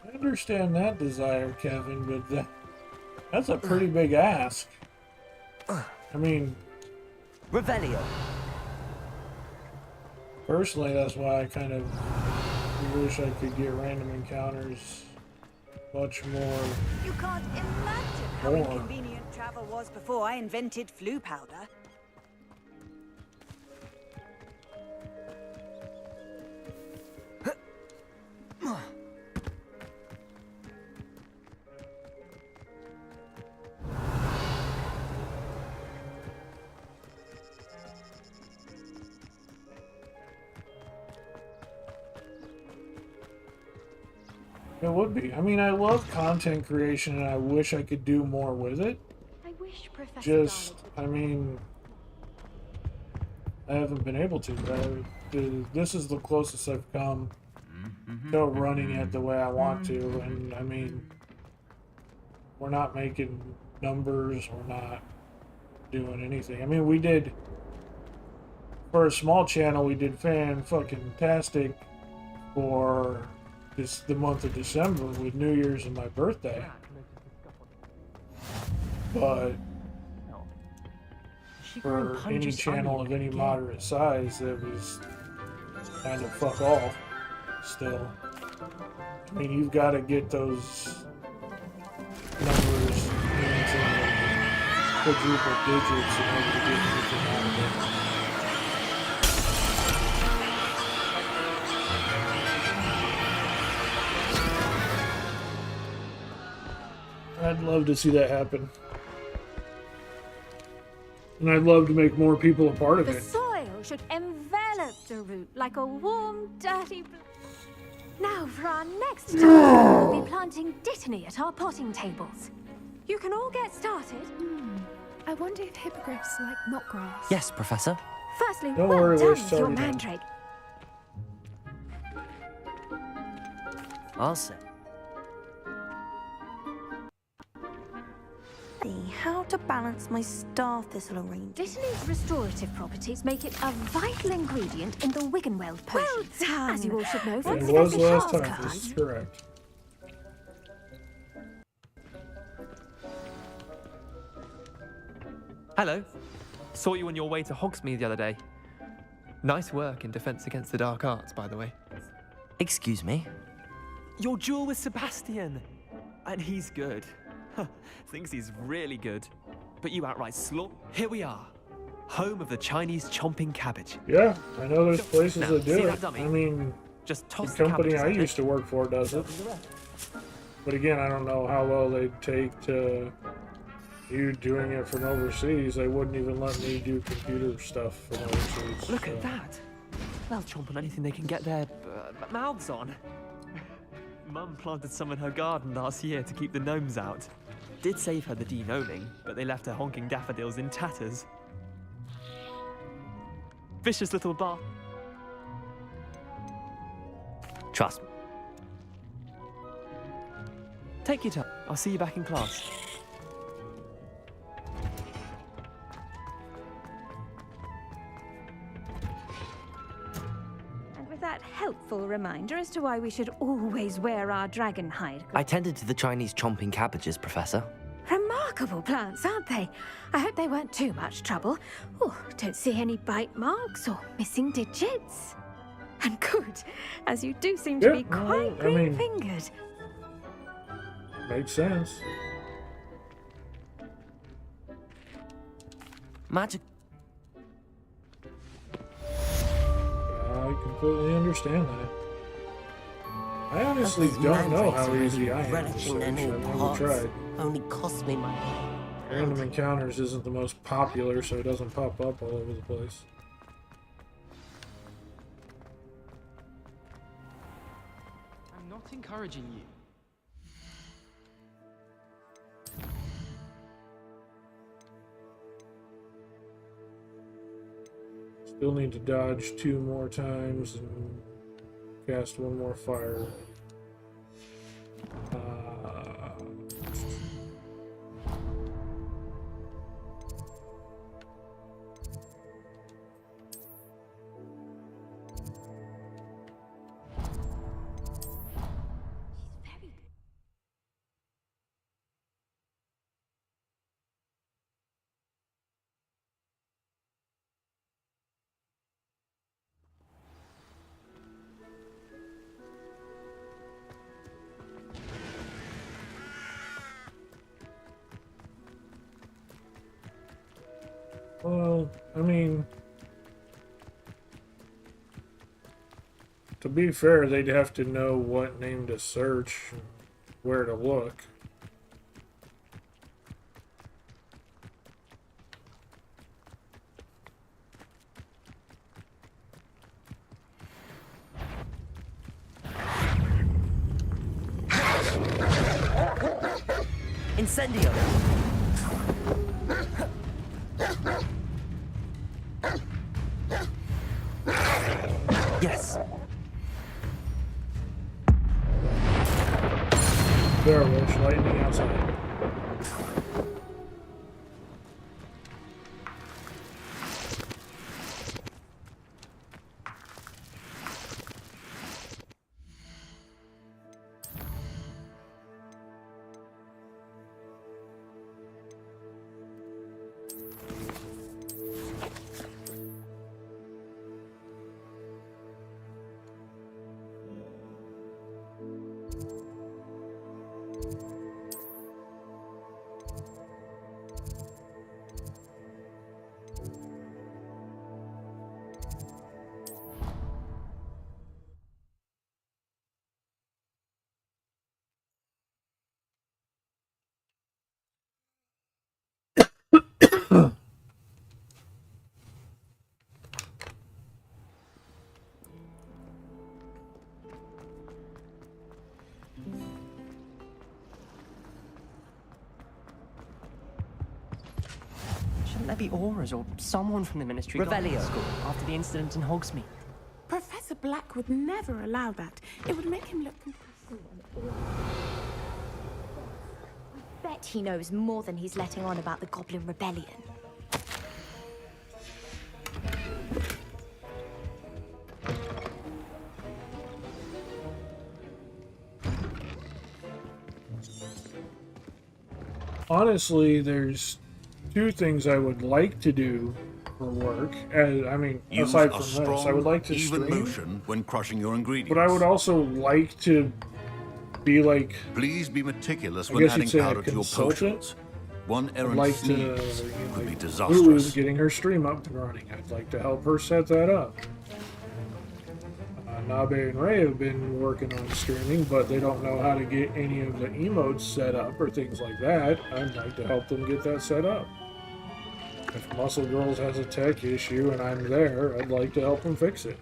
I understand that desire, Kevin, but that's a pretty big ask. I mean, Revelio. Personally, that's why I kind of wish I could get random encounters much more. You can't imagine how inconvenient travel was before I invented flu powder. It would be. I mean, I love content creation and I wish I could do more with it. I wish Professor Just, I mean, I haven't been able to. This is the closest I've come to running it the way I want to. And I mean, we're not making numbers. We're not doing anything. I mean, we did, for a small channel, we did fan-fucking-tastic for the month of December with New Year's and my birthday. But for any channel of any moderate size, it was kind of fuck all still. I mean, you've got to get those numbers into quadruple digits in order to get anything out of it. I'd love to see that happen. And I'd love to make more people a part of The it. soil should envelop the root like a warm, dirty. Now for our next task, we'll be planting dittany at our potting tables. You can all get started. I wonder if hippogriffs like knotgrass. Yes, Professor. Firstly, Don't well worry, done we're with your starting now. mandrake. I'll say. How to balance my star thistle arrangement. Dittany's restorative properties make it a vital ingredient in the Wiggenweld potion. Well done. As you all should know from It was Professor last Shah's time, this class. is correct. Hello. Saw you on your way to Hogsmeade the other day. Nice work in Defense Against the Dark Arts, by the way. Excuse me? Your duel with Sebastian. And he's good. Thinks he's really good. But you outright Here we are. Home of the Chinese chomping cabbage. Yeah, I know there's places Now, that do see it. that dummy? I mean, Just the toss the company cabbages I at it. used to work for does it. But again, I don't know how well they'd take to you doing it from overseas. They wouldn't even let me do computer stuff from overseas. Look at that. They'll chomp on anything they can get their mouths on. Mum planted some in her garden last year to keep the gnomes out. Did save her the de-gnoming, but they left her honking daffodils in tatters. Vicious little bar. Trust me. Take your time. I'll see you back in class. And with that helpful reminder as to why we should always wear our dragon hide. I tended to the Chinese chomping cabbages, Professor. Remarkable plants, aren't they? I hope they weren't too much trouble. Oh, don't see any bite marks or missing digits. And good, as you do seem to be quite green-fingered. Makes sense. Magic. I completely understand that. I honestly don't know how easy I am to search. I've never tried. Only cost me my... Random Encounters isn't the most popular, so it doesn't pop up all over the place. I'm not encouraging you. Still need to dodge 2 more times and cast 1 more fire. Well, I mean, to be fair, they'd have to know what name to search, where to look. Incendio! Yes. There, Wish, lightning outside. Shouldn't there be auras or someone from the Ministry Revelio. School after the incident in Hogsmeade? Professor Black would never allow that. It would make him look Bet he knows more than he's letting on about the Goblin Rebellion. Honestly, there's 2 things I would like to do for work. I mean, aside from this, I would like to even stream, motion when crushing your ingredients. but I would also like to be like, Please be meticulous I when guess adding you'd say, a powder to your consultant. potions. One I'd errant like to, sneeze could be Lulu's disastrous. getting her stream up and running. I'd like to help her set that up. Nabe and Ray have been working on streaming, but they don't know how to get any of the emotes set up or things like that. I'd like to help them get that set up. If Muscle Girls has a tech issue and I'm there, I'd like to help them fix it.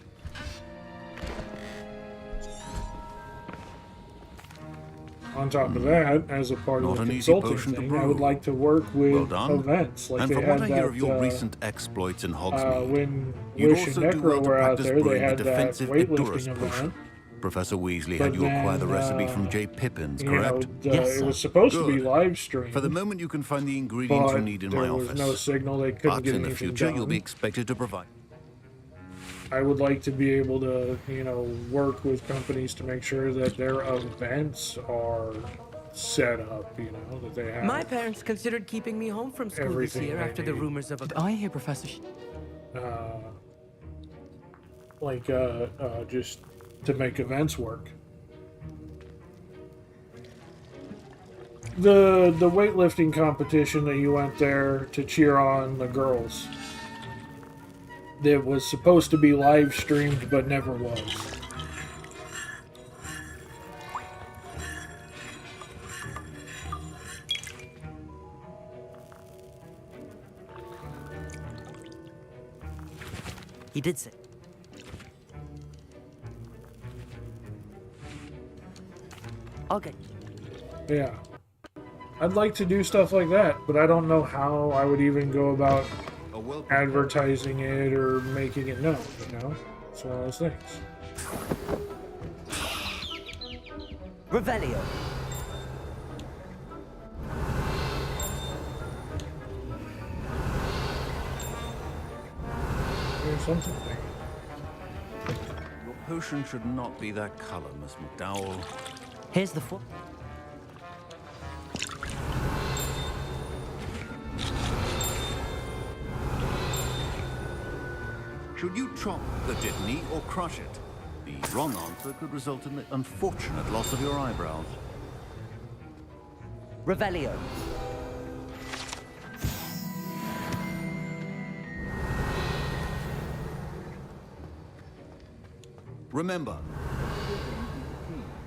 On top of that, as a part Not of an the easy consulting potion to thing, I brew. would like to work with Well done. events. Like And they from had what I that, hear of your recent exploits in Hogsmeade, when you'd Wish and also do well Necro to were out practice there, they brewing had the that defensive weightlifting Edurus event. potion. Professor Weasley But had you acquire the then, recipe from J. Pippins, you know, correct? it was supposed to be Good. live streamed. For the moment, you can find the ingredients you but need in there my was office. no signal, they couldn't But get in the anything future, done. you'll be expected to provide. I would like to be able to, you know, work with companies to make sure that their events are set up, you know, that they have My parents considered keeping me home from school this everything year they after the need. rumors of a... Did I hear Professor... like just to make events work. The weightlifting competition that you went there to cheer on the girls, that was supposed to be live streamed but never was. He did say. Okay. Yeah. I'd like to do stuff like that, but I don't know how I would even go about advertising it or making it known, you know? It's one of those things. Revelio. There's something there. Your potion should not be that color, Miss McDowell. Here's the foot. Should you chop the Dittany or crush it? The wrong answer could result in the unfortunate loss of your eyebrows. Revelio. Remember,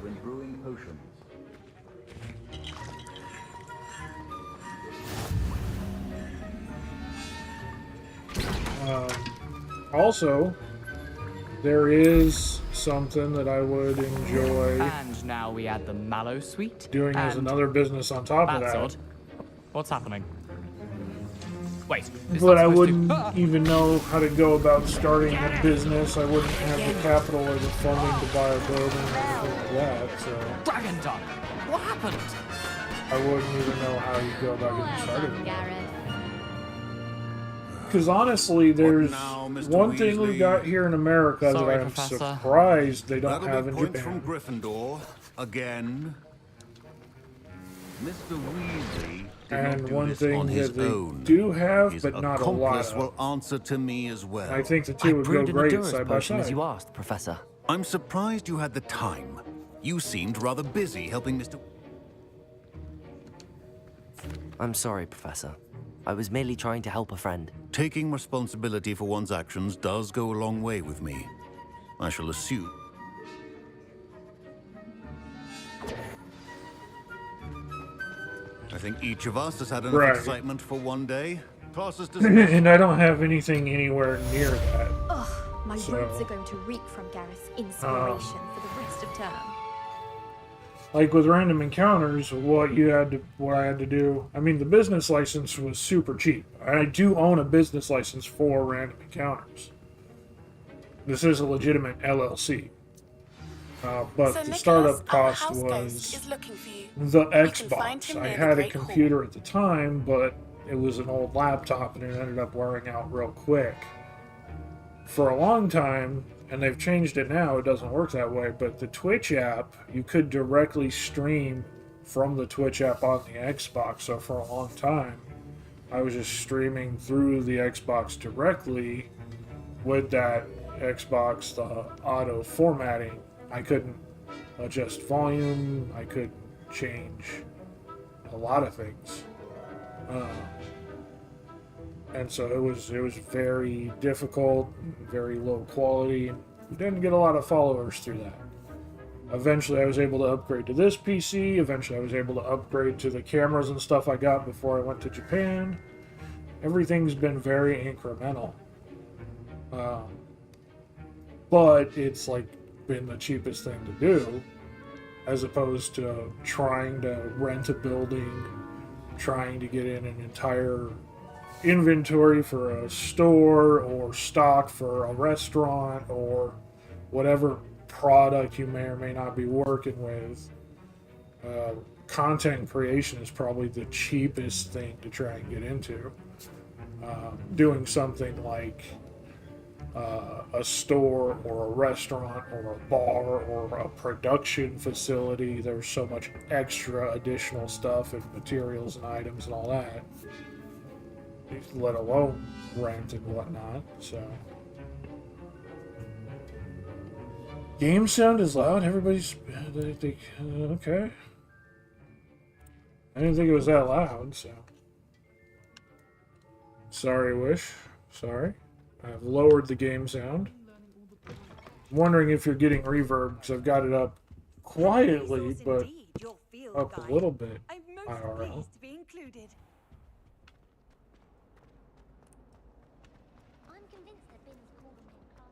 when brewing potions. Also, there is something that I would enjoy And now we add the mallow sweet. doing as and another business on top of that's that. odd. What's happening? Wait. it's But not I supposed wouldn't to... even know how to go about starting a business. I wouldn't have the capital or the funding to buy a building or anything like that. So Dragon Dog! What happened? I wouldn't even know how you go about getting started. Gareth. Because honestly, there's now, Mr. one thing we've Weasley? got here in America Sorry, that I'm Professor. surprised they don't That'll have be in points Japan. from Gryffindor again. Mr. Weasley did And not do one this thing on his that they own. do have, His but not a lot accomplice of. will answer to me as well. I think the I two would go brewed an great endurance side by potion as side. you asked, Professor. I'm surprised you had the time. You seemed rather busy helping Mr. I'm sorry, Professor. I was merely trying to help a friend. Taking responsibility for one's actions does go a long way with me. I shall assume. I think each of us has had enough Right. excitement for one day. Class is And I don't have anything anywhere near that. Ugh, my So, robes are going to reek from Gareth's inspiration for the rest of term. Like with random encounters, what I had to do. I mean, the business license was super cheap. I do own a business license for random encounters. This is a legitimate LLC. But So the Nicholas, startup our cost house ghost was is looking for you. the You can find Xbox. him I near the had a Great Hall. computer at the time, but it was an old laptop and it ended up wearing out real quick. For a long time, and they've changed it now, it doesn't work that way, but the Twitch app, you could directly stream from the Twitch app on the Xbox. So for a long time, I was just streaming through the Xbox directly with that Xbox, the auto formatting. I couldn't adjust volume, I couldn't change a lot of things. And so it was very difficult, very low quality, and we didn't get a lot of followers through that. Eventually I was able to upgrade to this PC, eventually I was able to upgrade to the cameras and stuff I got before I went to Japan. Everything's been very incremental. But it's like been the cheapest thing to do, as opposed to trying to rent a building, trying to get in an entire inventory for a store or stock for a restaurant or whatever product you may or may not be working with. Content creation is probably the cheapest thing to try and get into. Doing something like a store or a restaurant or a bar or a production facility, there's so much extra additional stuff and materials and items and all that, let alone rent and whatnot. So Game sound is loud. Everybody's okay. I didn't think it was that loud, so sorry, Wish. Sorry. I've lowered the game sound. I'm wondering if you're getting reverb, because I've got it up quietly, but up a little bit. IRL. To be included. I'm convinced that Ben's called them in class.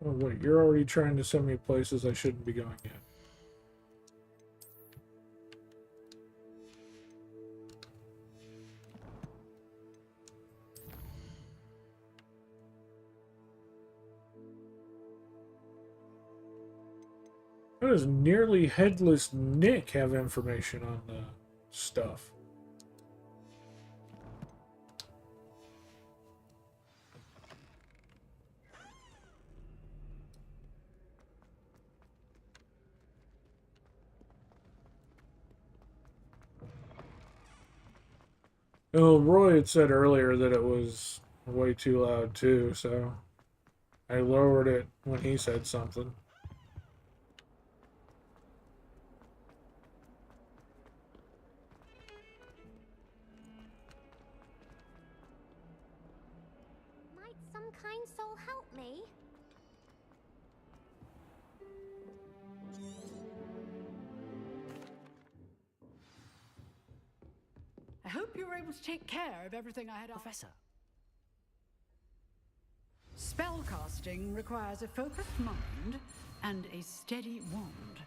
Oh wait, you're already trying to send me places I shouldn't be going yet. How does nearly headless Nick have information on the stuff? Well, Roy had said earlier that it was way too loud too, so I lowered it when he said something. Might some kind soul help me? I hope you were able to take care of everything I had. Professor. Spellcasting requires a focused mind and a steady wand.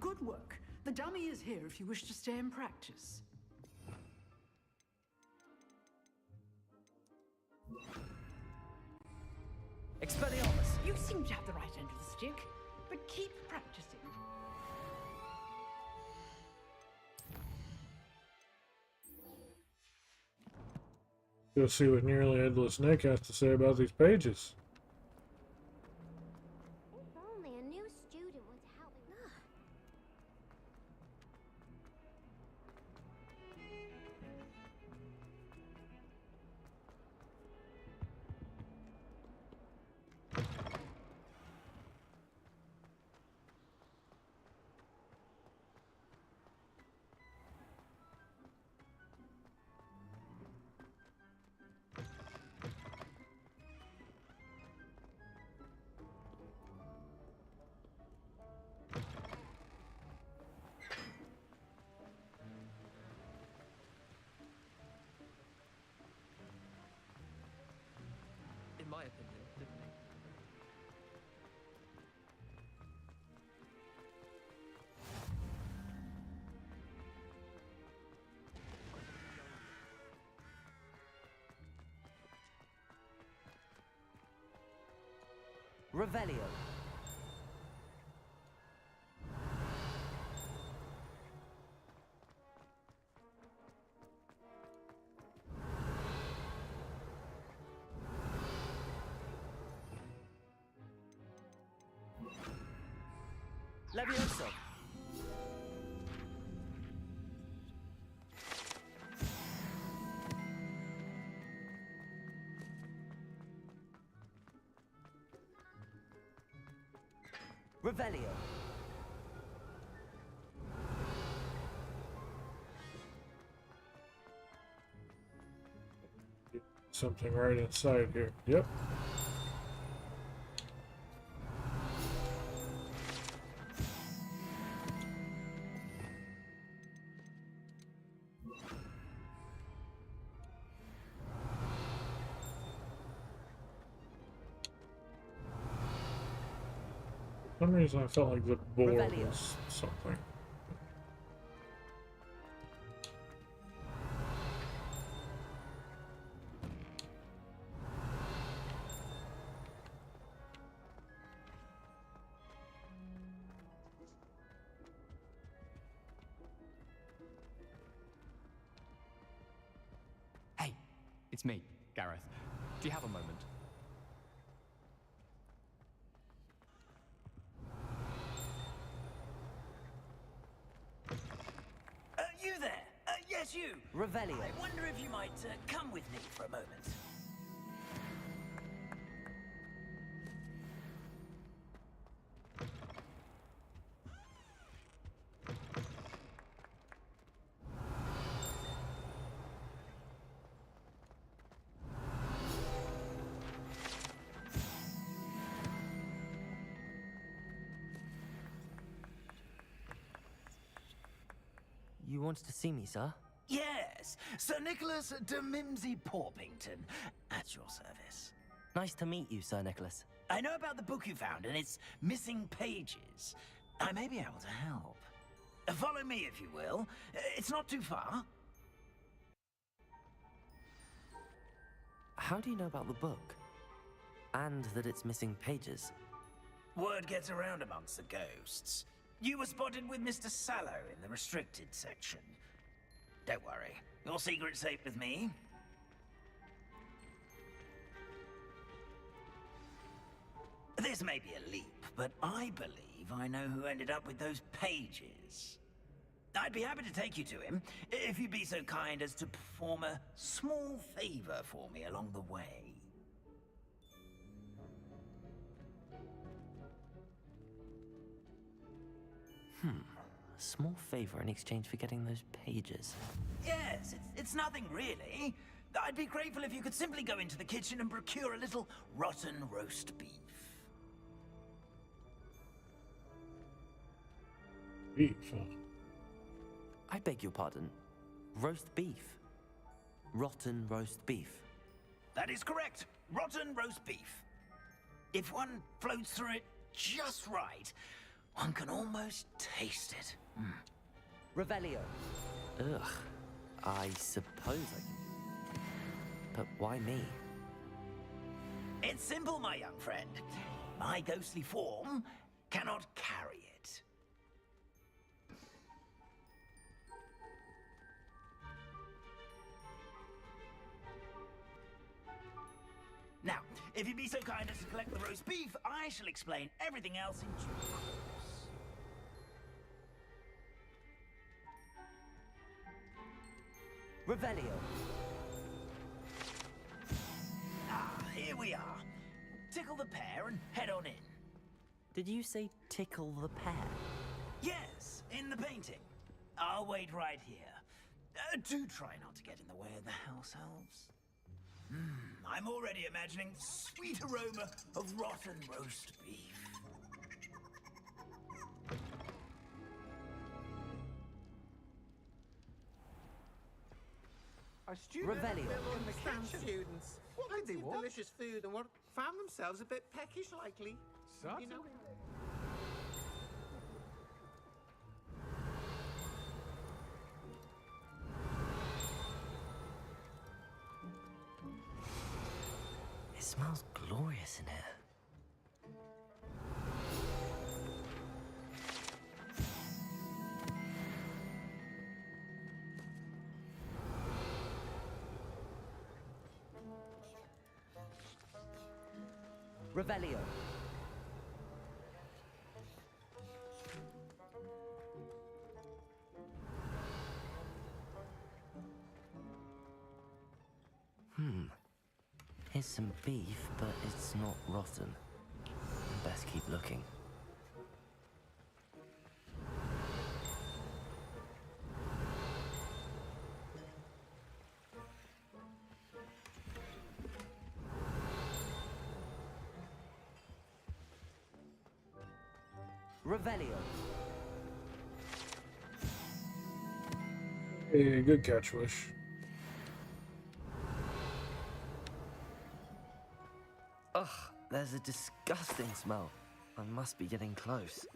Good work. The dummy is here if you wish to stay and practice. Expelliarmus. You seem to have the right end of the stick, but keep practicing. Go see what nearly headless Nick has to say about these pages. If only a new student would help me. In my opinion, definitely. Revelio. Levioso. Revelio. Something right inside here. Yep. For some reason I felt like the board was something. Hey, it's me, Gareth. Do you have a moment? You there! Yes, you! Revelio. I wonder if you might come with me for a moment. You wanted to see me, sir? Yes, Sir Nicholas de Mimsy Porpington, at your service. Nice to meet you, Sir Nicholas. I know about the book you found and its missing pages. I may be able to help. Follow me, if you will. It's not too far. How do you know about the book? And that it's missing pages? Word gets around amongst the ghosts. You were spotted with Mr. Sallow in the restricted section. Don't worry, your secret's safe with me. This may be a leap, but I believe I know who ended up with those pages. I'd be happy to take you to him, if you'd be so kind as to perform a small favor for me along the way. A small favor in exchange for getting those pages. Yes, it's nothing really. I'd be grateful if you could simply go into the kitchen and procure a little rotten roast beef. Beef, huh? I beg your pardon. Roast beef. Rotten roast beef. That is correct. Rotten roast beef. If one floats through it just right, one can almost taste it. Revelio. Ugh. I suppose I can. But why me? It's simple, my young friend. My ghostly form cannot carry it. Now, if you'd be so kind as to collect the roast beef, I shall explain everything else in due course. Revelio. Ah, here we are. Tickle the pear and head on in. Did you say tickle the pear? Yes, in the painting. I'll wait right here. Do try not to get in the way of the house elves. I'm already imagining the sweet aroma of rotten roast beef. Our students Revelio. in the kitchen. Students. What did they want? Delicious food and what found themselves a bit peckish, likely. You know. It smells glorious in here. Revelio. Here's some beef, but it's not rotten. Best keep looking. Revelio. Hey, good catch, Wish. Ugh, there's a disgusting smell. I must be getting close.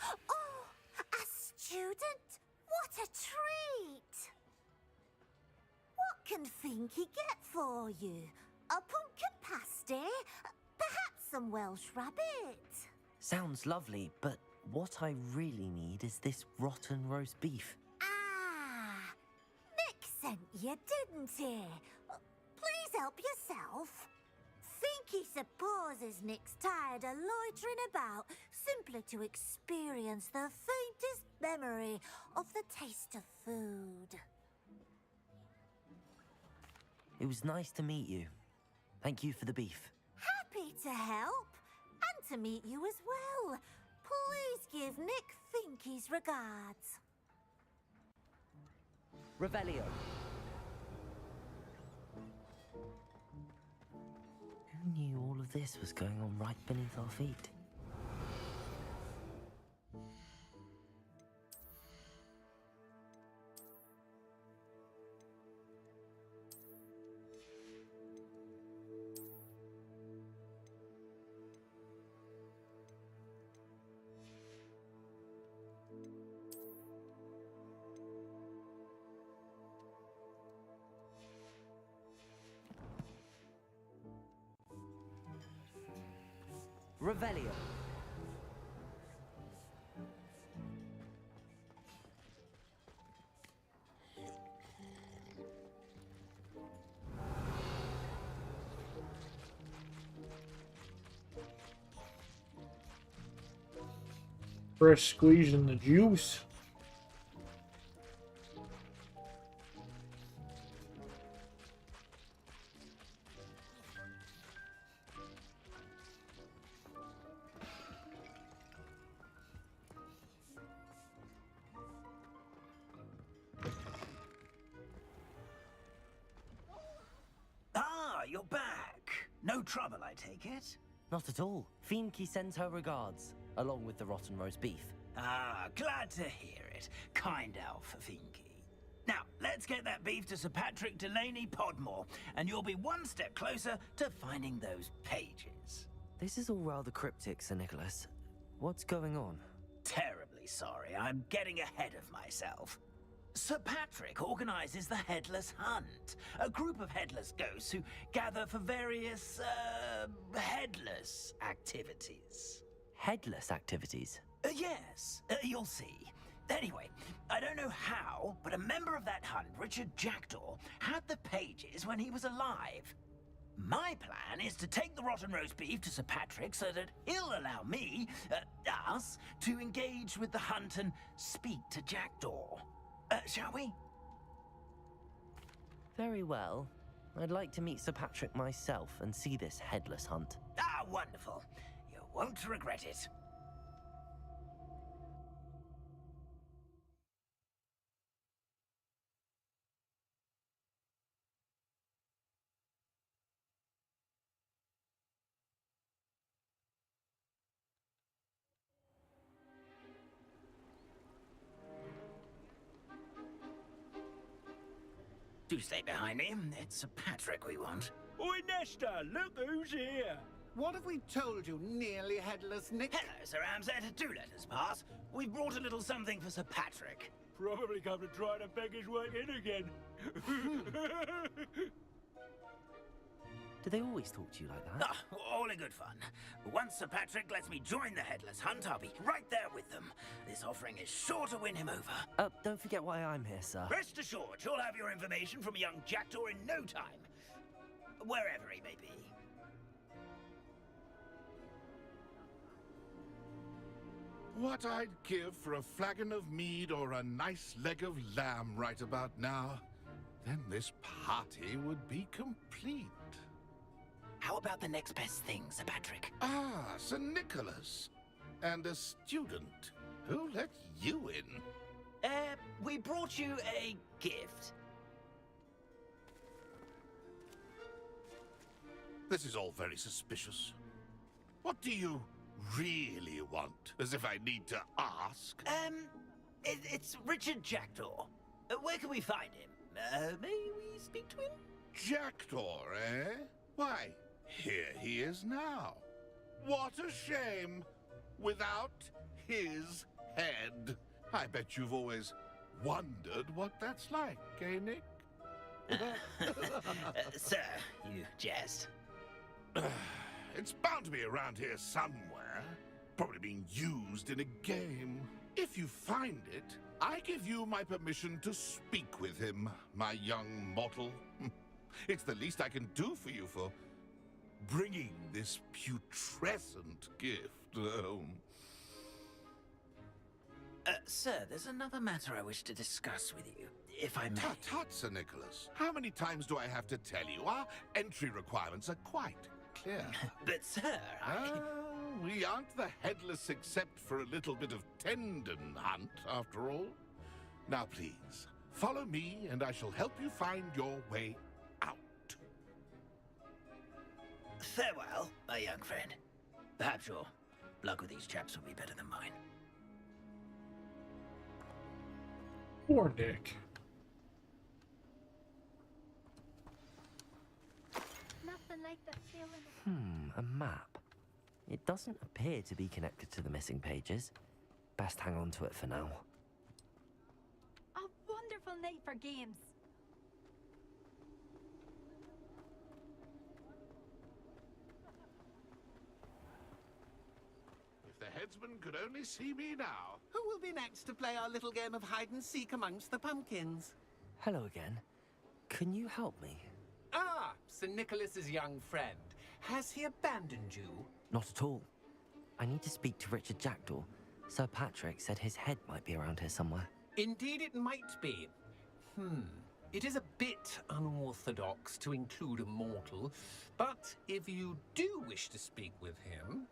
Oh, a student? What a treat! What can Finky get for you? A pumpkin pasty? Perhaps some Welsh rabbit? Sounds lovely, but what I really need is this rotten roast beef. Ah, Nick sent you, didn't he? Please help yourself. Finky supposes Nick's tired of loitering about, simply to experience the faintest memory of the taste of food. It was nice to meet you. Thank you for the beef. Happy to help, and to meet you as well. Please give Nick Finky's regards. Revelio. Who knew all of this was going on right beneath our feet? Revelio. Fresh squeezing the juice. Ah, you're back. No trouble, I take it? Not at all. Fienke sends her regards, along with the rotten roast beef. Ah, glad to hear it. Kind elf, Finky. Now, let's get that beef to Sir Patrick Delaney Podmore, and you'll be one step closer to finding those pages. This is all rather cryptic, Sir Nicholas. What's going on? Terribly sorry, I'm getting ahead of myself. Sir Patrick organizes the Headless Hunt, a group of headless ghosts who gather for various, headless activities. Headless activities? Yes, you'll see. Anyway, I don't know how, but a member of that hunt, Richard Jackdaw, had the pages when he was alive. My plan is to take the rotten roast beef to Sir Patrick so that he'll allow me, us, to engage with the hunt and speak to Jackdaw. Shall we? Very well. I'd like to meet Sir Patrick myself and see this headless hunt. Ah, wonderful. You won't regret it. Do stay behind me. It's Sir Patrick we want. Oi, Nesta, look who's here. What have we told you, nearly headless Nick? Hello, Sir Ramsett. Do let us pass. We've brought a little something for Sir Patrick. Probably come to try to beg his way in again. Do they always talk to you like that? Ah, all in good fun. Once Sir Patrick lets me join the Headless Hunt, I'll be right there with them. This offering is sure to win him over. Don't forget why I'm here, sir. Rest assured, you'll have your information from a young Jackdaw in no time. Wherever he may be. What I'd give for a flagon of mead or a nice leg of lamb right about now. Then this party would be complete. How about the next best thing, Sir Patrick? Ah, Sir Nicholas. And a student. Who let you in? We brought you a gift. This is all very suspicious. What do you really want? As if I need to ask. It's Richard Jackdaw. Where can we find him? May we speak to him? Jackdaw, eh? Why, here he is now. What a shame. Without his head. I bet you've always wondered what that's like, eh, Nick? Sir, you jest. It's bound to be around here somewhere. Probably being used in a game. If you find it, I give you my permission to speak with him, my young mortal. It's the least I can do for you for bringing this putrescent gift home. Sir, there's another matter I wish to discuss with you, if I may. Tut, tut, Sir Nicholas. How many times do I have to tell you? Our entry requirements are quite clear. But, sir, we aren't the headless except for a little bit of tendon hunt, after all. Now, please, follow me, and I shall help you find your way out. Farewell, my young friend. Perhaps your luck with these chaps will be better than mine. Poor Nick. Nothing like that feeling. A map. It doesn't appear to be connected to the missing pages. Best hang on to it for now. A wonderful night for games. If the headsman could only see me now. Who will be next to play our little game of hide and seek amongst the pumpkins? Hello again. Can you help me? Ah, Sir Nicholas's young friend. Has he abandoned you? Not at all. I need to speak to Richard Jackdaw. Sir Patrick said his head might be around here somewhere. Indeed it might be. It is a bit unorthodox to include a mortal, but if you do wish to speak with him,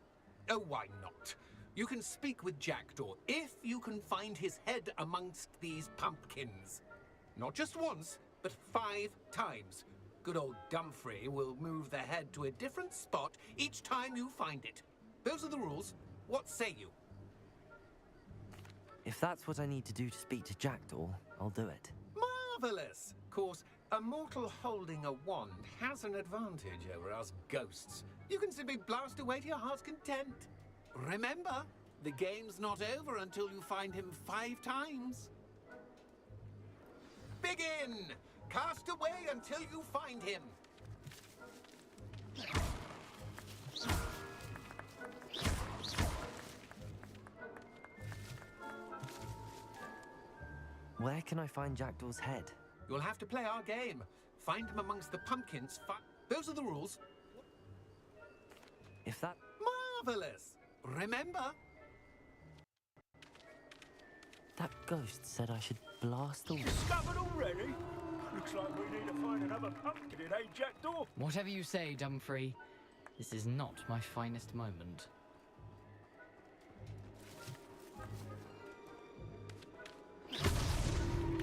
oh, why not? You can speak with Jackdaw if you can find his head amongst these pumpkins. Not just once, but 5 times. Good old Dumfrey will move the head to a different spot each time you find it. Those are the rules. What say you? If that's what I need to do to speak to Jackdaw, I'll do it. Marvelous! Of course, a mortal holding a wand has an advantage over us ghosts. You can simply blast away to your heart's content. Remember, the game's not over until you find him 5 times. Begin! Cast away until you find him. Where can I find Jackdaw's head? You'll have to play our game. Find him amongst the pumpkins. Those are the rules. If that... Marvelous! Remember? That ghost said I should blast away. Discovered already? Looks like we need to find another pumpkin in, eh, Jackdaw? Whatever you say, Dumfrey. This is not my finest moment.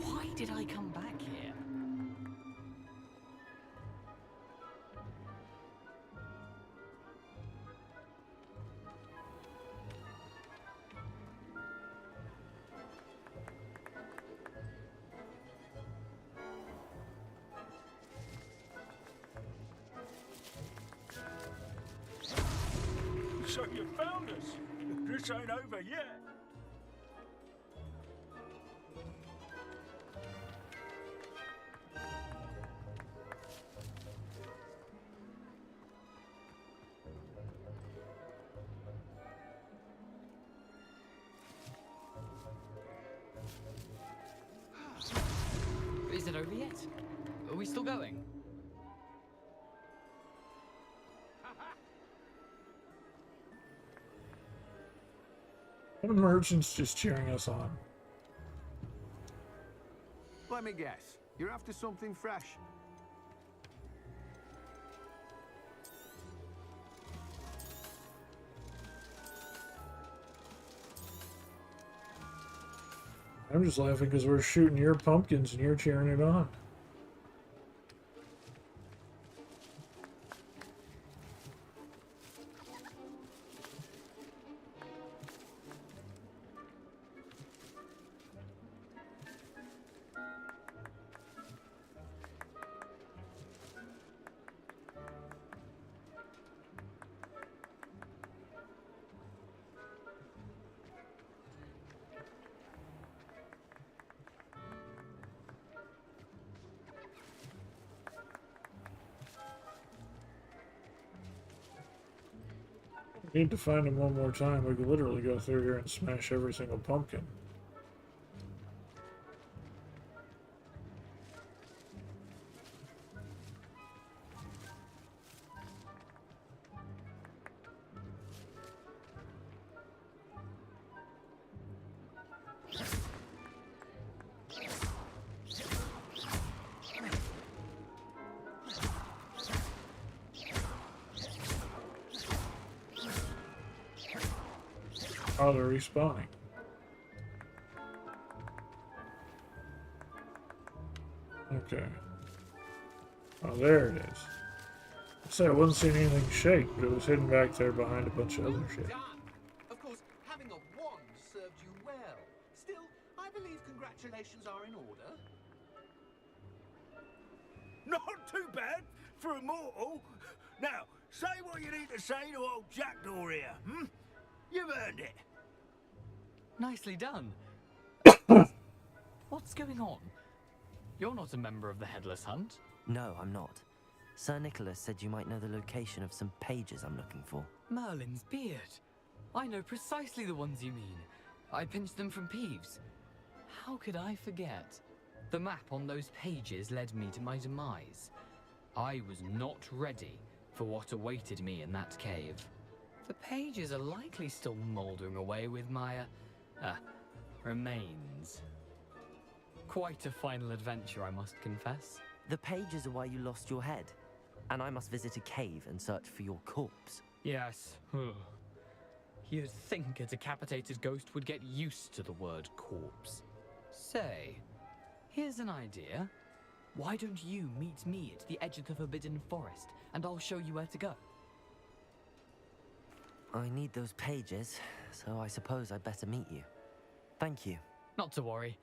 Why did I come back here? So you found us. This ain't over yet. Is it over yet? Are we still going? One of the merchants just cheering us on. Let me guess. You're after something fresh. I'm just laughing because we're shooting your pumpkins and you're cheering it on. Need to find him one more time. We could literally go through here and smash every single pumpkin. Oh, they're respawning. Okay. Oh, there it is. I said I wasn't seeing anything shake, but it was hidden back there behind a bunch of other shit. Of course, having a wand served you well. Still, I believe congratulations are in order. Not too bad for a mortal. Now, say what you need to say to old Jackdaw here, hmm? You've earned it. Nicely done. What's going on? You're not a member of the Headless Hunt. No, I'm not. Sir Nicholas said you might know the location of some pages I'm looking for. Merlin's beard. I know precisely the ones you mean. I pinched them from Peeves. How could I forget? The map on those pages led me to my demise. I was not ready for what awaited me in that cave. The pages are likely still mouldering away with my, remains. Quite a final adventure, I must confess. The pages are why you lost your head, and I must visit a cave and search for your corpse. Yes. You'd think a decapitated ghost would get used to the word corpse. Say, here's an idea. Why don't you meet me at the edge of the Forbidden Forest, and I'll show you where to go? I need those pages, so I suppose I'd better meet you. Thank you. Not to worry.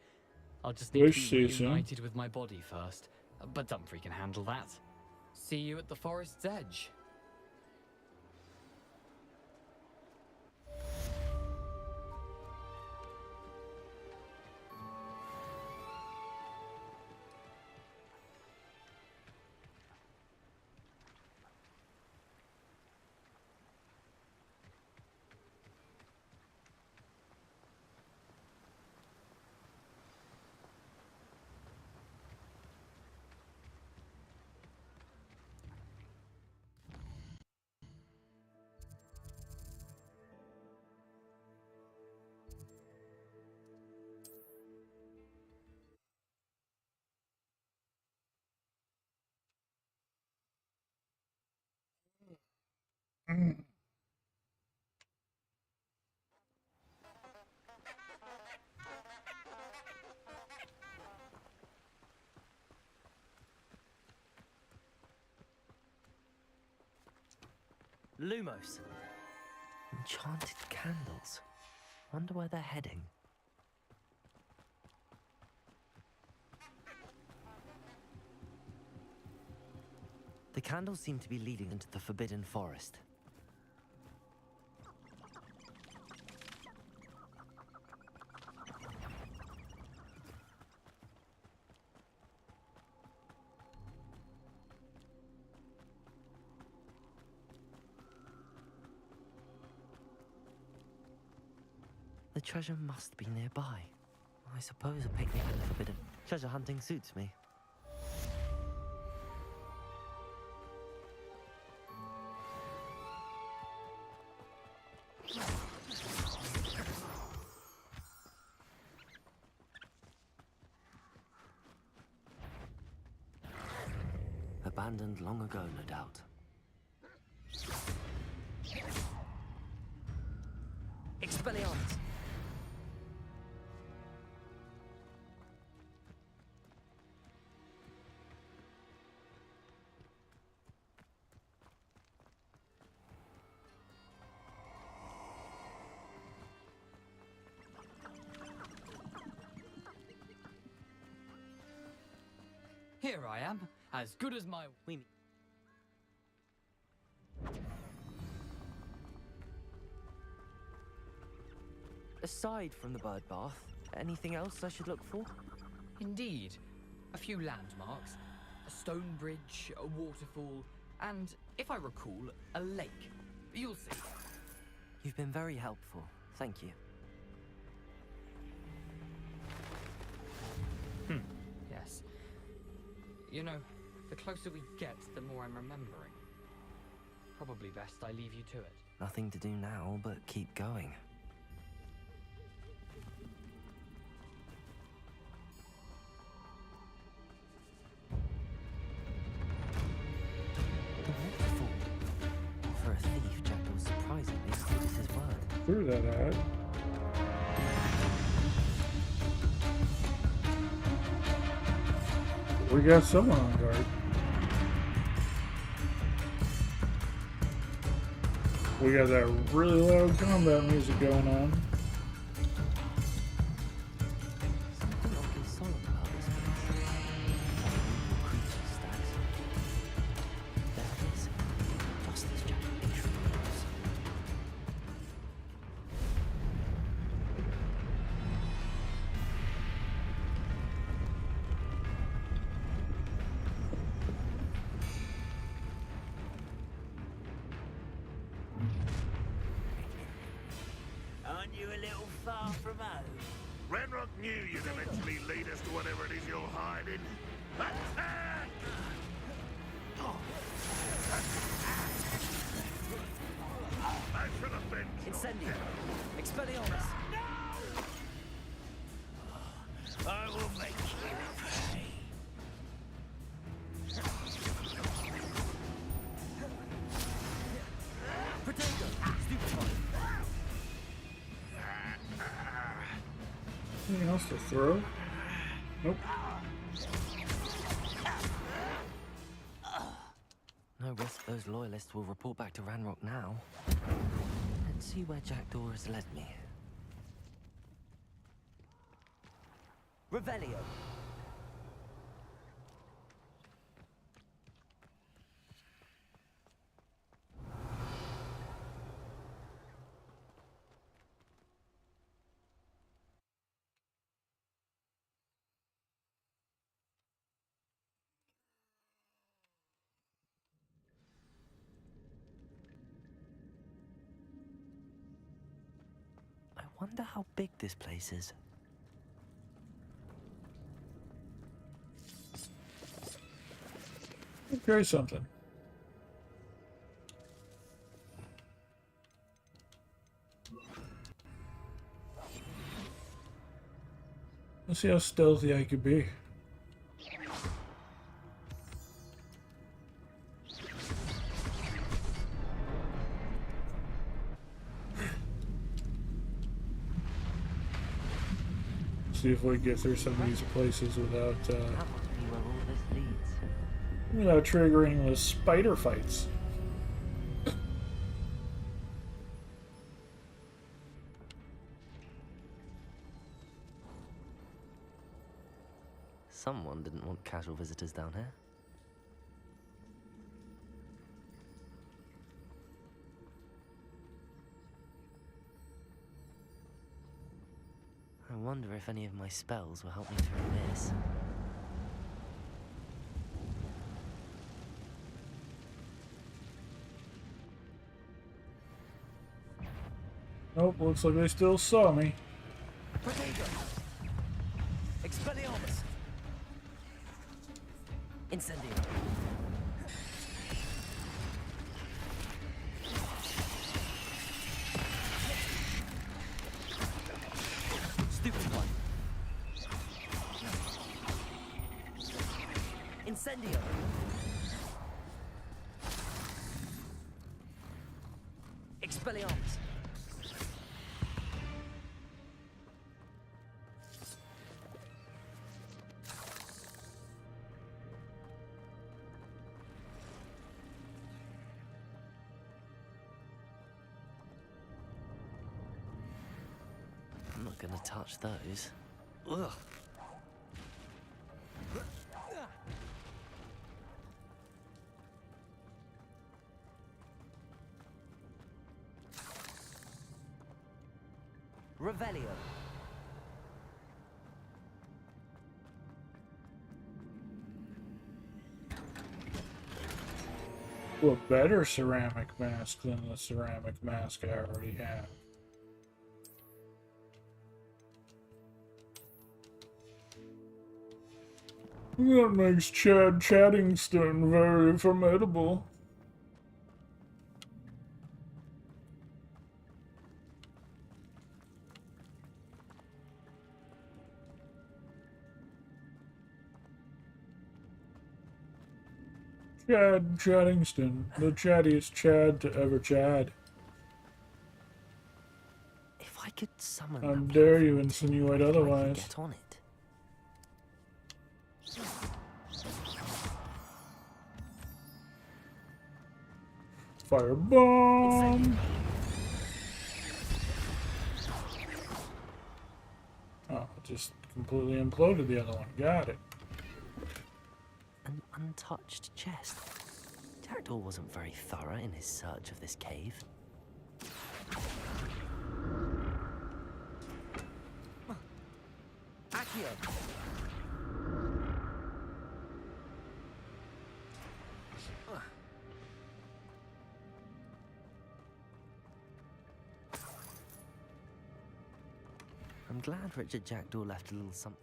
I'll just need to be reunited with my body first. But Dumfrey can handle that. See you at the forest's edge. Lumos. Enchanted candles. Wonder where they're heading. The candles seem to be leading into the Forbidden Forest. The treasure must be nearby. I suppose a picnic in the Forbidden treasure hunting suits me. Abandoned long ago, no doubt. Expelliarmus! Here I am, as good as my... Aside from the bird bath, anything else I should look for? Indeed. A few landmarks, a stone bridge, a waterfall, and, if I recall, a lake. You'll see. You've been very helpful. Thank you. Yes. You know, the closer we get, the more I'm remembering. Probably best I leave you to it. Nothing to do now but keep going. The waterfall. For a thief, Jack was surprisingly as good as his word. True that ad. We got someone on guard. We got that really loud combat music going on. Something oddly solemn about this place. Creature stacks. There it is. Just as Jack introduced. Aren't you a little far from home? Ranrock knew you'd eventually lead us to whatever it is you're hiding. Attack! I should have been. Incendio! Expelliarmus! I will make you pay. Potato! Stupefy! Anything else to throw? Nope. No risk those loyalists will report back to Ranrock now. Let's see where Jackdaw has led me. Revelio! I wonder how big this place is. Carry something. Let's see how stealthy I could be. See if we can get through some of these places without without triggering the spider fights. Someone didn't want casual visitors down here. I wonder if any of my spells will help me through this. Nope, looks like they still saw me. Potato! Expelliarmus! Incendio! Stupefy! Incendio! Expelliarmus! I'm not gonna touch those. Ugh. Revelio! Well, a better ceramic mask than the ceramic mask I already have. That makes Chad Chattingston very formidable. Chad Chattingston, the chattiest Chad to ever Chad. If I could summon How that dare platform you insinuate otherwise? Get on it. Fire bomb. Oh, just completely imploded the other one. Got it. An untouched chest. Jackdaw wasn't very thorough in his search of this cave. Accio! I'm glad Richard Jackdaw left a little something.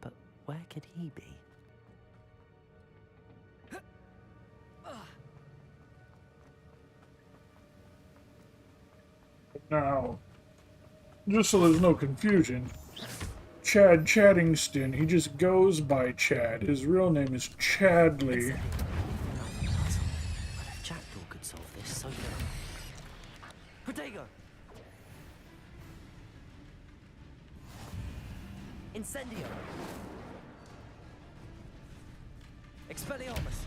But where could he be? Now, just so there's no confusion, Chad Chattingston, he just goes by Chad. His real name is Chadley. But if Jackdaw could solve this, so could Protego! Incendio! Expelliarmus!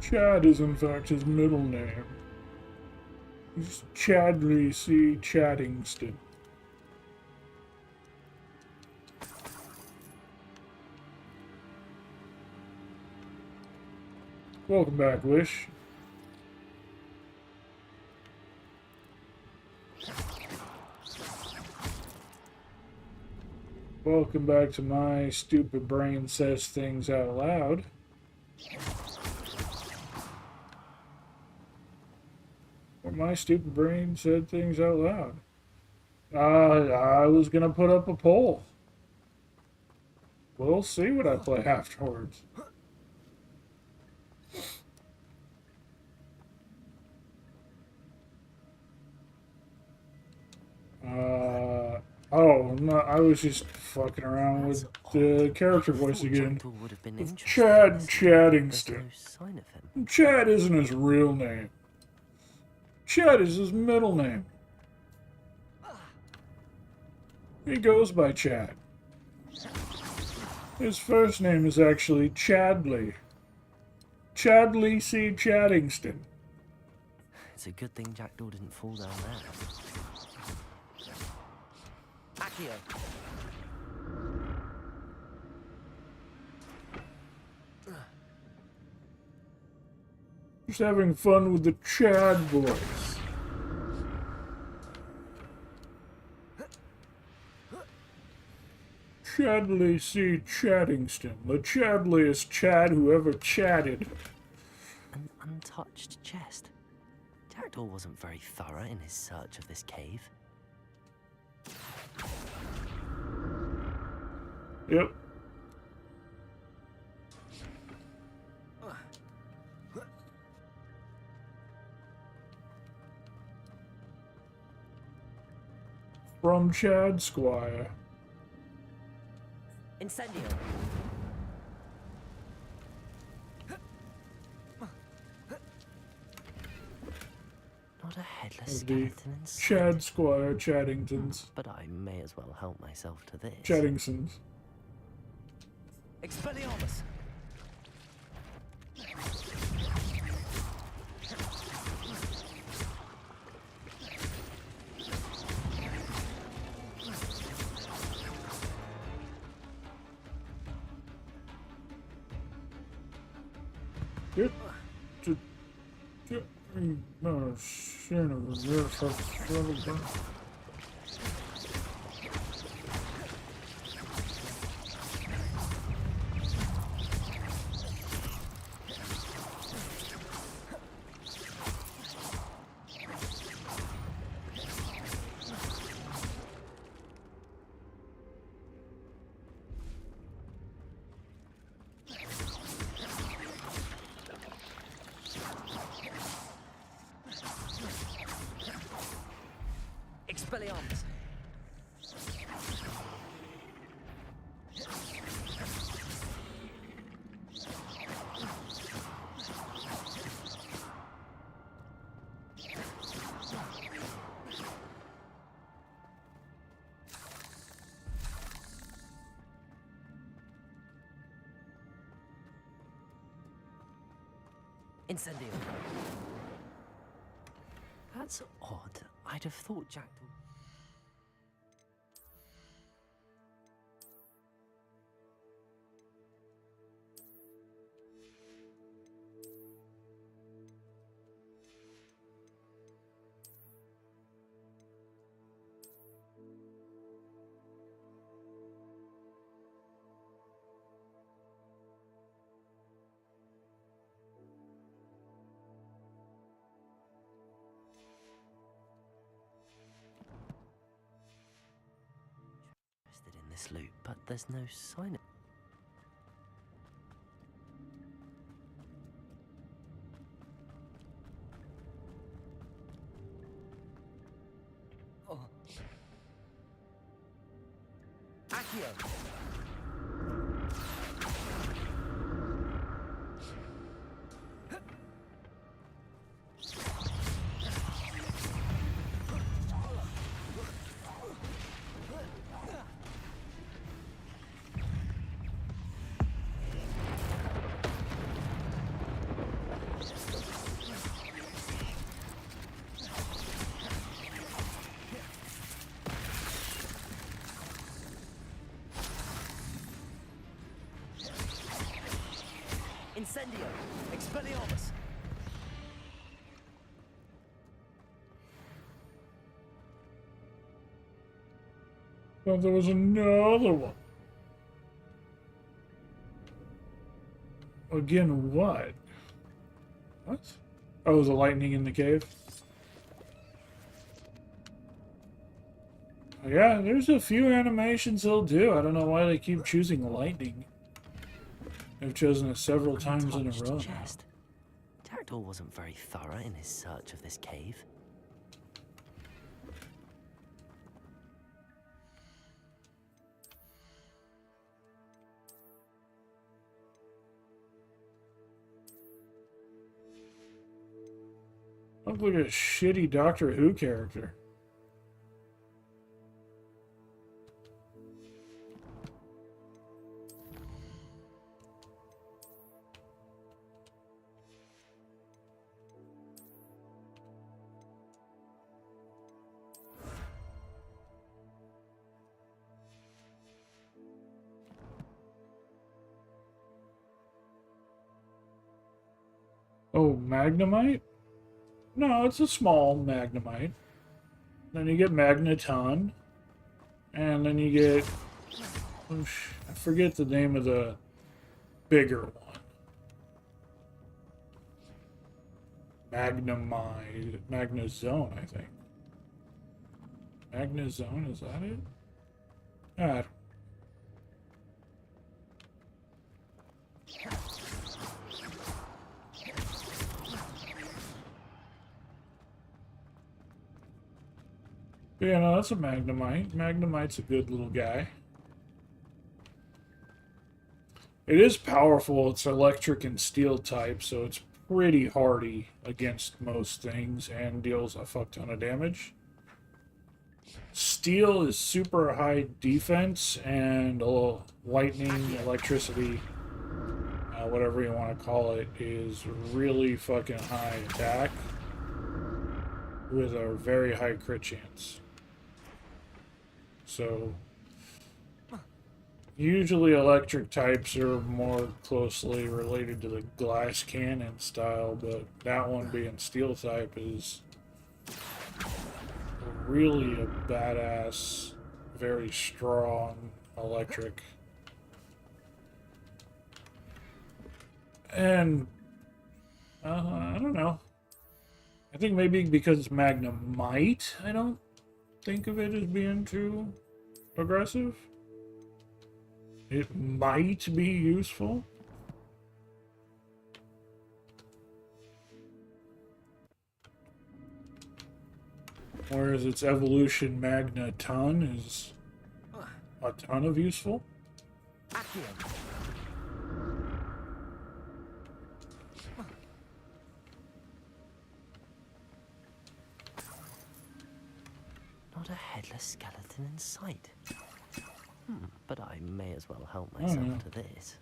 Chad is in fact his middle name. He's Chadley C. Chattingston. Welcome back, Wish. Welcome back to My Stupid Brain Says Things Out Loud. Where My Stupid Brain Said Things Out Loud. I was gonna put up a poll. We'll see what I play afterwards. Oh, no, I was just fucking around with the character voice again. Chad Chattingston. Chad isn't his real name. Chad is his middle name. He goes by Chad. His first name is actually Chadley. Chadley C. Chattingston. It's a good thing Jackdaw didn't fall down there. Accio! Just having fun with the Chad voice. Chadley C. Chattingston. The Chadliest Chad who ever chatted. An untouched chest. Jackdaw wasn't very thorough in his search of this cave. Yep. From Chad Squire. Incendio! Not a headless skeleton inside. Chad Squire Chattingtons. But I may as well help myself to this. Chattingsons. Expelliarmus! No, sin of the earth hath struggled back. Expelliarmus. Incendio. That's odd. I'd have thought Jack... in this loop, but there's no sign of... Oh. Accio! Incendio! Expelliarmus! Thought there was another one. Again, what? What? Oh, the lightning in the cave? Yeah, there's a few animations they'll do. I don't know why they keep choosing lightning. They've chosen it several times in a row. Chest. Jackdaw wasn't very thorough in his search of this cave. Look like a shitty Doctor Who character. Oh, Magnemite? No, it's a small Magnemite. Then you get Magneton. And then you get... I forget the name of the bigger one. Magnemite. Magnezone, I think. Magnezone, is that it? Ah. Yeah, no, that's a Magnemite. Magnemite's a good little guy. It is powerful. It's electric and steel type, so it's pretty hardy against most things and deals a fuck ton of damage. Steel is super high defense, and lightning, electricity, whatever you want to call it, is really fucking high attack with a very high crit chance. So, usually electric types are more closely related to the glass cannon style, but that one being steel type is really a badass, very strong electric. And, I don't know. I think maybe because it's Magnemite, I don't think of it as being too aggressive. It might be useful. Whereas its evolution magna ton is a ton of useful. Not a headless skeleton in sight. But I may as well help I don't know. myself to this.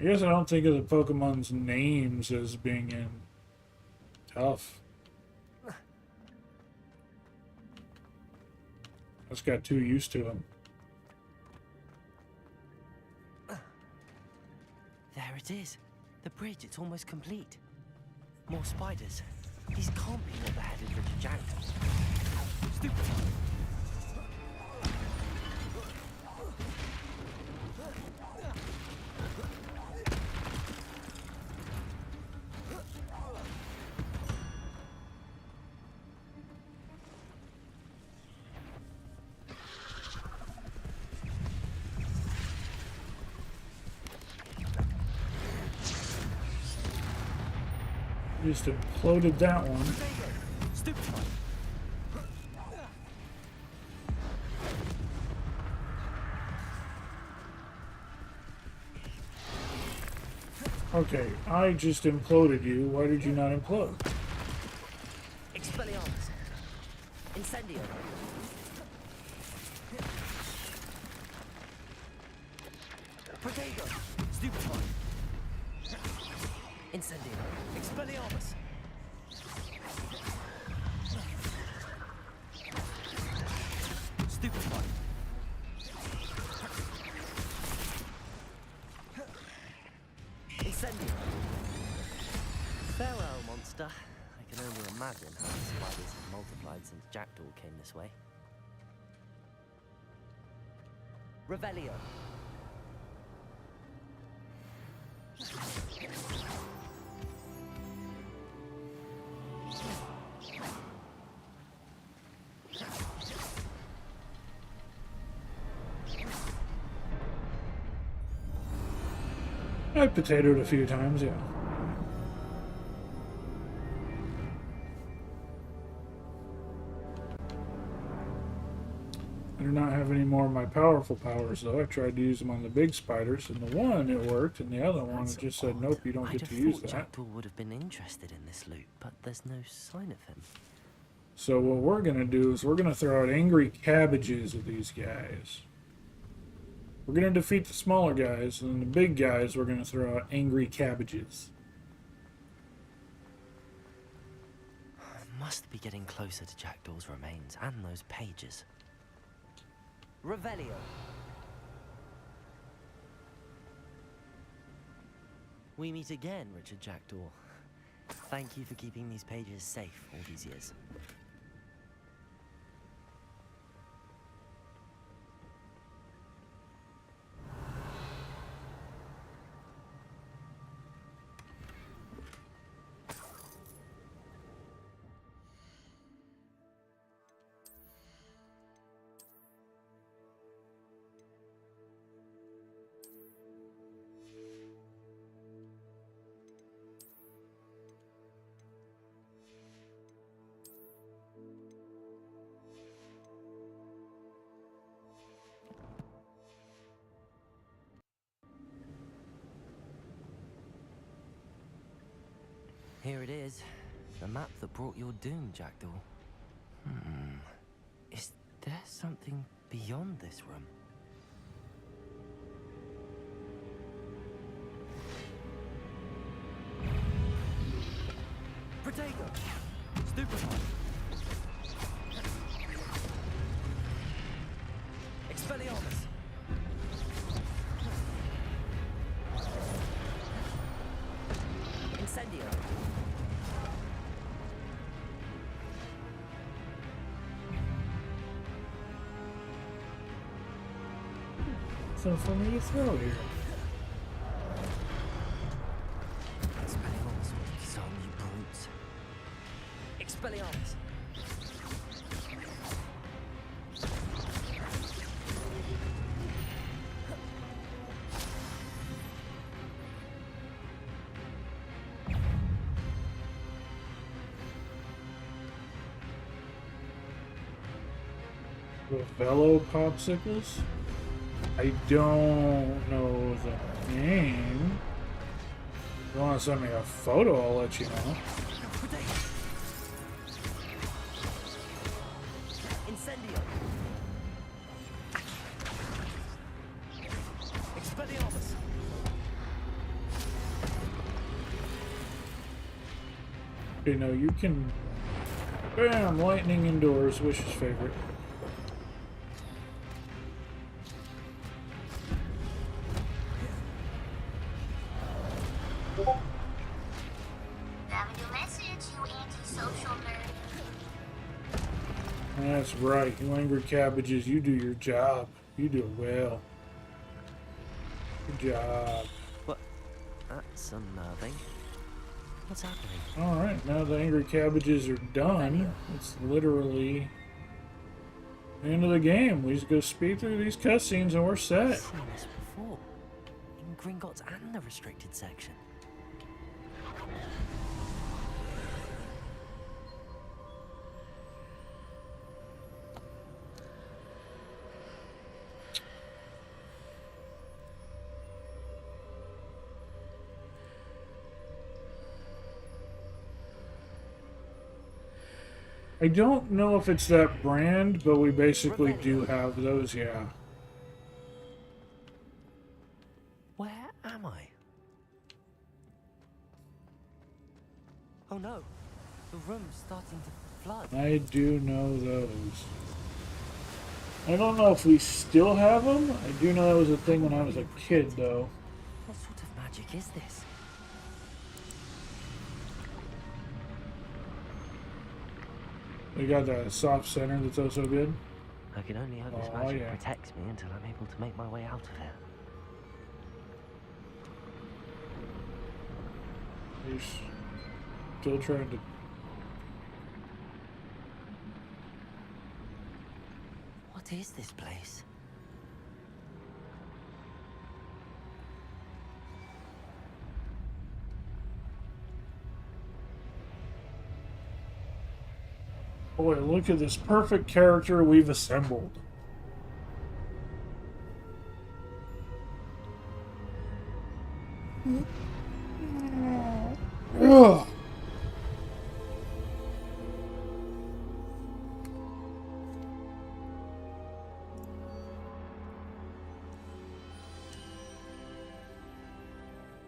I guess I don't think of the Pokemon's names as being in tough. I just got too used to them. There it is. The bridge, it's almost complete. More spiders. These can't be what the headed Richard Jackdaw. Stupid. Just imploded that one. Okay, I just imploded you. Why did you not implode? Expelliarmus. Incendio. Protego. Stupefy. Incendio. Expelliarmus. Stupefy. Incendio. Farewell, monster. I can only imagine how the spiders have multiplied since Jackdaw came this way. Revelio. I've potatoed a few times, yeah. I do not have any more of my powerful powers, though. I tried to use them on the big spiders, and the one it worked, and the other one it just said, nope, you don't get to use that. Jackdaw would have been interested in this loot, but there's no sign of him. So what we're going to do is we're going to throw out angry cabbages at these guys. We're going to defeat the smaller guys, and then the big guys we're going to throw out angry cabbages. Must be getting closer to Jackdaw's remains and those pages. Revelio. We meet again, Richard Jackdaw. Thank you for keeping these pages safe all these years. Here it is, the map that brought your doom, Jackdaw. Is there something beyond this room? Protego! Stupefy! Expelliarmus! Incendio! So for me to throw here. Expelliarmus, son, you brutes. Expelliarmus! Ravello popsicles? I don't know the name. If you want to send me a photo, I'll let you know. Incendio. Expelliarmus. Okay, now you can... Bam! Lightning indoors. Wish's favorite. That's right, you angry cabbages, you do your job. You do it well. Good job. What? That's unnerving. What's happening? Alright, now the angry cabbages are done. It's literally the end of the game. We just go speed through these cutscenes and we're set. I've seen this before. In Gringotts and the restricted section. I don't know if it's that brand, but we basically do have those, yeah. Where am I? Oh no, the room's starting to flood. I do know those. I don't know if we still have them. I do know that was a thing when I was a kid, though. What sort of magic is this? We got the soft center that's also good. I can only hope this magic protects me until I'm able to make my way out of here. He's still trying to... What is this place? Boy, look at this perfect character we've assembled. Ugh.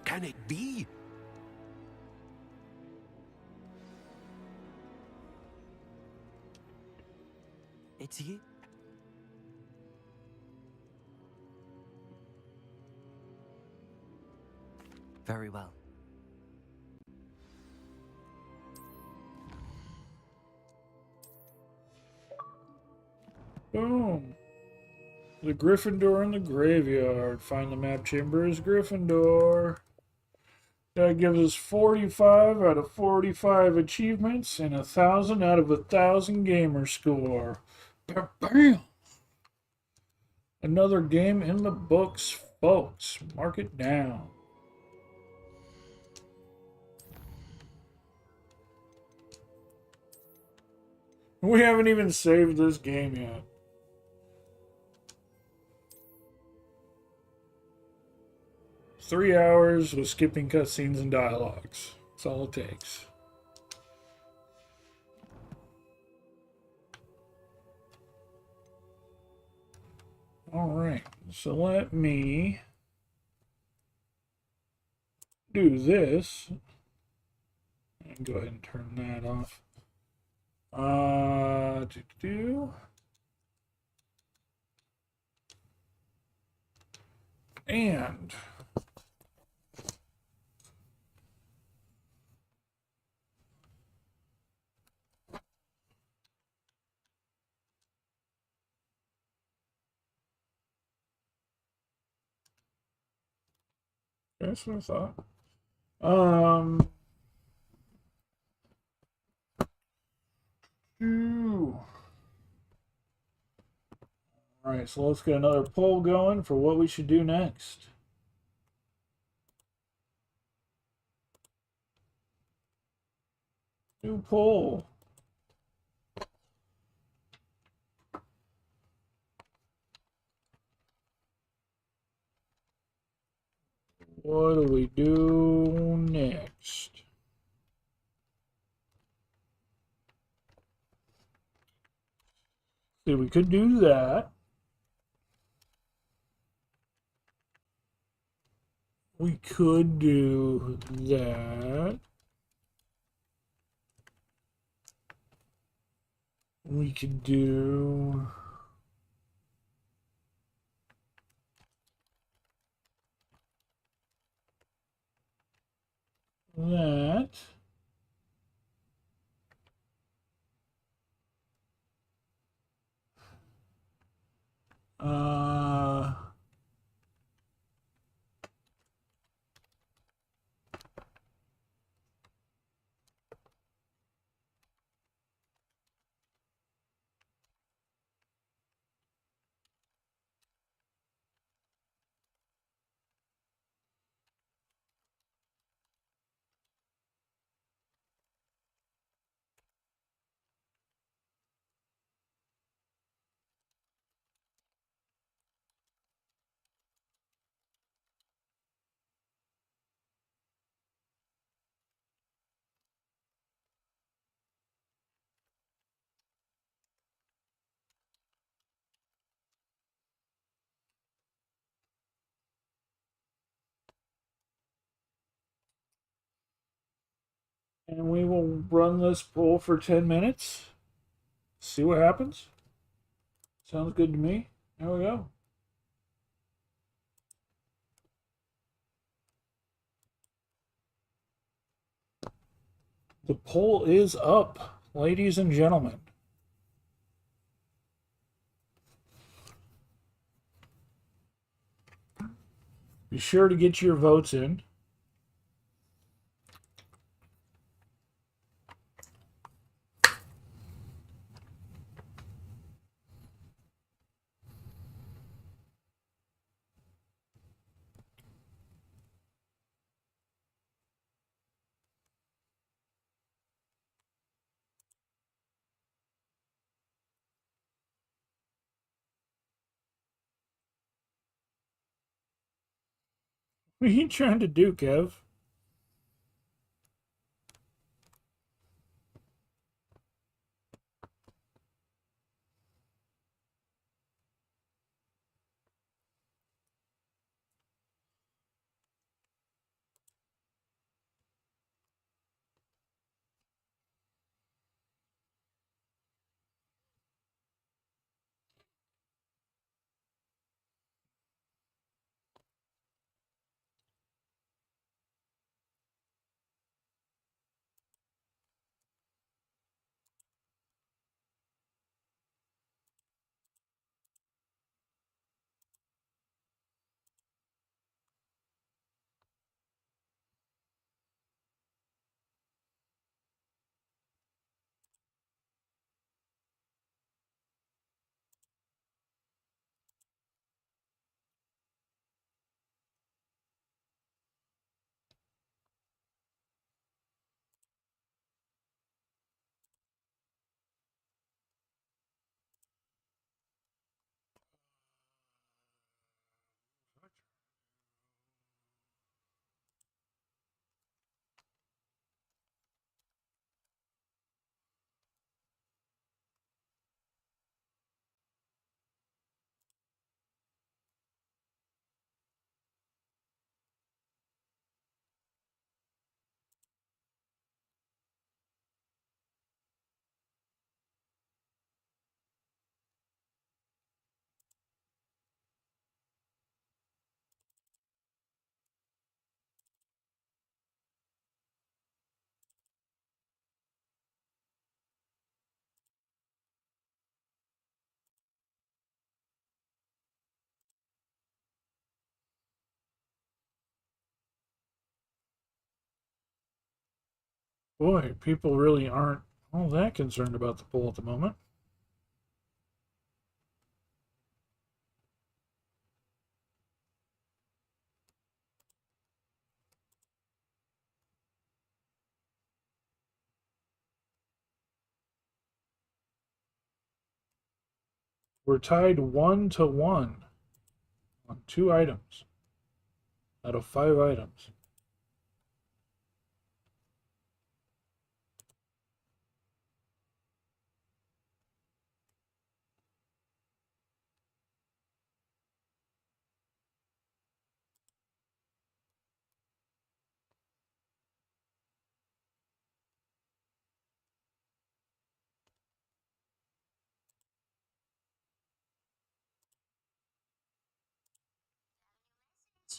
Can it be? It's you? Very well. Boom. The Gryffindor in the graveyard. Find the map chamber is Gryffindor. That gives us 45 out of 45 achievements and 1,000 out of 1,000 gamer score. Bam! Another game in the books, folks. Mark it down. We haven't even saved this game yet. Three hours with skipping cutscenes and dialogues. That's all it takes. Alright, so let me do this. And go ahead and turn that off. And that's what I thought. Alright, so let's get another poll going for what we should do next. New poll. What do we do next? See, we could do that. We could do that. We could do... that. Uh... And we will run this poll for 10 minutes. See what happens. Sounds good to me. There we go. The poll is up, ladies and gentlemen. Be sure to get your votes in. What are you trying to do, Kev? Boy, people really aren't all that concerned about the poll at the moment. We're tied 1-1 on 2 items. out of 5 items.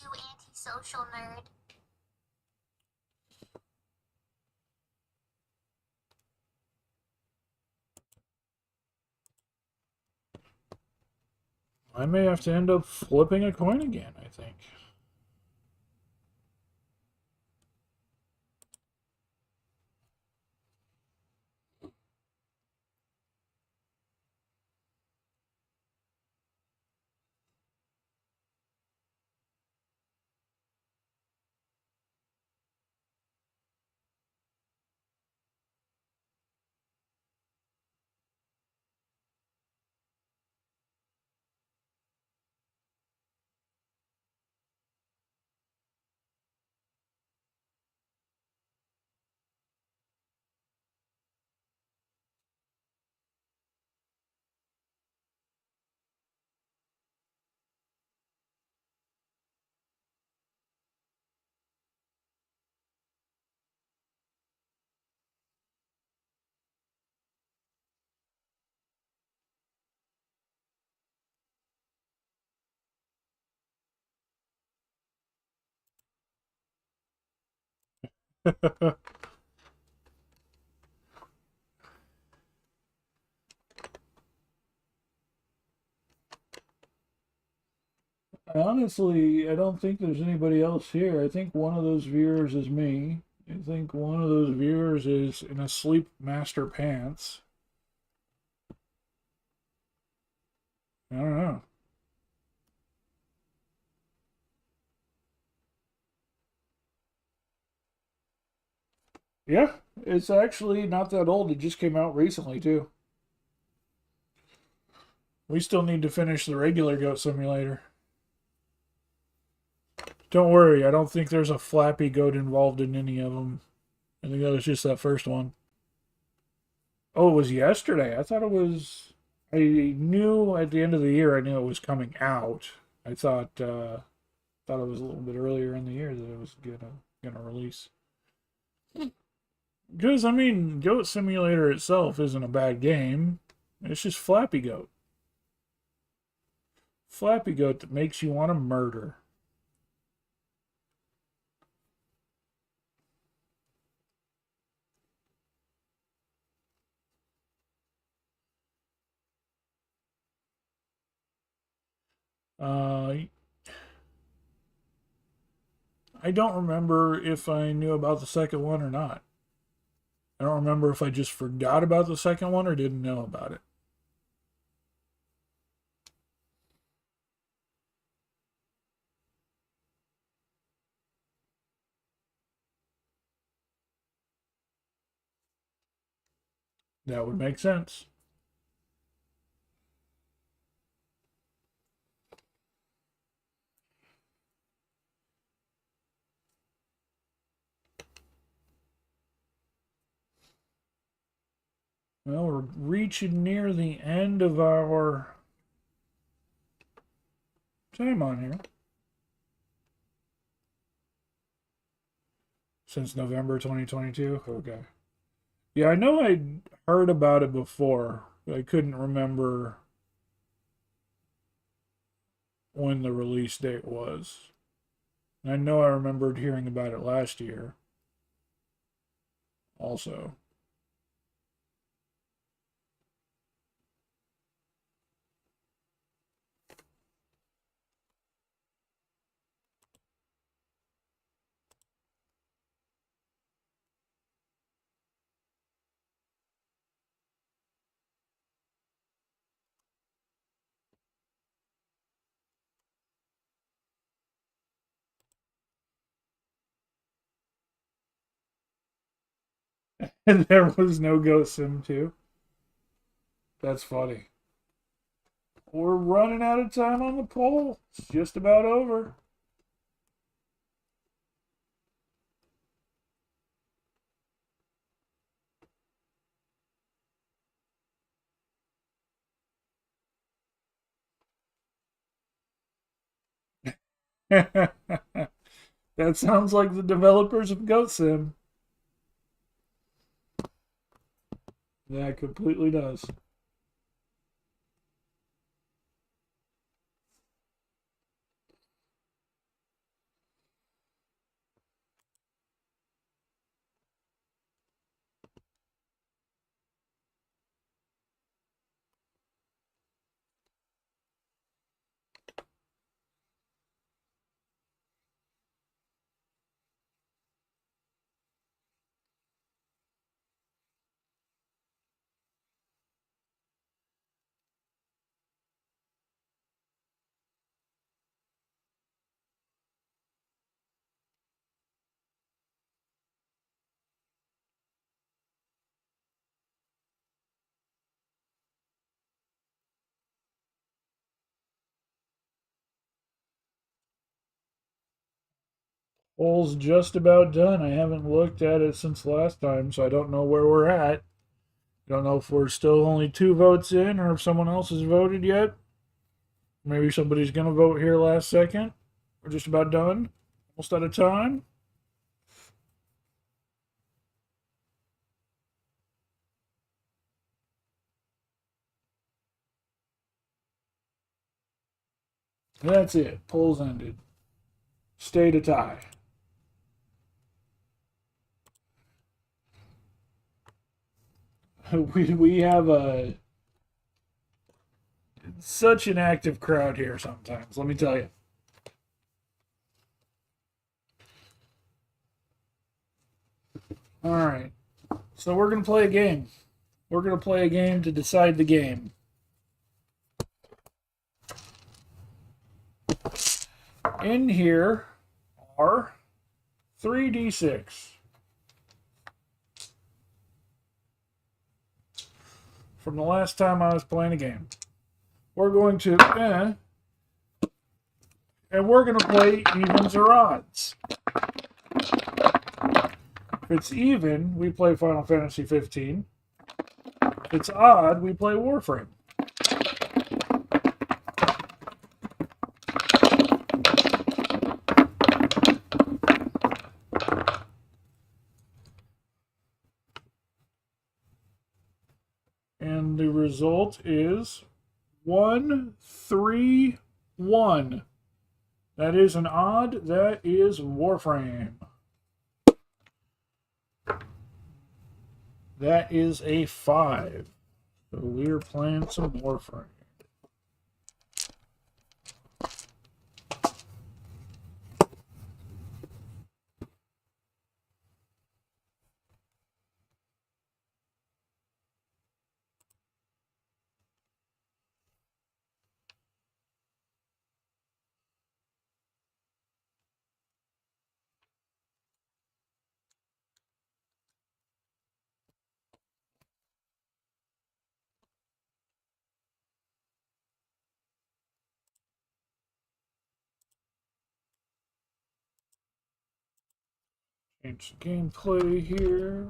You antisocial nerd. I may have to end up flipping a coin again, I think. Honestly, I don't think there's anybody else here. I think one of those viewers is me. I think one of those viewers is in a sleep master pants. I don't know. Yeah, it's actually not that old. It just came out recently, too. We still need to finish the regular Goat Simulator. Don't worry, I don't think there's a Flappy Goat involved in any of them. I think that was just that first one. Oh, it was yesterday. I thought it was... I knew at the end of the year, I knew it was coming out. I thought it was a little bit earlier in the year that it was gonna release. Because, I mean, Goat Simulator itself isn't a bad game. It's just Flappy Goat. Flappy Goat that makes you want to murder. I don't remember if I knew about the second one or not. I don't remember if I just forgot about the second one or didn't know about it. That would make sense. Well, we're reaching near the end of our time on here. Since November 2022? Okay. Yeah, I know I'd heard about it before, but I couldn't remember when the release date was. And I know I remembered hearing about it last year. Also. And there was no Ghost Sim 2. That's funny. We're running out of time on the poll. It's just about over. That sounds like the developers of Goat Sim. That completely does. Poll's just about done. I haven't looked at it since last time, so I don't know where we're at. I don't know if we're still only 2 votes in or if someone else has voted yet. Maybe somebody's going to vote here last second. We're just about done. Almost out of time. That's it. Polls ended. Stay to tie. We have such an active crowd here sometimes, let me tell you. All right. So we're going to play a game. We're going to play a game to decide the game. In here are 3d6. From the last time I was playing a game. We're going to, and we're going to play evens or odds. If it's even, we play Final Fantasy 15. If it's odd, we play Warframe. And the result is 1, 3, 1. That is an odd. That is Warframe. That is a 5. So we're playing some Warframe. Change the gameplay here.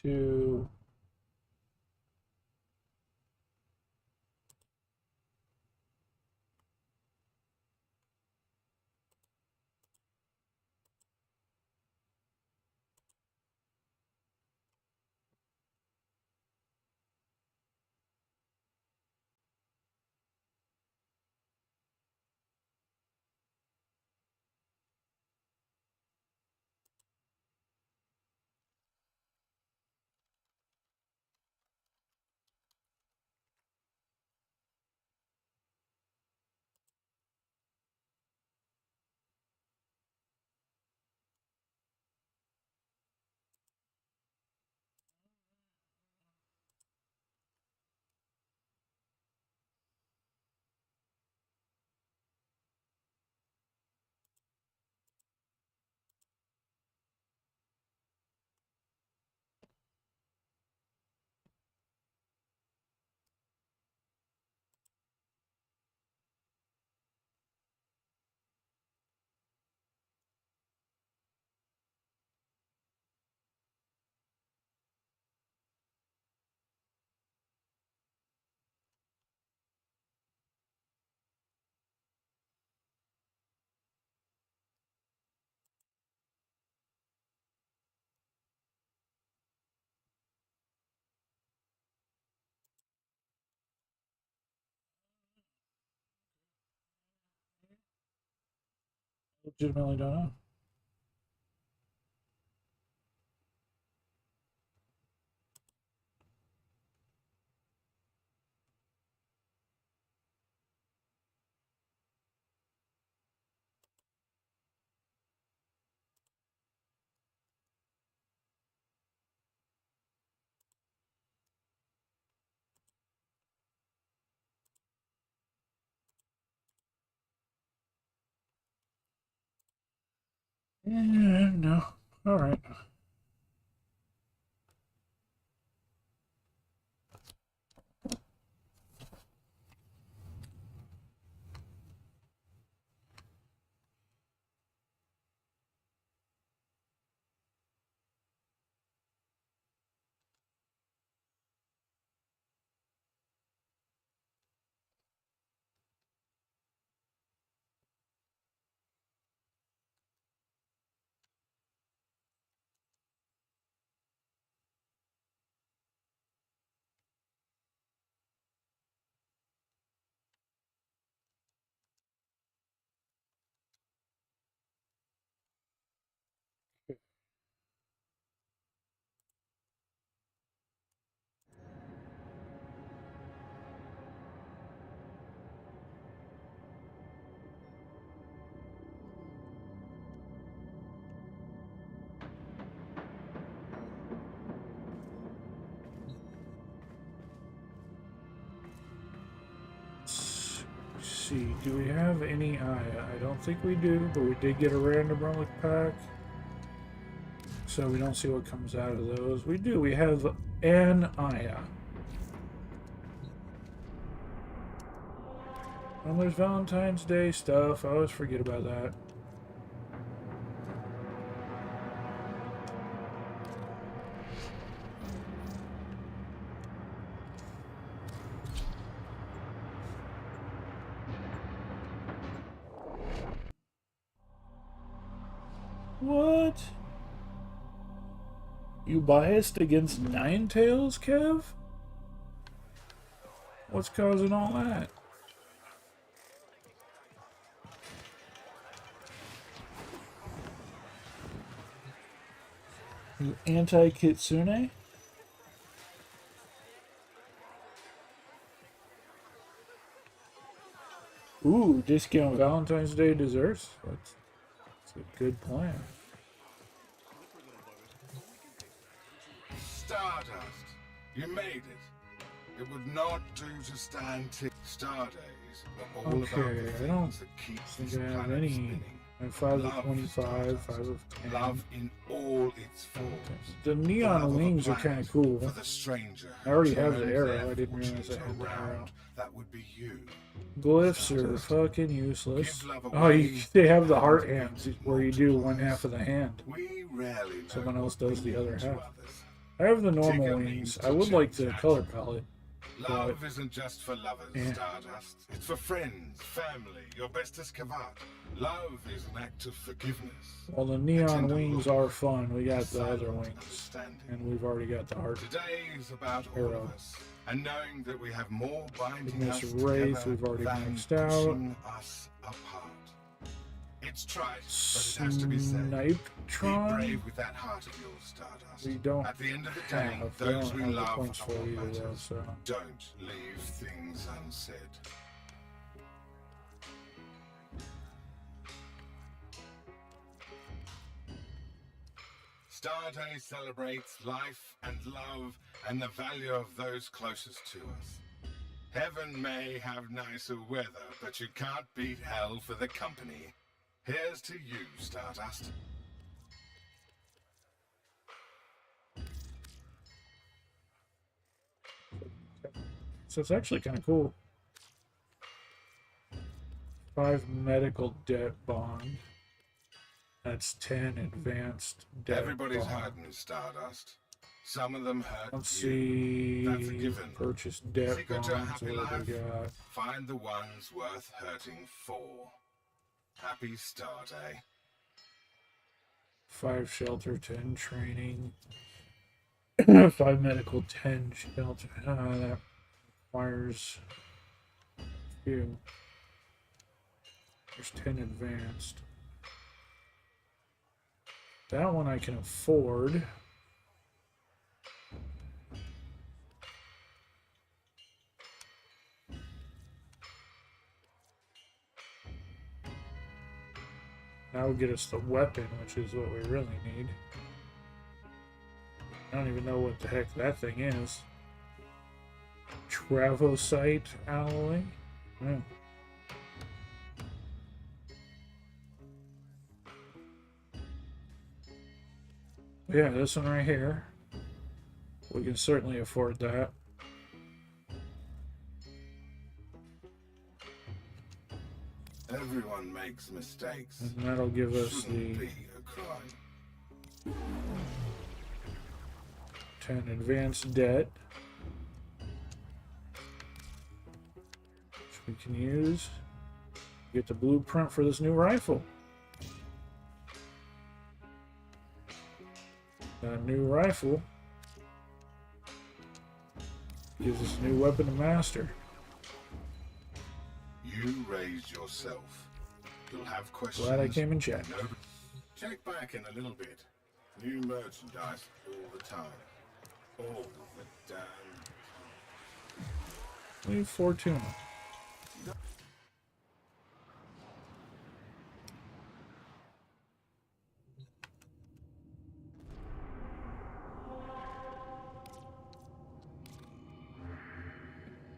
To Legitimately don't know. Yeah, no. All right. Let's see. Do we have any Aya? I don't think we do, but we did get a random relic pack. So we don't see what comes out of those. We do. We have an Aya. And there's Valentine's Day stuff. I always forget about that. What? You biased against Ninetales, Kev? What's causing all that? You anti-Kitsune? Ooh, discount Valentine's Day desserts? That's a good plan. Stardust, you made it. It would not do to stand Stardays are all about the Okay, I don't things that keep think this I have planet any. spinning. I have 5 of Love, 25, 5 of 10. Love in all its forms. The love neon of a wings are planet kind of cool. For the stranger I already who have the turned arrow. their I didn't realize I fortunes had the arrow. around. That would be you. Glyphs are Stardust. fucking useless. Give love Oh, away they have the heart and it hands where you do one half of the hand. We rarely know Someone else what does we the other mean to half. others. I have the normal Tigger wings. means I to would like the change color palette. Love isn't just for lovers, Yeah. Stardust. It's for friends, family, your bestest cavat. Love is an act of forgiveness. Well, the neon wings are fun. We got the other wings. And we've already got the heart Today is about all arrow. of us, and knowing that we have more binding Miss us Wraith, together we've already than maxed out. pushing us apart. It's trite, but it has to be said. Snipetron? Be brave with that heart of yours, Stardust. We don't At the end of the day, have. We those don't we have the love points are for what either, though, matters. so. Don't leave things unsaid. Starday celebrates life and love and the value of those closest to us. Heaven may have nicer weather, but you can't beat hell for the company. Here's to you, Stardust. So it's actually kind of cool. 5 medical debt bond. That's 10 advanced debt Everybody's bond. hurting, Stardust. Some of them hurt Let's you. That's a see. given. Purchase debt Secret to a bonds. happy What do life? we got? Find the ones worth hurting for. Happy Starday. 5 shelter, 10 training. 5 medical, 10 shelter. That requires a few. There's 10 advanced. That one I can afford. That will get us the weapon, which is what we really need. I don't even know what the heck that thing is. Travosite alloy? Oh. Yeah, this one right here. We can certainly afford that. Everyone makes mistakes. And that'll give us the Be a crime. 10 advanced debt, which we can use. Get the blueprint for this new rifle. That new rifle gives us a new weapon to master. You raised yourself. You'll have questions. Glad I came and checked. No. Check back in a little bit. New merchandise all the time. All the damn. Leave Fortuna.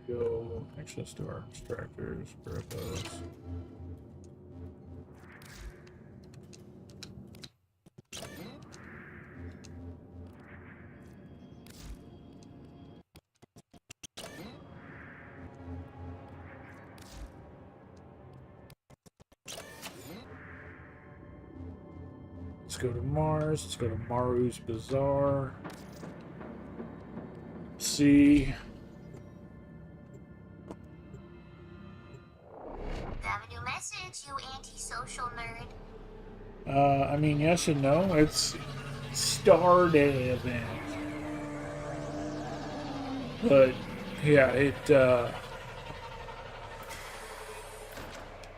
Go access to our extractors, grab those. Let's go to Mars. Let's go to Maru's Bazaar. See. Have a new message, you antisocial nerd. I mean, yes and no. It's Star Day event. But, yeah,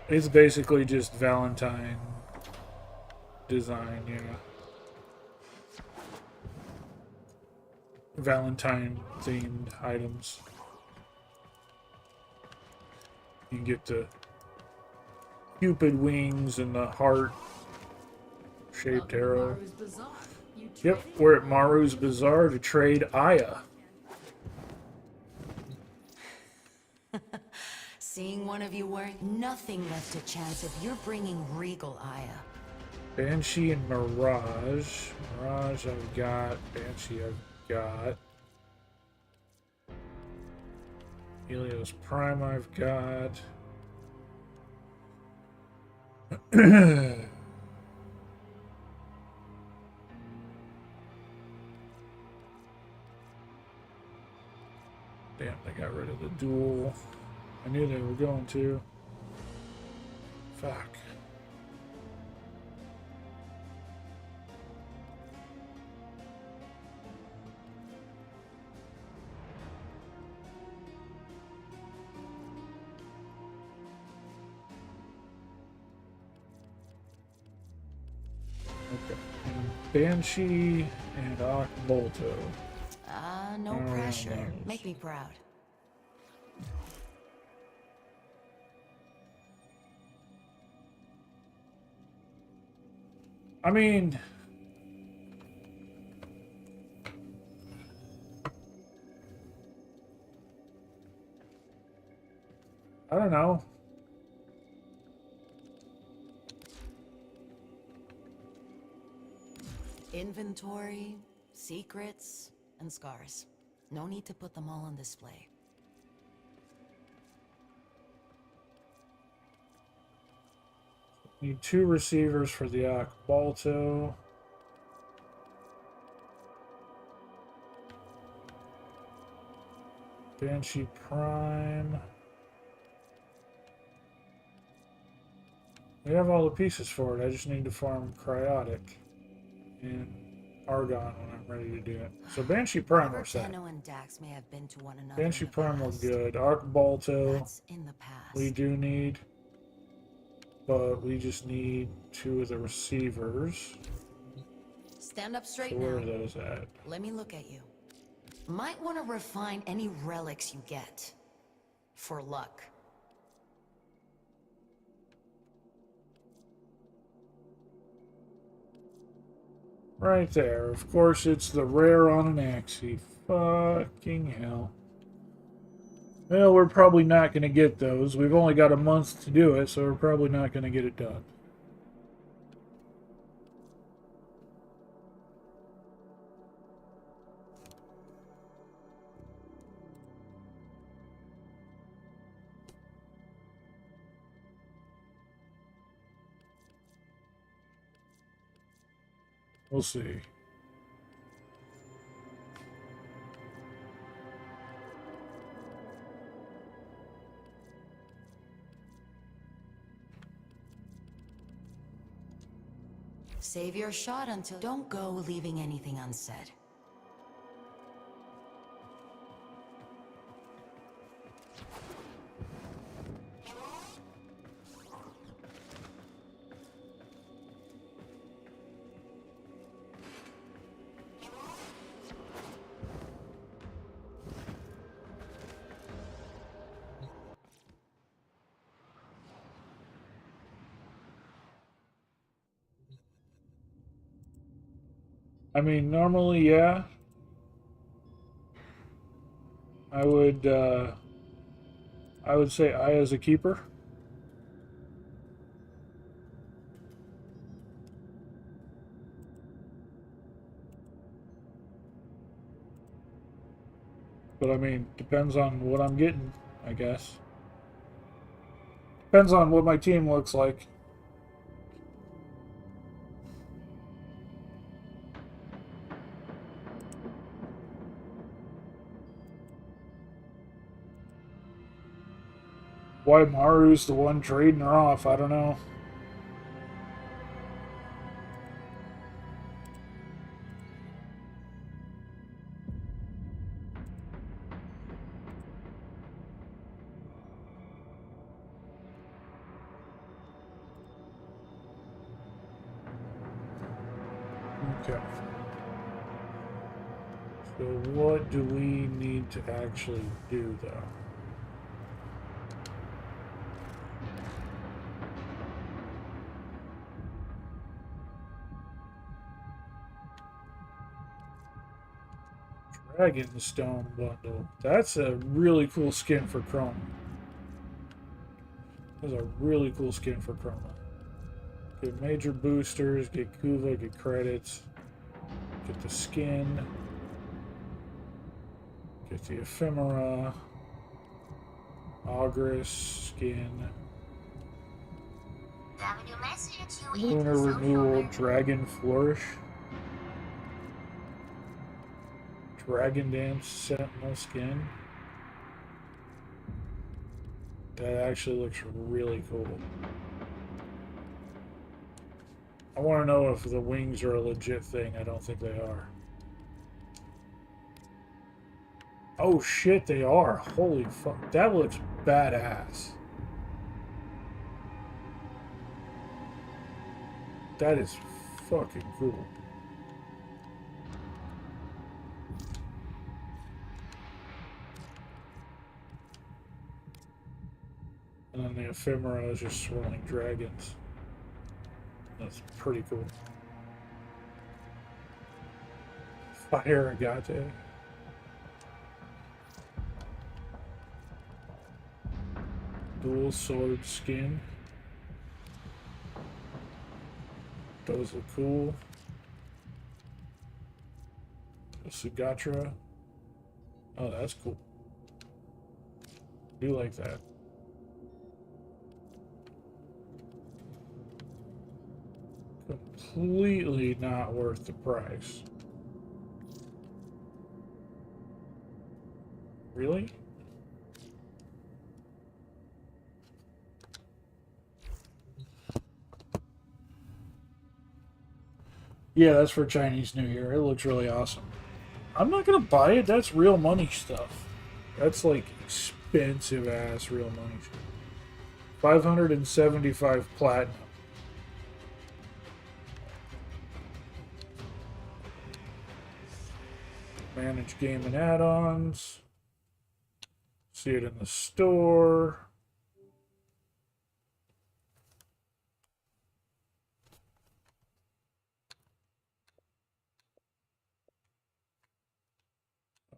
it's basically just Valentine design, yeah. Valentine themed items. You can get the Cupid wings and the heart shaped arrow. Yep, we're at Maru's Bazaar to trade Aya. Seeing one of you weren't nothing left to chance if you're bringing Regal Aya. Banshee and Mirage. Mirage I've got. Banshee I've got. Helios Prime I've got. Damn, they got rid of the duel. I knew they were going to. Fuck. Okay. Banshee and Bolto. No pressure. Make me proud. I mean, I don't know. Inventory, secrets, and scars. No need to put them all on display. Need 2 receivers for the Balto. Banshee Prime. We have all the pieces for it. I just need to farm Cryotic and Argon when I'm ready to do it. So Banshee Prime we're set. Tenno and Dax may have been to one another. Banshee Prime look good. Balto. That's in the past. We do need, but we just need 2 of the receivers. Stand up straight So where are now. those at? Let me look at you. Might want to refine any relics you get. For luck. Right there. Of course, it's the rare on an Axie. Fucking hell. Well, we're probably not going to get those. We've only got a month to do it, so we're probably not going to get it done. We'll see. Save your shot until... Don't go leaving anything unsaid. I mean, normally, yeah. I would say I as a keeper. But I mean, depends on what I'm getting, I guess. Depends on what my team looks like. Why Maru's the one trading her off, I don't know. Okay. So what do we need to actually do, though? Dragonstone bundle. That's a really cool skin for Chroma. That's a really cool skin for Chroma. Get major boosters, get Kuva, get credits, get the skin, get the ephemera, Ogress skin, Lunar Renewal, Dragon Flourish, Dragon Dance Sentinel skin. That actually looks really cool. I want to know if the wings are a legit thing. I don't think they are. Oh shit, they are. Holy fuck. That looks badass. That is fucking cool. And then the ephemera is just swirling dragons. That's pretty cool. Fire Agate. Dual sword skin. Those look cool. Sugatra. Oh, that's cool. Do like that. Completely not worth the price. Really? Yeah, that's for Chinese New Year. It looks really awesome. I'm not gonna buy it. That's real money stuff. That's like expensive ass real money stuff. 575 platinum. Manage game and add-ons. See it in the store.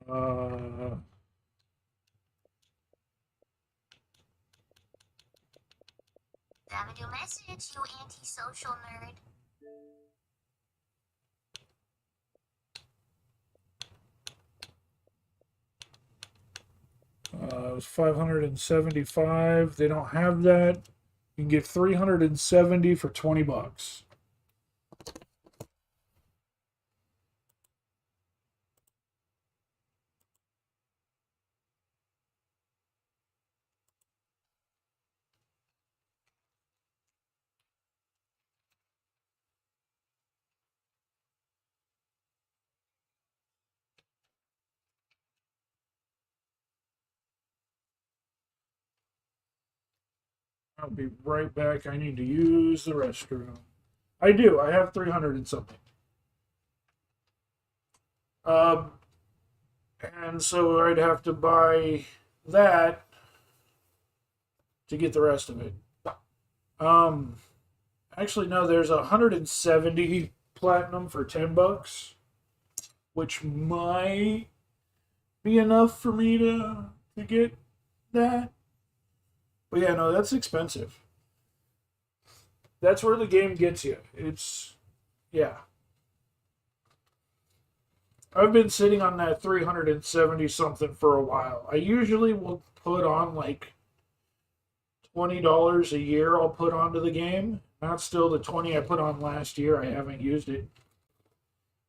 Damn your message, you antisocial nerd. It was 575. They don't have that. You can get 370 for $20. I'll be right back. I need to use the restroom. I do. I have 300 and something. Um, and so I'd have to buy that to get the rest of it. Actually, no. There's 170 platinum for $10, which might be enough for me to get that. But yeah, no, that's expensive. That's where the game gets you. Yeah. I've been sitting on that 370 something for a while. I usually will put on like $20 a year I'll put onto the game. Not still the 20 I put on last year. I haven't used it.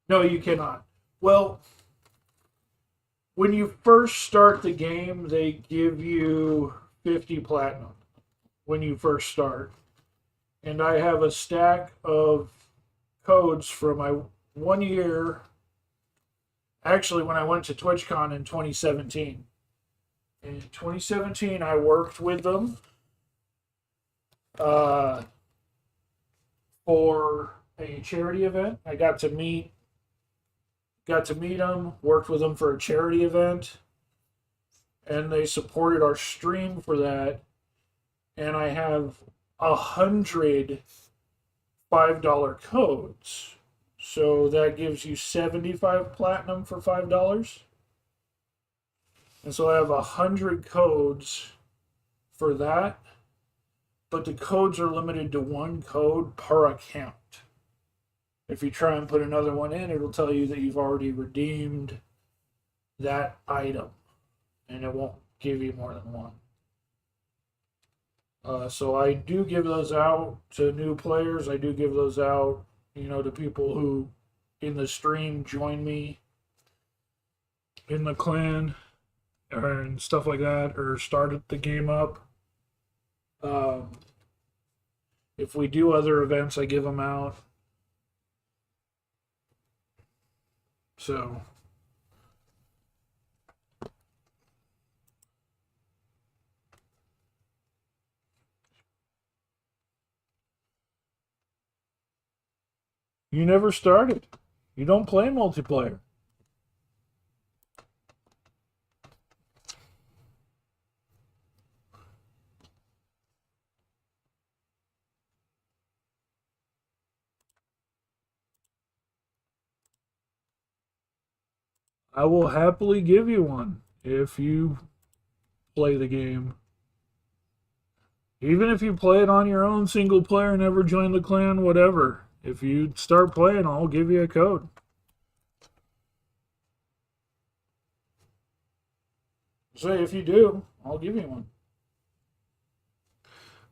No, you cannot. Well, when you first start the game, they give you 50 platinum when you first start. And I have a stack of codes from my 1 year. Actually, when I went to TwitchCon in 2017. In 2017, I worked with them for a charity event. I got to meet them, worked with them for a charity event, and they supported our stream for that. And I have 100 $5 codes. So that gives you 75 platinum for $5. And so I have 100 codes for that. But the codes are limited to one code per account. If you try and put another one in, it'll tell you that you've already redeemed that item. And it won't give you more than one. So I do give those out to new players. I do give those out, to people who in the stream join me in the clan and stuff like that, or started the game up. If we do other events, I give them out. So you never started. You don't play multiplayer. I will happily give you one if you play the game. Even if you play it on your own single player, never join the clan, whatever. If you start playing, I'll give you a code. Say if you do, I'll give you one.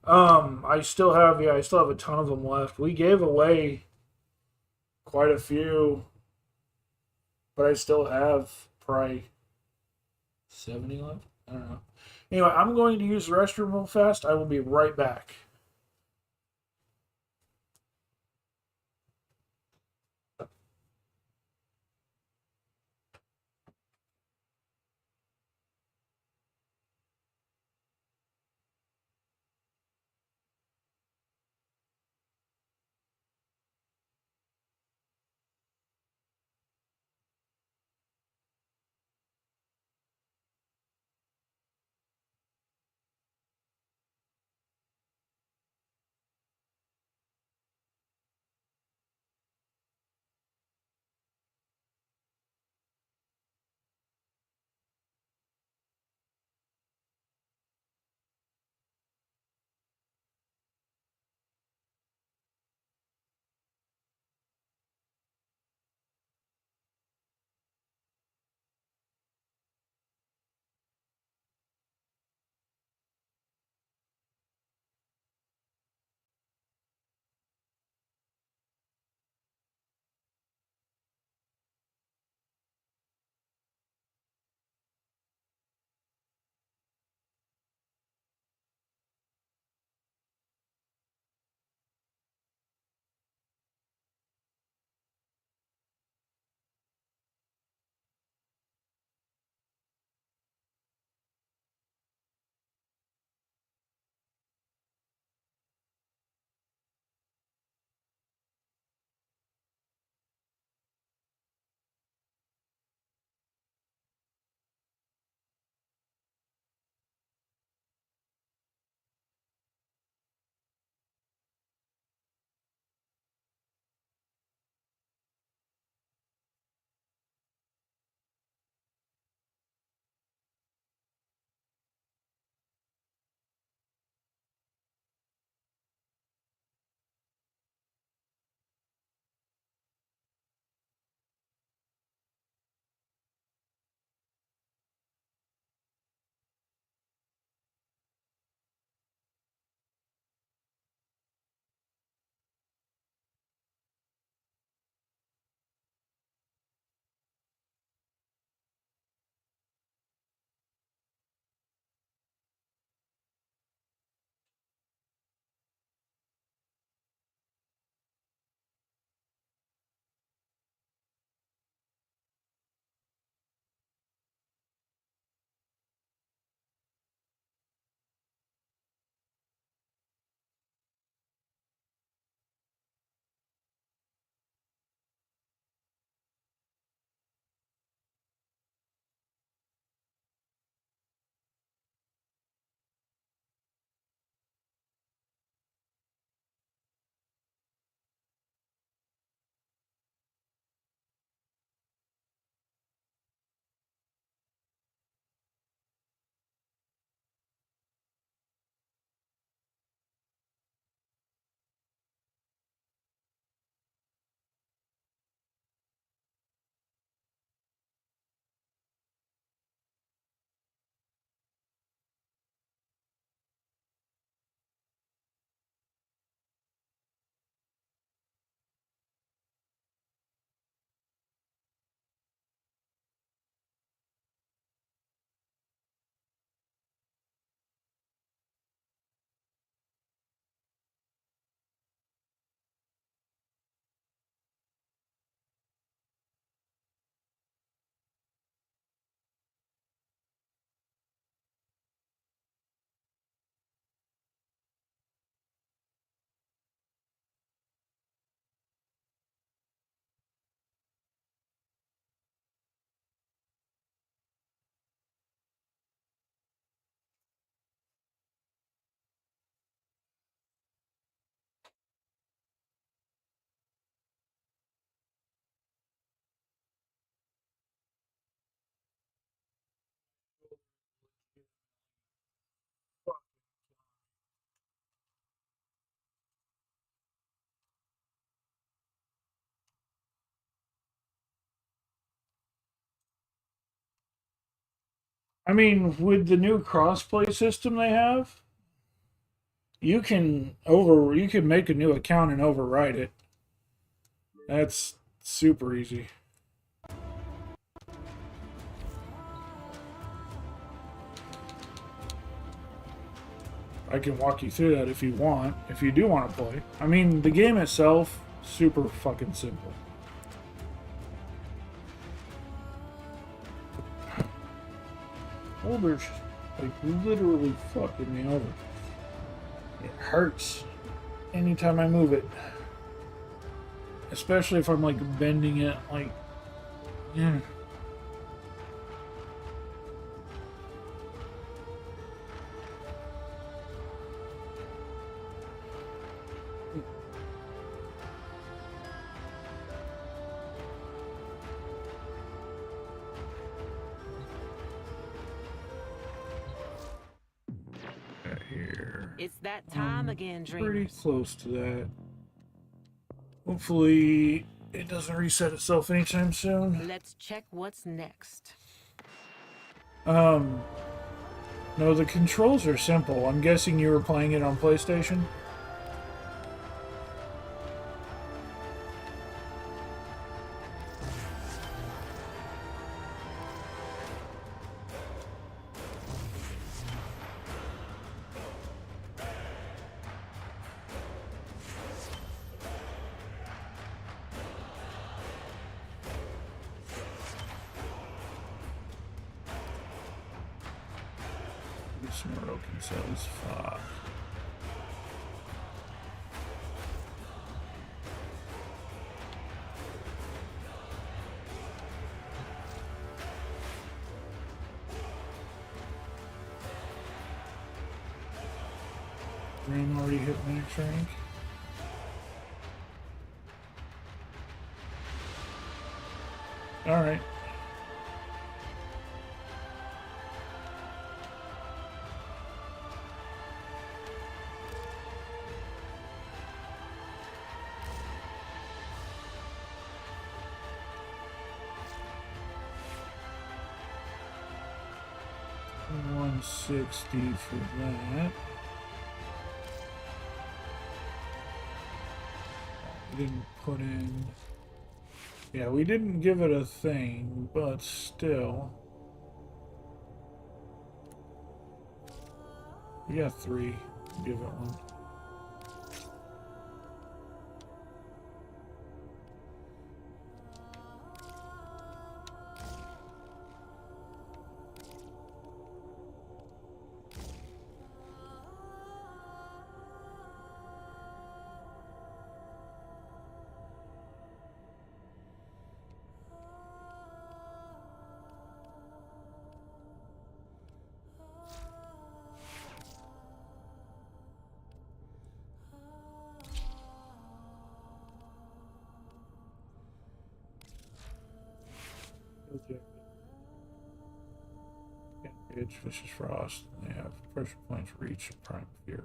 I still have a ton of them left. We gave away quite a few, but I still have probably 70 left. I don't know. Anyway, I'm going to use the restroom real fast. I will be right back. I mean, with the new crossplay system they have, you can make a new account and override it. That's super easy. I can walk you through that if you want, if you do want to play. I mean, the game itself, super fucking simple. Shoulder's like literally fucking me over. It hurts anytime I move it. Especially if I'm like bending it, like, yeah. Here. It's that time again, Pretty dreamers. close to that. Hopefully it doesn't reset itself anytime soon. Let's check what's next. No, the controls are simple. I'm guessing you were playing it on PlayStation? Smoke says fuck. Rain already hit max rank. Alright. $160 for that. We didn't put in... Yeah, we didn't give it a thing, but still. We got 3. Give it one. Okay. Edge, Vicious Frost, and they have pressure points for each Prime Fury.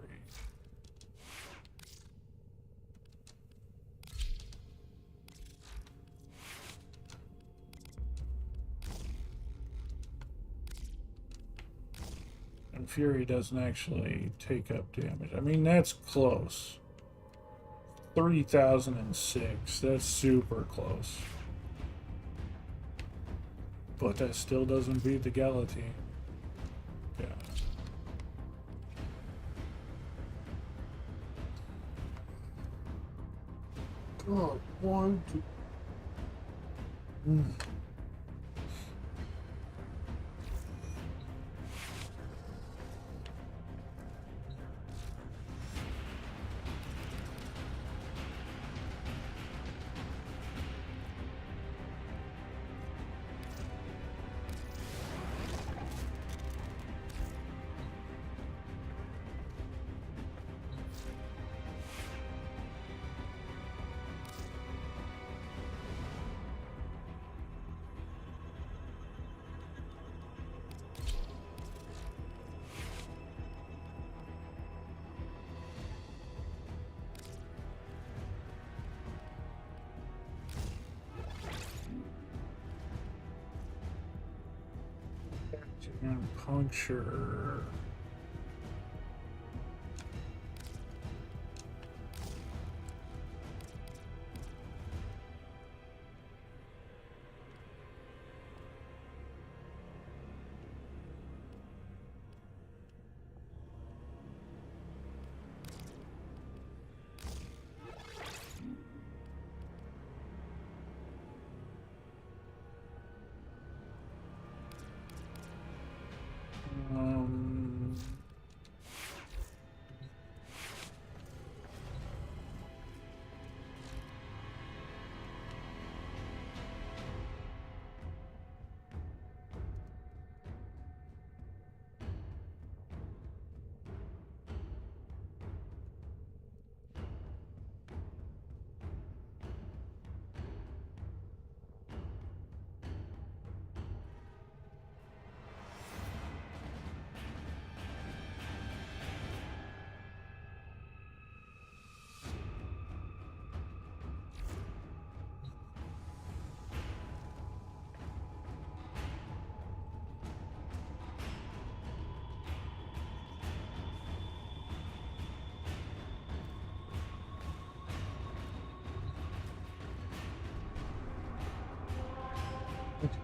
And Fury doesn't actually take up damage. I mean, that's close. 3006, that's super close. But that still doesn't beat the Galatine. Yeah. God, 1, 2. And puncture.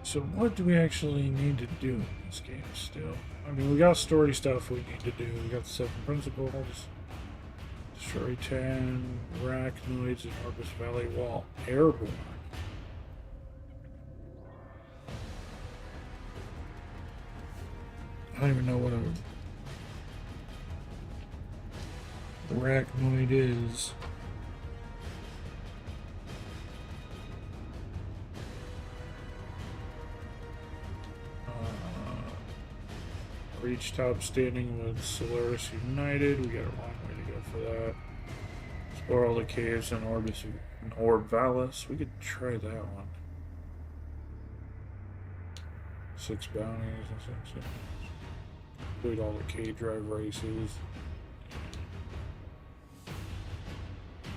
So what do we actually need to do in this game still? I mean, we got story stuff we need to do. We got the 7 principles. Destroy 10 arachnoids in Orbis Valley while airborne. I don't even know what a arachnoid is. Reach top standing with Solaris United. We got a long way to go for that. Explore all the caves in Orbis and Orb Valis. We could try that one. 6 bounties and 6. Complete all the K-Drive races.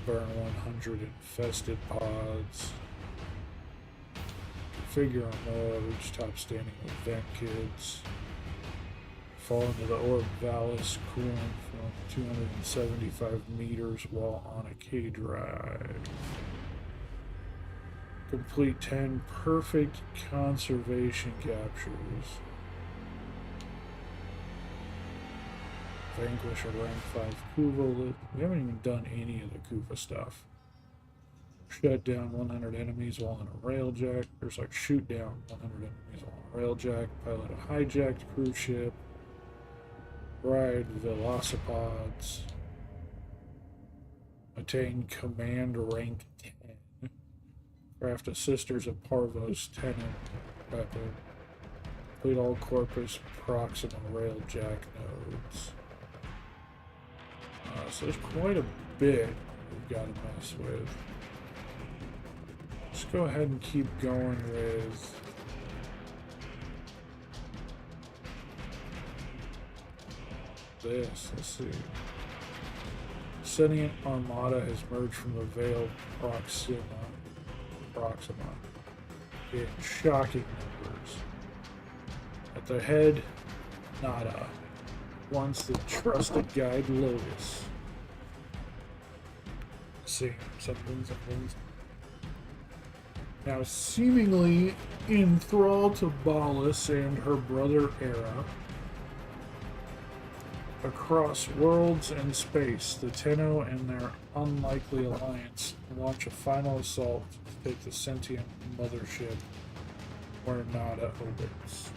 Burn 100 infested pods. Configure on reach top standing with Vent Kids. Fall into the Orb Valis, cooling from 275 meters while on a K-Drive. Complete 10 perfect conservation captures. Vanquish a rank 5 Kuva. We haven't even done any of the Kuva stuff. Shut down 100 enemies while on a railjack. There's like shoot down 100 enemies while on a railjack. Pilot a hijacked cruise ship. Ride Velocipods. Attain command rank 10. Craft a Sisters of Parvos 10 weapon. Complete all Corpus Proxima railjack nodes. So there's quite a bit we've got to mess with. Let's go ahead and keep going with this. Let's see. Sentient Armada has merged from the Veiled Proxima in shocking numbers. At their head, Nada. Once the trusted guide Lotus. See, something's. Now seemingly enthralled to Ballas and her brother Era. Across worlds and space, the Tenno and their unlikely alliance launch a final assault to take the sentient mothership where Nada orbits.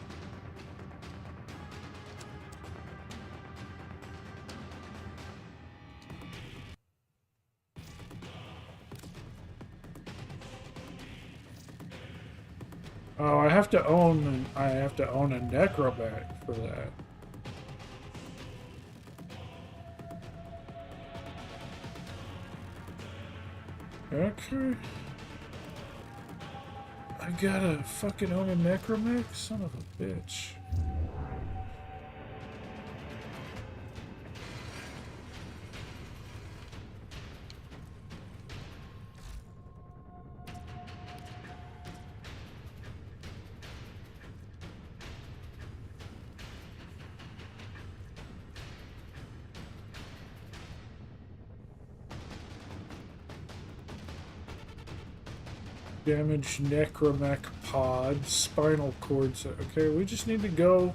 Oh, I have to own a necrobat for that. Okay. I gotta fucking own a necromech? Son of a bitch. Damaged necromech pod, spinal cords. Okay, we just need to go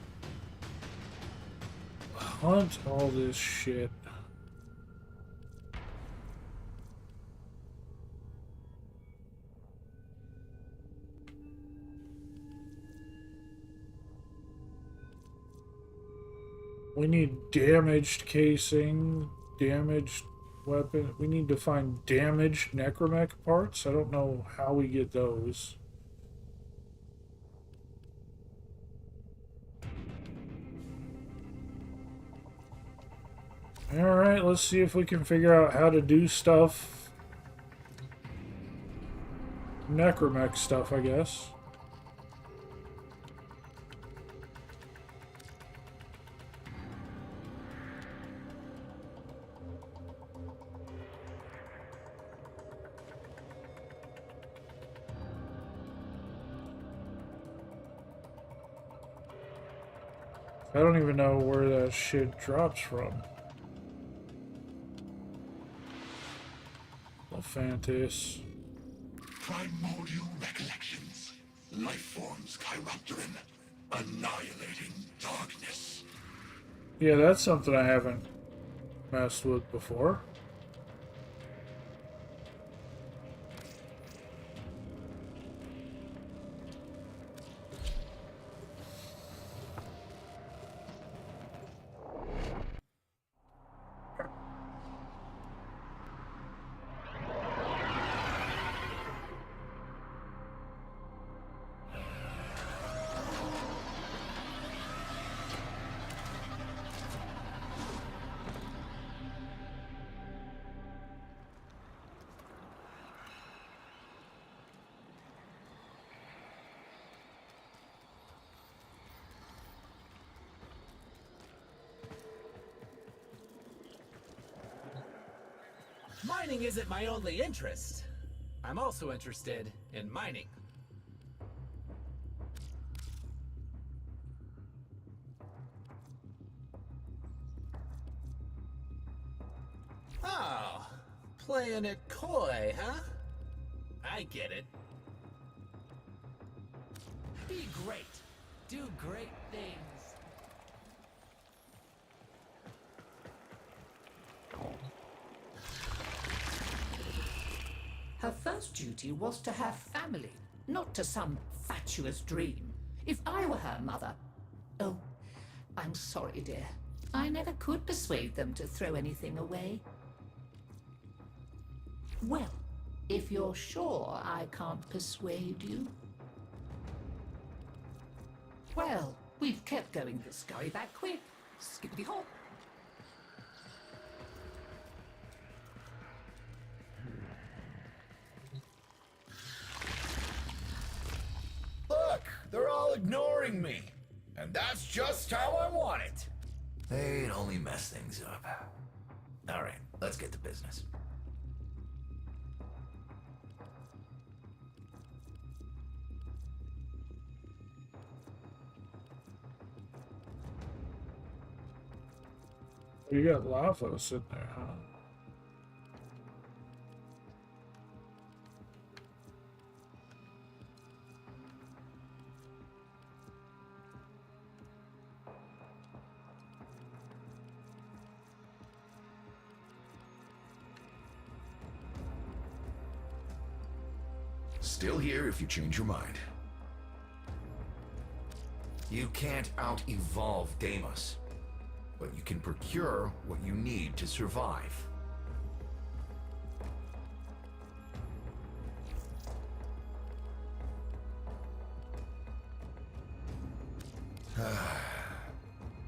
hunt all this shit. We need damaged casing, damaged weapon. We need to find damaged necromech parts. I don't know how we get those. Alright, let's see if we can figure out how to do stuff. Necromech stuff, I guess. I don't even know where that shit drops from. Fantas. Primordial recollections. Life forms chiropteran. Annihilating darkness. Yeah, that's something I haven't messed with before. Mining isn't my only interest. I'm also interested in mining. Oh, playing it coy, huh? I get it. Be great. Do great things. Her first duty was to her family, not to some fatuous dream. If I were her mother... Oh, I'm sorry, dear. I never could persuade them to throw anything away. Well, if you're sure I can't persuade you... Well, we've kept going the scurry back quick. Skippity-hop. Look, they're all ignoring me. And that's just how I want it. They'd only mess things up. All right, let's get to business. You got lava sitting there, huh? Still here if you change your mind. You can't out-evolve Deimos, but you can procure what you need to survive.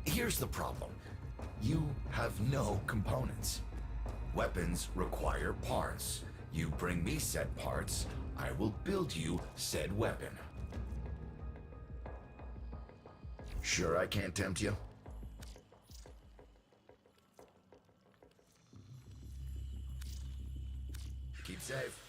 Here's the problem. You have no components. Weapons require parts. You bring me said parts, I will build you said weapon. Sure I can't tempt you? Keep safe.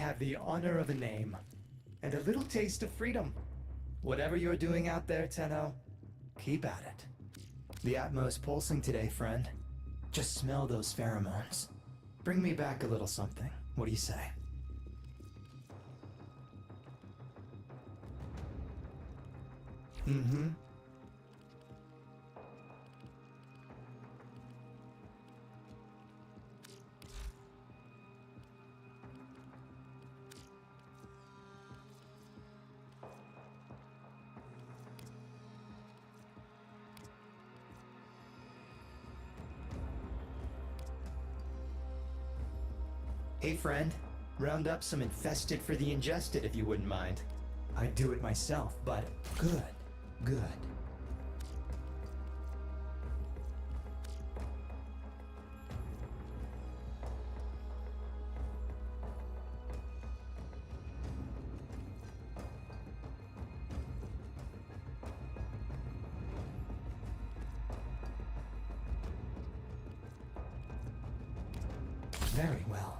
have the honor of a name and a little taste of freedom. Whatever you're doing out there, Tenno, keep at it. The Atmos pulsing today, friend. Just smell those pheromones. Bring me back a little something. What do you say? Mm-hmm. Hey friend, round up some infested for the ingested if you wouldn't mind. I'd do it myself, but good, good. Very well.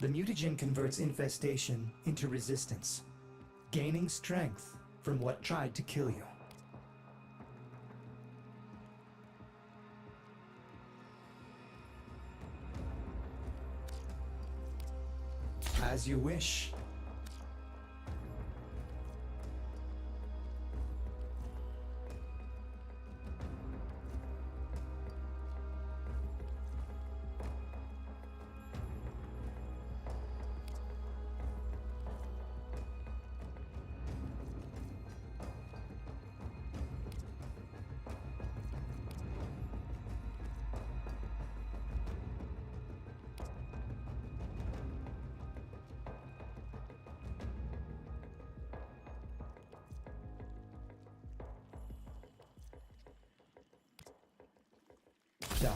The mutagen converts infestation into resistance, gaining strength from what tried to kill you. As you wish. Done.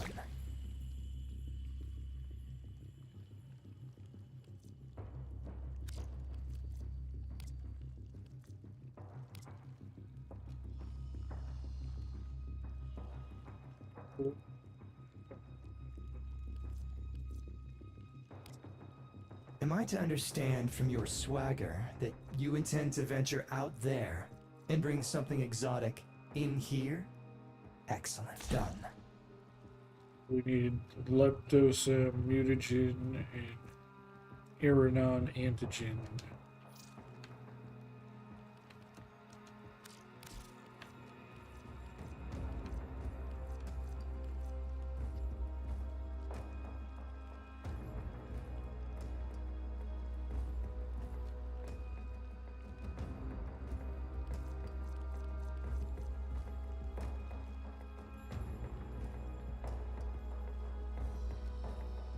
Am I to understand from your swagger that you intend to venture out there and bring something exotic in here? Excellent. Done. We need leptosome, mutagen, and iranon antigen.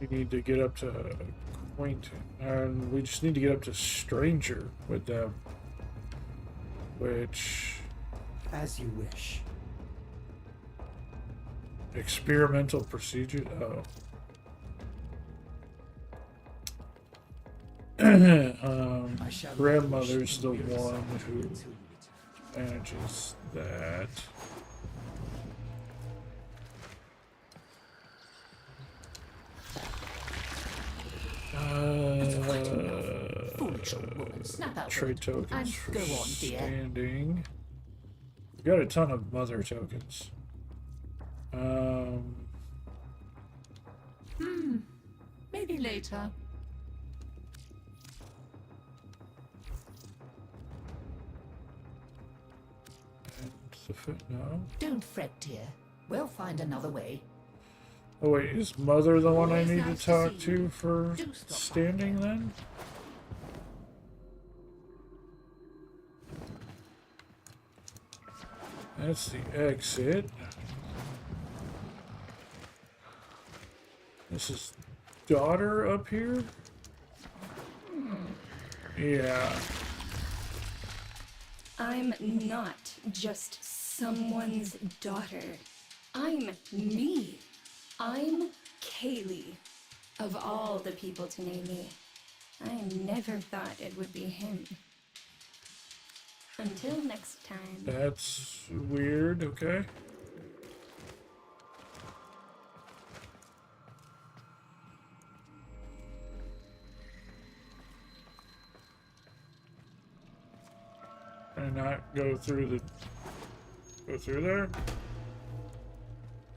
We need to get up to acquaintance, and we just need to get up to stranger with them, which, as you wish. Experimental procedure. Grandmother's the one who manages that. Trade tokens for standing. We got a ton of mother tokens. Maybe later. No. Don't fret, dear. We'll find another way. Oh wait, is mother the one I need to talk to for standing then? That's the exit. This is daughter up here? Yeah. I'm not just someone's daughter. I'm me. I'm Kaylee. Of all the people to name me, I never thought it would be him. Until next time. That's weird, okay. And not go through there?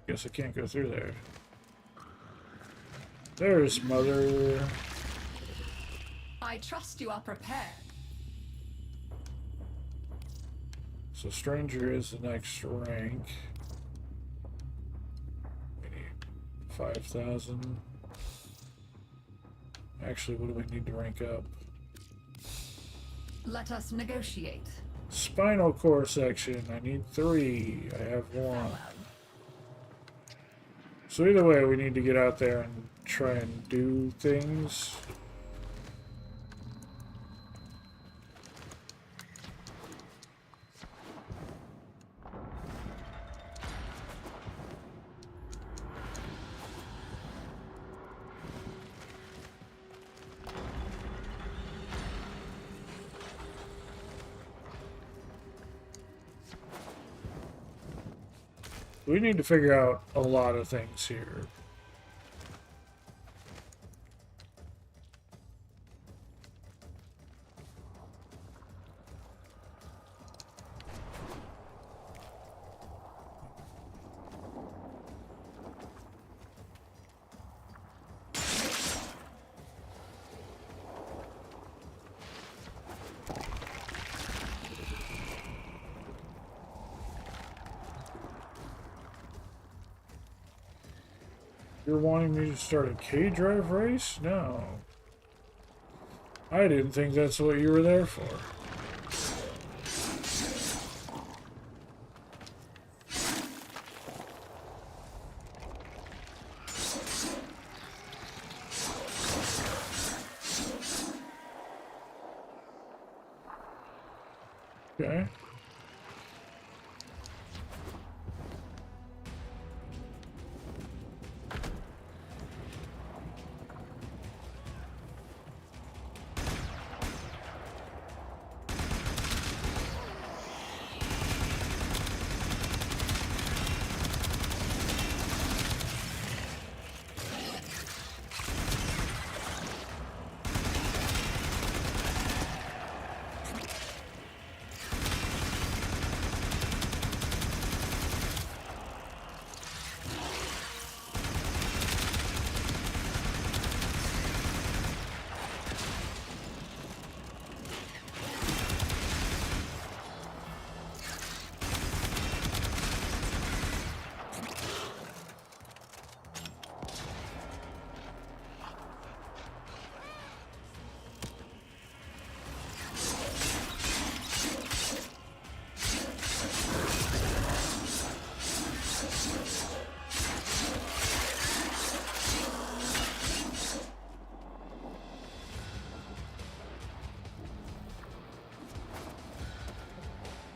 Guess I can't go through there. There's Mother. I trust you are prepared. So Stranger is the next rank. We need 5,000. Actually, what do we need to rank up? Let us negotiate. Spinal cord section. I need 3. I have 1. So either way, we need to get out there and try and do things. We need to figure out a lot of things here. You're wanting me to start a K-drive race? No. I didn't think that's what you were there for. Okay.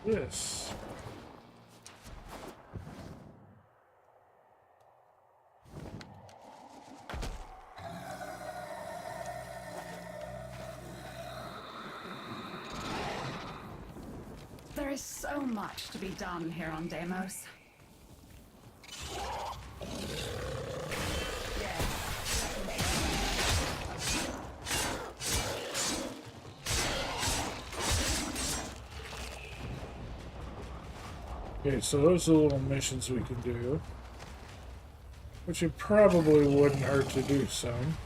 This. There is so much to be done here on Deimos. Okay, so those are little missions we can do. Which it probably wouldn't hurt to do some.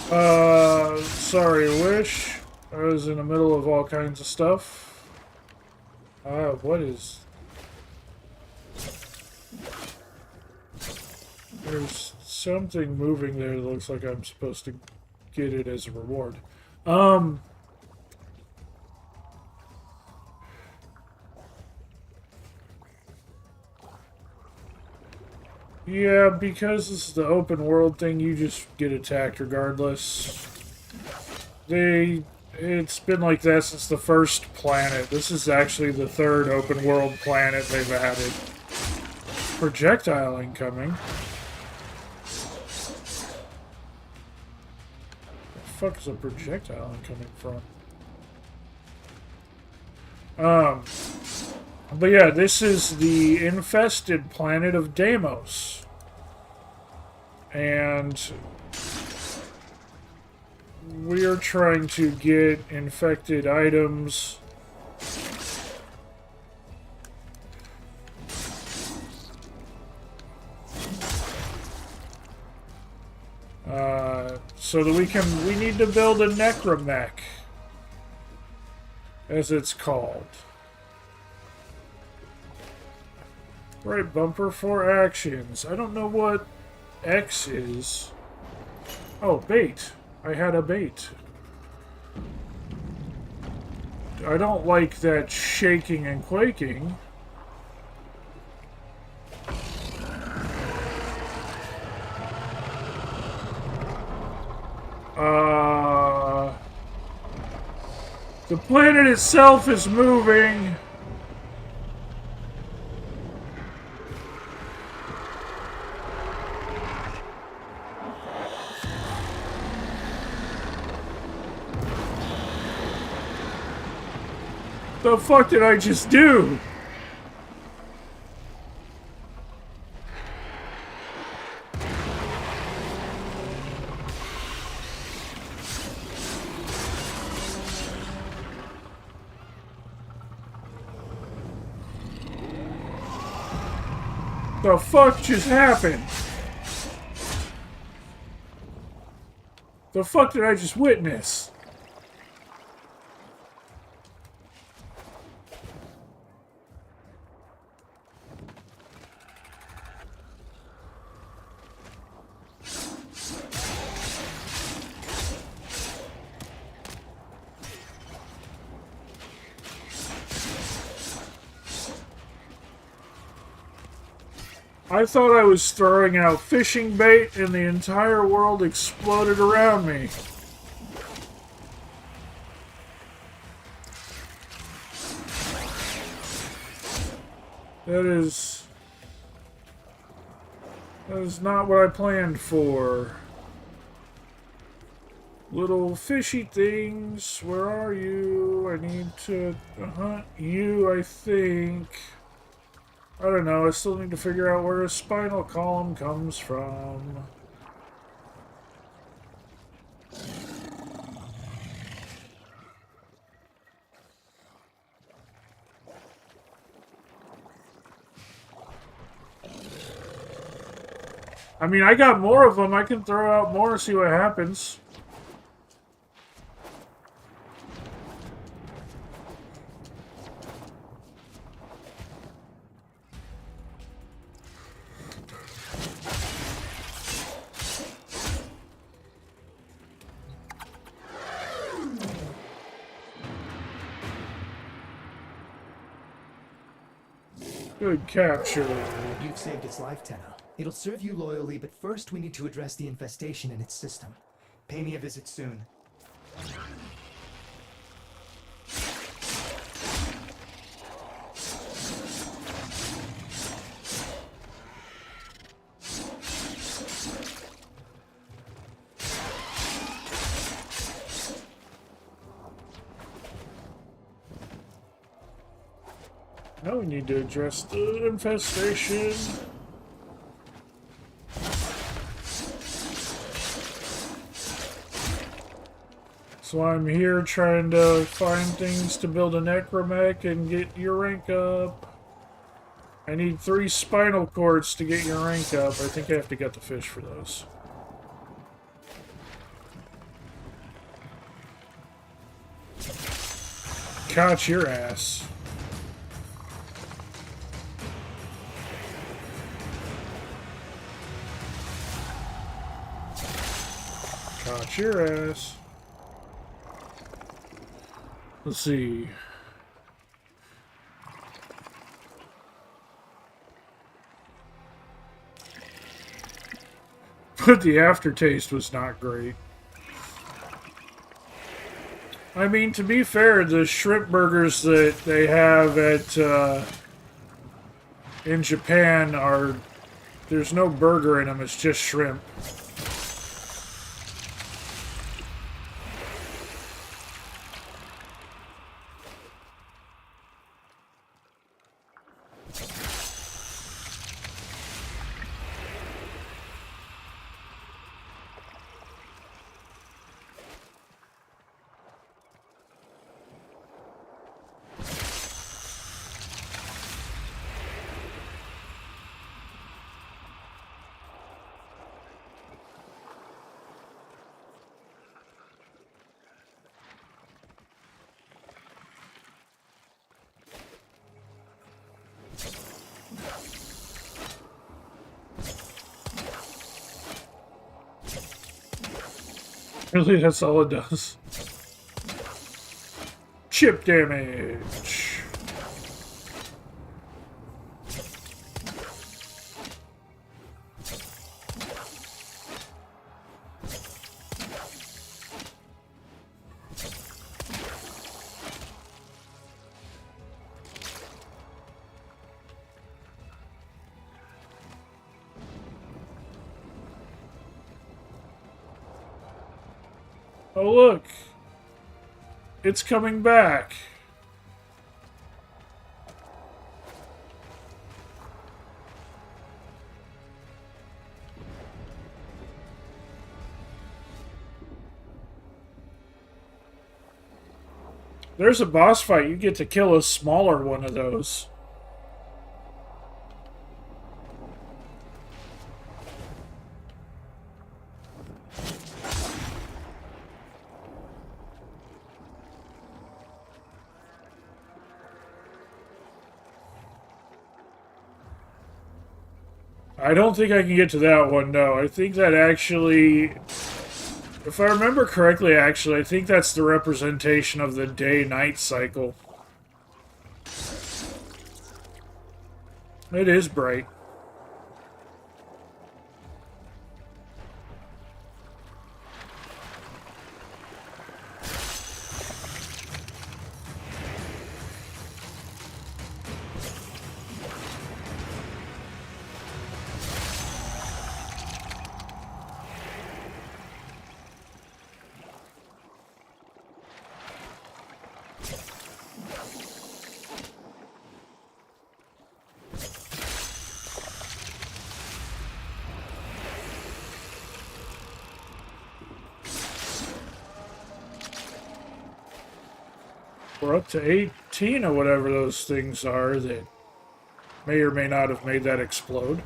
Sorry, Wish. I was in the middle of all kinds of stuff. What is... There's something moving there that looks like I'm supposed to get it as a reward. Yeah, because this is the open world thing, you just get attacked regardless. It's been like that since the first planet. This is actually the third open world planet they've added. Projectile incoming. Where the fuck is a projectile incoming from? But yeah, this is the infested planet of Deimos. And we are trying to get infected items. So that we need to build a necromech, as it's called. Right bumper for actions. I don't know what X is. Oh, bait. I had a bait. I don't like that shaking and quaking. The planet itself is moving. The fuck did I just do? The fuck just happened? The fuck did I just witness? I thought I was throwing out fishing bait and the entire world exploded around me. That is not what I planned for. Little fishy things, where are you? I need to hunt you, I think. I don't know, I still need to figure out where a spinal column comes from. I mean, I got more of them. I can throw out more and see what happens. Good capture. You've saved its life, Tenno. It'll serve you loyally, but first we need to address the infestation in its system. Pay me a visit soon. Now we need to address the infestation. So I'm here trying to find things to build a necromech and get your rank up. I need 3 spinal cords to get your rank up. I think I have to get the fish for those. Caught your ass. Caught your ass. Let's see. But the aftertaste was not great. I mean, to be fair, the shrimp burgers that they have at in Japan are... There's no burger in them, it's just shrimp. Really, that's all it does. Chip damage. Oh, look. It's coming back. There's a boss fight. You get to kill a smaller one of those. I don't think I can get to that one, no. I think that actually... If I remember correctly, actually, I think that's the representation of the day-night cycle. It is bright. We're up to 18 or whatever those things are that may or may not have made that explode.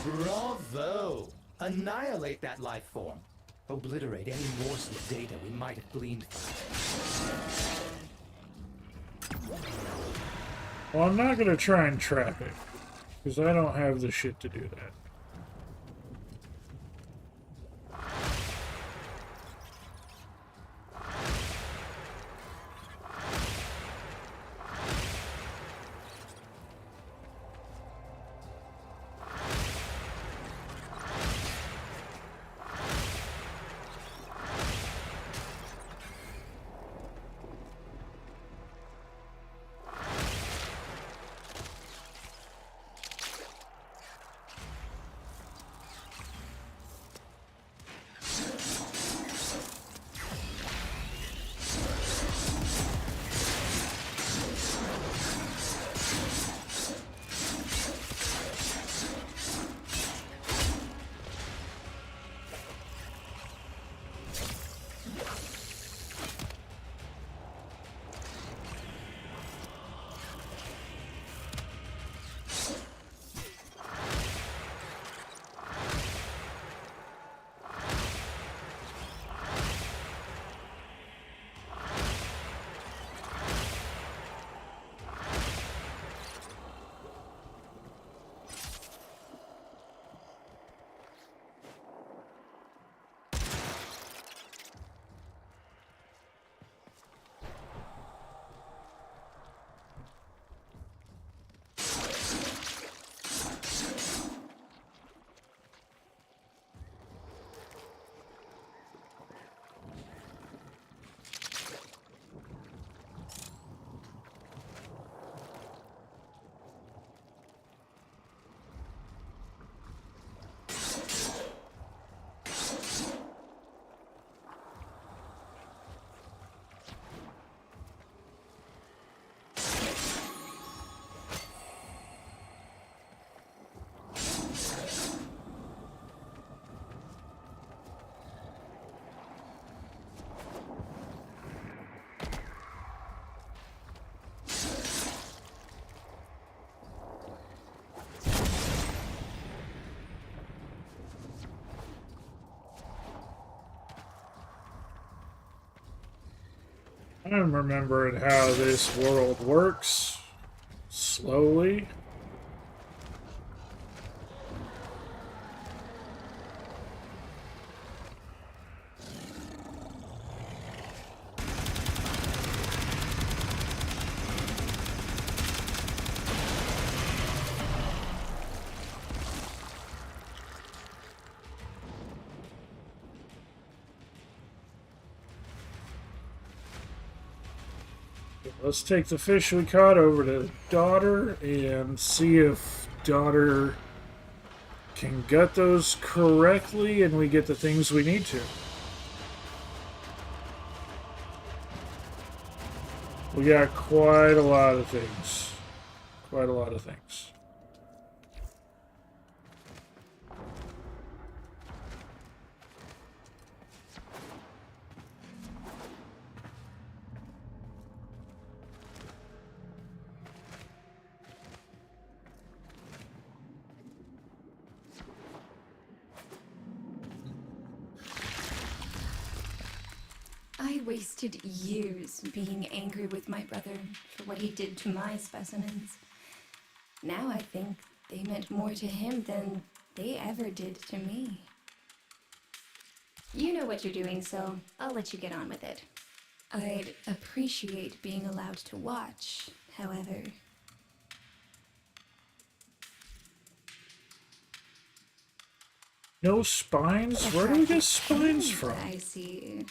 Bravo! Annihilate that life form. Obliterate any morsel of data we might have gleaned. Well, I'm not going to try and trap it, because I don't have the shit to do that. I'm remembering how this world works. Slowly. Let's take the fish we caught over to Daughter and see if Daughter can gut those correctly and we get the things we need to. We got quite a lot of things. Quite a lot of things. I wasted years being angry with my brother for what he did to my specimens. Now I think they meant more to him than they ever did to me. You know what you're doing, so I'll let you get on with it. I'd appreciate being allowed to watch, however. No spines? Where do we get spines from? I see.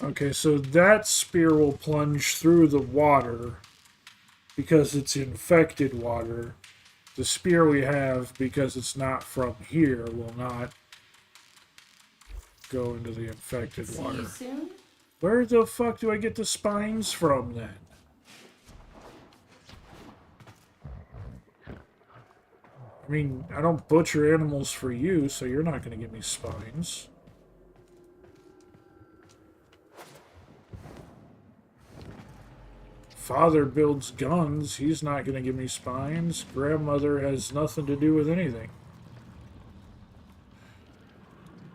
Okay, so that spear will plunge through the water because it's infected water. The spear we have, because it's not from here, will not go into the infected water. See you soon? Where the fuck do I get the spines from then? I mean, I don't butcher animals for you, so you're not going to give me spines. Father builds guns. He's not going to give me spines. Grandmother has nothing to do with anything.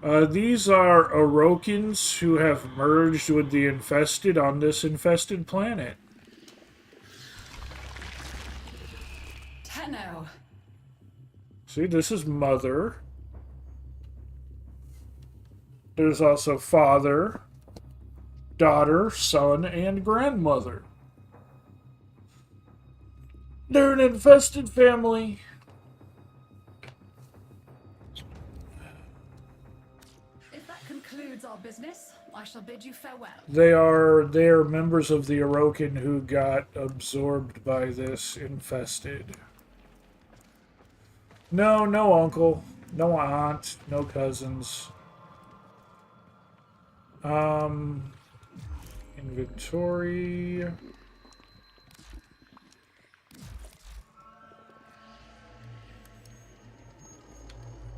These are Orokins who have merged with the infested on this infested planet. Tenno. See, this is Mother. There's also Father, Daughter, Son, and Grandmother. They're an infested family. If that concludes our business, I shall bid you farewell. They are members of the Orokin who got absorbed by this infested. No uncle, no aunt, no cousins. Inventory.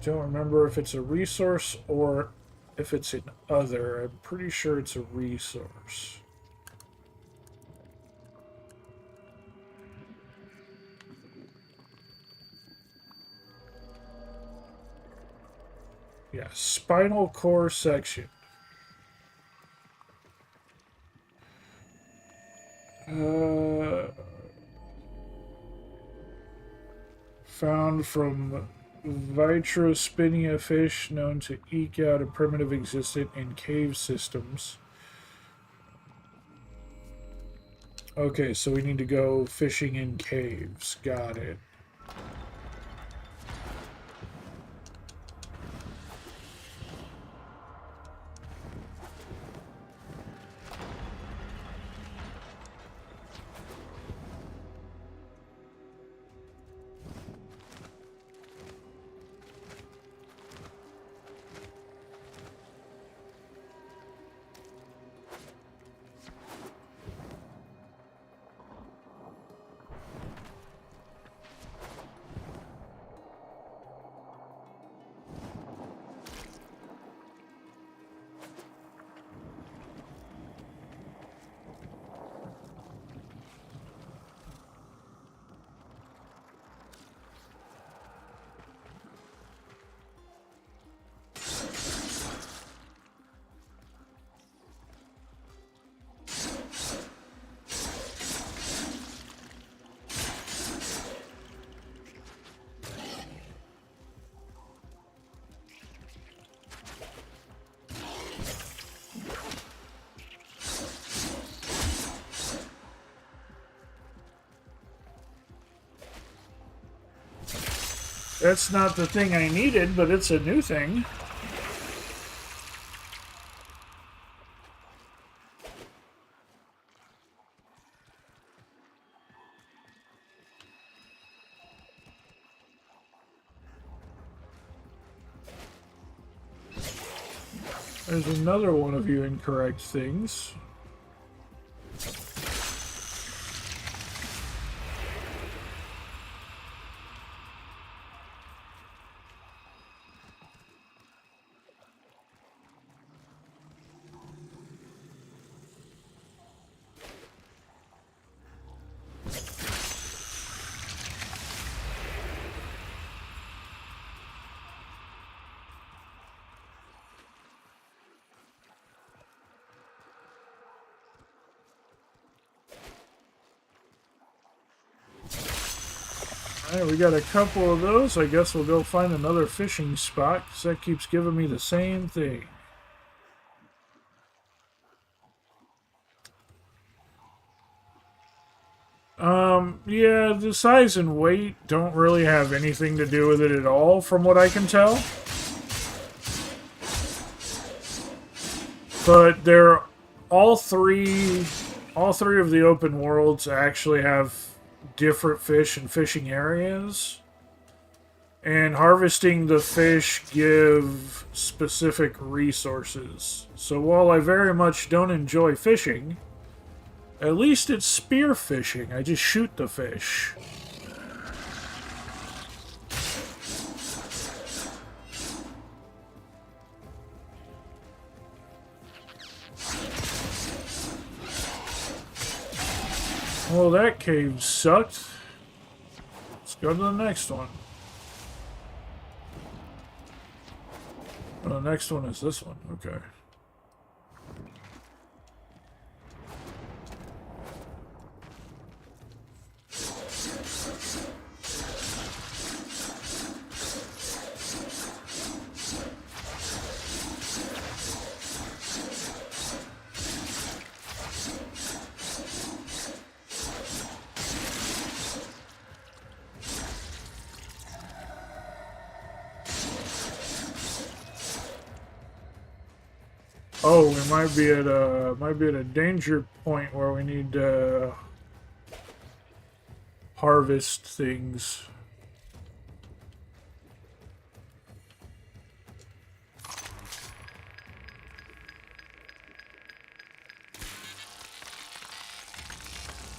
Don't remember if it's a resource or if it's an other. I'm pretty sure it's a resource. Yeah, spinal core section. Found from Vitrospinia fish known to eke out a primitive existence in cave systems. Okay, so we need to go fishing in caves. Got it. That's not the thing I needed, but it's a new thing. There's another one of you incorrect things. Alright, we got a couple of those. I guess we'll go find another fishing spot, because that keeps giving me the same thing. Yeah, the size and weight don't really have anything to do with it at all, from what I can tell. But they're all three of the open worlds actually have different fish and fishing areas. And harvesting the fish give specific resources. So while I very much don't enjoy fishing, at least it's spear fishing. I just shoot the fish. Well, that cave sucked. Let's go to the next one. Well, the next one is this one. Okay. Oh, we might be at a danger point where we need to harvest things.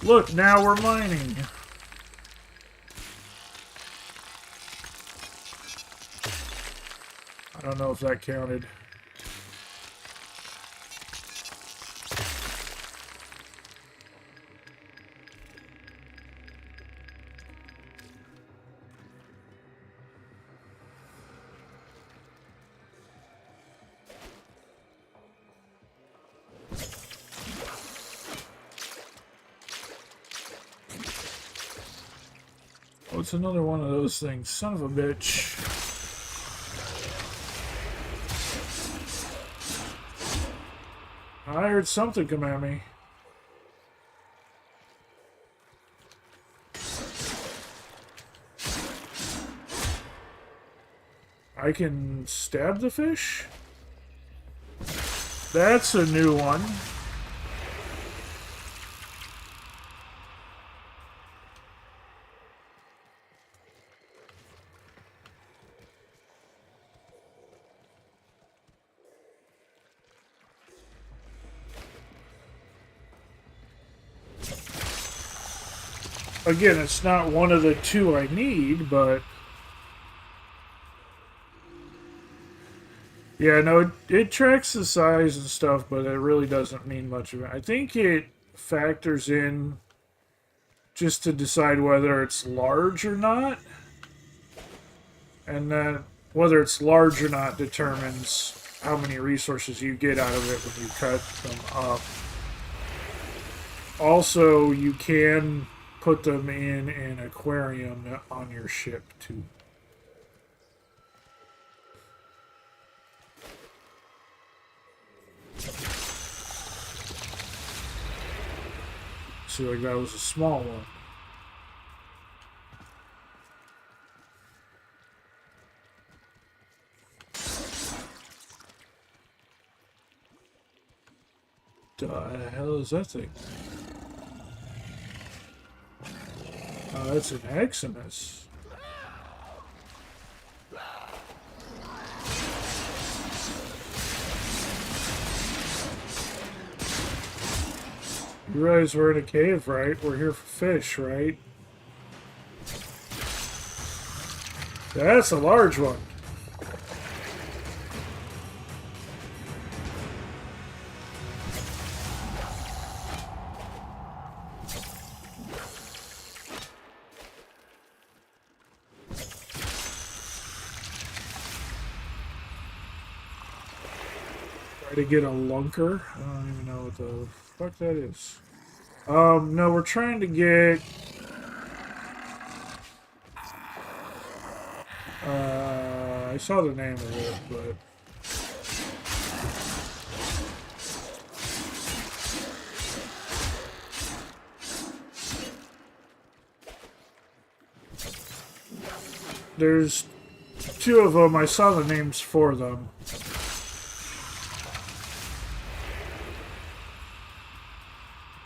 Look, now we're mining. I don't know if that counted. Oh, it's another one of those things. Son of a bitch. I heard something come at me. I can stab the fish? That's a new one. Again, it's not one of the two I need, but... Yeah, no, it tracks the size and stuff, but it really doesn't mean much of it. I think it factors in just to decide whether it's large or not. And then whether it's large or not determines how many resources you get out of it when you cut them up. Also, you can put them in an aquarium on your ship, too. See, like that was a small one. hell is that thing? Oh, that's an Eximus. You realize we're in a cave, right? We're here for fish, right? That's a large one. Try to get a lunker. I don't even know what the fuck that is. No, we're trying to get... I saw the name of it, but... There's two of them. I saw the names for them.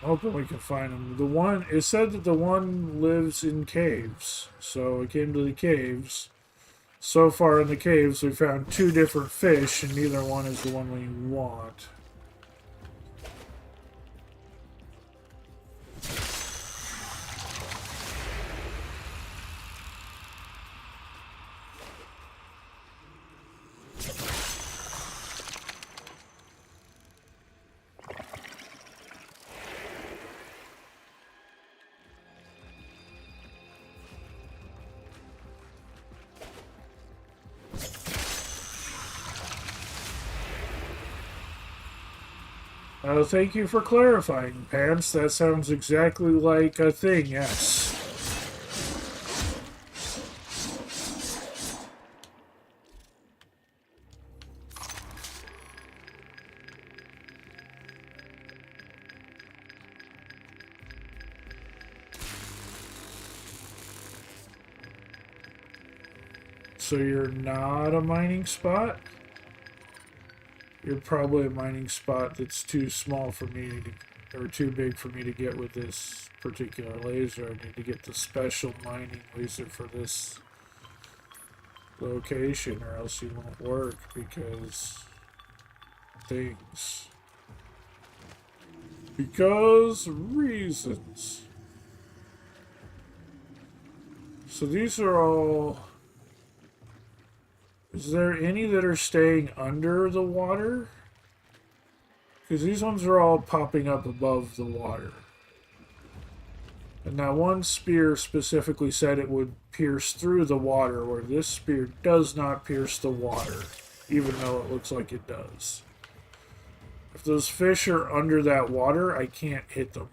Hoping we can find them. The one, it said that the one lives in caves. So we came to the caves. So far in the caves, we found two different fish, and neither one is the one we want. Thank you for clarifying, Pants. That sounds exactly like a thing, yes. So you're not a mining spot? You're probably a mining spot that's too small for me to, or too big for me to get with this particular laser. I need to get the special mining laser for this location, or else you won't work because things. Because reasons. So these are all... Is there any that are staying under the water? Because these ones are all popping up above the water. And that one spear specifically said it would pierce through the water, where this spear does not pierce the water, even though it looks like it does. If those fish are under that water, I can't hit them.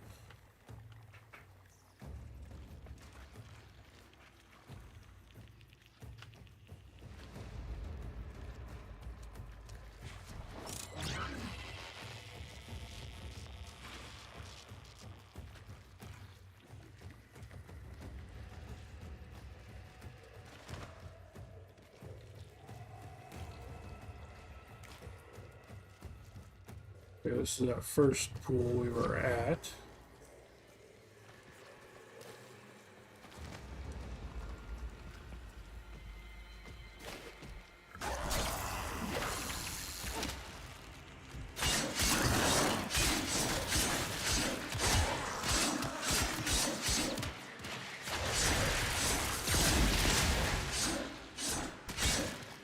This is that first pool we were at.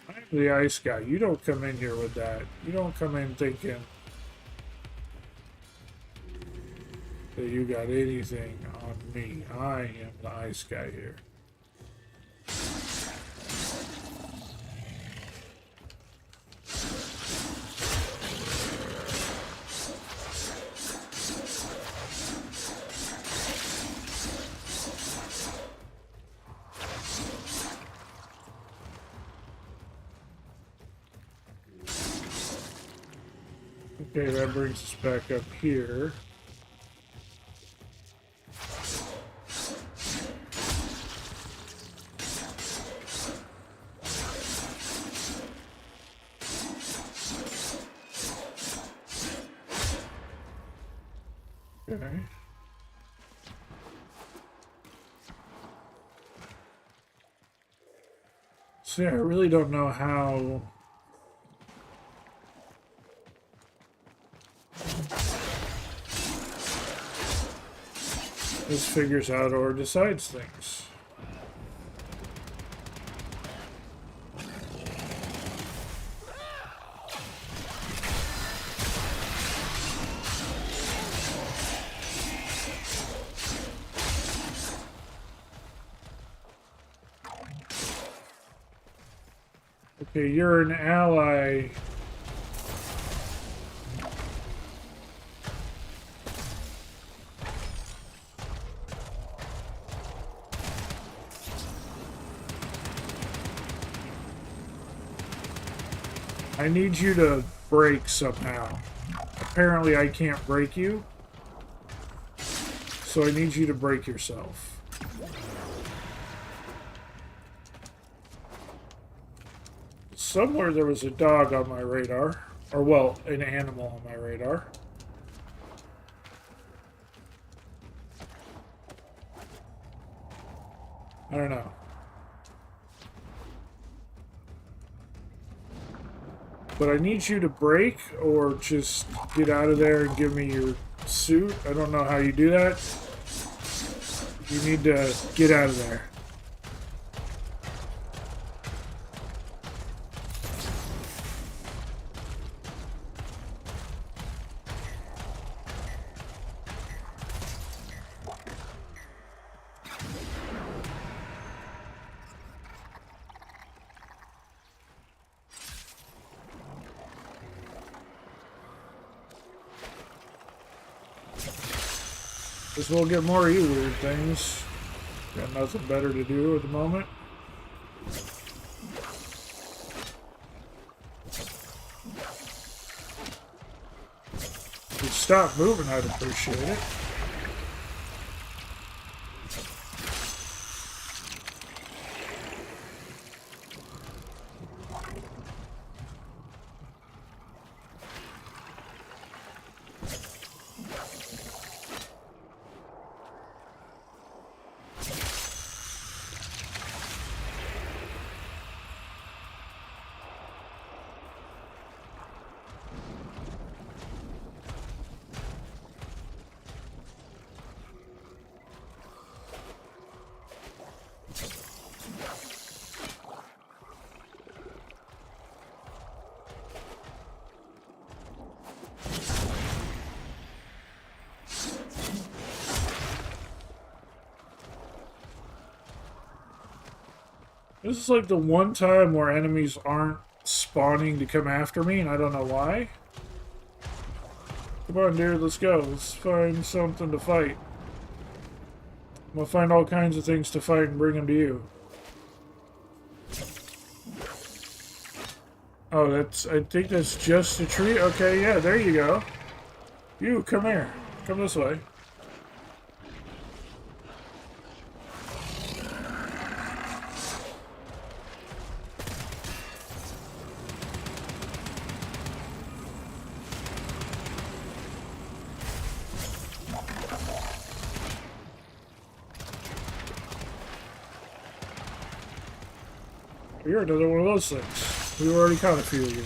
I'm the ice guy. You don't come in here with that. You don't come in thinking that you got anything on me. I am the ice guy here. Okay, that brings us back up here. Okay. See, I really don't know how this figures out or decides things. Okay, you're an ally. I need you to break somehow. Apparently I can't break you. So I need you to break yourself. Somewhere there was a dog on my radar. Or, well, an animal on my radar. I don't know. But I need you to break or just get out of there and give me your suit. I don't know how you do that. You need to get out of there. Guess we'll get more weird things. Got nothing better to do at the moment. If you stop moving, I'd appreciate it. This is like the one time where enemies aren't spawning to come after me, and I don't know why. Come on, dude, let's go. Let's find something to fight. I'm gonna find all kinds of things to fight and bring them to you. Oh, I think that's just a tree? Okay, yeah, there you go. You, come here. Come this way. You're another one of those things. We already caught a few of you.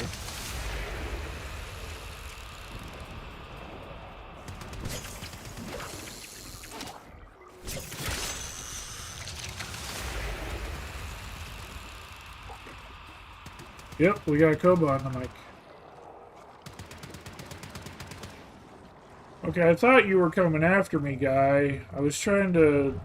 Yep, we got Koba on the mic. Okay, I thought you were coming after me, guy. I was trying to...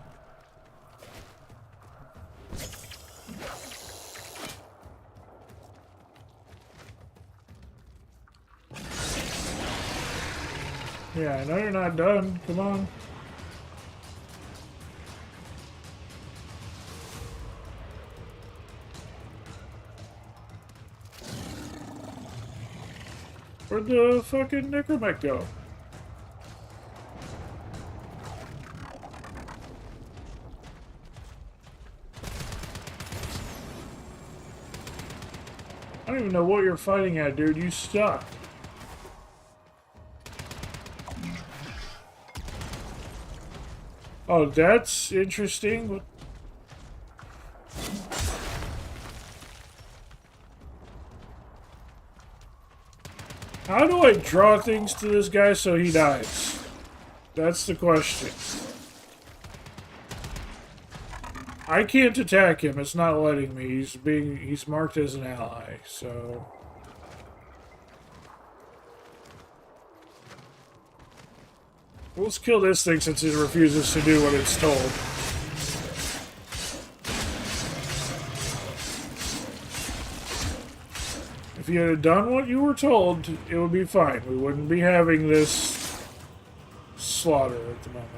Yeah, I know you're not done. Come on. Where'd the fucking necromech go? I don't even know what you're fighting at, dude. You suck. Oh, that's interesting. How do I draw things to this guy so he dies? That's the question. I can't attack him. It's not letting me. He's marked as an ally, so let's kill this thing since it refuses to do what it's told. If you had done what you were told, it would be fine. We wouldn't be having this slaughter at the moment.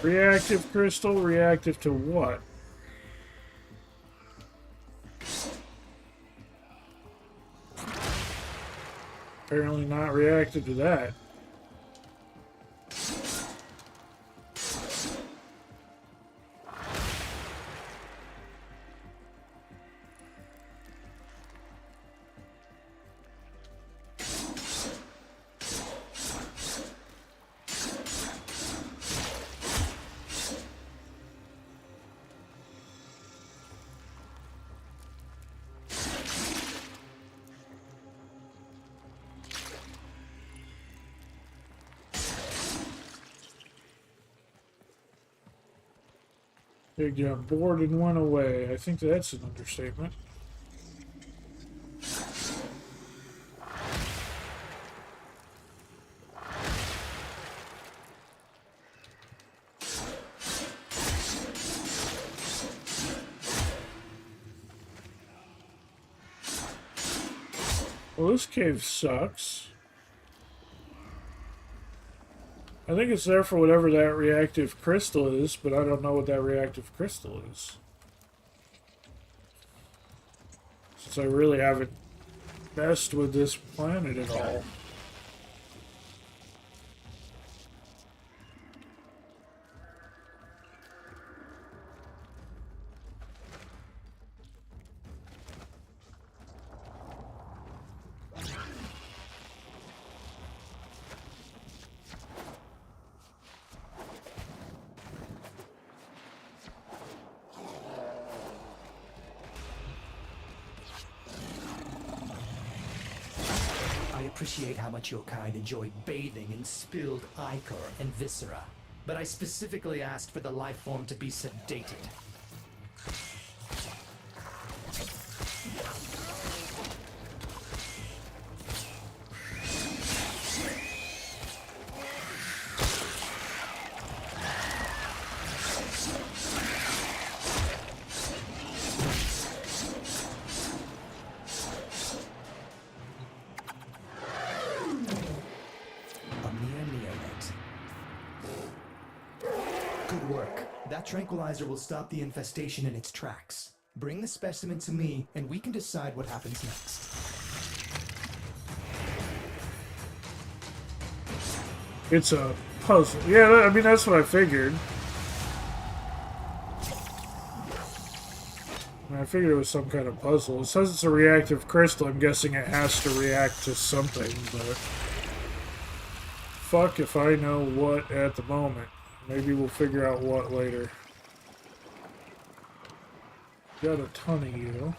Reactive crystal, reactive to what? Apparently not reactive to that. They got bored and went away. I think that's an understatement. Well, this cave sucks. I think it's there for whatever that reactive crystal is, but I don't know what that reactive crystal is. Since I really haven't messed with this planet at all. Appreciate how much your kind enjoy bathing in spilled ichor and viscera, but I specifically asked for the life form to be sedated. Tranquilizer will stop the infestation in its tracks. Bring the specimen to me, and we can decide what happens next. It's a puzzle. Yeah, I mean, that's what I figured. I figured it was some kind of puzzle. It says it's a reactive crystal. I'm guessing it has to react to something, but fuck if I know what at the moment. Maybe we'll figure out what later. Got a ton of you.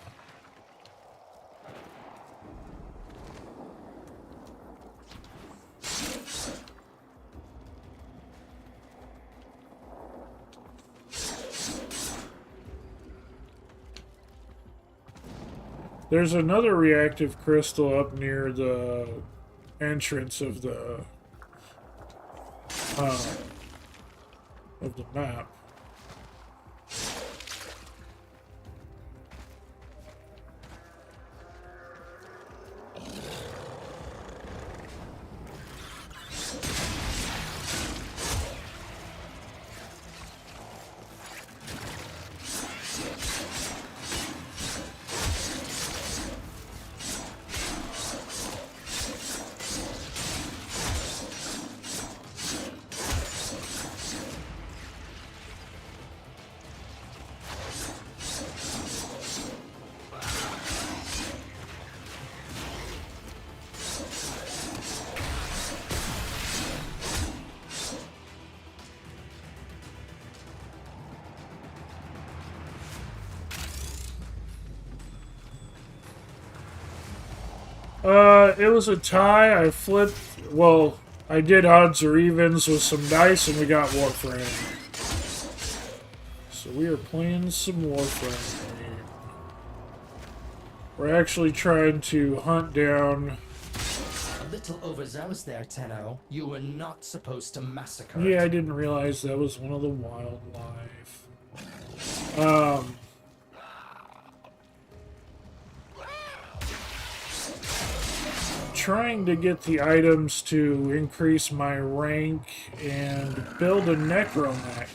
There's another reactive crystal up near the entrance of the map. It was a tie. I flipped. Well, I did odds or evens with some dice, and we got Warframe. So we are playing some Warframe. We're actually trying to hunt down. A little overzealous there, Tenno. You were not supposed to massacre. Yeah, I didn't realize that was one of the wildlife. Trying to get the items to increase my rank and build a necromech.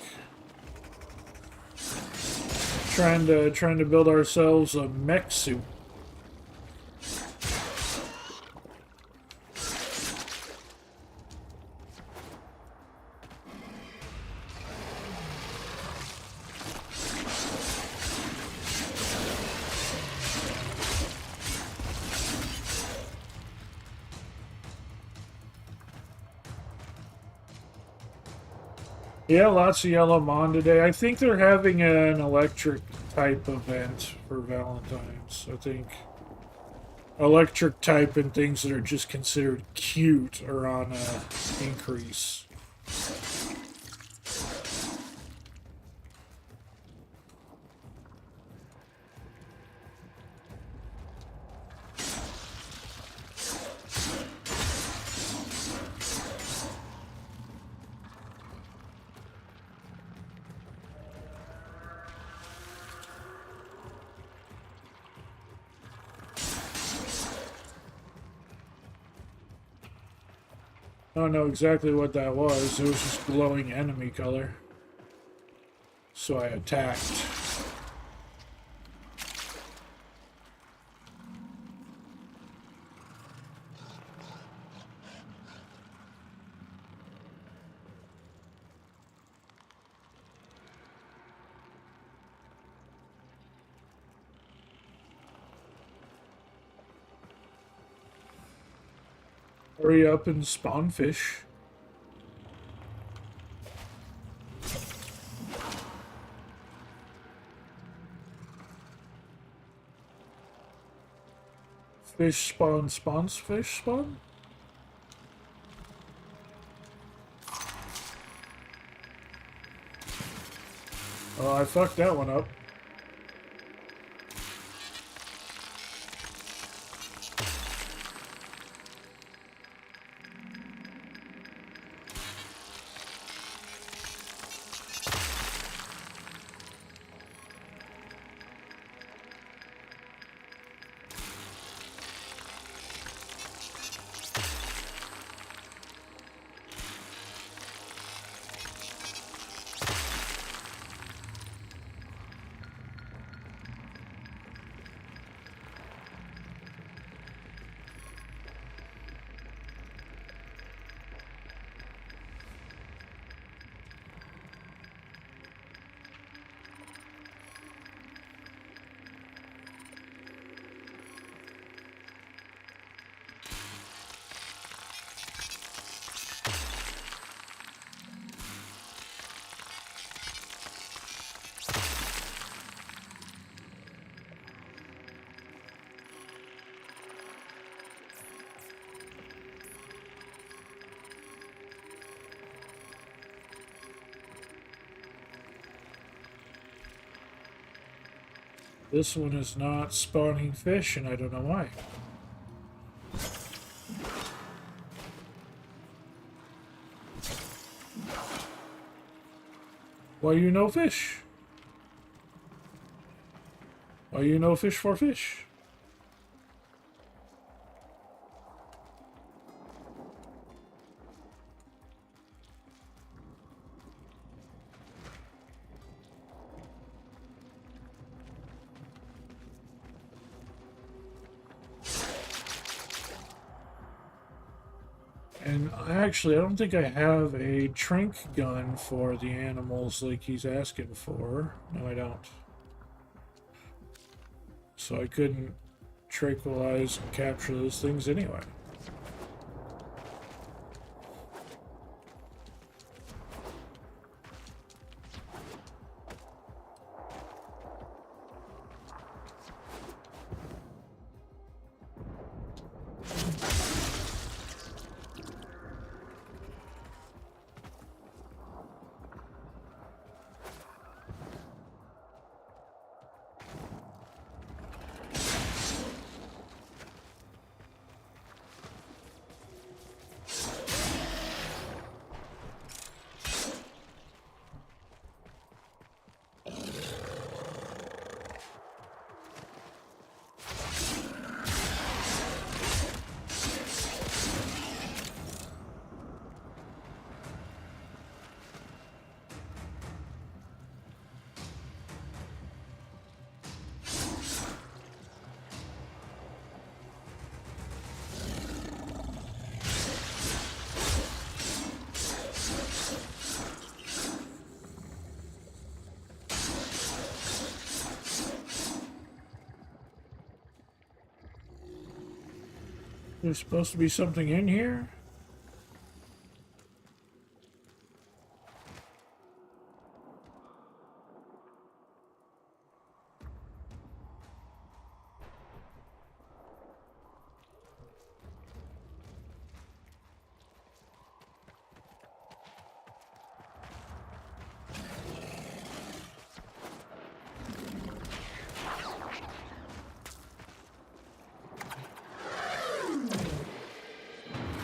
Trying to build ourselves a mech suit. Yeah, lots of yellow mon today. I think they're having an electric type event for Valentine's. I think electric type and things that are just considered cute are on a increase. I don't know exactly what that was. It was just glowing enemy color. So I attacked. Hurry up and spawn fish. Fish spawn spawns fish spawn? Oh, I fucked that one up. This one is not spawning fish, and I don't know why. Why you no fish? Why you no fish for fish? And I don't think I have a trank gun for the animals like he's asking for. No, I don't. So I couldn't tranquilize and capture those things anyway. There's supposed to be something in here?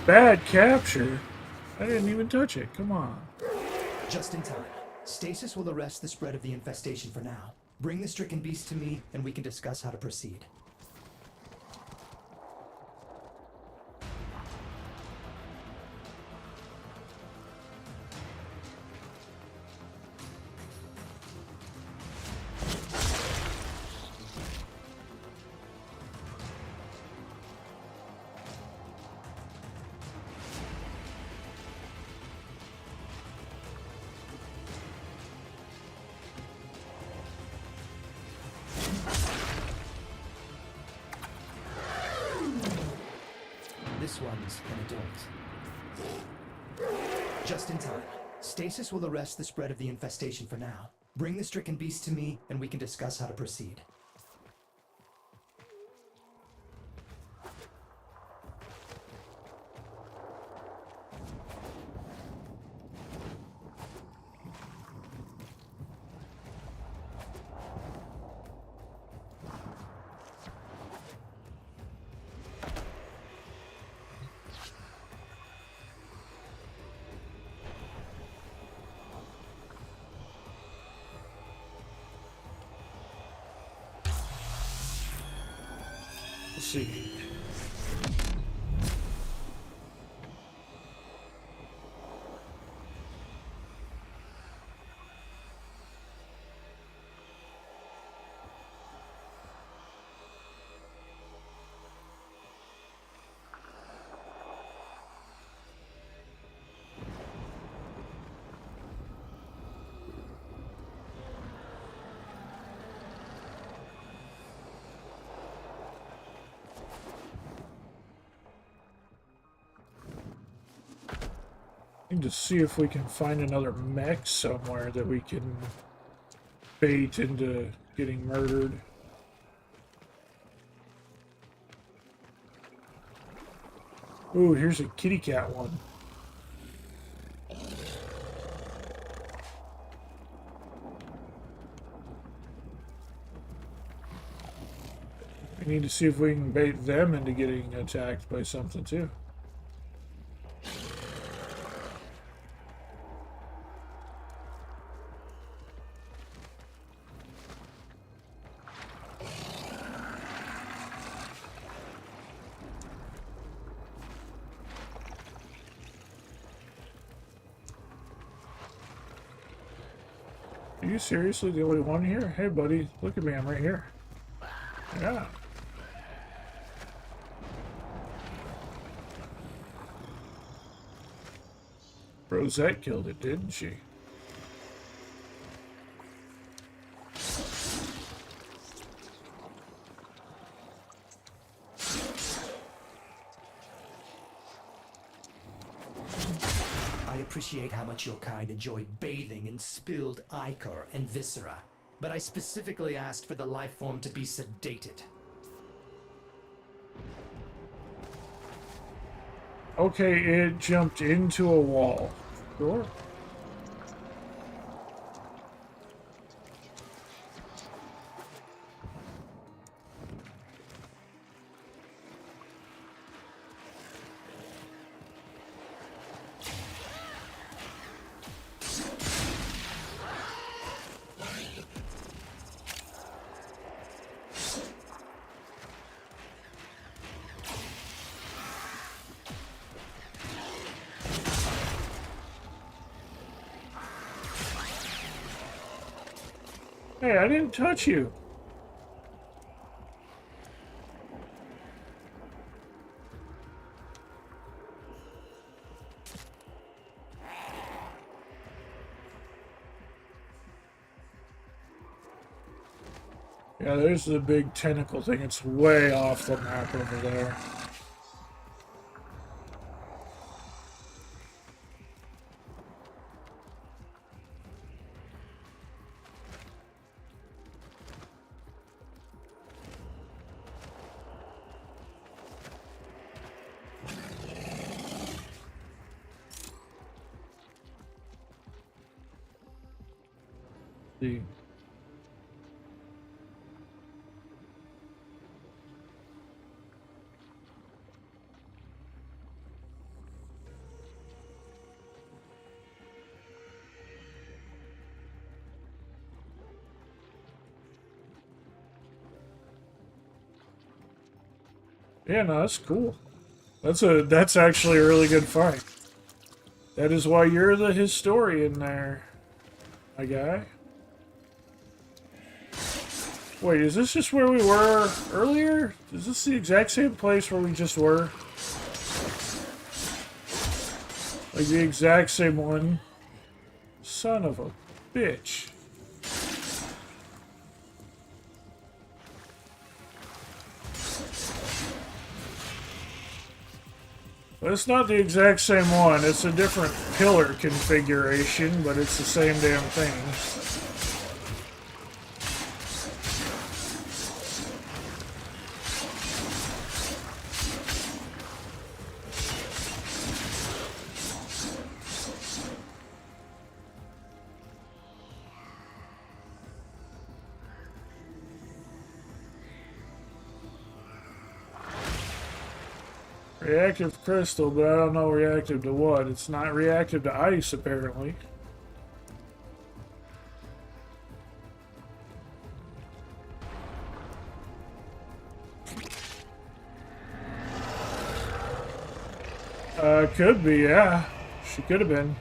Bad capture? I didn't even touch it. Come on. Just in time. Stasis will arrest the spread of the infestation for now. Bring the stricken beast to me, and we can discuss how to proceed. This one's an adult. Just in time. Stasis will arrest the spread of the infestation for now. Bring the stricken beast to me, and we can discuss how to proceed. Let's see. And to see if we can find another mech somewhere that we can bait into getting murdered. Ooh, here's a kitty cat one. need to see if we can bait them into getting attacked by something too. Are you seriously the only one here? Hey, buddy, look at me, I'm right here. Yeah. Rosette killed it, didn't she? I appreciate how much your kind enjoy bathing in spilled ichor and viscera, but I specifically asked for the life form to be sedated. Okay, it jumped into a wall. Sure. Hey, I didn't touch you. Yeah, there's the big tentacle thing. It's way off the map over there. See. Yeah, no, that's cool. That's actually a really good fight. That is why you're the historian there, my guy. Wait, is this just where we were earlier? Is this the exact same place where we just were? Like the exact same one? Son of a bitch. Well, it's not the exact same one. It's a different pillar configuration, but it's the same damn thing. Reactive crystal, but I don't know reactive to what. It's not reactive to ice, apparently. Could be, yeah. She could have been.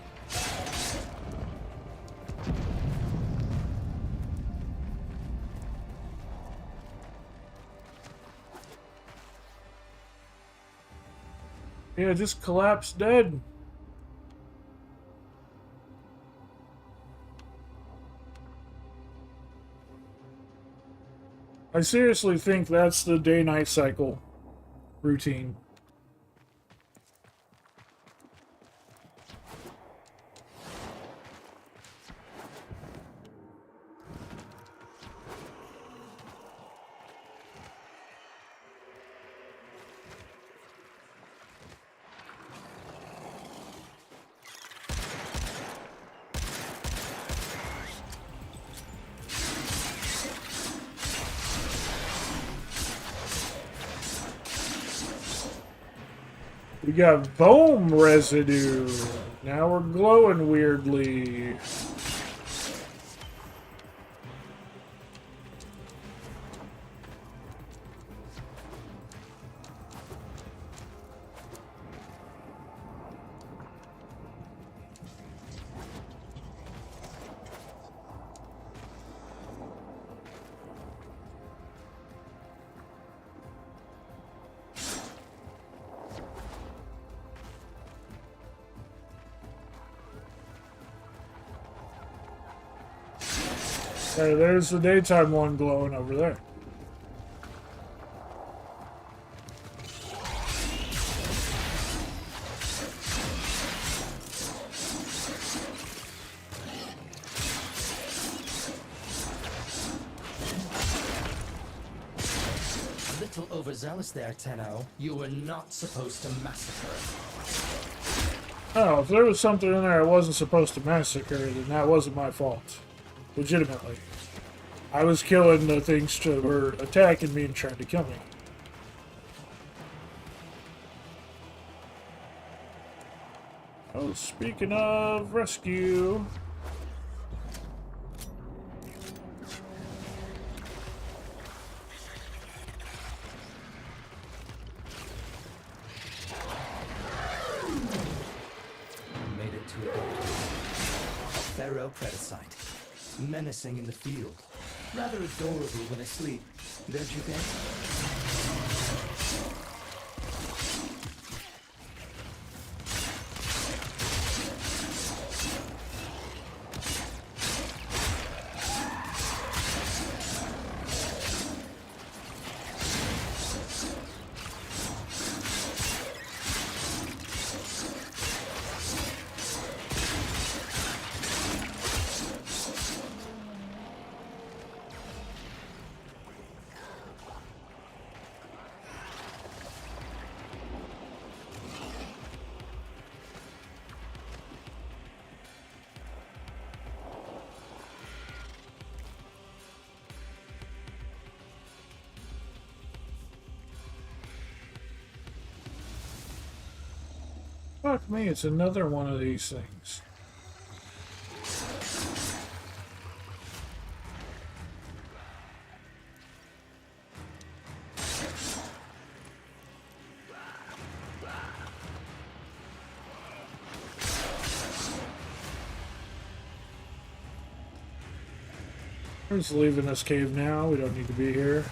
Yeah, just collapsed dead. I seriously think that's the day-night cycle routine. We got foam residue. Now we're glowing weirdly. Hey, there's the daytime one glowing over there. A little overzealous there, Tenno. You were not supposed to massacre. Oh, if there was something in there I wasn't supposed to massacre, then that wasn't my fault. Legitimately. I was killing the things that were attacking me and trying to kill me. Oh, speaking of rescue... Made it to a Pharaoh Predicite. Menacing in the field. Rather adorable when asleep, don't you think? Fuck me, it's another one of these things. We're just leaving this cave now. We don't need to be here.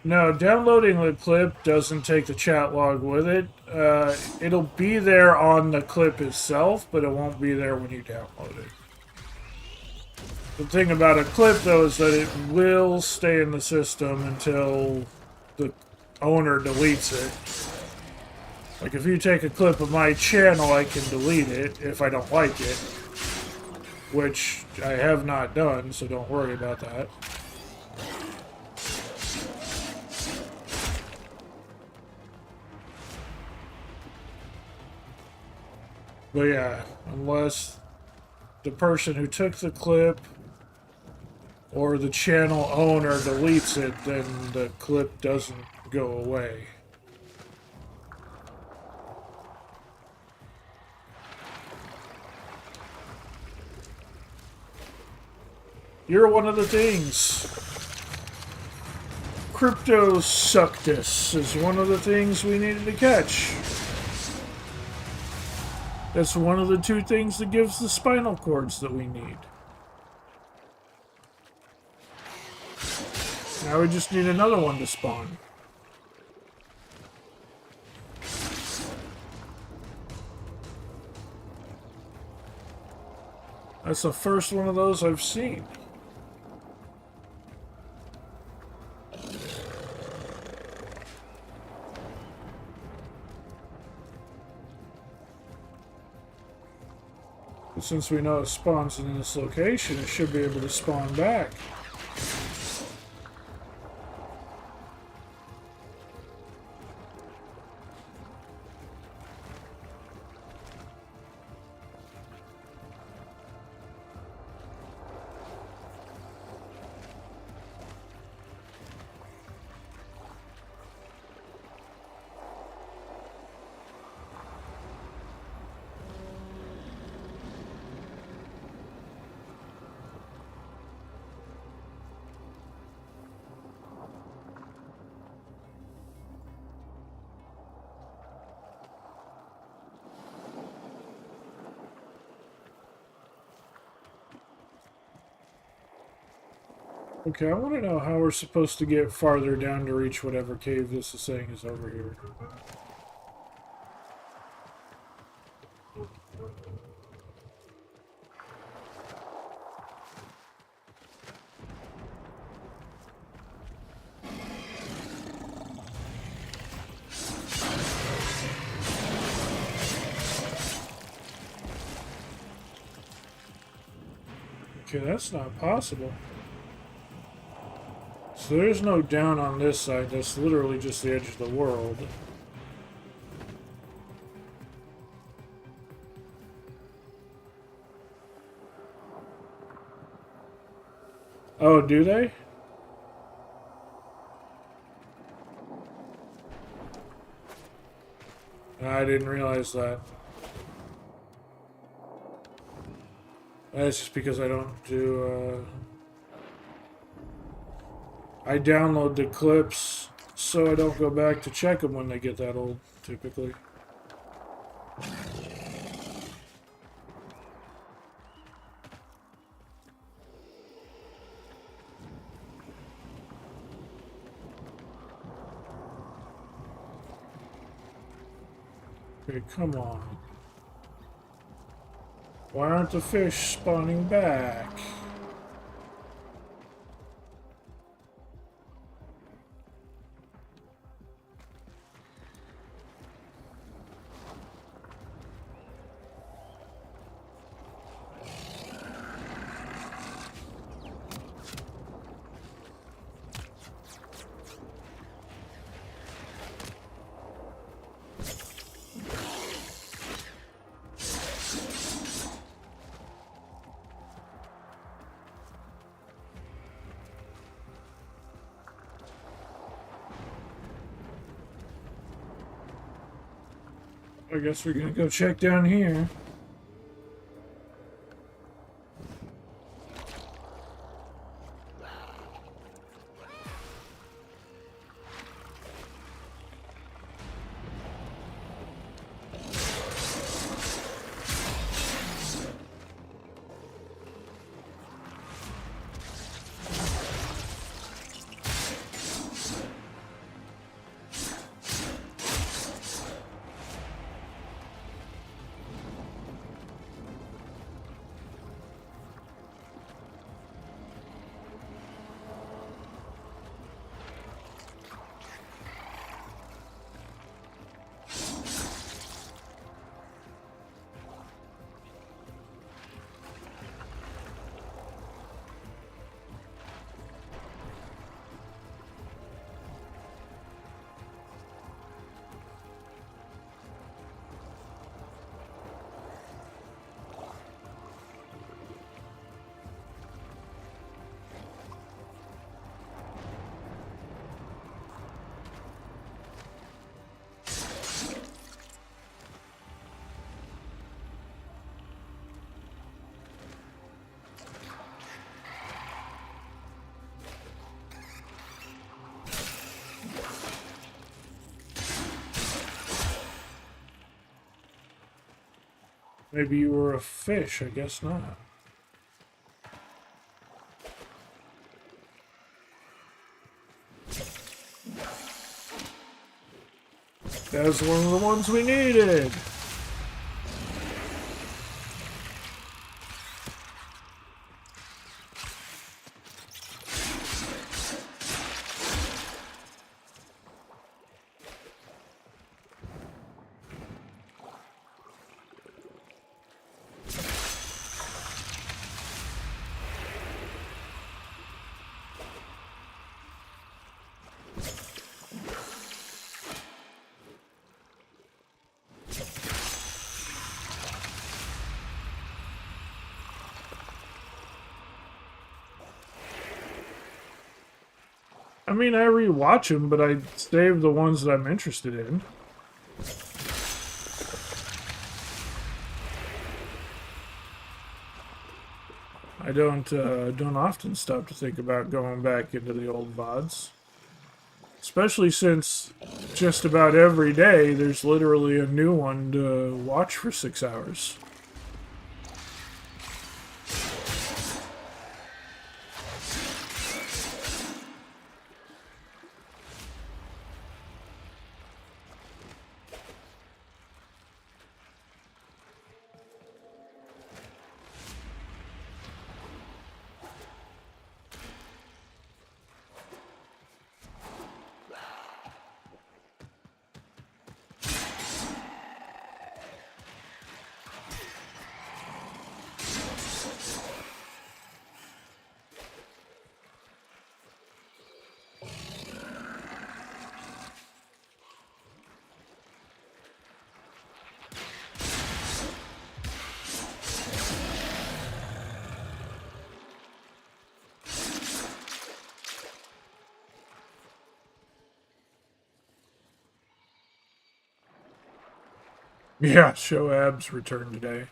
No, downloading the clip doesn't take the chat log with it. It'll be there on the clip itself, but it won't be there when you download it. The thing about a clip, though, is that it will stay in the system until the owner deletes it. Like, if you take a clip of my channel, I can delete it if I don't like it. Which I have not done, so don't worry about that. But yeah, unless the person who took the clip or the channel owner deletes it, then the clip doesn't go away. You're one of the things. Cryptosuctus is one of the things we needed to catch. That's one of the two things that gives the spinal cords that we need. Now we just need another one to spawn. That's the first one of those I've seen. But since we know it spawns in this location, it should be able to spawn back. Okay, I want to know how we're supposed to get farther down to reach whatever cave this is saying is over here. Okay, that's not possible. So there's no down on this side, that's literally just the edge of the world. Oh, do they? I didn't realize that. That's just because I don't do, I download the clips so I don't go back to check them when they get that old, typically. Okay, come on. Why aren't the fish spawning back? I guess we're gonna go check down here. Maybe you were a fish, I guess not. That's one of the ones we needed! I mean, I rewatch them, but I save the ones that I'm interested in. I don't often stop to think about going back into the old VODs. Especially since just about every day there's literally a new one to watch for 6 hours. Yeah, Shoab's return today.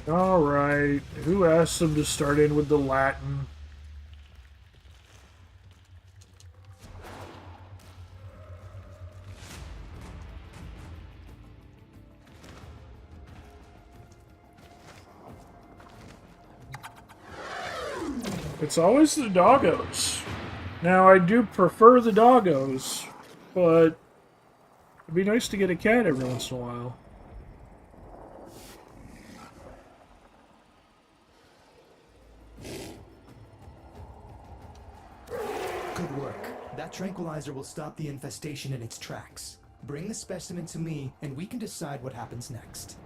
Alright, who asked them to start in with the Latin? It's always the doggos. Now, I do prefer the doggos, but it'd be nice to get a cat every once in a while. Good work. That tranquilizer will stop the infestation in its tracks. Bring the specimen to me, and we can decide what happens next.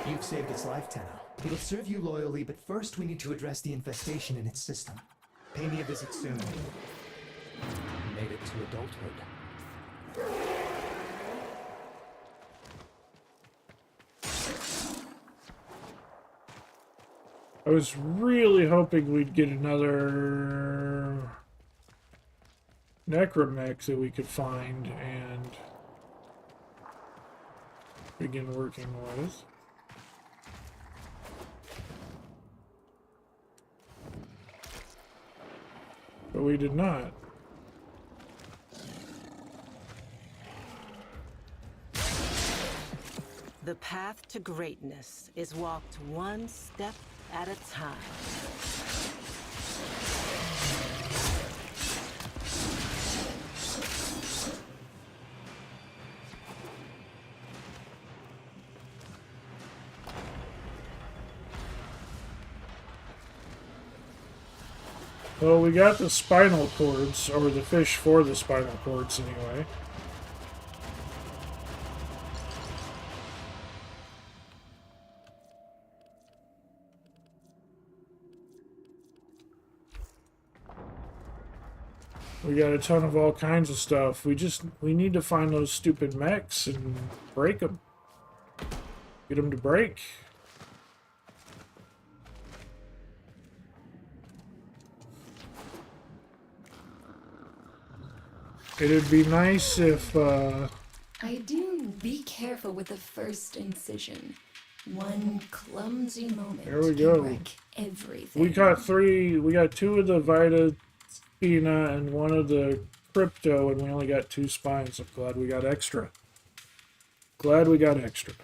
You've saved its life, Tenno. It'll serve you loyally, but first we need to address the infestation in its system. Pay me a visit soon. Made it to adulthood. I was really hoping we'd get another necromech that we could find and begin working with. But we did not. The path to greatness is walked one step at a time. Well, we got the spinal cords, or the fish for the spinal cords anyway. We got a ton of all kinds of stuff. We need to find those stupid mechs and break them. Get them to break. It'd be nice if, I do be careful with the first incision. One clumsy moment there we can go. wreck everything. We got two of the Vita Spina and one of the Crypto, and we only got 2 spines. I'm glad we got extra. Glad we got extra.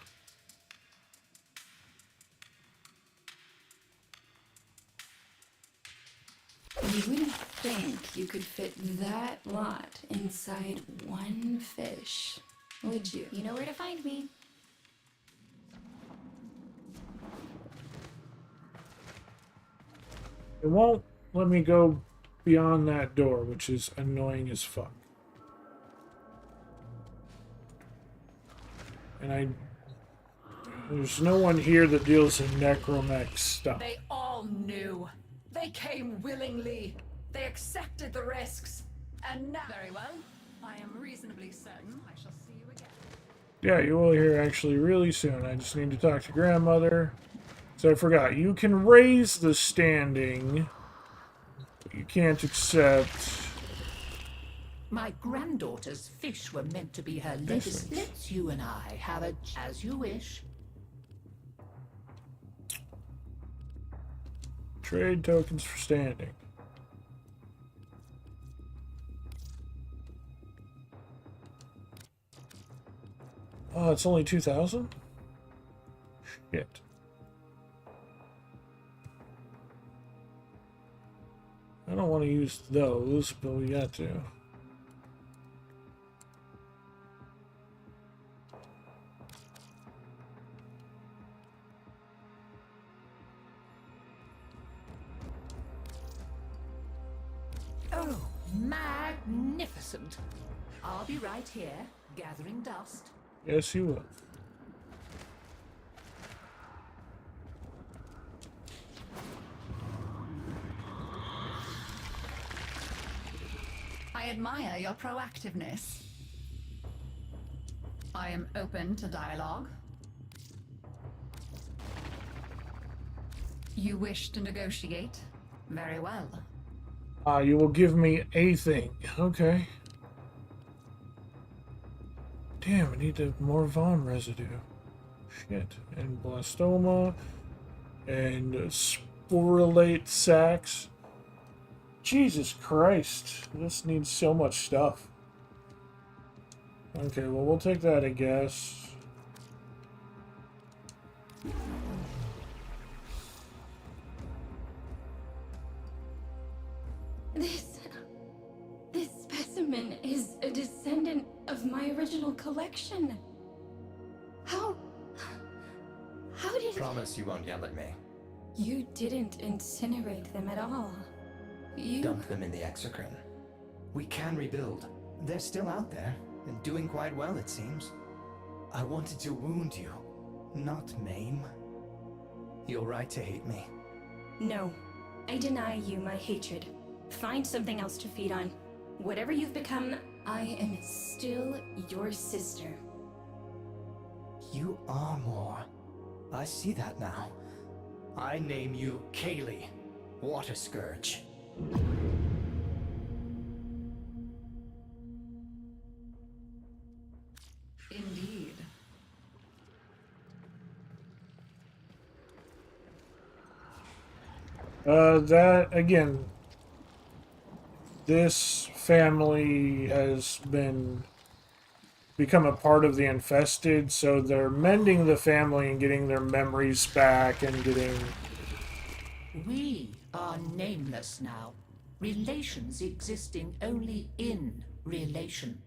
You wouldn't think you could fit that lot inside one fish, would you? You know where to find me. It won't let me go beyond that door, which is annoying as fuck. And there's no one here that deals in necromech stuff. They all knew. They came willingly. They accepted the risks. And now... Very well. I am reasonably certain I shall see you again. Yeah, you will hear actually really soon. I just need to talk to grandmother. So I forgot, you can raise the standing, but you can't accept... My granddaughter's fish were meant to be her legacy. Let's you and I have it as you wish. Trade tokens for standing. Oh, it's only 2,000? Shit. I don't want to use those, but we got to. Oh, magnificent. I'll be right here, gathering dust. Yes, you will. I admire your proactiveness. I am open to dialogue. You wish to negotiate? Very well. You will give me a thing. Okay. Damn, I need more Vaughn residue. Shit. And blastoma. And sporulate sacs. Jesus Christ. This needs so much stuff. Okay, well, we'll take that, I guess. This specimen is a descendant of my original collection. How did... Promise you won't yell at me. You didn't incinerate them at all. You... Dump them in the exocrine. We can rebuild. They're still out there, and doing quite well, it seems. I wanted to wound you, not maim. You're right to hate me. No, I deny you my hatred. Find something else to feed on. Whatever you've become, I am still your sister. You are more. I see that now. I name you Kaylee, Water Scourge. Indeed. That, again, this family has become a part of the infested, so they're mending the family and getting their memories back and getting... We are nameless now. Relations existing only in relation.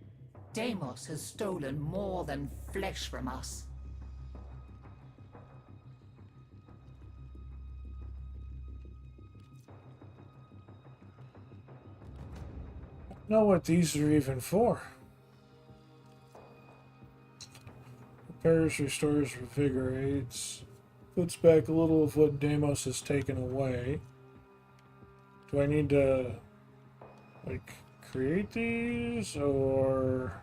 Deimos has stolen more than flesh from us. know what these are even for. Repairs, restores, revigorates. Puts back a little of what Deimos has taken away. Do I need to, like, create these, or...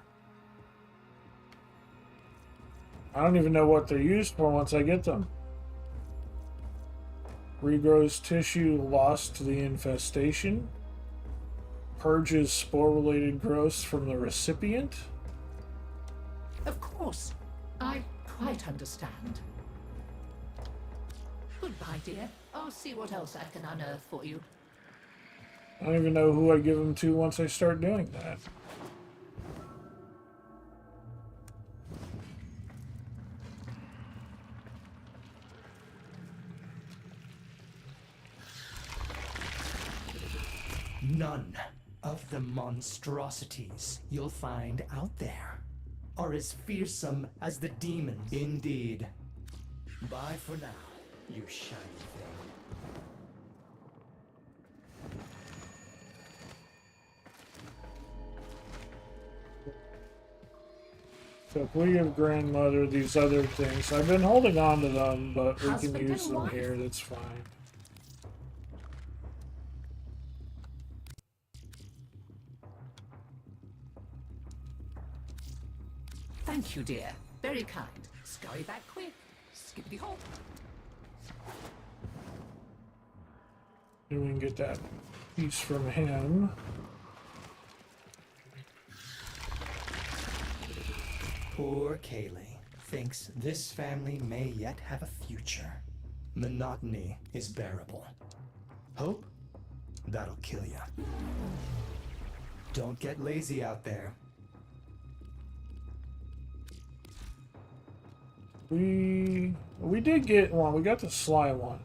I don't even know what they're used for once I get them. Regrows tissue lost to the infestation. Purges spore-related growths from the recipient. Of course. I quite understand. Goodbye, dear. I'll see what else I can unearth for you. I don't even know who I give them to once I start doing that. None of the monstrosities you'll find out there are as fearsome as the demons. Indeed. Bye for now, you shiny thing. So if we give grandmother these other things, I've been holding on to them, but we can use them here, that's fine. Thank you, dear. Very kind. Scurry back quick. Skippity hop. And we can get that piece from him. Poor Kaylee thinks this family may yet have a future. Monotony is bearable. Hope? That'll kill you. Don't get lazy out there. We did get one. We got the sly one.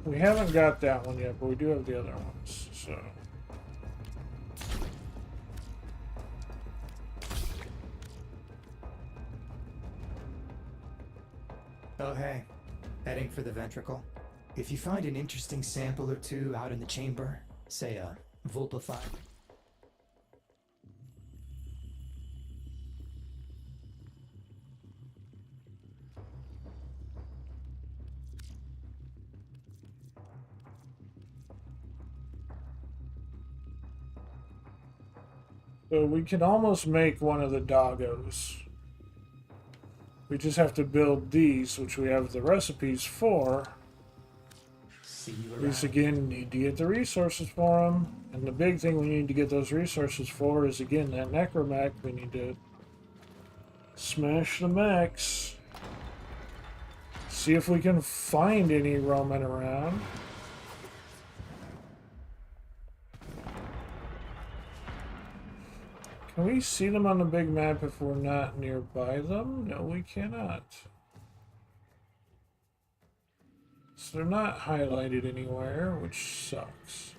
We haven't got that one yet, but we do have the other ones, so. Oh hey, heading for the ventricle. If you find an interesting sample or two out in the chamber, say a Vulpify. So we can almost make one of the doggos. We just have to build these, which we have the recipes for. These again need to get the resources for them. And the big thing we need to get those resources for is again that necromech. We need to smash the mechs. See if we can find any roaming around. Can we see them on the big map if we're not nearby them? No, we cannot. So they're not highlighted anywhere, which sucks.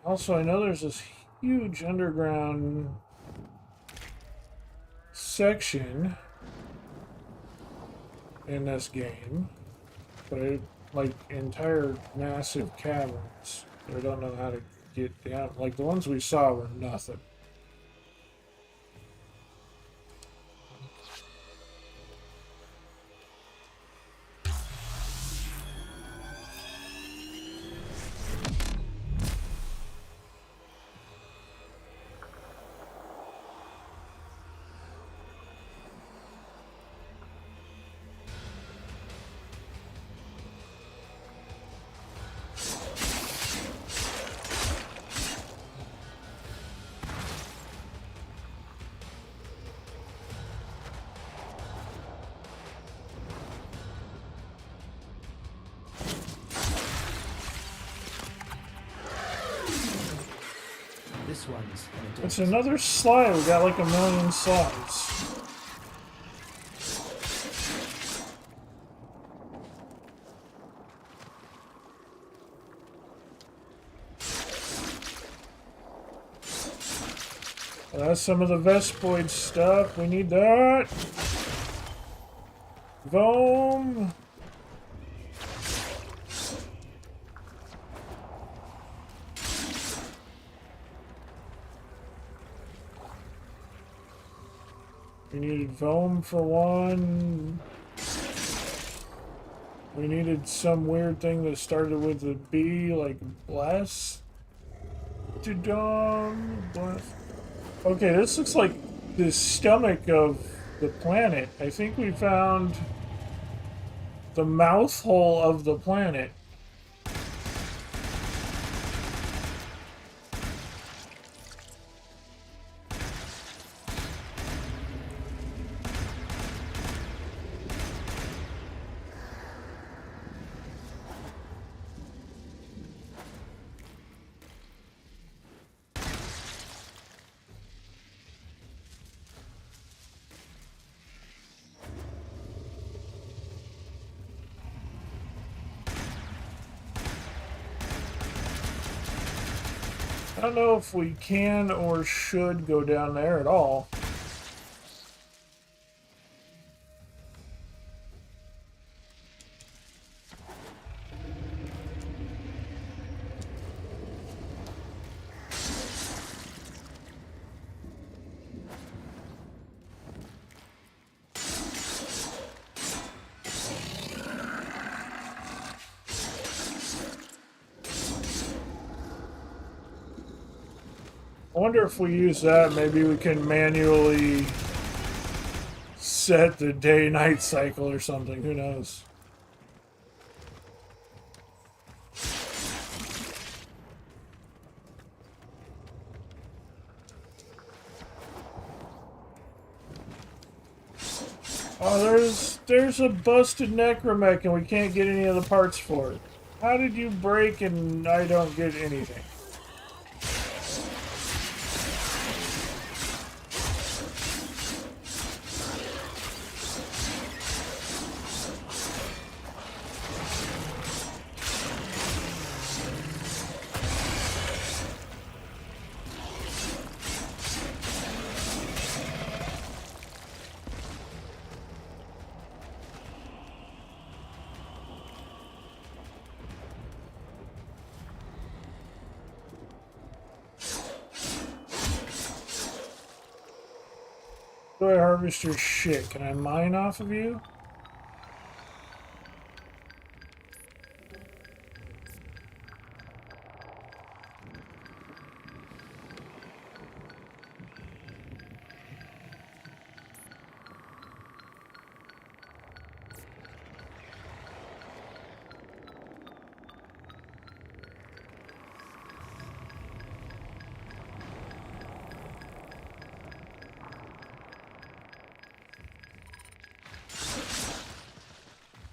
Also, I know there's this huge underground section in this game, but like entire massive caverns. I don't know how to get down. Like the ones we saw were nothing. This one's an It's another slide. We got like a million slides. Well, that's some of the Vespoid stuff. We need that. Voam. We needed foam for one. We needed some weird thing that started with a B, like blast. Blast. Okay, this looks like the stomach of the planet. I think we found the mouth hole of the planet. I don't know if we can or should go down there at all. I wonder if we use that, maybe we can manually set the day-night cycle or something. Who knows? Oh, there's a busted necromech and we can't get any of the parts for it. How did you break and I don't get anything? How do I harvest your shit? Can I mine off of you?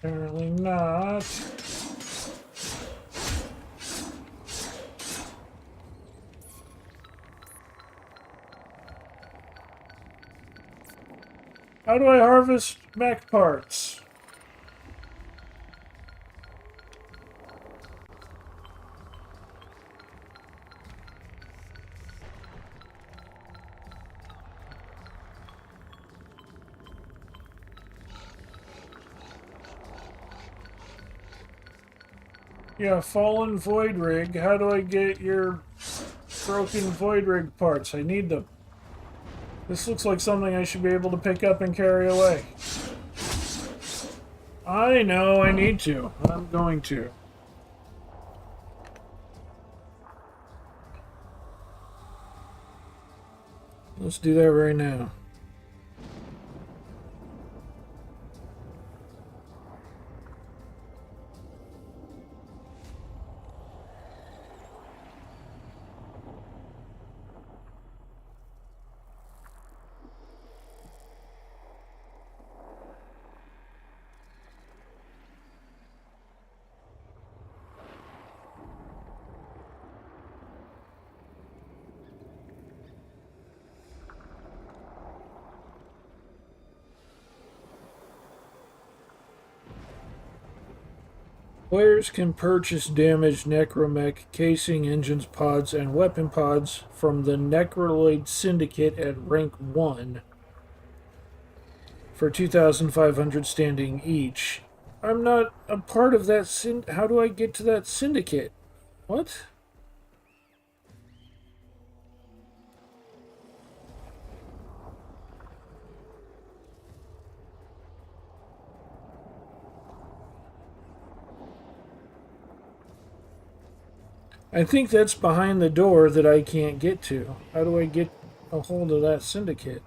Apparently not. How do I harvest mech parts? Yeah, fallen void rig. How do I get your broken void rig parts? I need them. This looks like something I should be able to pick up and carry away. I know I need to. I'm going to. Let's do that right now. Players can purchase damaged Necromech casing, engines, pods, and weapon pods from the Necroloid Syndicate at rank 1 for 2,500 standing each. I'm not a part of that how do I get to that syndicate? What? I think that's behind the door that I can't get to. How do I get a hold of that syndicate?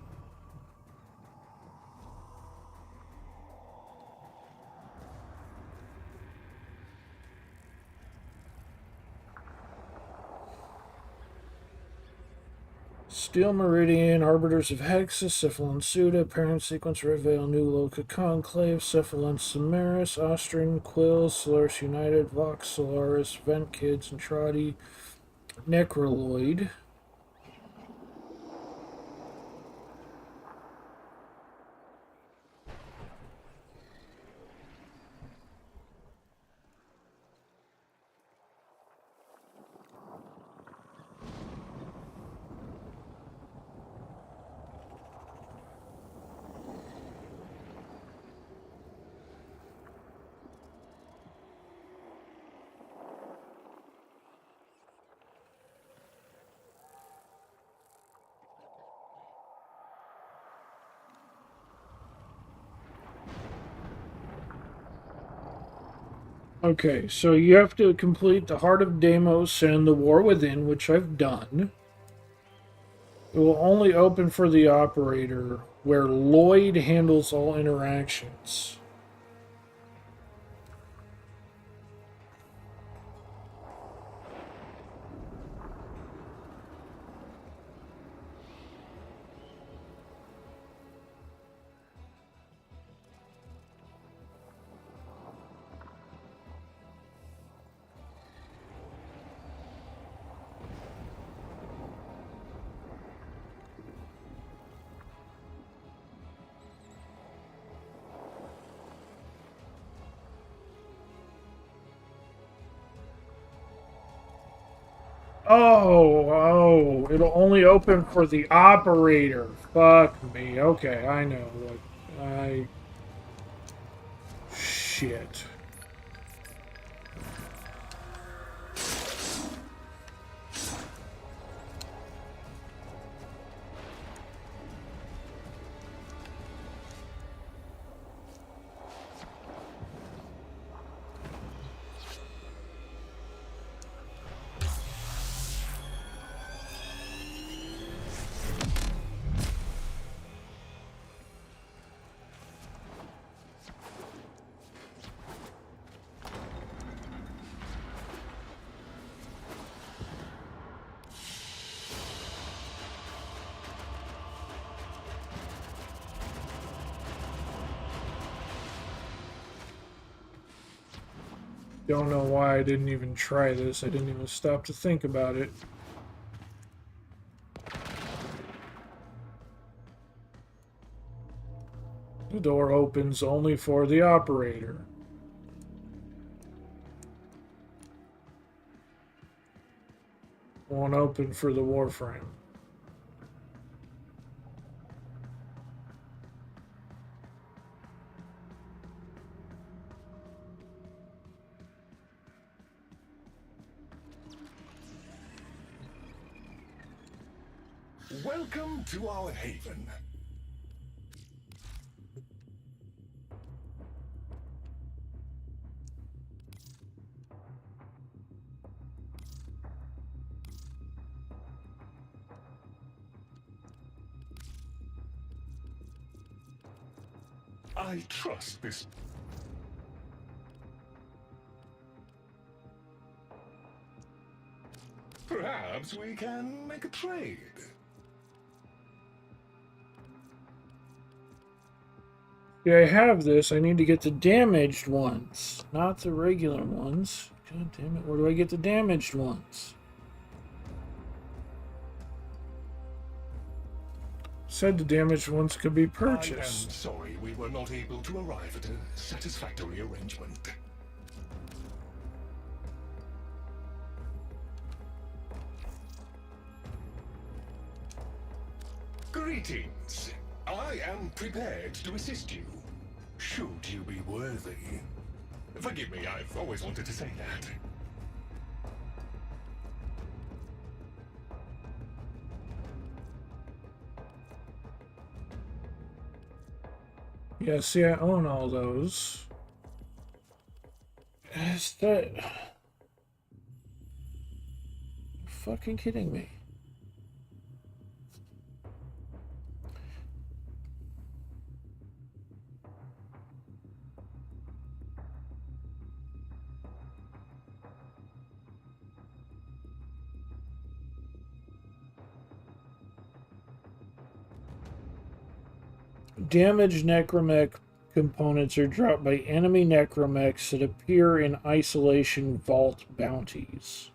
Steel Meridian, Arbiters of Hexus, Cephalon Suda, Parent Sequence, Reveal, New Loca Conclave, Cephalon Samaris, Austrian, Quill, Solaris United, Vox, Solaris, Vent Kids, and Trotty, Necroloid. Okay, so you have to complete the Heart of Deimos and the War Within, which I've done. It will only open for the operator, where Lloyd handles all interactions. Oh, it'll only open for the operator. Fuck me. Okay, I know. Shit. Don't know why I didn't even try this. I didn't even stop to think about it. The door opens only for the operator. Won't open for the Warframe. Welcome to our haven. I trust this. Perhaps we can make a trade. Yeah, I have this. I need to get the damaged ones, not the regular ones. God damn it, where do I get the damaged ones? Said the damaged ones could be purchased. I am sorry we were not able to arrive at a satisfactory arrangement. Greetings. I am prepared to assist you, should you be worthy. Forgive me, I've always wanted to say that. Yeah, see, I own all those. Is that... You're fucking kidding me. Damaged necromech components are dropped by enemy necromechs that appear in isolation vault bounties.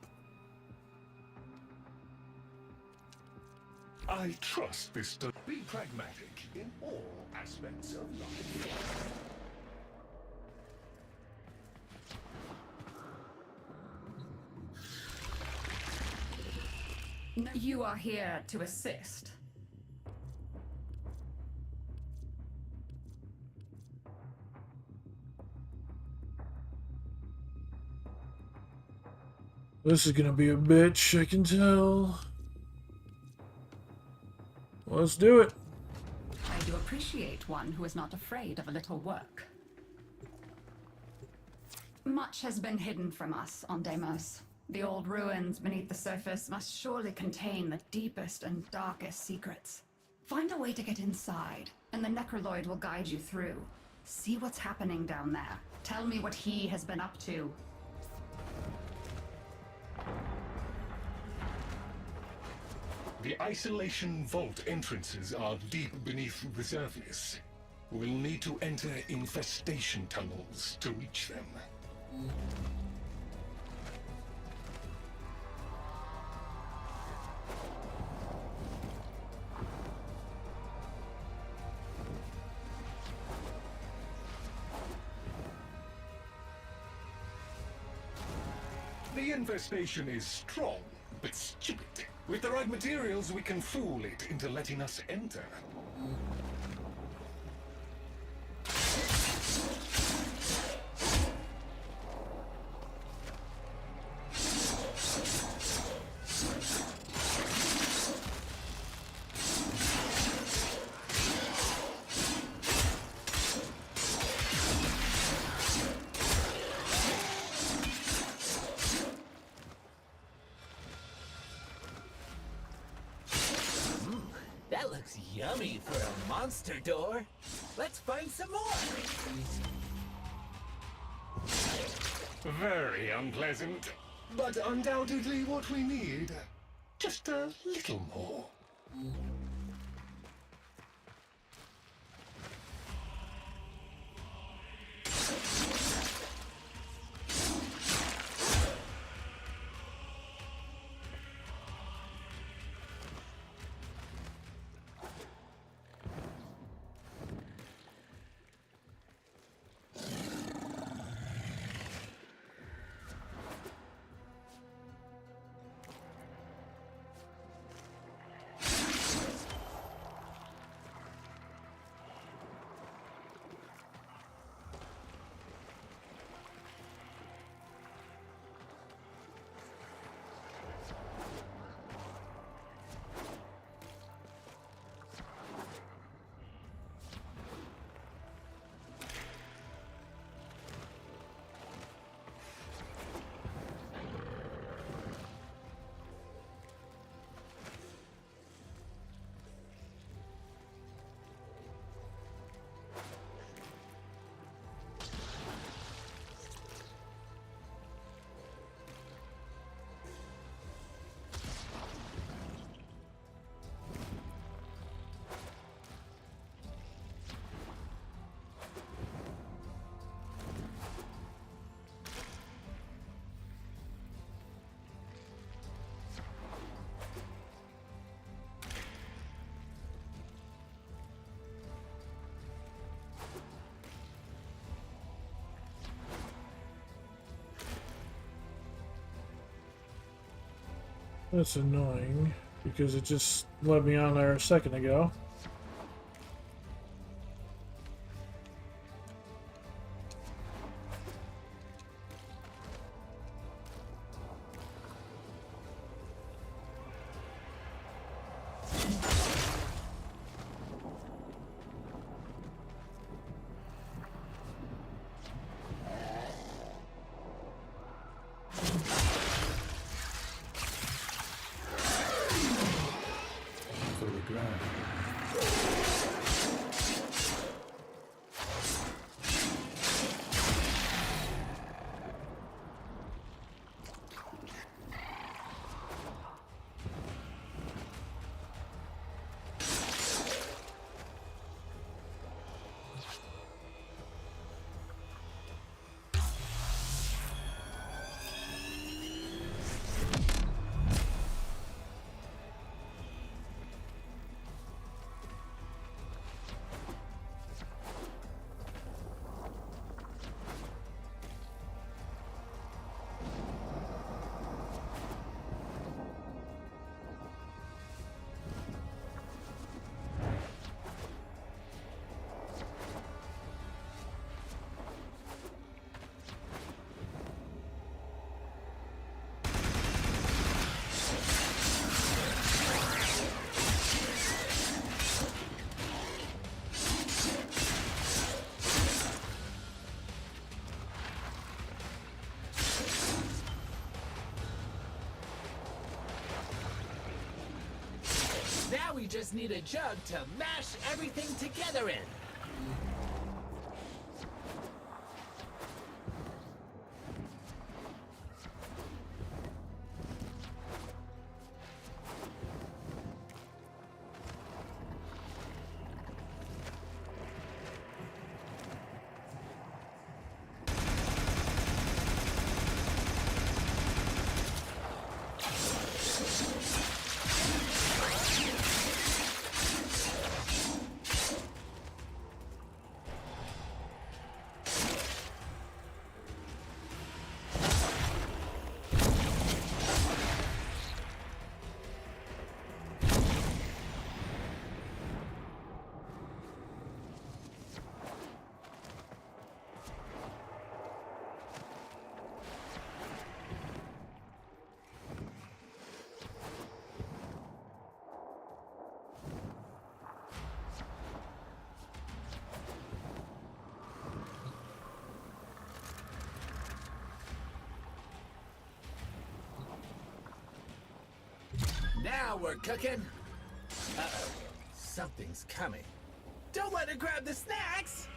I trust this to be pragmatic in all aspects of life. You are here to assist. This is gonna be a bitch, I can tell. Let's do it. I do appreciate one who is not afraid of a little work. Much has been hidden from us on Deimos. The old ruins beneath the surface must surely contain the deepest and darkest secrets. Find a way to get inside, and the Necroloid will guide you through. See what's happening down there. Tell me what he has been up to. The isolation vault entrances are deep beneath the surface. We'll need to enter infestation tunnels to reach them. The infestation is strong, but stupid. With the right materials, we can fool it into letting us enter. That looks yummy for a monster door. Let's find some more. Very unpleasant, but undoubtedly what we need. Just a little more. That's annoying. because it just let me on there a second ago. Now we just need a jug to mash everything together in. Now we're cooking. Uh-oh, something's coming. Don't let her grab the snacks!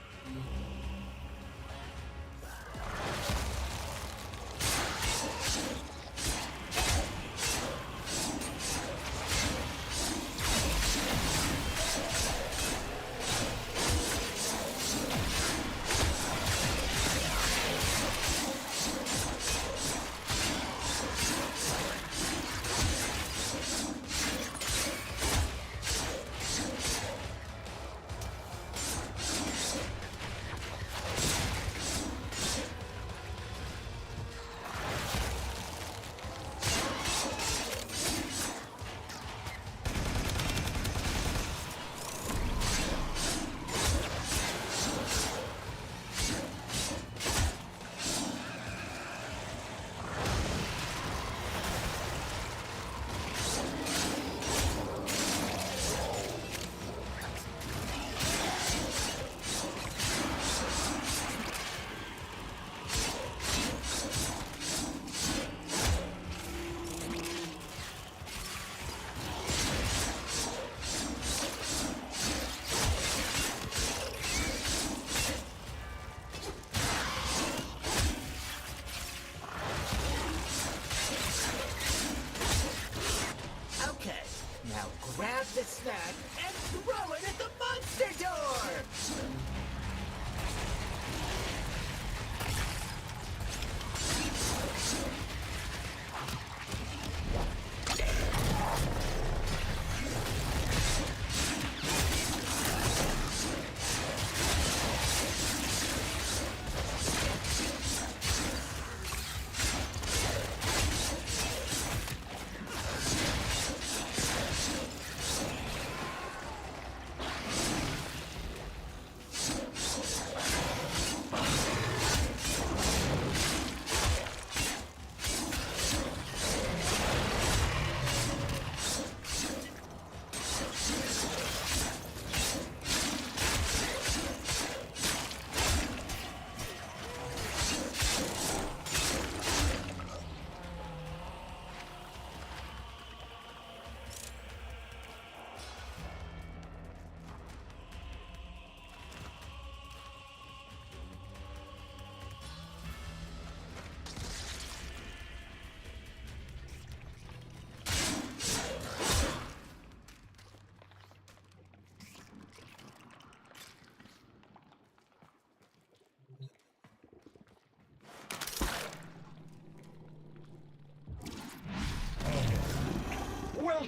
Grab the snack and throw it at the monster door!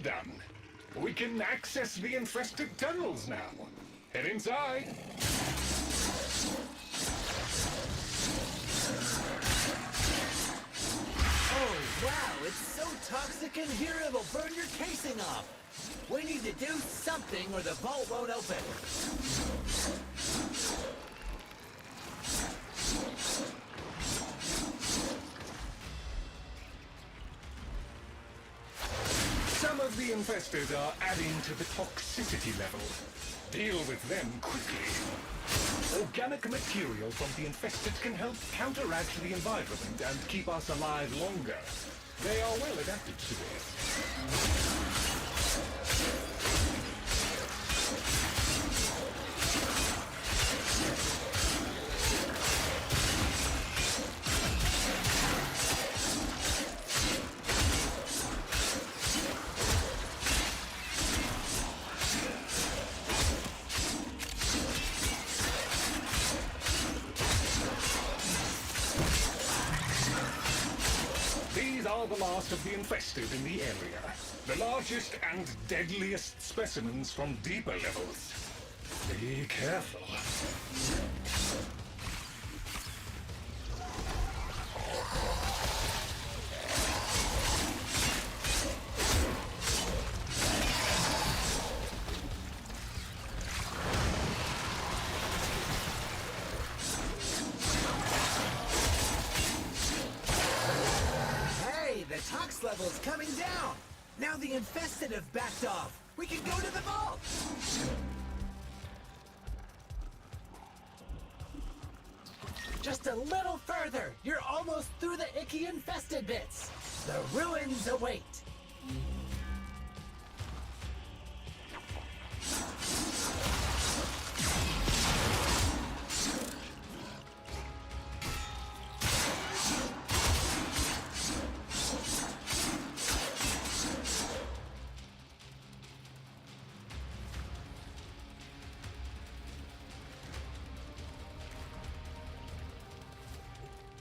done. We can access the infested tunnels now. Head inside. Oh, wow, it's so toxic in here it'll burn your casing off. We need to do something or the vault won't open. Some of the infested are adding to the toxicity level. Deal with them quickly. Organic material from the infested can help counteract the environment and keep us alive longer. They are well adapted to it. These are the last of the infested in the area. The largest and deadliest specimens from deeper levels. Be careful. Hey, the tox level's coming down. Now the infested have backed off. We can go to the vault. Just a little further. You're almost through the icky infested bits. The ruins await.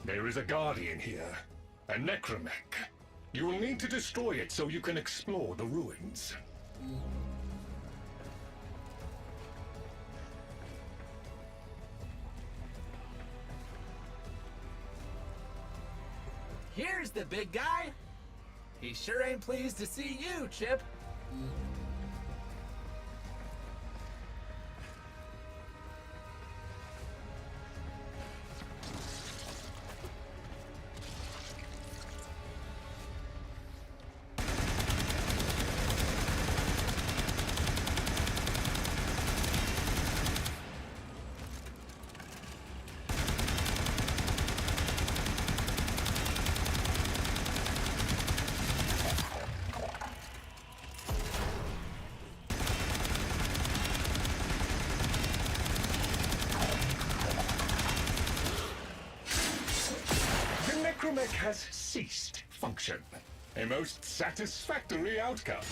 There is a guardian here, a necromech. You will need to destroy it so you can explore the ruins. Here's the big guy. He sure ain't pleased to see you, Chip. Necromech has ceased function. A most satisfactory outcome.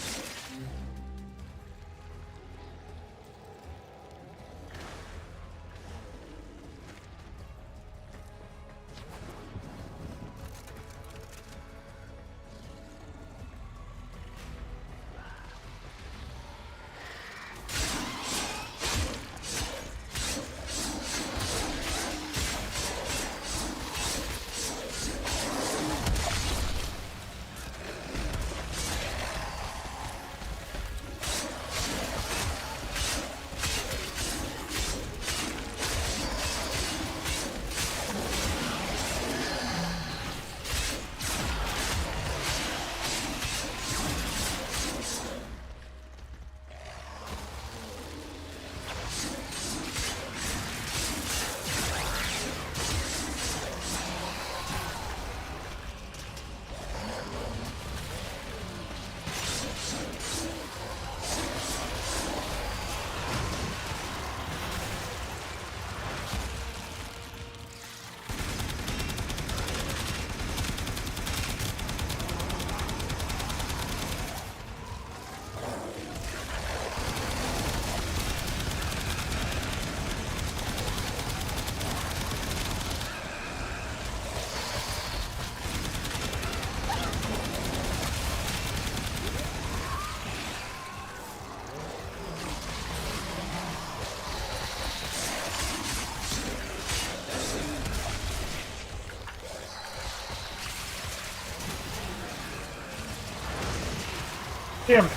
Damn it.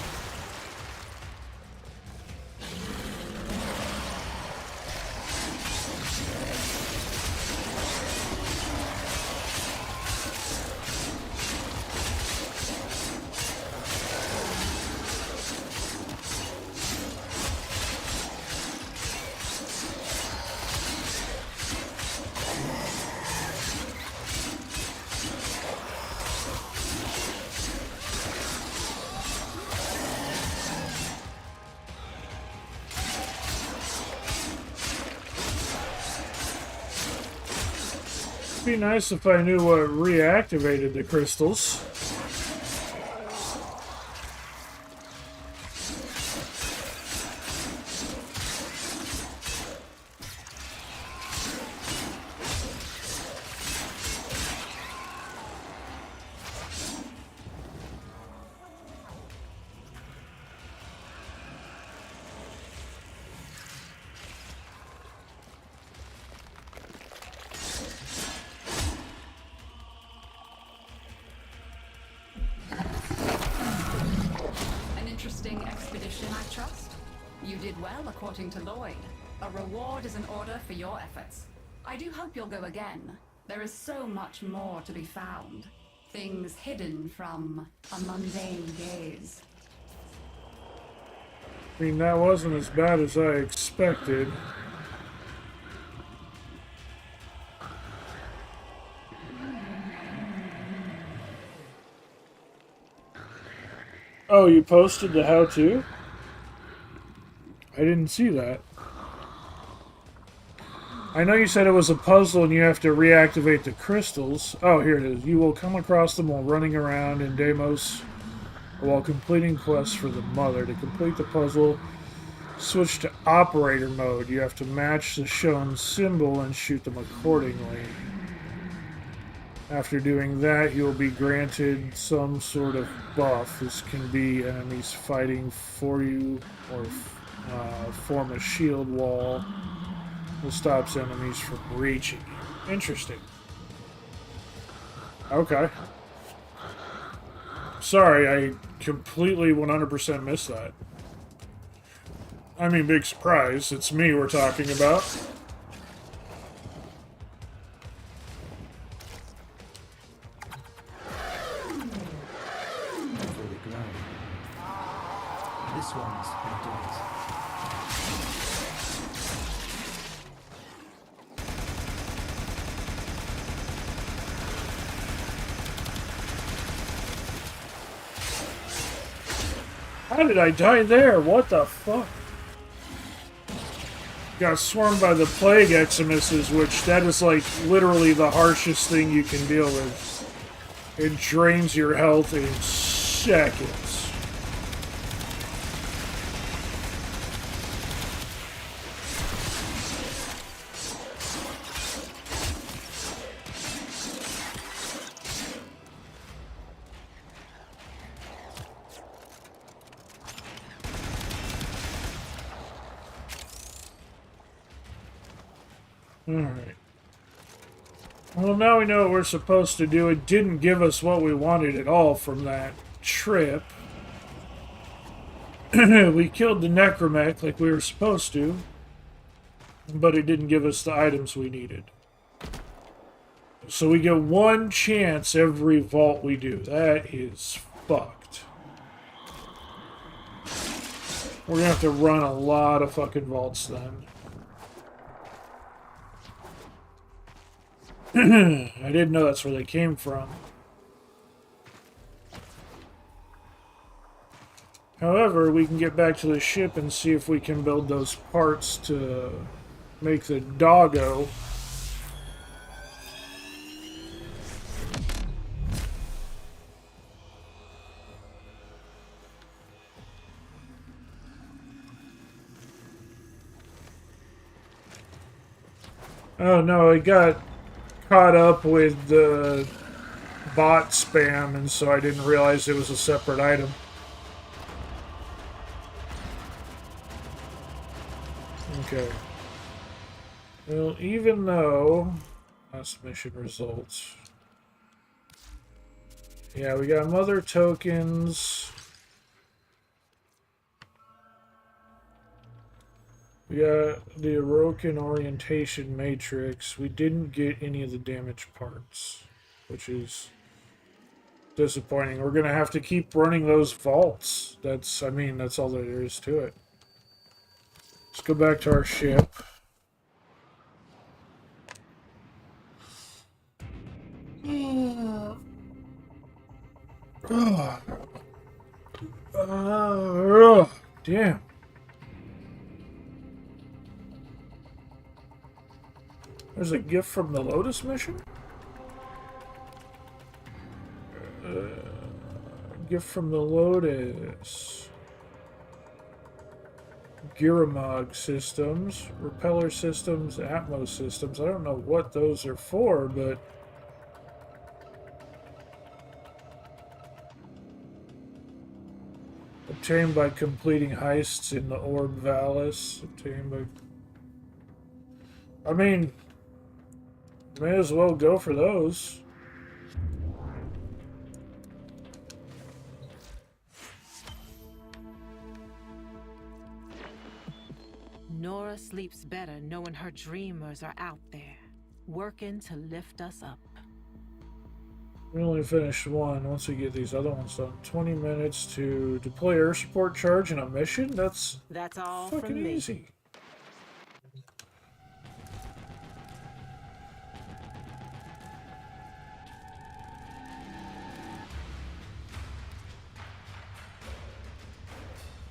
It'd be nice if I knew what reactivated the crystals. Expedition, I trust. You did well, according to Lloyd. A reward is in order for your efforts. I do hope you'll go again. There is so much more to be found. Things hidden from a mundane gaze. I mean, that wasn't as bad as I expected. Oh, you posted the how-to? I didn't see that. I know you said it was a puzzle and you have to reactivate the crystals. Oh, here it is. You will come across them while running around in Deimos or while completing quests for the mother. To complete the puzzle, switch to operator mode. You have to match the shown symbol and shoot them accordingly. After doing that, you'll be granted some sort of buff. This can be enemies fighting for you or form a shield wall that stops enemies from reaching you. Interesting. Okay. Sorry, I completely 100% missed that. I mean, big surprise. It's me we're talking about. This one's gonna do it. How did I die there? What the fuck? Got swarmed by the plague eximuses, which that is like literally the harshest thing you can deal with. It drains your health in seconds. Alright. Well, now we know what we're supposed to do. It didn't give us what we wanted at all from that trip. We killed the necromech like we were supposed to, but it didn't give us the items we needed. So we get one chance every vault we do. That is fucked. We're gonna have to run a lot of fucking vaults then. I didn't know that's where they came from. However, we can get back to the ship and see if we can build those parts to make the doggo. Oh no, I got caught up with the bot spam, and so I didn't realize it was a separate item. Okay. Well, even though last mission results. Yeah, we got mother tokens. We got the Orokin orientation matrix. We didn't get any of the damaged parts, which is disappointing. We're gonna have to keep running those vaults. That's all there is to it. Let's go back to our ship. Damn. There's a gift from the Lotus mission? Gift from the Lotus. Giramog systems, repeller systems, Atmos systems. I don't know what those are for, but obtained by completing heists in the Orb Valis. Obtained by... I mean, may as well go for those. Nora sleeps better knowing her dreamers are out there, working to lift us up. We only finished one. Once we get these other ones done, 20 minutes to deploy air support charge in a mission? That's all fucking from me. easy.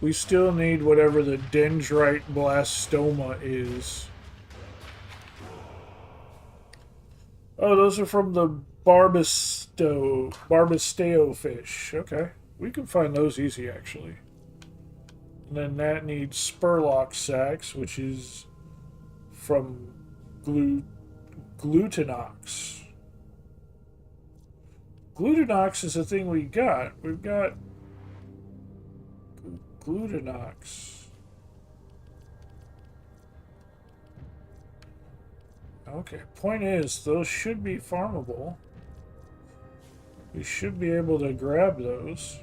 We still need whatever the dendrite blastoma is. Oh, those are from the Barbasteo fish. Okay. We can find those easy, actually. And then that needs Spurlock sacks, which is from Glutinox. Glutinox is the thing we got. We've got Glutinox. Okay, point is, those should be farmable. We should be able to grab those.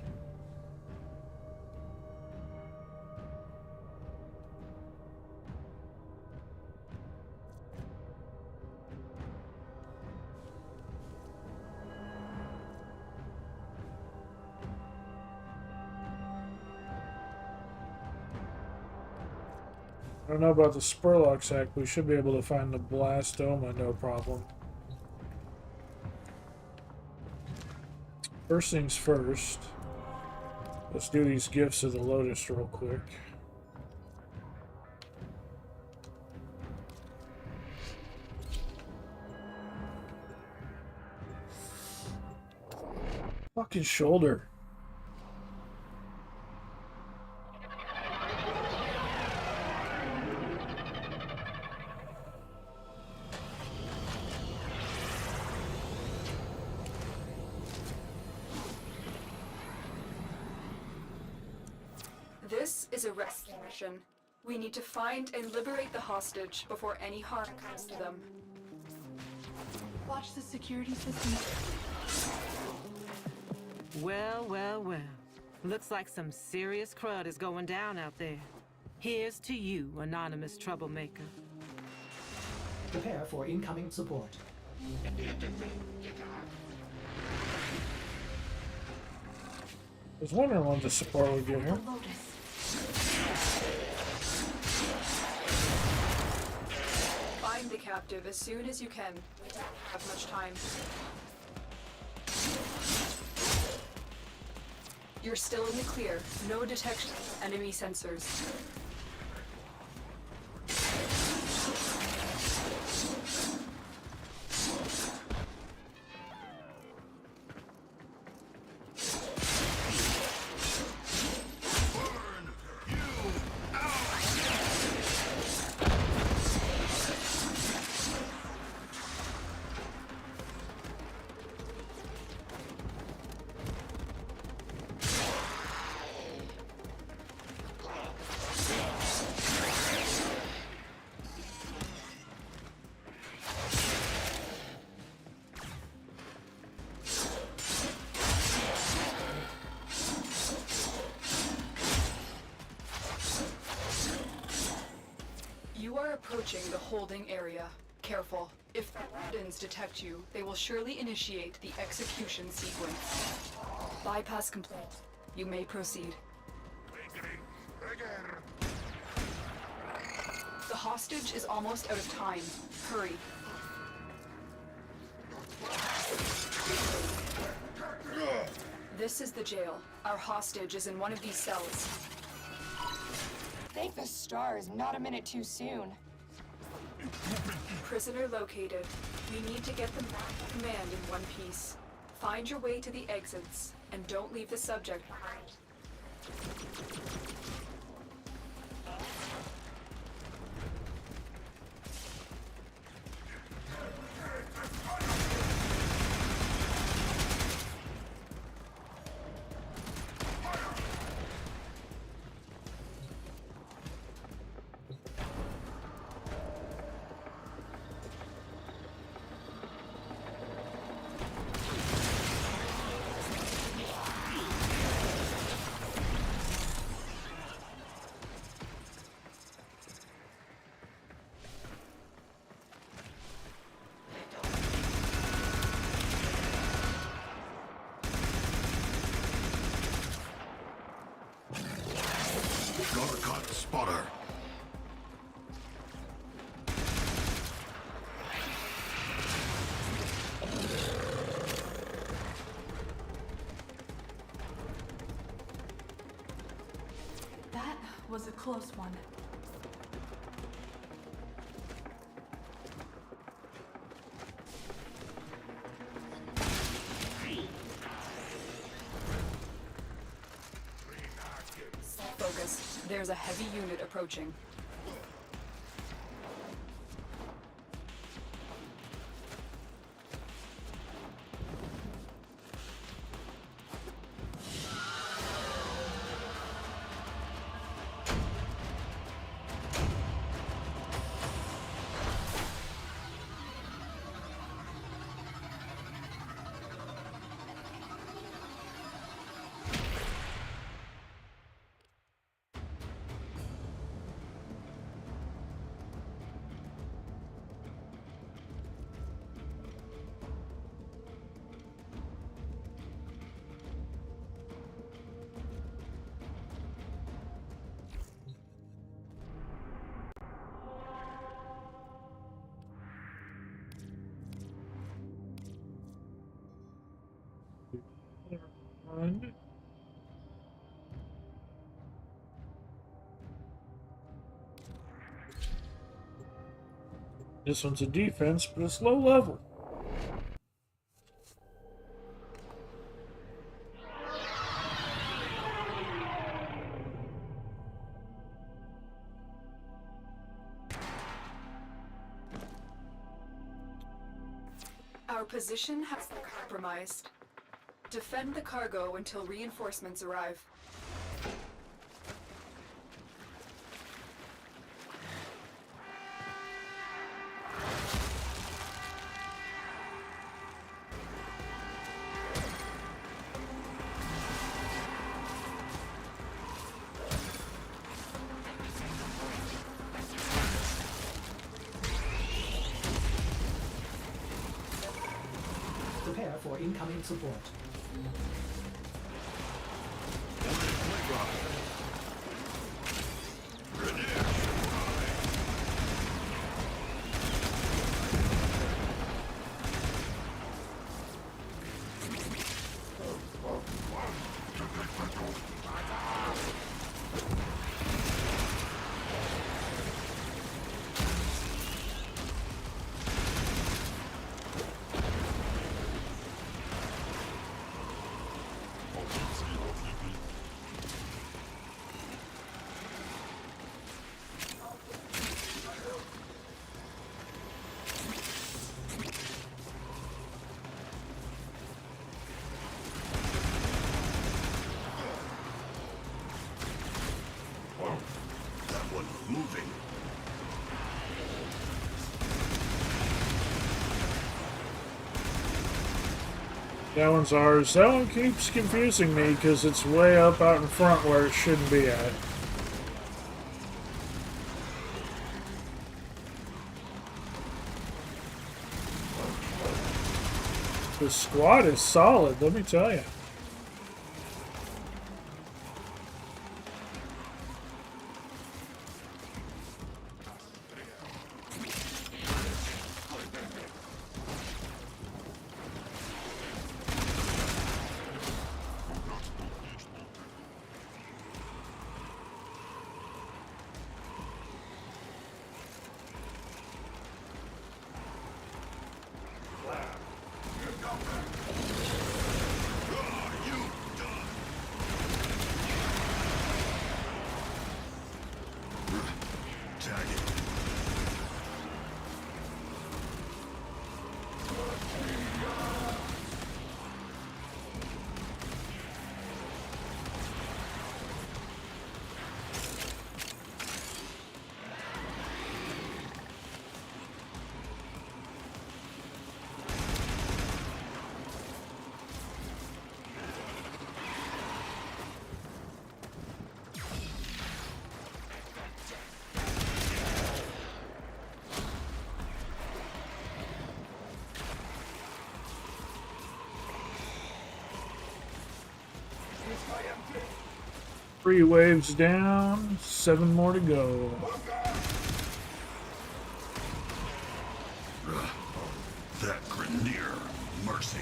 I don't know about the Spurlock sack, but we should be able to find the blastoma, no problem. First things first, let's do these gifts of the Lotus real quick. Fucking shoulder. This is a rescue mission. We need to find and liberate the hostage before any harm comes to them. Watch the security system. Well, well, well. Looks like some serious crud is going down out there. Here's to you, anonymous troublemaker. Prepare for incoming support. I was wondering what the support would get here. Find the captive as soon as you can. We don't have much time. You're still in the clear. No detection of enemy sensors. holding area. Careful. If the wardens detect you, they will surely initiate the execution sequence. Bypass complete. You may proceed. The hostage is almost out of time. Hurry. This is the jail. Our hostage is in one of these cells. Thank the stars, not a minute too soon. Prisoner located. We need to get them back to command in one piece. Find your way to the exits, and don't leave the subject behind. Got a spotter. That was a close one. Focus. There's a heavy unit approaching. This one's a defense, but it's low level. Our position has been compromised. Defend the cargo until reinforcements arrive. Prepare for incoming support. Moving. That one's ours. That one keeps confusing me because it's way up out in front where it shouldn't be at. The squad is solid, let me tell you. Three waves down, 7 more to go. That Grineer mercy.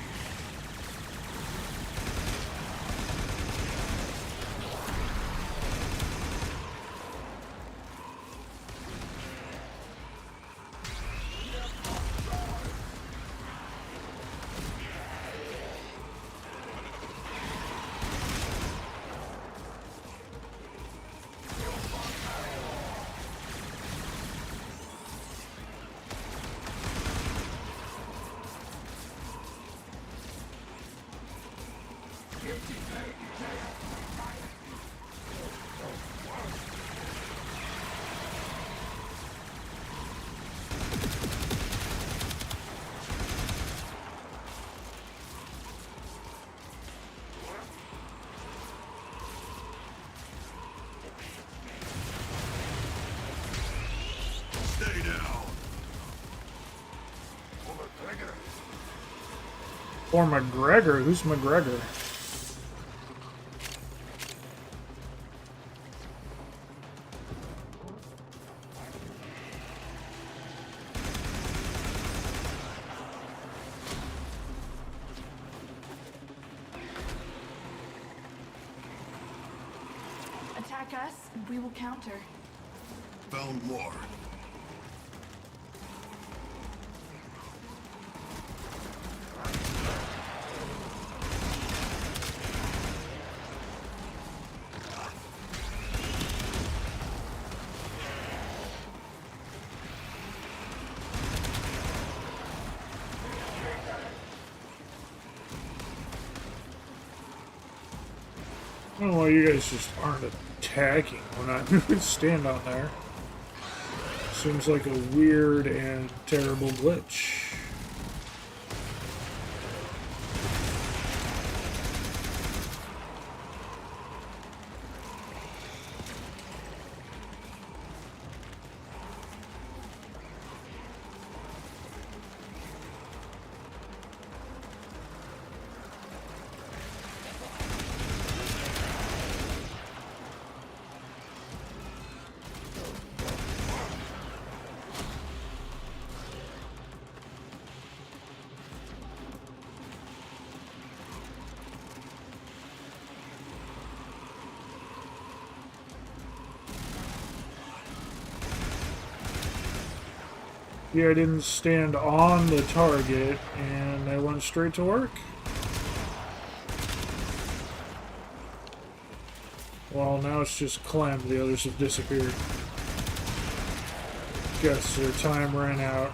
Stay down. Or McGregor? Who's McGregor? Attack us, and we will counter. Found more. I don't know why you guys just aren't attacking when I stand on there. Seems like a weird and terrible glitch. Yeah, I didn't stand on the target, and I went straight to work. Well, now it's just Clem. The others have disappeared. Guess their time ran out.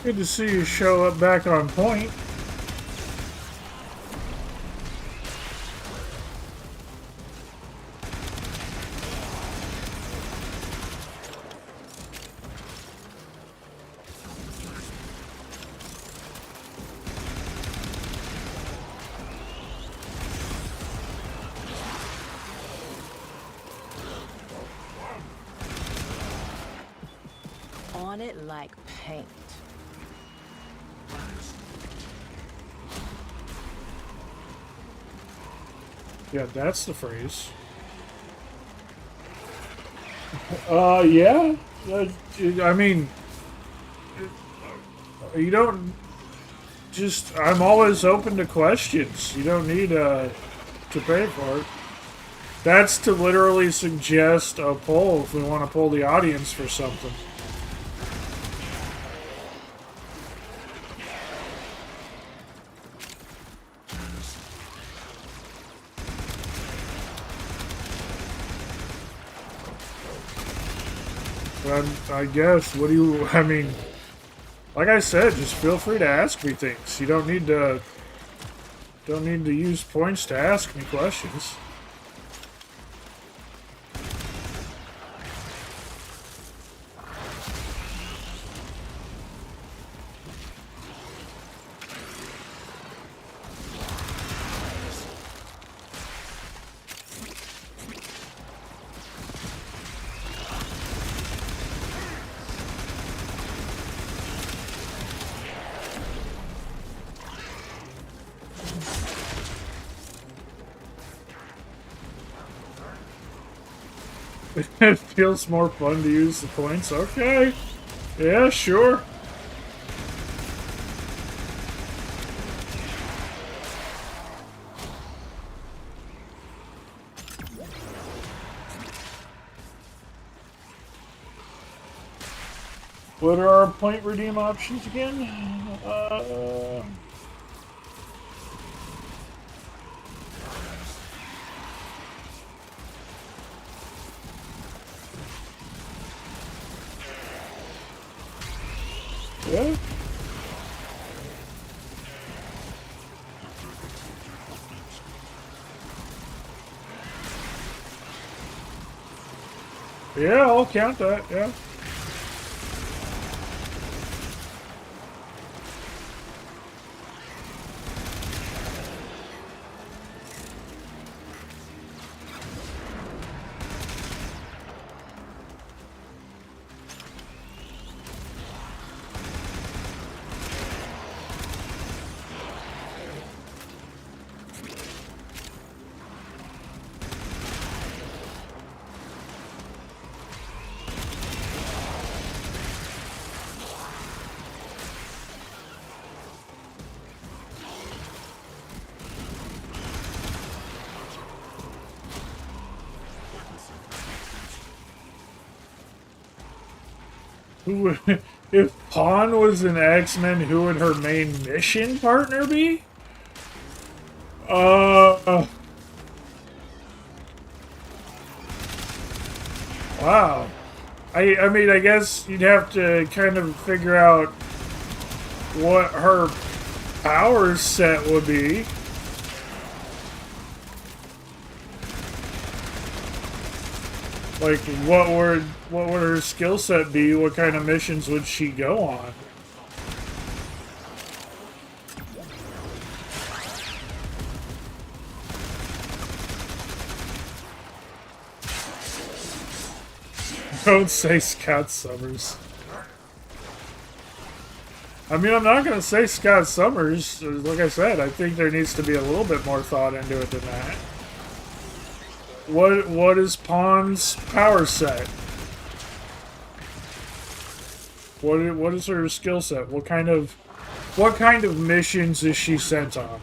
Good to see you show up back on point. On it like paint. Yeah, that's the phrase. Yeah. I mean, you don't just. I'm always open to questions. You don't need to pay for it. That's to literally suggest a poll if we want to poll the audience for something. But I guess, what do you, I mean, like I said, just feel free to ask me things. You don't need to use points to ask me questions. It feels more fun to use the points. Okay. Yeah, sure. What are our point redeem options again? Yeah. Yeah, I'll count that, yeah. Who, if Pawn was an X-Men, who would her main mission partner be? Wow. I mean, I guess you'd have to kind of figure out what her power set would be. Like, what would her skill set be? What kind of missions would she go on? Don't say Scott Summers. I mean, I'm not going to say Scott Summers. Like I said, I think there needs to be a little bit more thought into it than that. What is Pawn's power set? What is her skill set? What kind of missions is she sent on?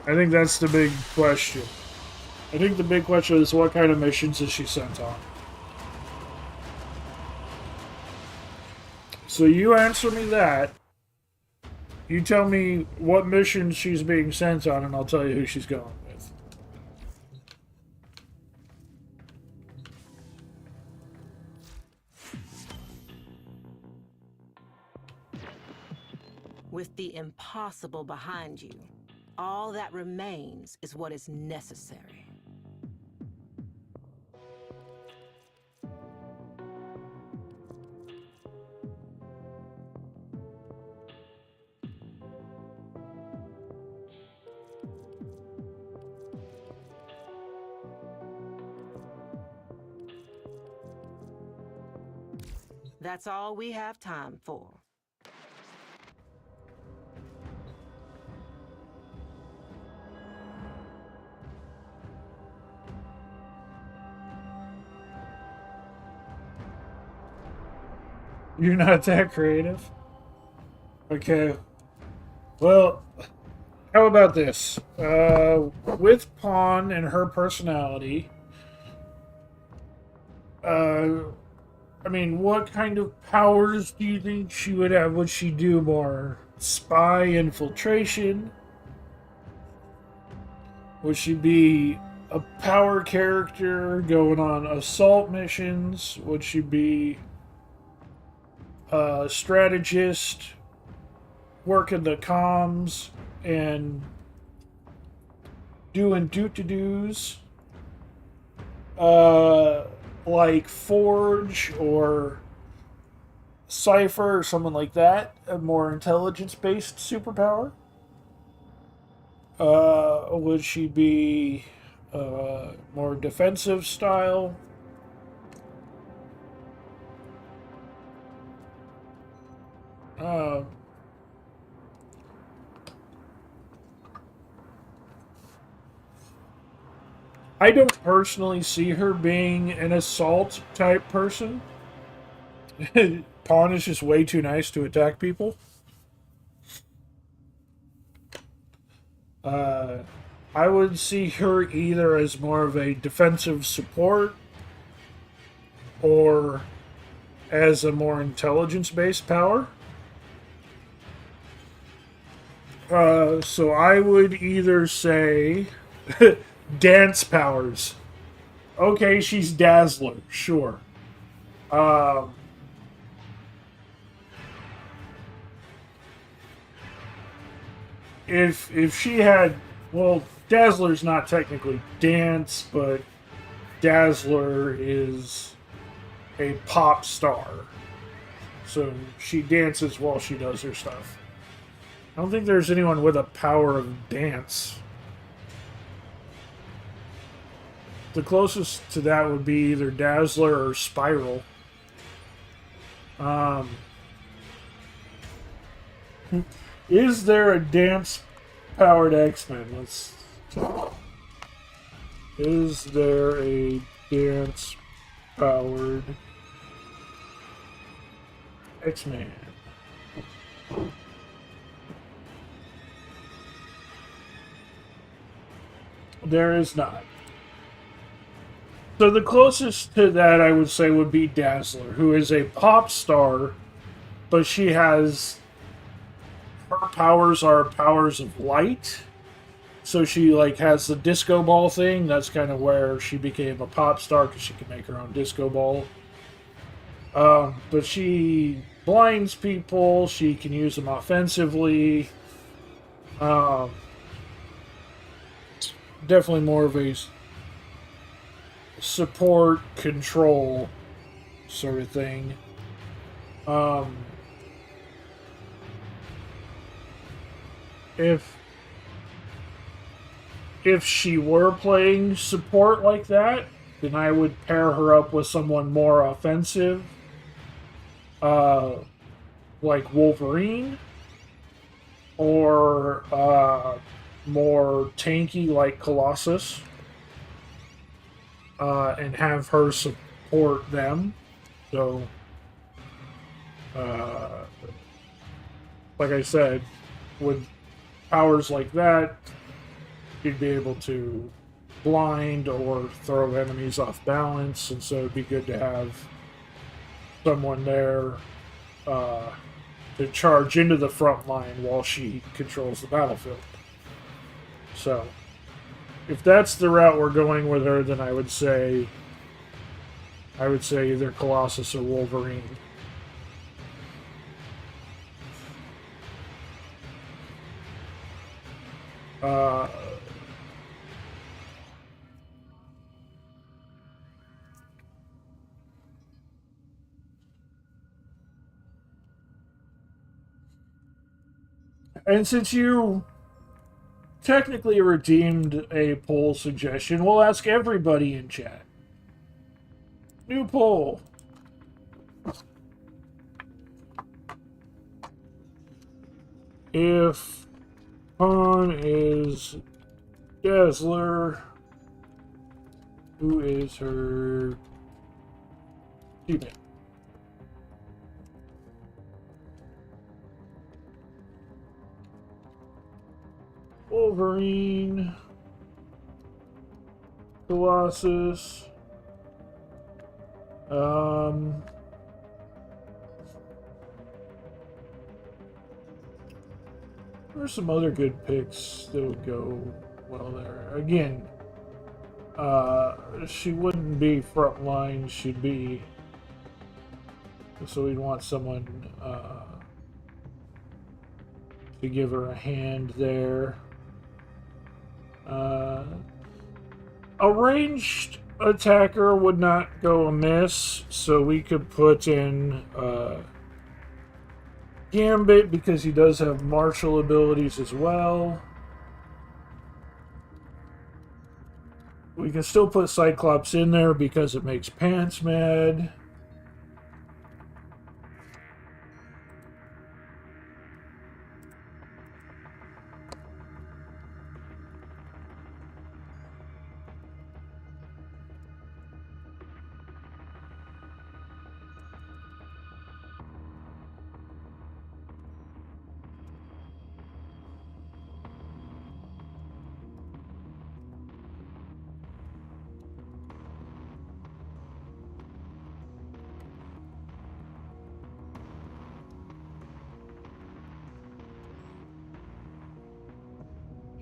I think that's the big question. I think the big question is what kind of missions is she sent on? So you answer me that. You tell me what mission she's being sent on, and I'll tell you who she's going with. With the impossible behind you, all that remains is what is necessary. That's all we have time for. You're not that creative? Okay. Well, how about this? With Pawn and her personality, I mean, what kind of powers do you think she would have? Would she do more spy infiltration? Would she be a power character going on assault missions? Would she be a strategist working the comms and doing do-to-dos? Like Forge or Cypher or someone like that, a more intelligence-based superpower? Would she be more defensive style? I don't personally see her being an assault type person. Pawn is just way too nice to attack people. I would see her either as more of a defensive support or as a more intelligence-based power. So I would either say dance powers. Okay, she's Dazzler, sure. If she had, well, Dazzler's not technically dance, but Dazzler is a pop star. So she dances while she does her stuff. I don't think there's anyone with a power of dance. The closest to that would be either Dazzler or Spiral. Is there a dance-powered X-Men? Let's check. Is there a dance-powered X-Men? There is not. So the closest to that I would say would be Dazzler, who is a pop star, but she has... her powers are powers of light. So she like has the disco ball thing. That's kind of where she became a pop star, because she can make her own disco ball. But she blinds people. She can use them offensively. Definitely more of a support control sort of thing. If she were playing support like that, then I would pair her up with someone more offensive, like Wolverine, or more tanky like Colossus, and have her support them. So, like I said, with powers like that, you'd be able to blind or throw enemies off balance, and so it'd be good to have someone there to charge into the front line while she controls the battlefield. So, if that's the route we're going with her, then I would say either Colossus or Wolverine. And since you technically redeemed a poll suggestion, we'll ask everybody in chat. New poll. If Pawn is Dazzler, who is her teammate? Wolverine, Colossus, there's some other good picks that would go well there. Again, she wouldn't be frontline, she'd be, so we'd want someone to give her a hand there. A ranged attacker would not go amiss, so we could put in Gambit because he does have martial abilities as well. We can still put Cyclops in there because it makes Pants mad.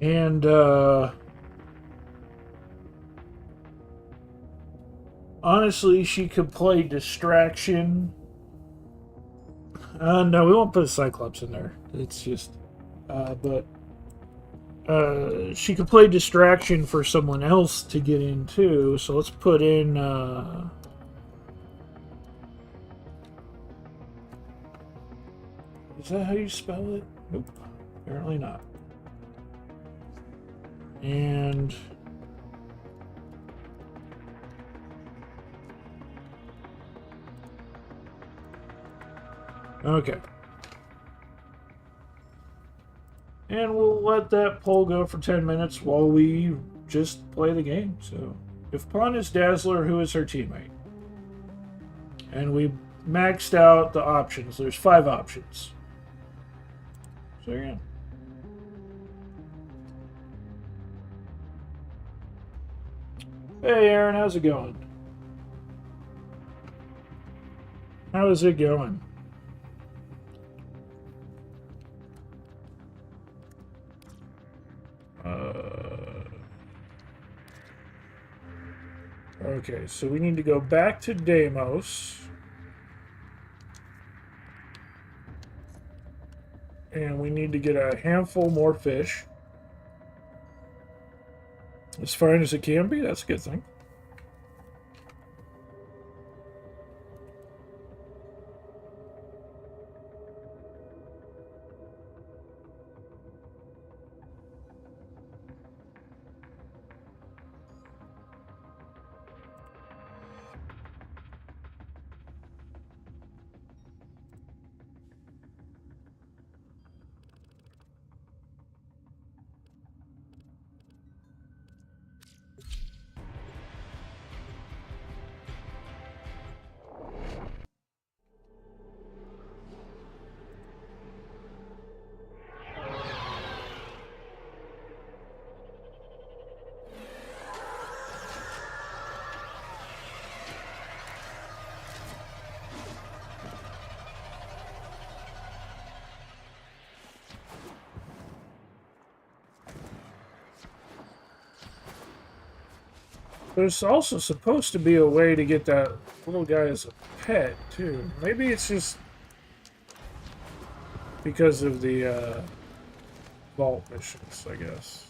And, honestly, she could play Distraction. No, we won't put a Cyclops in there. It's just, she could play Distraction for someone else to get in, too. So let's put in, is that how you spell it? Nope. Apparently not. And okay. And we'll let that poll go for 10 minutes while we just play the game. So, if Pawn is Dazzler, who is her teammate? And we maxed out the options. There's 5 options. So, yeah. Hey Aaron, how's it going? How is it going? Okay, so we need to go back to Deimos. And we need to get a handful more fish. As fine as it can be, that's a good thing. There's also supposed to be a way to get that little guy as a pet, too. Maybe it's just because of the vault missions, I guess.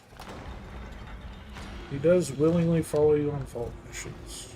He does willingly follow you on vault missions.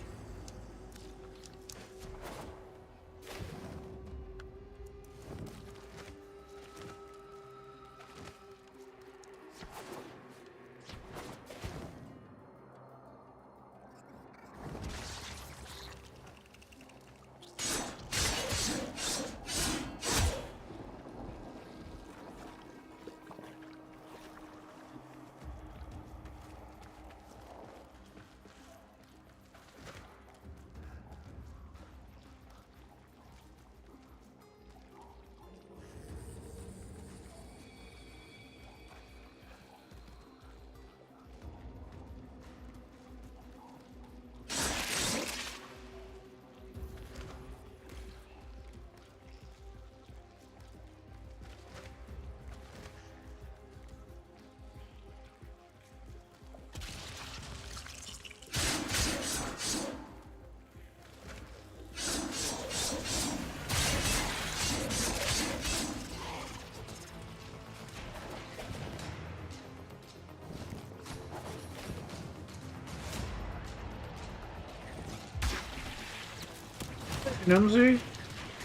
Nimsy,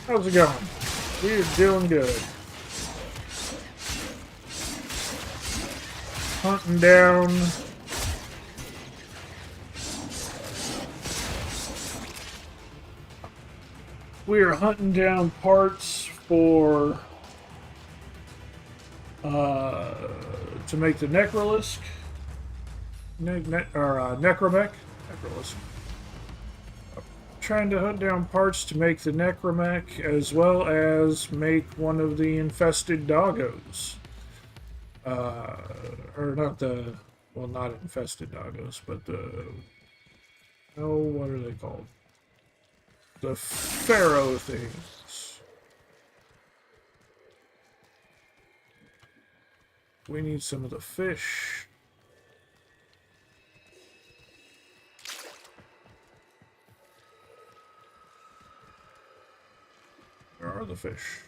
how's it going? We're doing good. Hunting down we are hunting down parts for to make the Necrolisk. Necromech. Necrolisk. Trying to hunt down parts to make the Necromech, as well as make one of the infested doggos. Or not the, well, not infested doggos, but the, oh, what are they called? The pharaoh things. We need some of the fish. Where are the fish?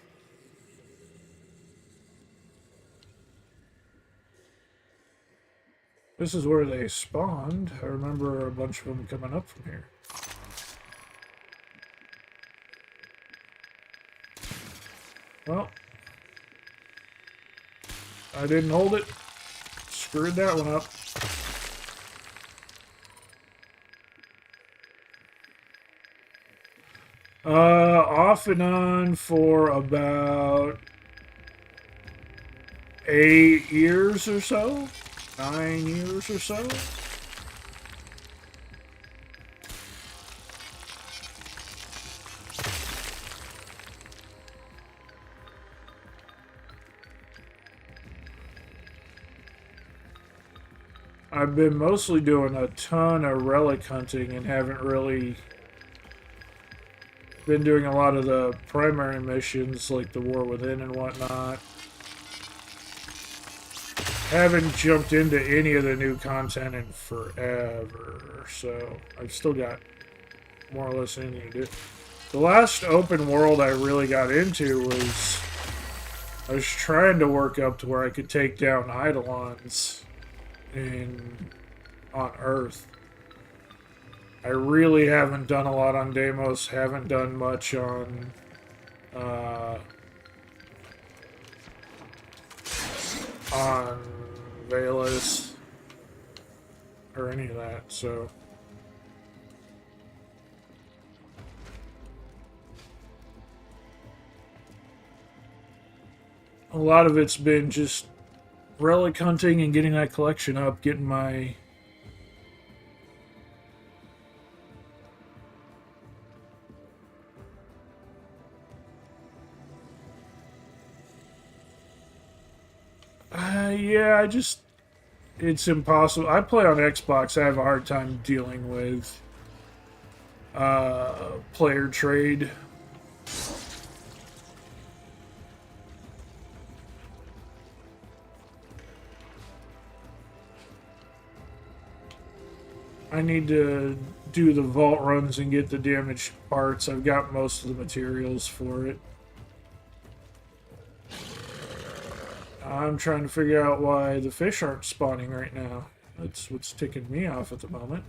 This is where they spawned. I remember a bunch of them coming up from here. Well, I didn't hold it. Screwed that one up. Off and on for about 8 years or so. 9 years or so. I've been mostly doing a ton of relic hunting and haven't really been doing a lot of the primary missions like the War Within and whatnot. Haven't jumped into any of the new content in forever, so I've still got more or less anything to do. The last open world I really got into was I was trying to work up to where I could take down Eidolons on Earth. I really haven't done a lot on Deimos, haven't done much on Velas or any of that, so a lot of it's been just relic hunting and getting that collection up, getting my yeah, it's impossible. I play on Xbox. I have a hard time dealing with player trade. I need to do the vault runs and get the damaged parts. I've got most of the materials for it. I'm trying to figure out why the fish aren't spawning right now. That's what's ticking me off at the moment.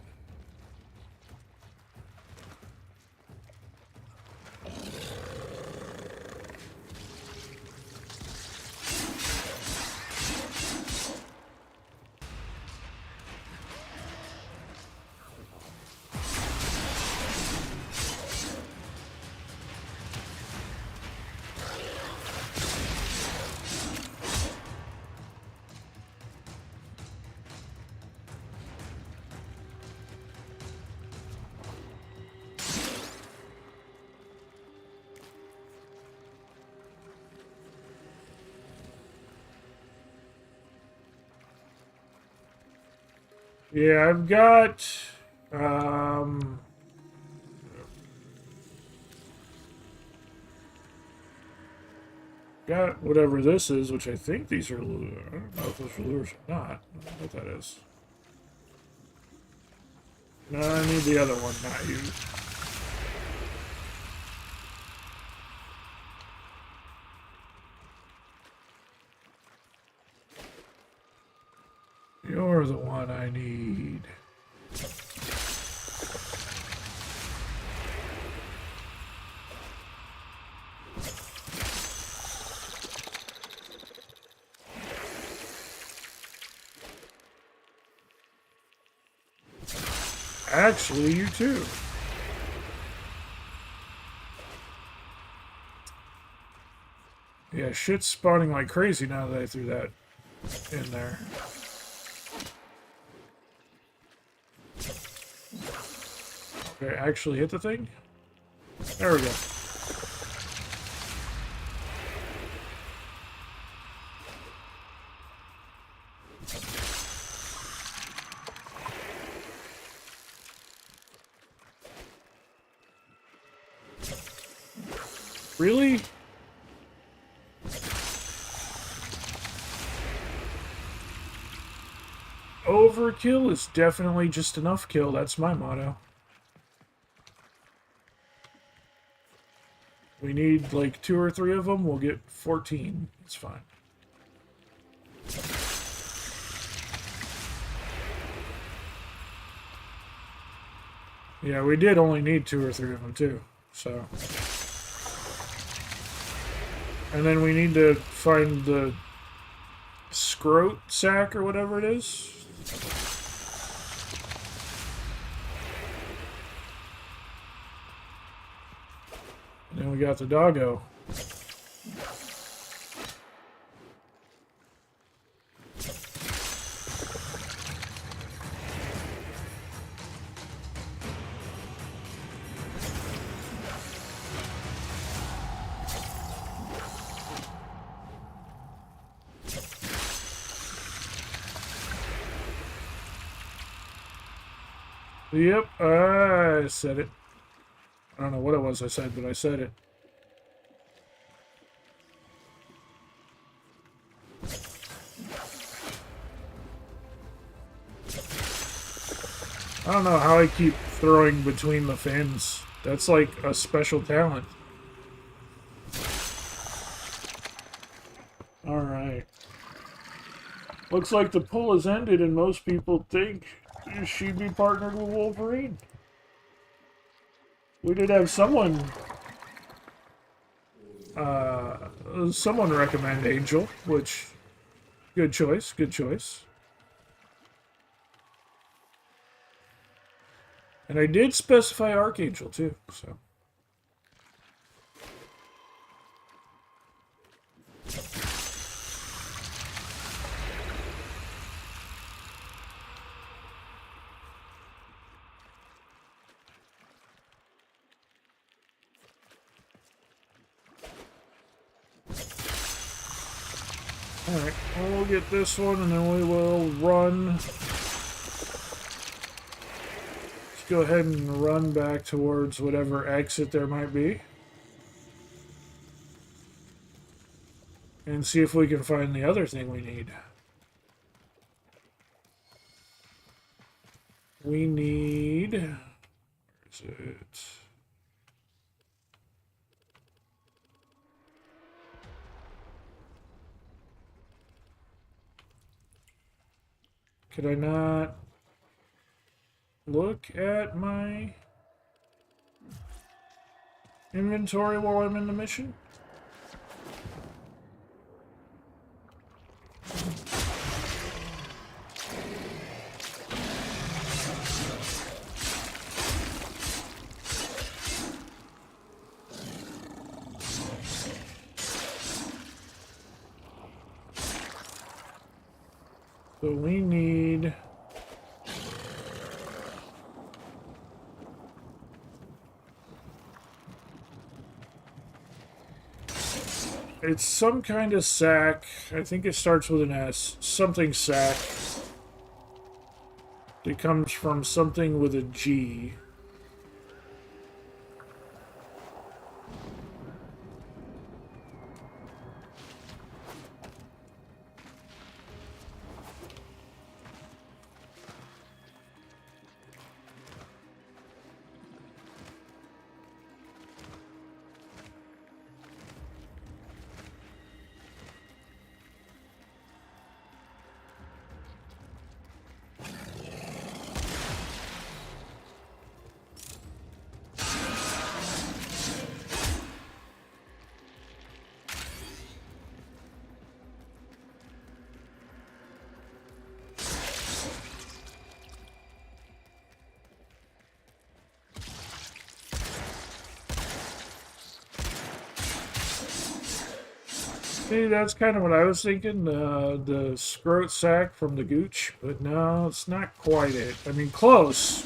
Yeah, I've got, got whatever this is, which I think these are lures. I don't know if those are lures or not. I don't know what that is. No, I need the other one, not you. You're the one I need. Actually, you too. Yeah, shit's spawning like crazy now that I threw that in there. Okay, actually hit the thing? There we go. Really? Overkill is definitely just enough kill. That's my motto. We need like 2 or 3 of them. We'll get 14. It's fine. Yeah, we did only need 2 or 3 of them too. So. And then we need to find the scrote sack or whatever it is. And then we got the doggo. Yep, I said it. I don't know what it was I said, but I said it. I don't know how I keep throwing between the fins. That's like a special talent. Alright. Looks like the pull has ended and most people think she'd be partnered with Wolverine. We did have someone recommend Angel, which good choice, good choice. And I did specify Archangel too, so. Alright, we'll get this one and then we will run. Let's go ahead and run back towards whatever exit there might be. And see if we can find the other thing we need. We need... Where is it? Could I not look at my inventory while I'm in the mission? So we need... It's some kind of sack. I think it starts with an S. Something sack. It comes from something with a G. See, that's kind of what I was thinking, the scrot sack from the Gooch, but no, it's not quite it. I mean, close.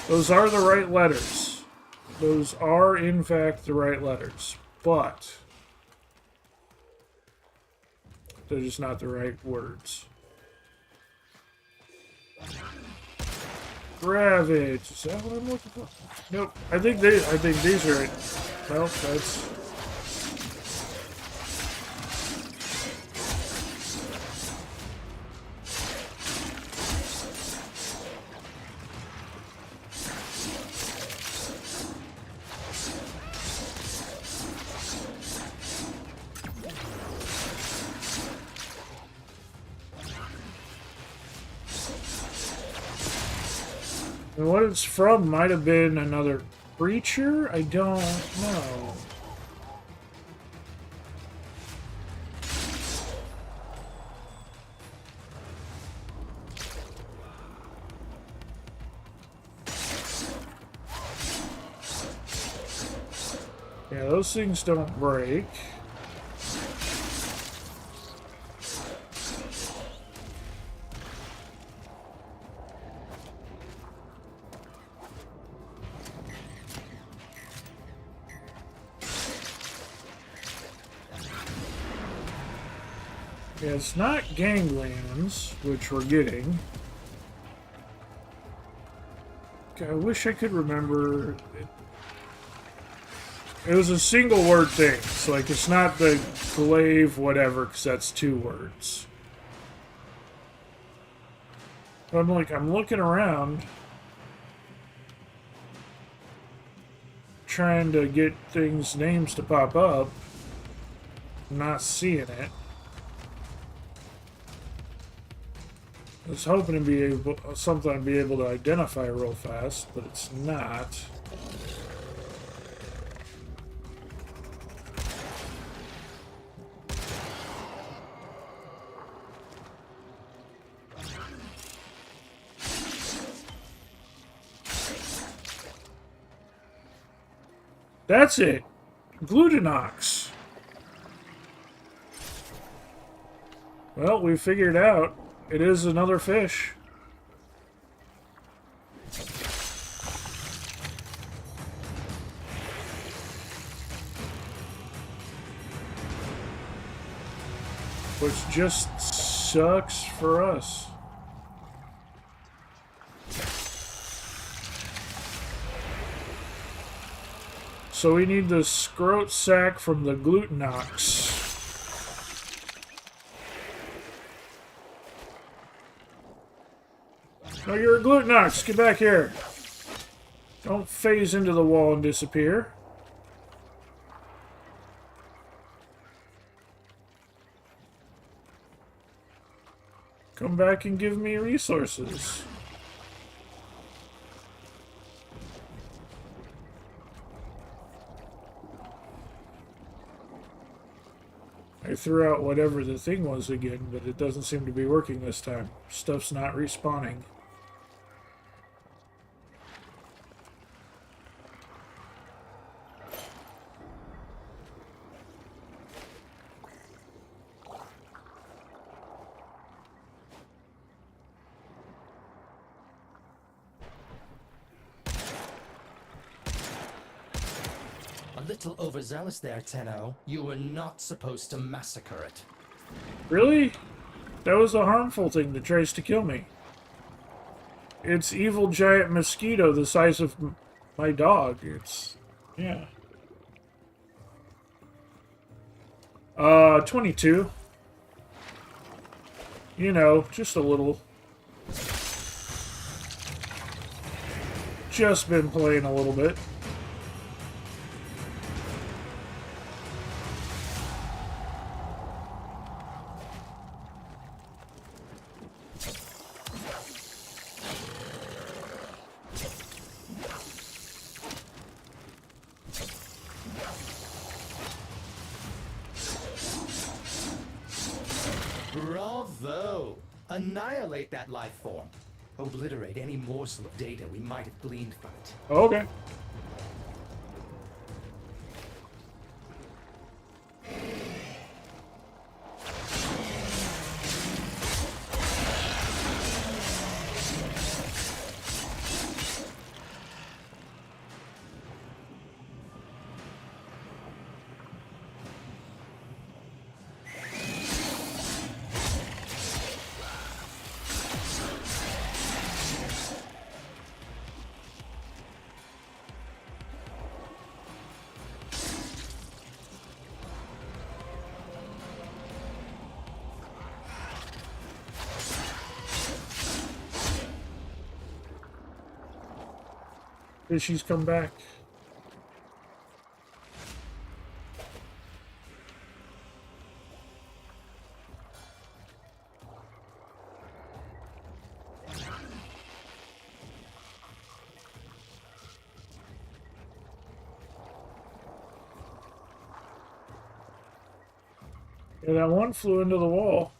Those are the right letters. Those are, in fact, the right letters, but they're just not the right words. Gravage. Is that what I'm looking for? Nope. I think these are it. Well, that's... And what it's from might have been another creature? I don't know. Yeah, those things don't break. Yeah, it's not ganglions, which we're getting. Okay, I wish I could remember. It was a single word thing, so like it's not the glaive whatever, because that's 2 words. But I'm looking around, trying to get names to pop up. I'm not seeing it. I was hoping to be something I'd be able to identify real fast, but it's not. That's it. Glutinox. Well, we figured out. It is another fish. Which just sucks for us. So we need the scrot sack from the Glutinox. No, you're a Glutenox. Get back here. Don't phase into the wall and disappear. Come back and give me resources. I threw out whatever the thing was again, but it doesn't seem to be working this time. Stuff's not respawning. A little overzealous there, Tenno. You were not supposed to massacre it. Really? That was a harmful thing that tries to kill me. It's evil giant mosquito the size of my dog. It's... yeah. 22. You know, just a little. Just been playing a little bit. Bravo! Annihilate that life form. Obliterate any morsel of data we might have gleaned from it. Okay. Fishies come back. Yeah, that one flew into the wall.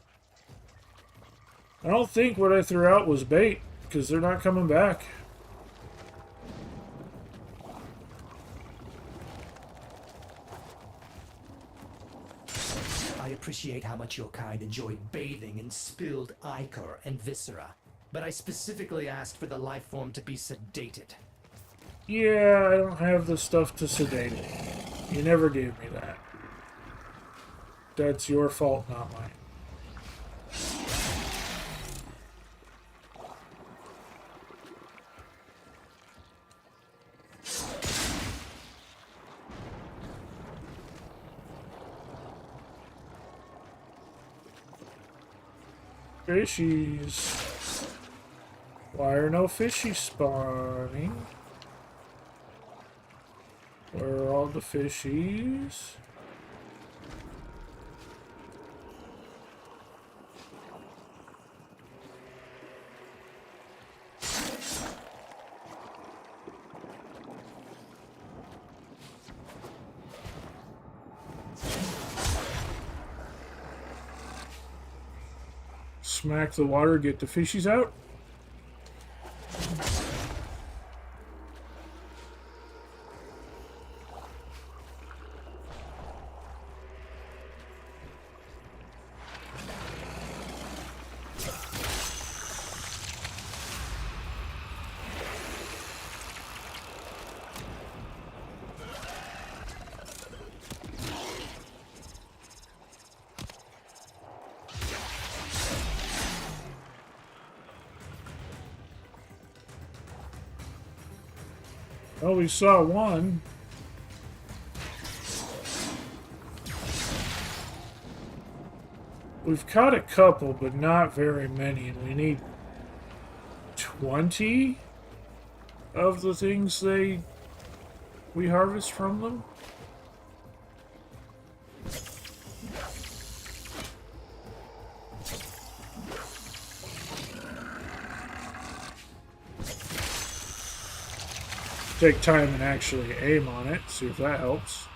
I don't think what I threw out was bait, because they're not coming back. I appreciate how much your kind enjoyed bathing in spilled ichor and viscera, but I specifically asked for the life form to be sedated. Yeah, I don't have the stuff to sedate it. You never gave me that. That's your fault, not mine. Fishies. Why are no fishies spawning? Where are all the fishies? Smack the water, get the fishies out. Oh, we saw one. We've caught a couple, but not very many, and we need 20 of the things we harvest from them. Take time and actually aim on it, see if that helps.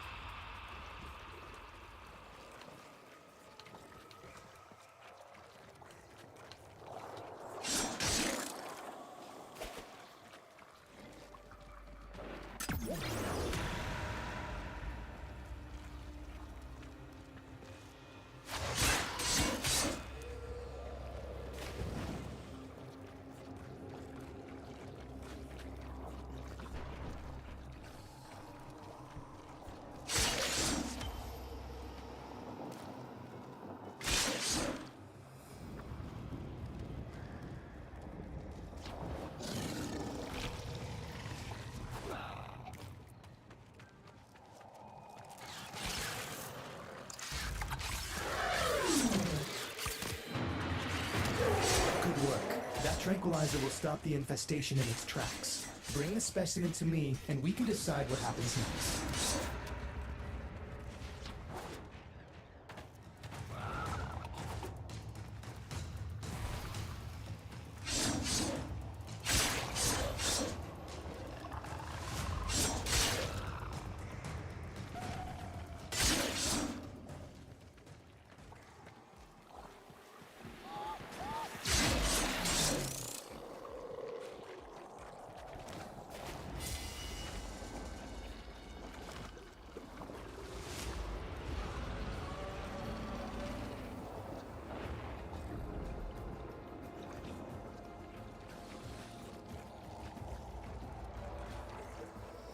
Tranquilizer will stop the infestation in its tracks. Bring the specimen to me, and we can decide what happens next.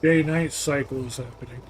Day-night cycle is happening.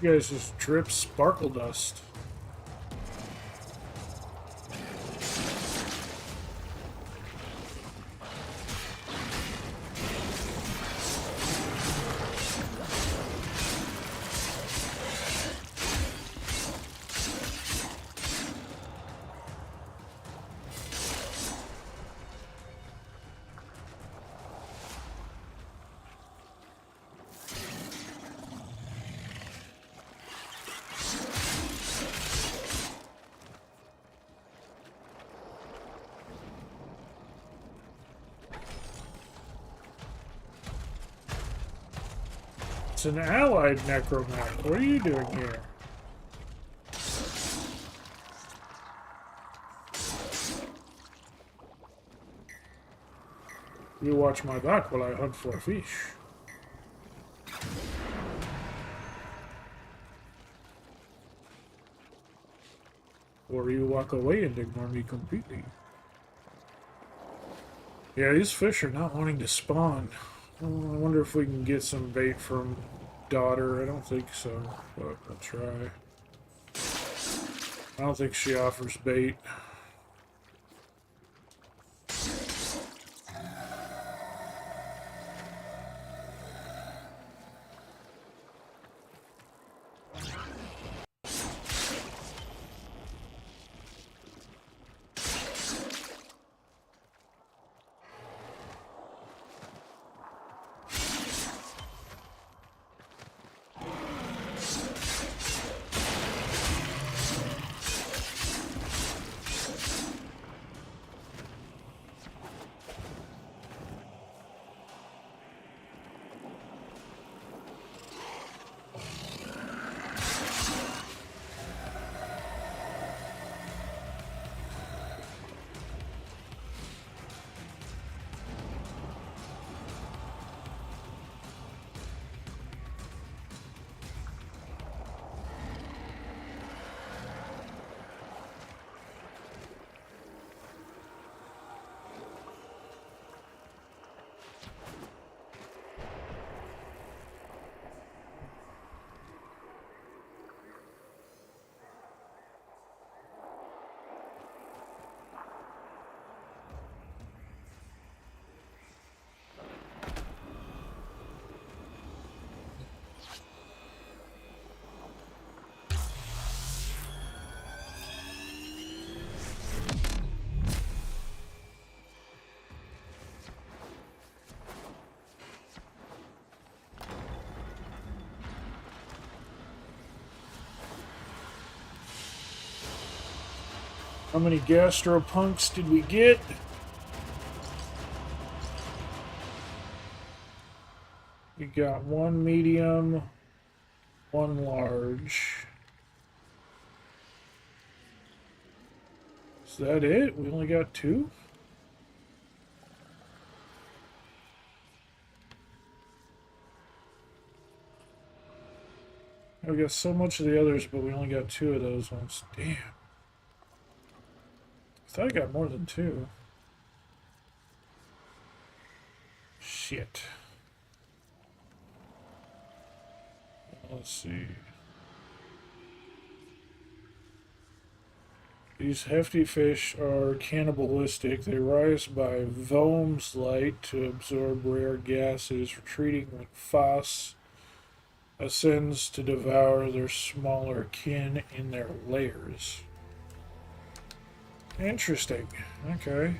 You guys just drip sparkle dust. It's an allied necromat. What are you doing here? You watch my back while I hunt for fish. Or you walk away and ignore me completely. Yeah, these fish are not wanting to spawn. I wonder if we can get some bait from Daughter. I don't think so, but I'll try. I don't think she offers bait. How many gastropunks did we get? We got one medium, one large. Is that it? We only got two? We got so much of the others, but we only got two of those ones. Damn. I thought I got more than two. Shit. Let's see. These hefty fish are cannibalistic. They rise by Vohm's light to absorb rare gases, retreating when Foss ascends to devour their smaller kin in their lairs. Interesting. Okay.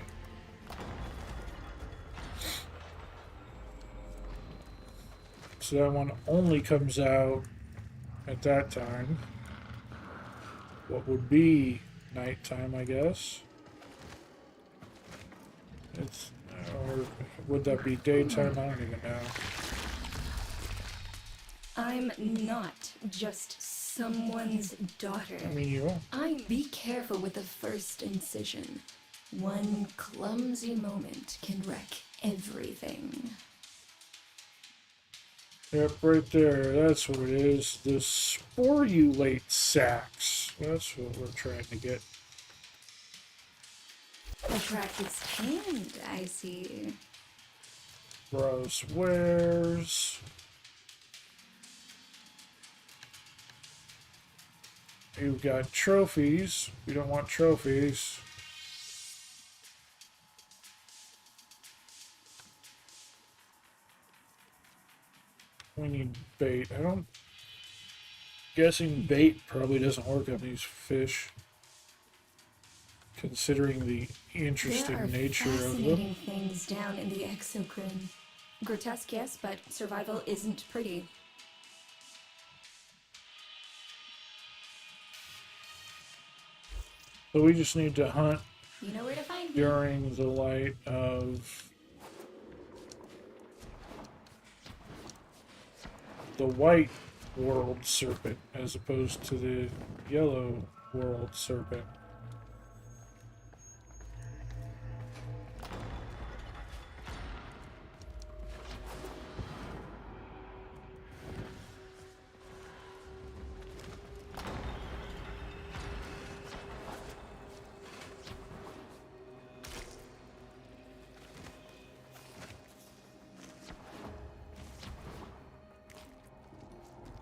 So that one only comes out at that time. What would be nighttime, I guess. It's, or would that be daytime? I don't even know. I'm not just someone's daughter. I mean, you are. Be careful with the first incision. One clumsy moment can wreck everything. Yep, right there. That's what it is. The sporulate sacs. That's what we're trying to get. A practice hand, I see. Browse wares. You've got trophies. We don't want trophies. We need bait. I don't... Guessing bait probably doesn't work on these fish. Considering the interesting nature of them. Fascinating things down in the exocrine. Grotesque, yes, but survival isn't pretty. So we just need to hunt You know where to find me. during the light of the white world serpent as opposed to the yellow world serpent.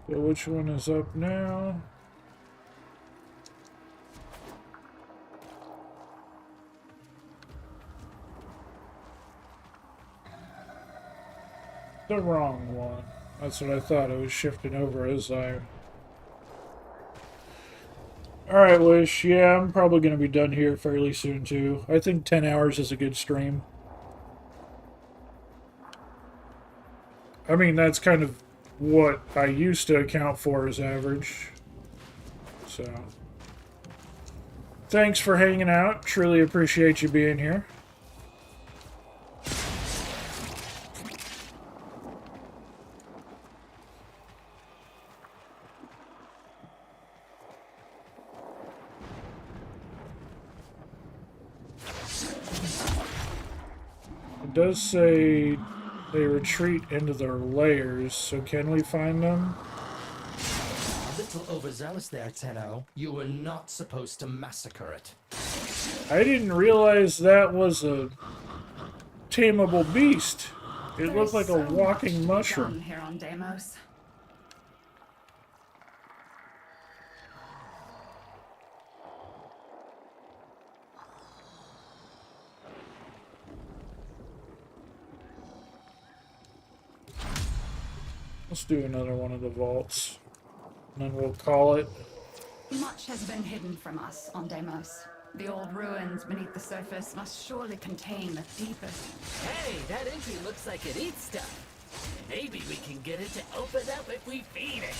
So which one is up now? The wrong one. That's what I thought. I was shifting over as I... Alright, Wish. Yeah, I'm probably going to be done here fairly soon, too. I think 10 hours is a good stream. I mean, that's kind of what I used to account for as average. So, thanks for hanging out. Truly appreciate you being here. It does say they retreat into their lairs, so can we find them? A little overzealous there, Tenno. You were not supposed to massacre it. I didn't realize that was a tameable beast. It looked like a walking mushroom. Here on Deimos. Let's do another one of the vaults. And then we'll call it. Much has been hidden from us on Deimos. The old ruins beneath the surface must surely contain the deepest. Hey, that entry looks like it eats stuff. Maybe we can get it to open up if we feed it.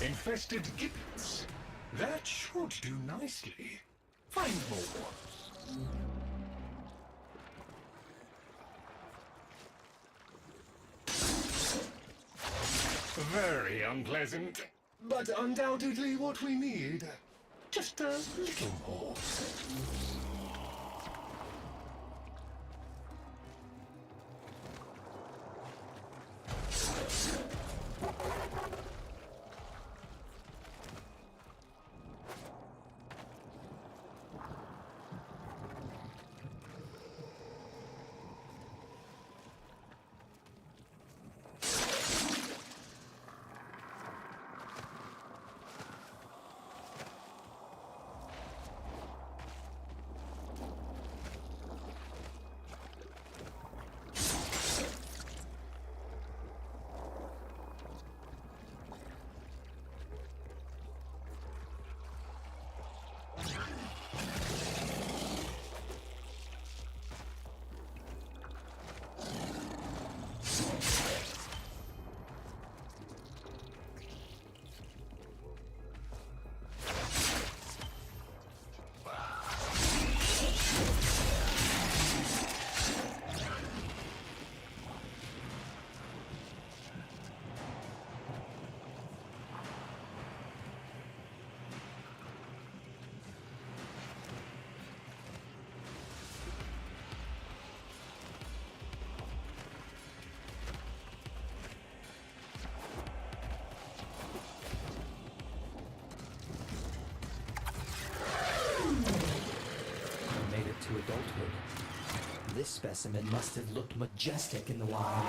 Infested gibbets. That should do nicely. Find more. Very unpleasant, but undoubtedly what we need. Just a little more. To adulthood. This specimen must have looked majestic in the wild.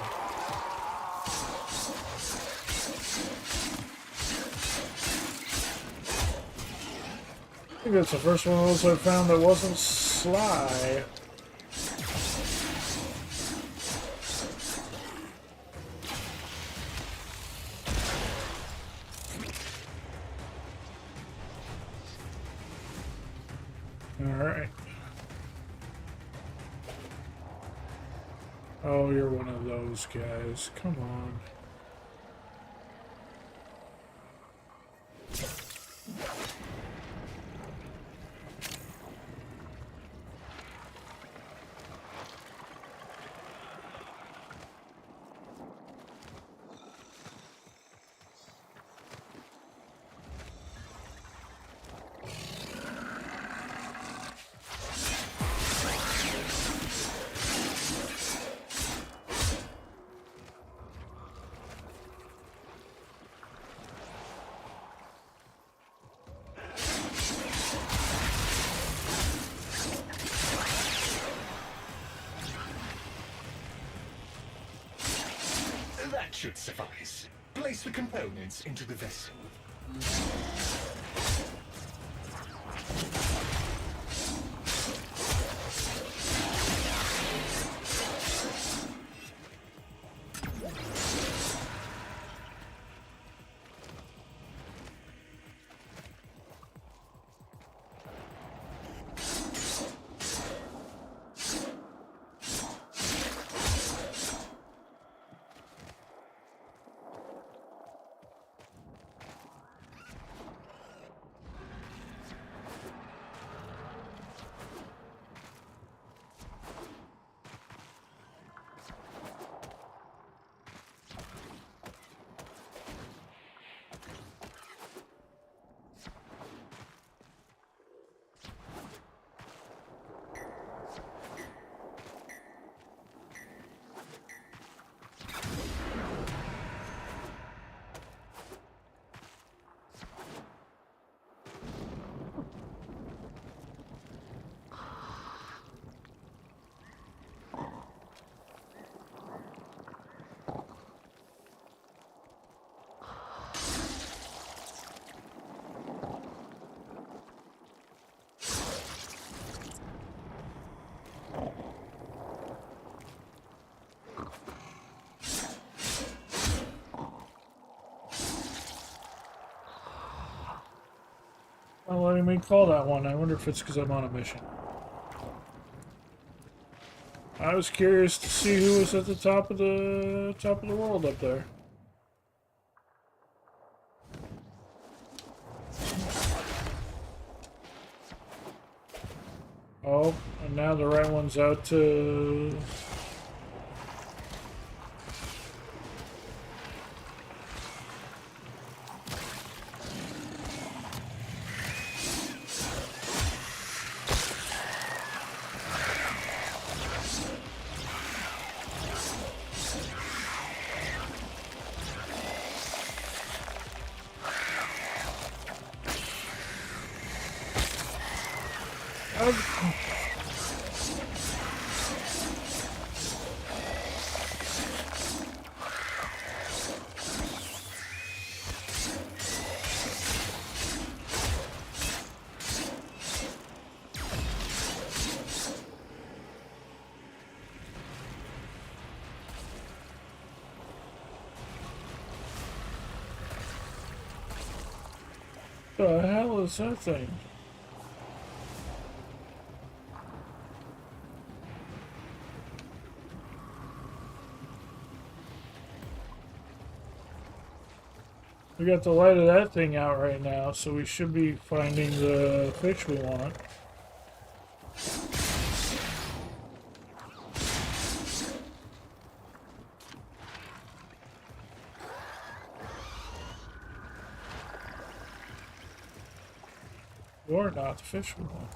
I think that's the first one of those I found that wasn't sly. Alright. Oh, you're one of those guys. Come on. That should suffice. Place the components into the vessel. Not letting me call that one. I wonder if it's because I'm on a mission. I was curious to see who was at the top of the world up there. Oh, and now the right one's out to... The hell is that thing? We got the light of that thing out right now, so we should be finding the fish we want. Or not the fish we want.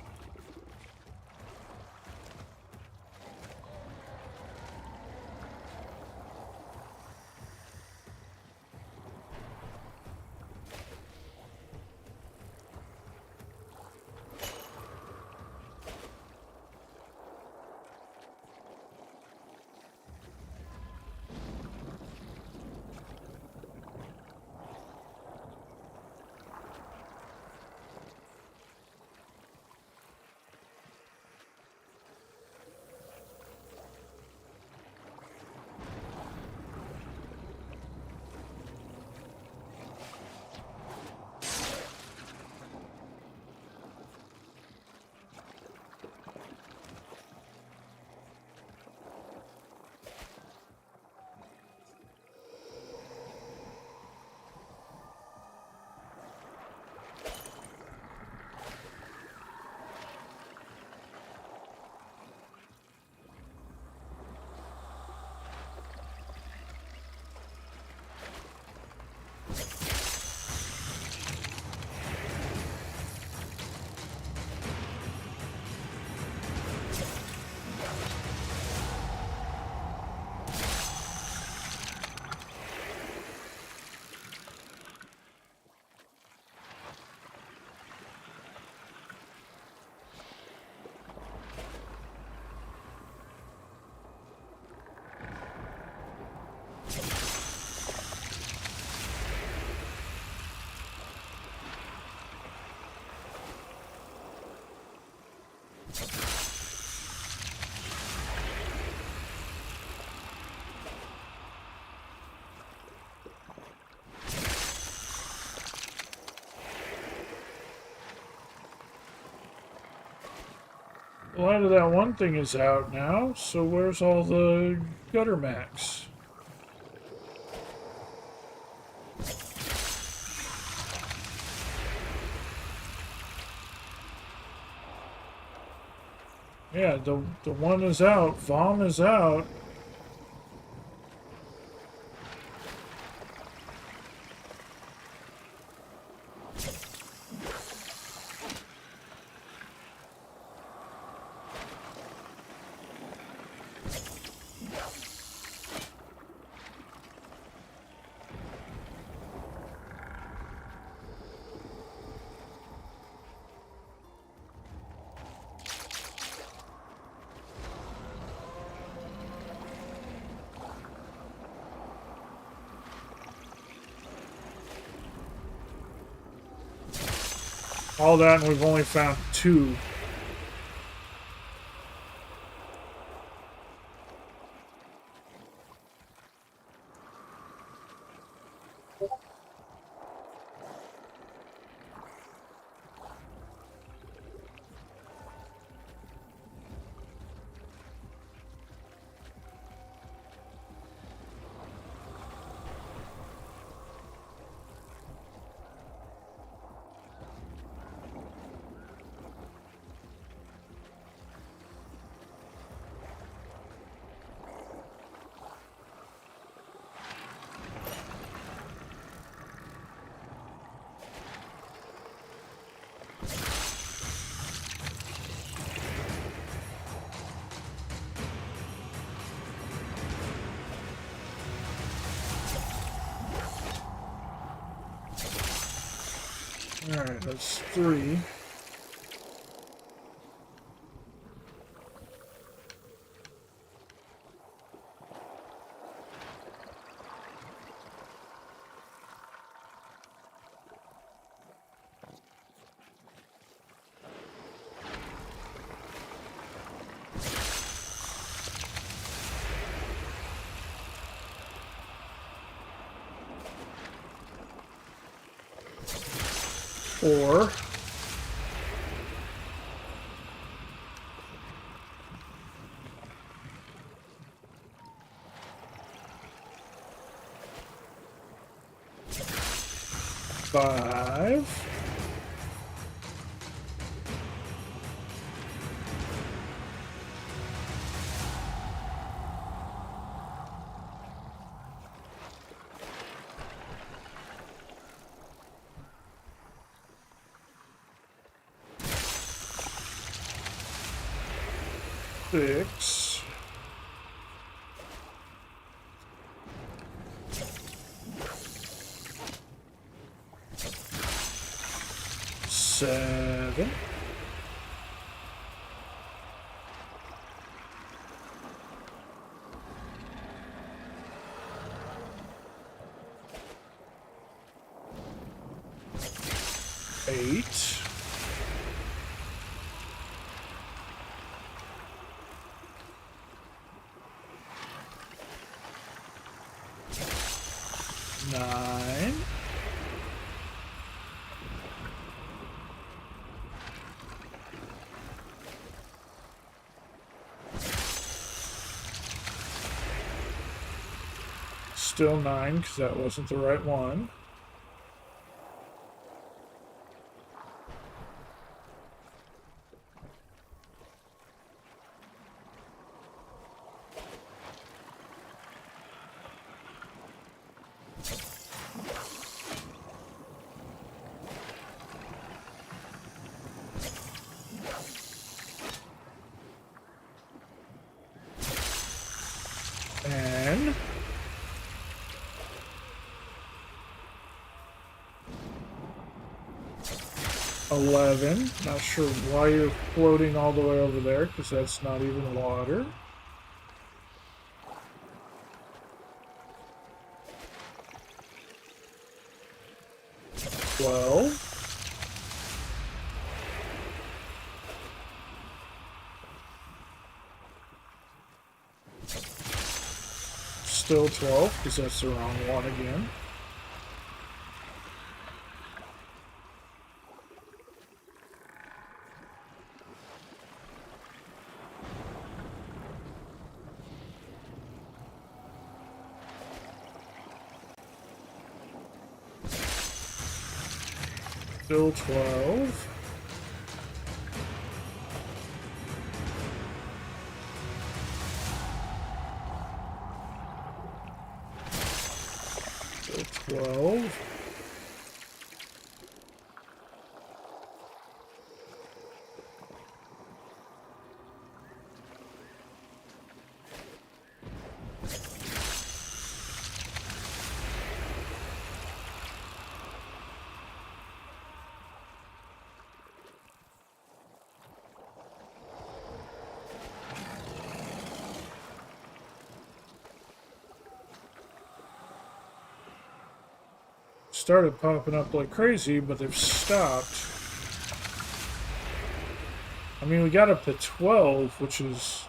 The light of that one thing is out now, so where's all the gutter max? Yeah, the one is out. Vom is out. All that, and we've only found 2. Alright, that's 3. Four. Five. Six. Seven. Eight. Nine. Still 9, because that wasn't the right one. And 11. Not sure why you're floating all the way over there, because that's not even water. 12. Still 12, because that's the wrong one again. Still 12. Still 12. Started popping up like crazy, but they've stopped. I mean, we got up to 12, which is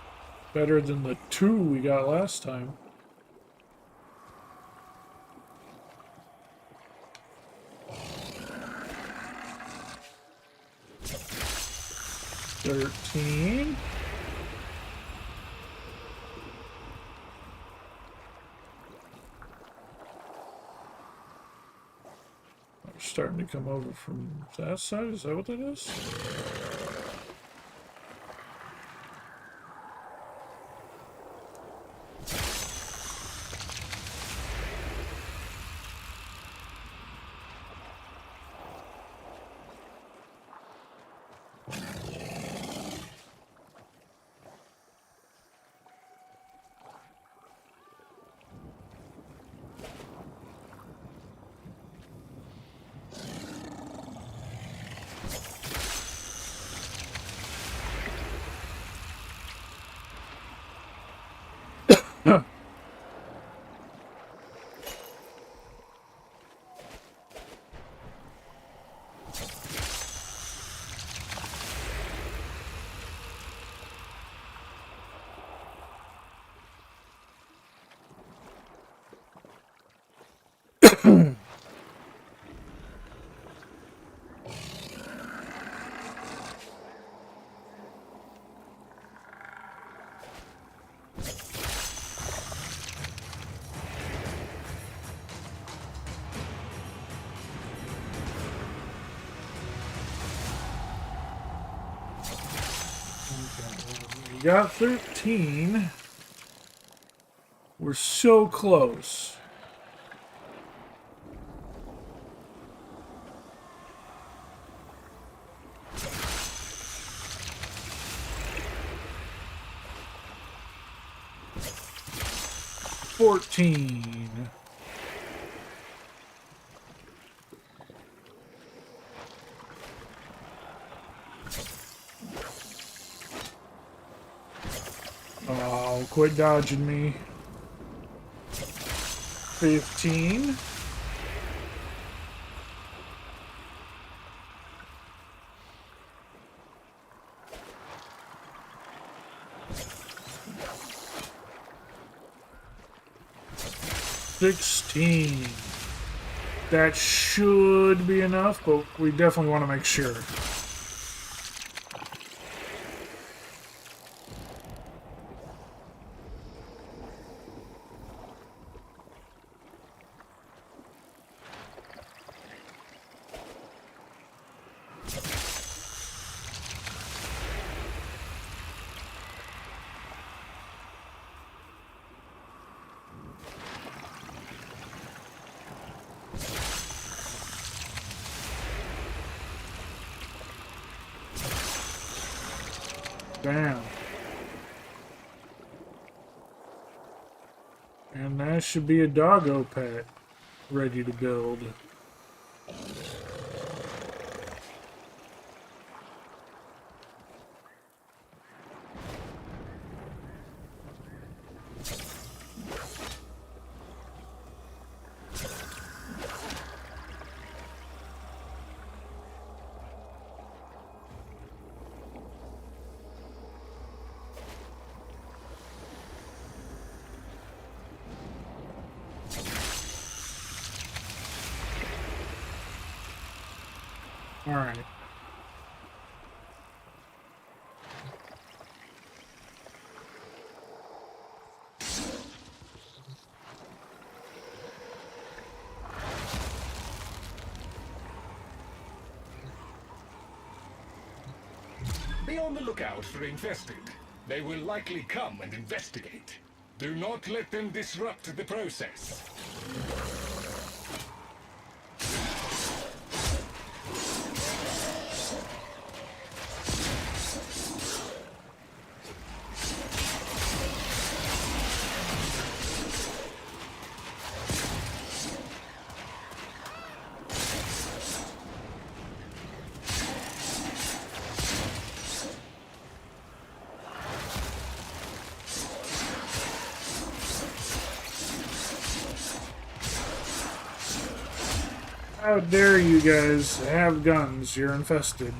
better than the 2 we got last time. $13. Starting to come over from that side. Is that what that is? We got 13. We're so close. Oh, quit dodging me. 15. That should be enough, but we definitely want to make sure. Bam. And that should be a doggo pet ready to build. All right. Be on the lookout for infested. They will likely come and investigate. Do not let them disrupt the process. How dare you guys have guns? You're infested.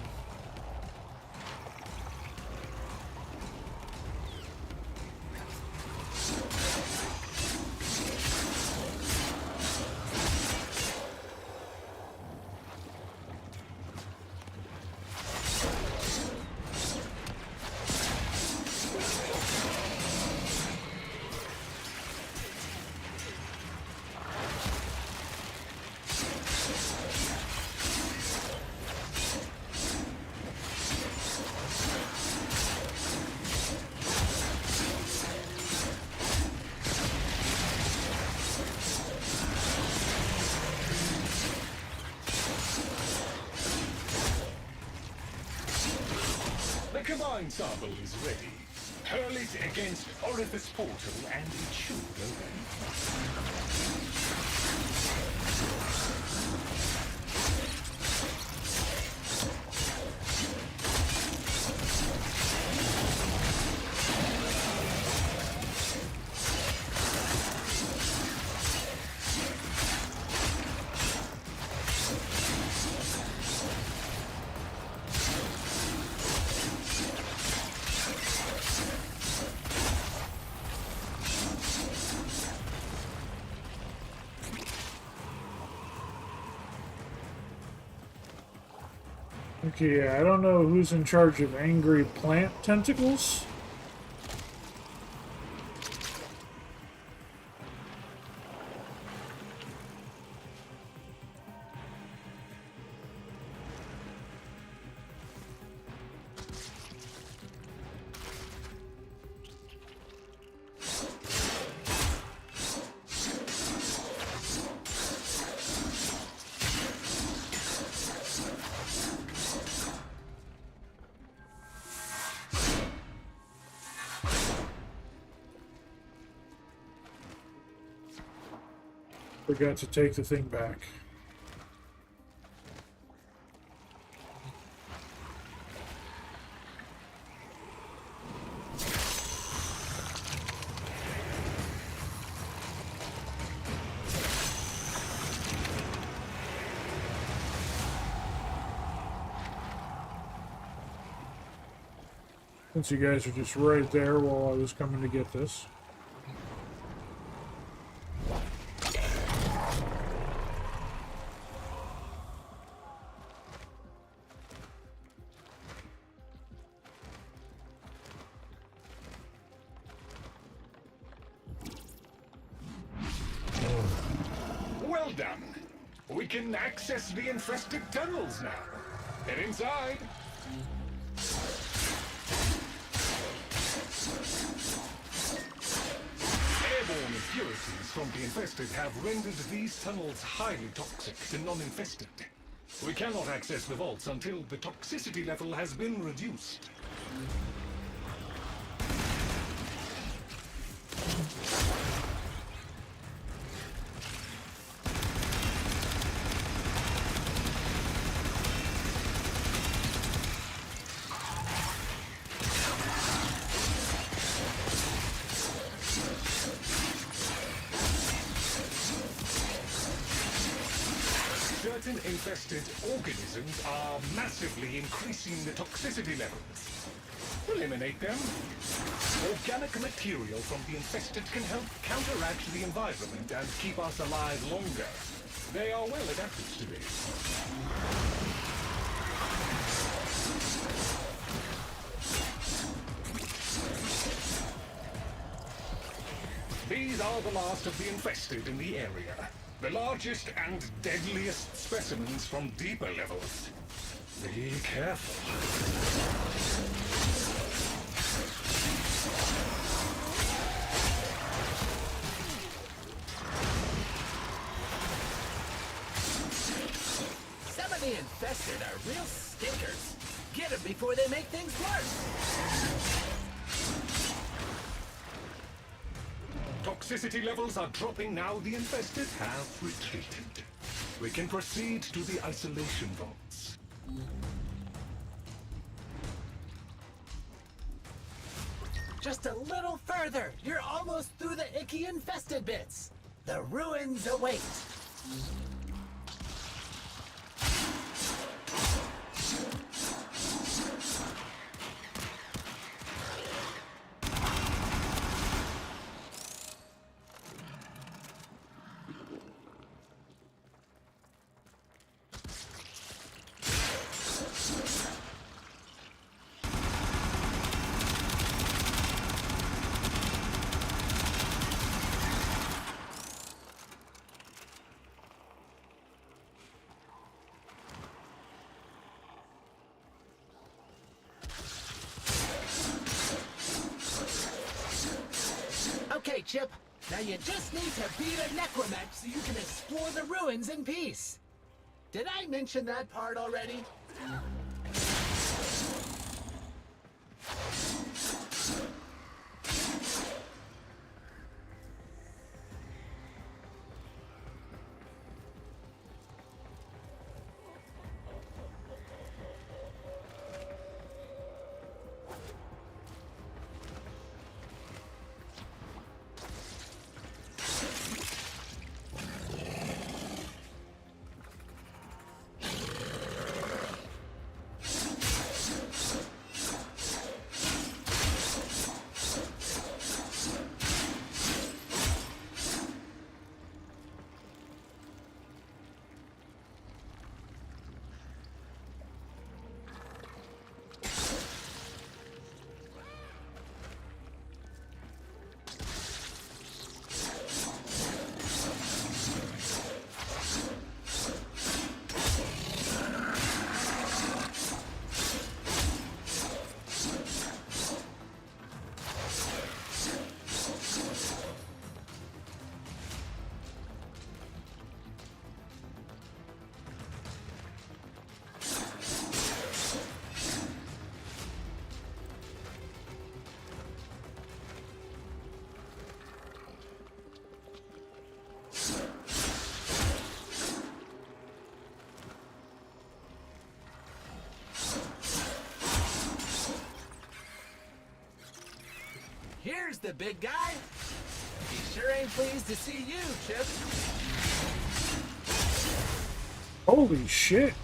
The combined sample is ready. Hurl it against Orifice Portal and it should open. Okay, I don't know who's in charge of angry plant tentacles. Forgot to take the thing back. Since you guys are just right there while I was coming to get this. Well done. We can access the infested tunnels now. Head inside. Airborne impurities from the infested have rendered these tunnels highly toxic to non-infested. We cannot access the vaults until the toxicity level has been reduced. Certain infested organisms are massively increasing the toxicity levels. Eliminate them. Organic material from the infested can help counteract the environment and keep us alive longer. They are well adapted to this. These are the last of the infested in the area. The largest and deadliest specimens from deeper levels. Be careful. Some of the infested are real stinkers. Get them before they make things worse. Toxicity levels are dropping now. The infested have retreated. We can proceed to the isolation vaults. Just a little further. You're almost through the icky infested bits. The ruins await. Okay, Chip. Now you just need to beat a necromech so you can explore the ruins in peace. Did I mention that part already? Here's the big guy. He sure ain't pleased to see you, Chip. Holy shit.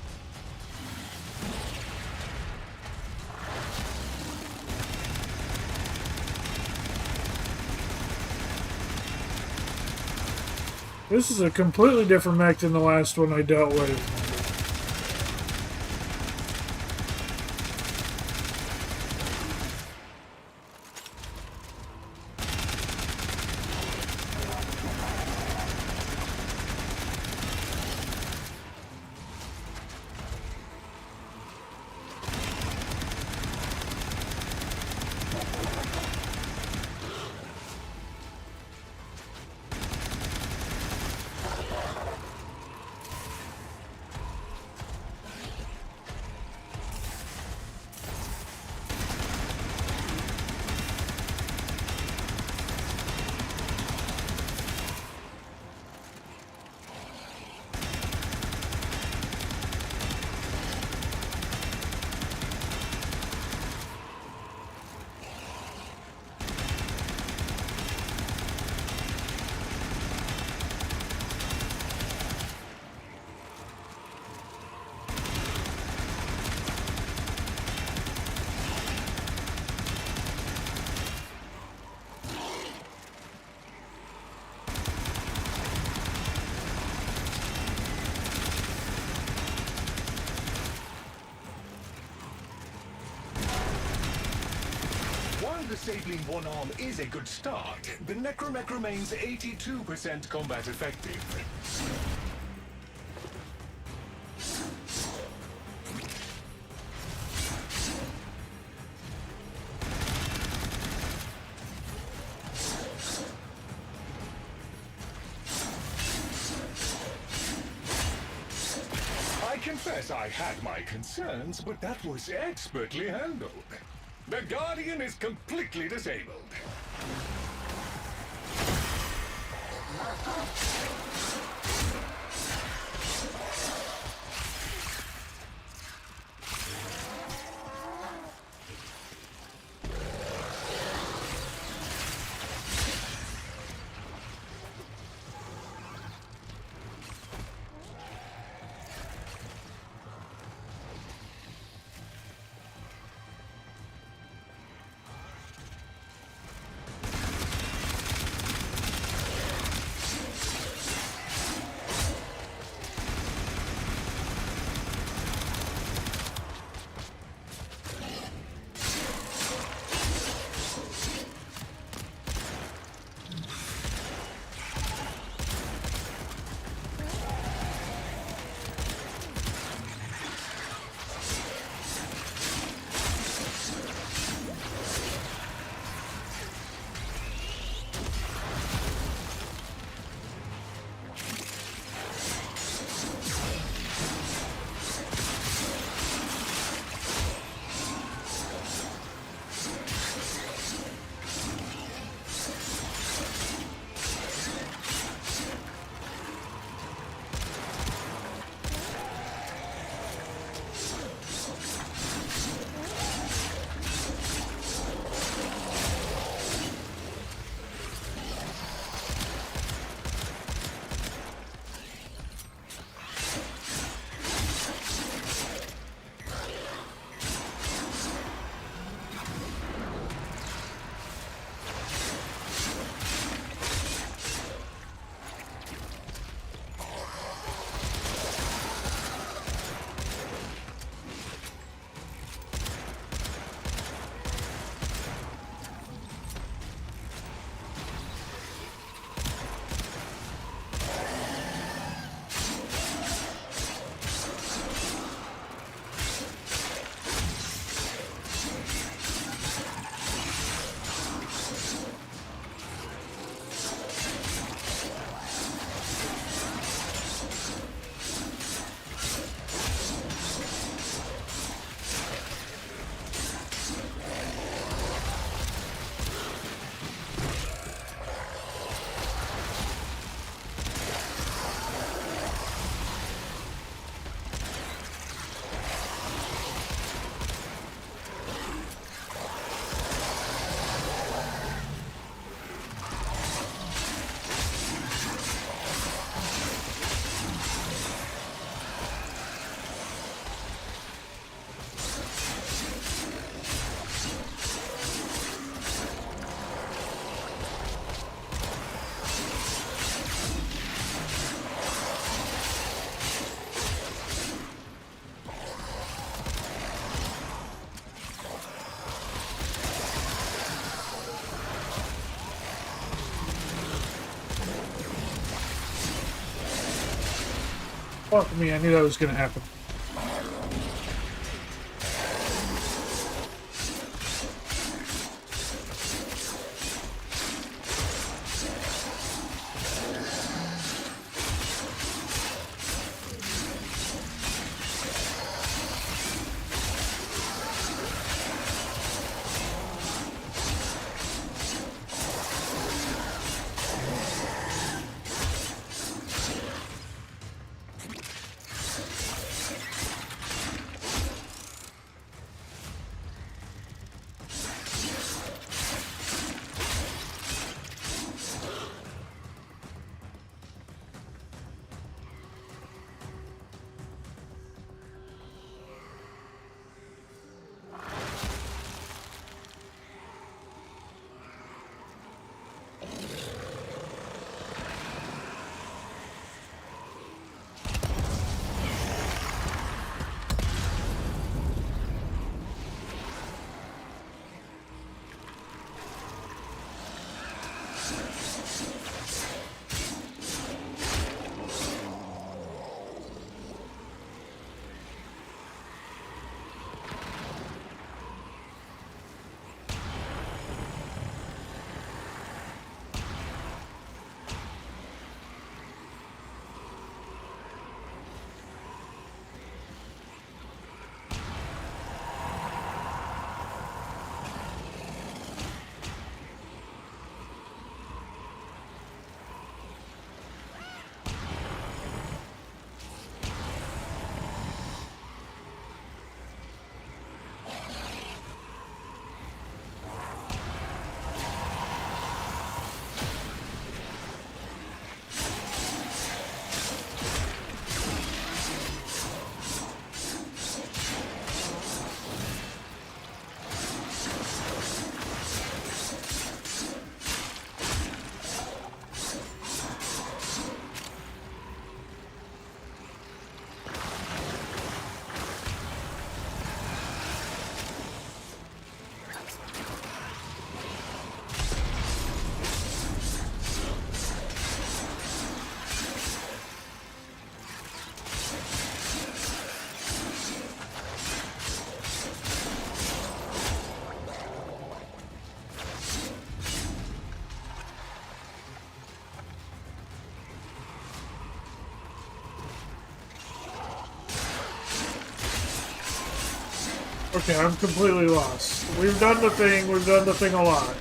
This is a completely different mech than the last one I dealt with. Disabling one arm is a good start. The Necromech remains 82% combat effective. I confess I had my concerns, but that was expertly handled. The Guardian is completely disabled. Fuck me, I knew that was gonna happen. Okay, I'm completely lost. We've done the thing a lot.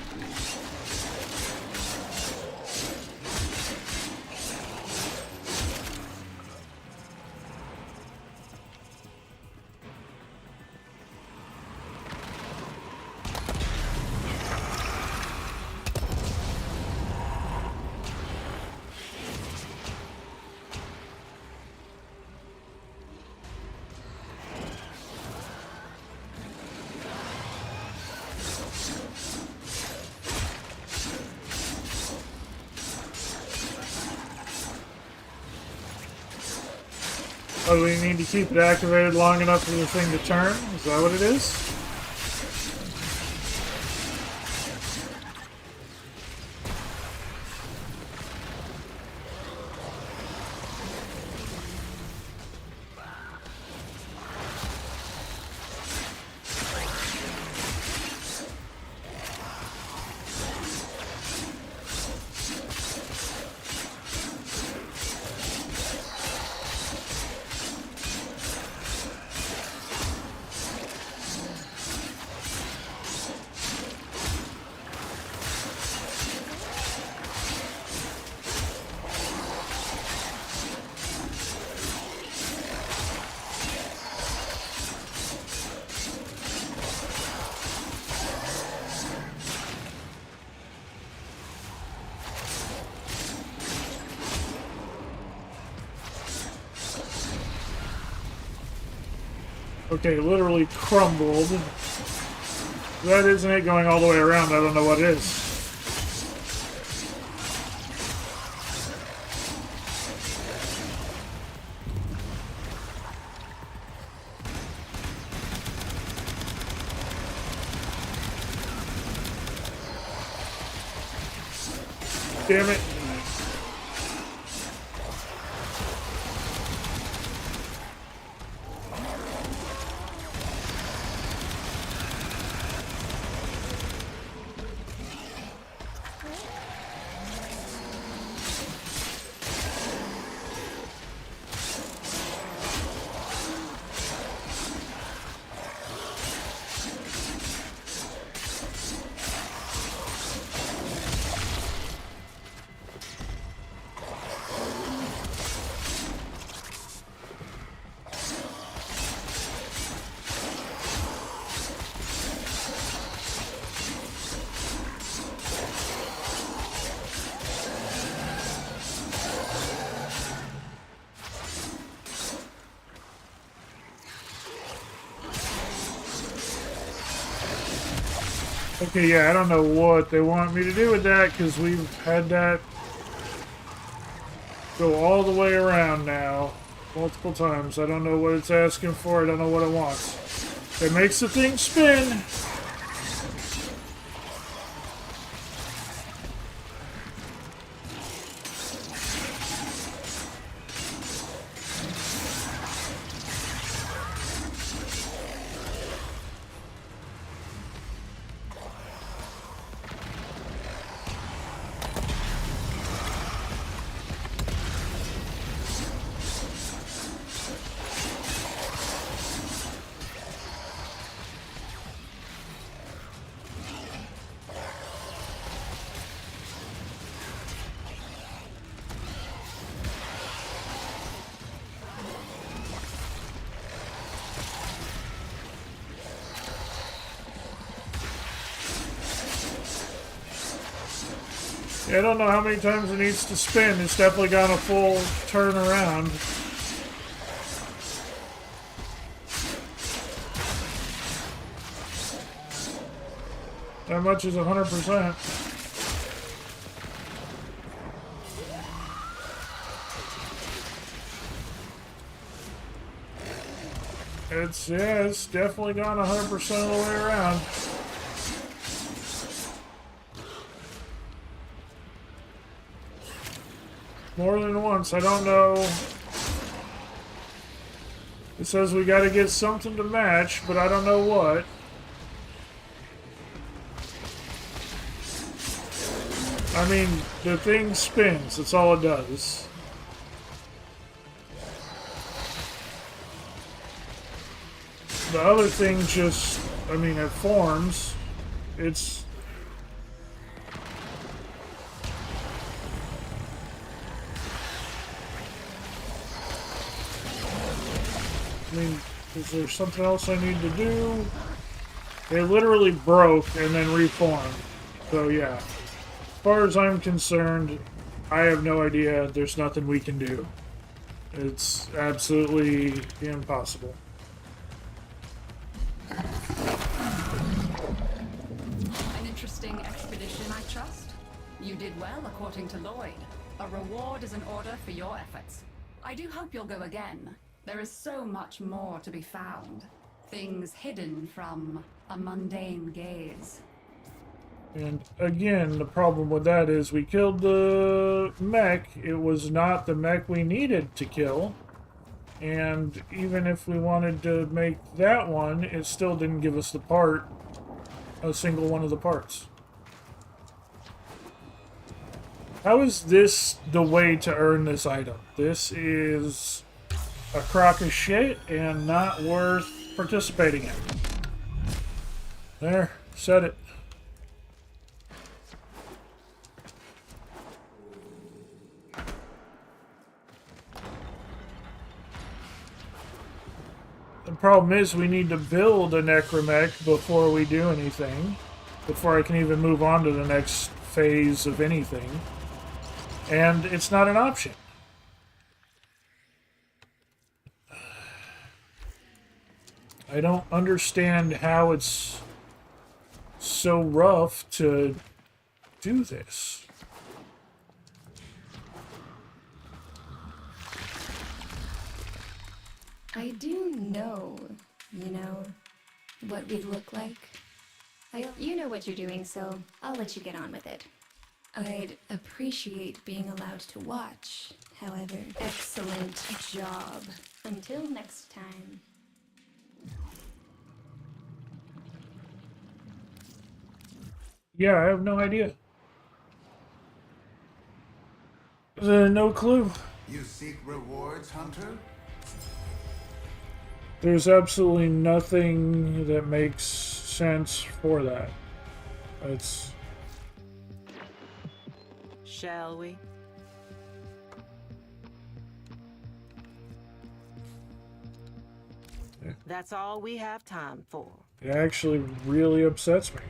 Oh, we need to keep it activated long enough for the thing to turn? Is that what it is? Okay, literally crumbled. That isn't it going all the way around. I don't know what it is. Damn it. Okay, yeah, I don't know what they want me to do with that, because we've had that go all the way around now, multiple times. I don't know what it's asking for, I don't know what it wants. It makes the thing spin. I don't know how many times it needs to spin. It's definitely got a full turn around. That much is 100%. It's definitely gone 100% of the way around. More than once, I don't know. It says we gotta get something to match, but I don't know what. I mean, the thing spins, that's all it does. The other thing just, I mean, it forms. It's... I mean, is there something else I need to do? It literally broke and then reformed. So yeah. As far as I'm concerned, I have no idea. There's nothing we can do. It's absolutely impossible. An interesting expedition, I trust. You did well, according to Lloyd. A reward is in order for your efforts. I do hope you'll go again. There is so much more to be found. Things hidden from a mundane gaze. And again, the problem with that is we killed the mech. It was not the mech we needed to kill. And even if we wanted to make that one, it still didn't give us the part, a single one of the parts. How is this the way to earn this item? This is a crock of shit and not worth participating in. There, said it. The problem is we need to build a necromech before we do anything, before I can even move on to the next phase of anything. And it's not an option. I don't understand how it's so rough to do this. I do know, what we'd look like. You know what you're doing, so I'll let you get on with it. I'd appreciate being allowed to watch, however. Excellent job. Until next time. Yeah, I have no idea. No clue. You seek rewards, Hunter? There's absolutely nothing that makes sense for that. It's... Shall we? Yeah. That's all we have time for. It actually really upsets me.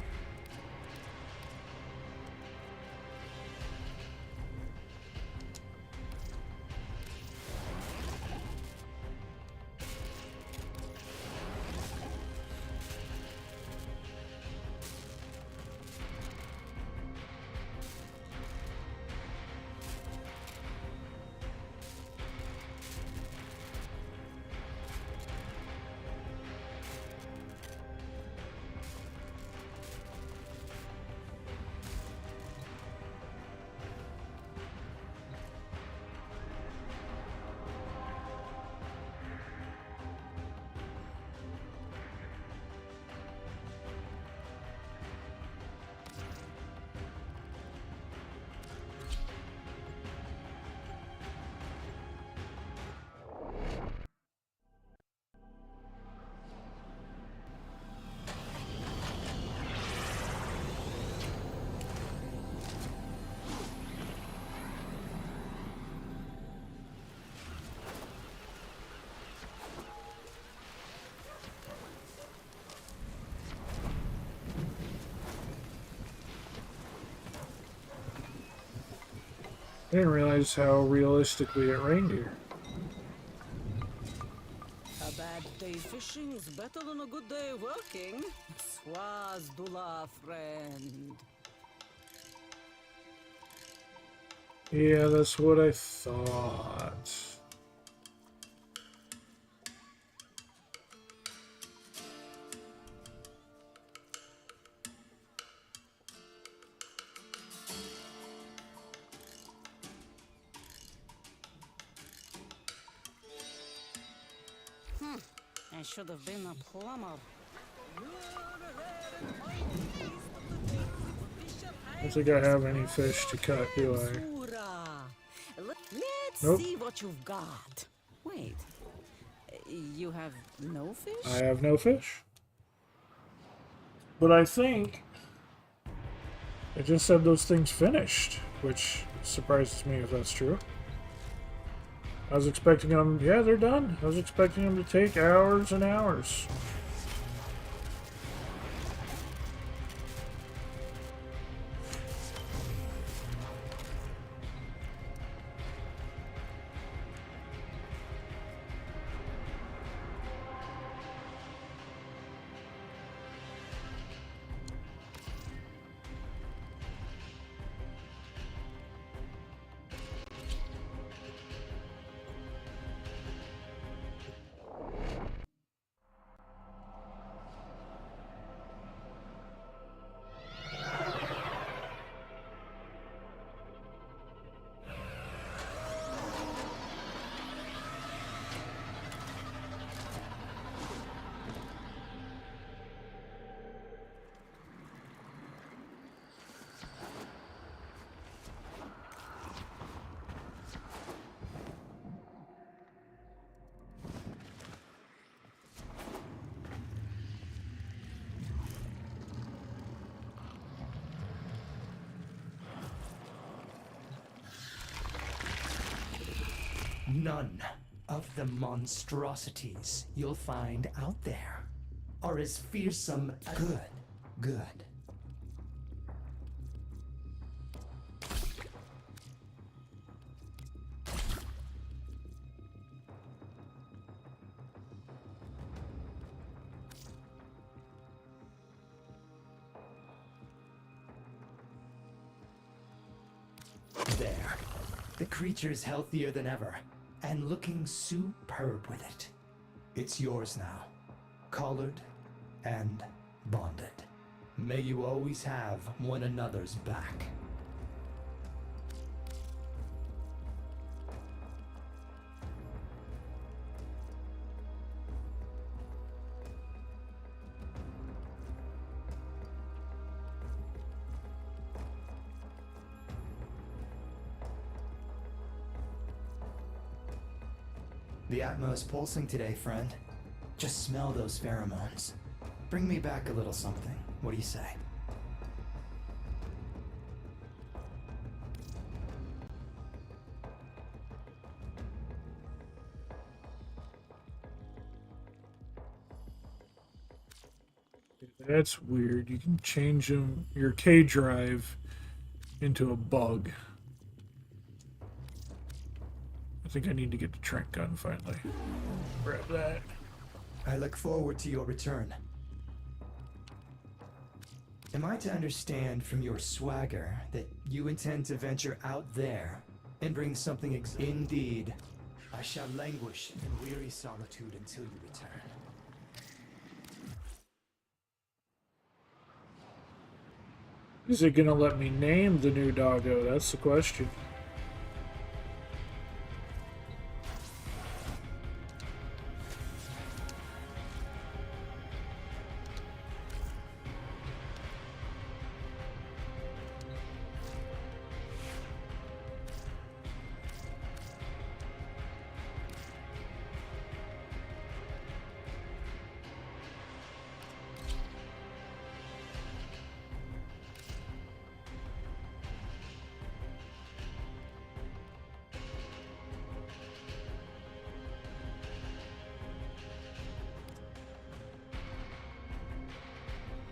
didn't realize how realistically it rained here. A bad day fishing is better than a good day working. Swazdula, friend. Yeah, that's what I thought. I should have been a plumber. I don't think I have any fish to cut, do I? Let's Nope. see what you've got. Wait, you have no fish? I have no fish. But I think I just said those things finished, which surprises me if that's true. I was expecting them, yeah, they're done. I was expecting them to take hours and hours. None of the monstrosities you'll find out there are as fearsome as good. There. The creature's healthier than ever, and looking superb with it. It's yours now, collared and bonded. May you always have one another's back. The Atmos pulsing today, friend. Just smell those pheromones. Bring me back a little something. What do you say? That's weird. You can change your K drive into a bug. I think I need to get the Trent gun finally. Grab that. I look forward to your return. Am I to understand from your swagger that you intend to venture out there and bring something Indeed. I shall languish in weary solitude until you return. Is it gonna let me name the new doggo? That's the question.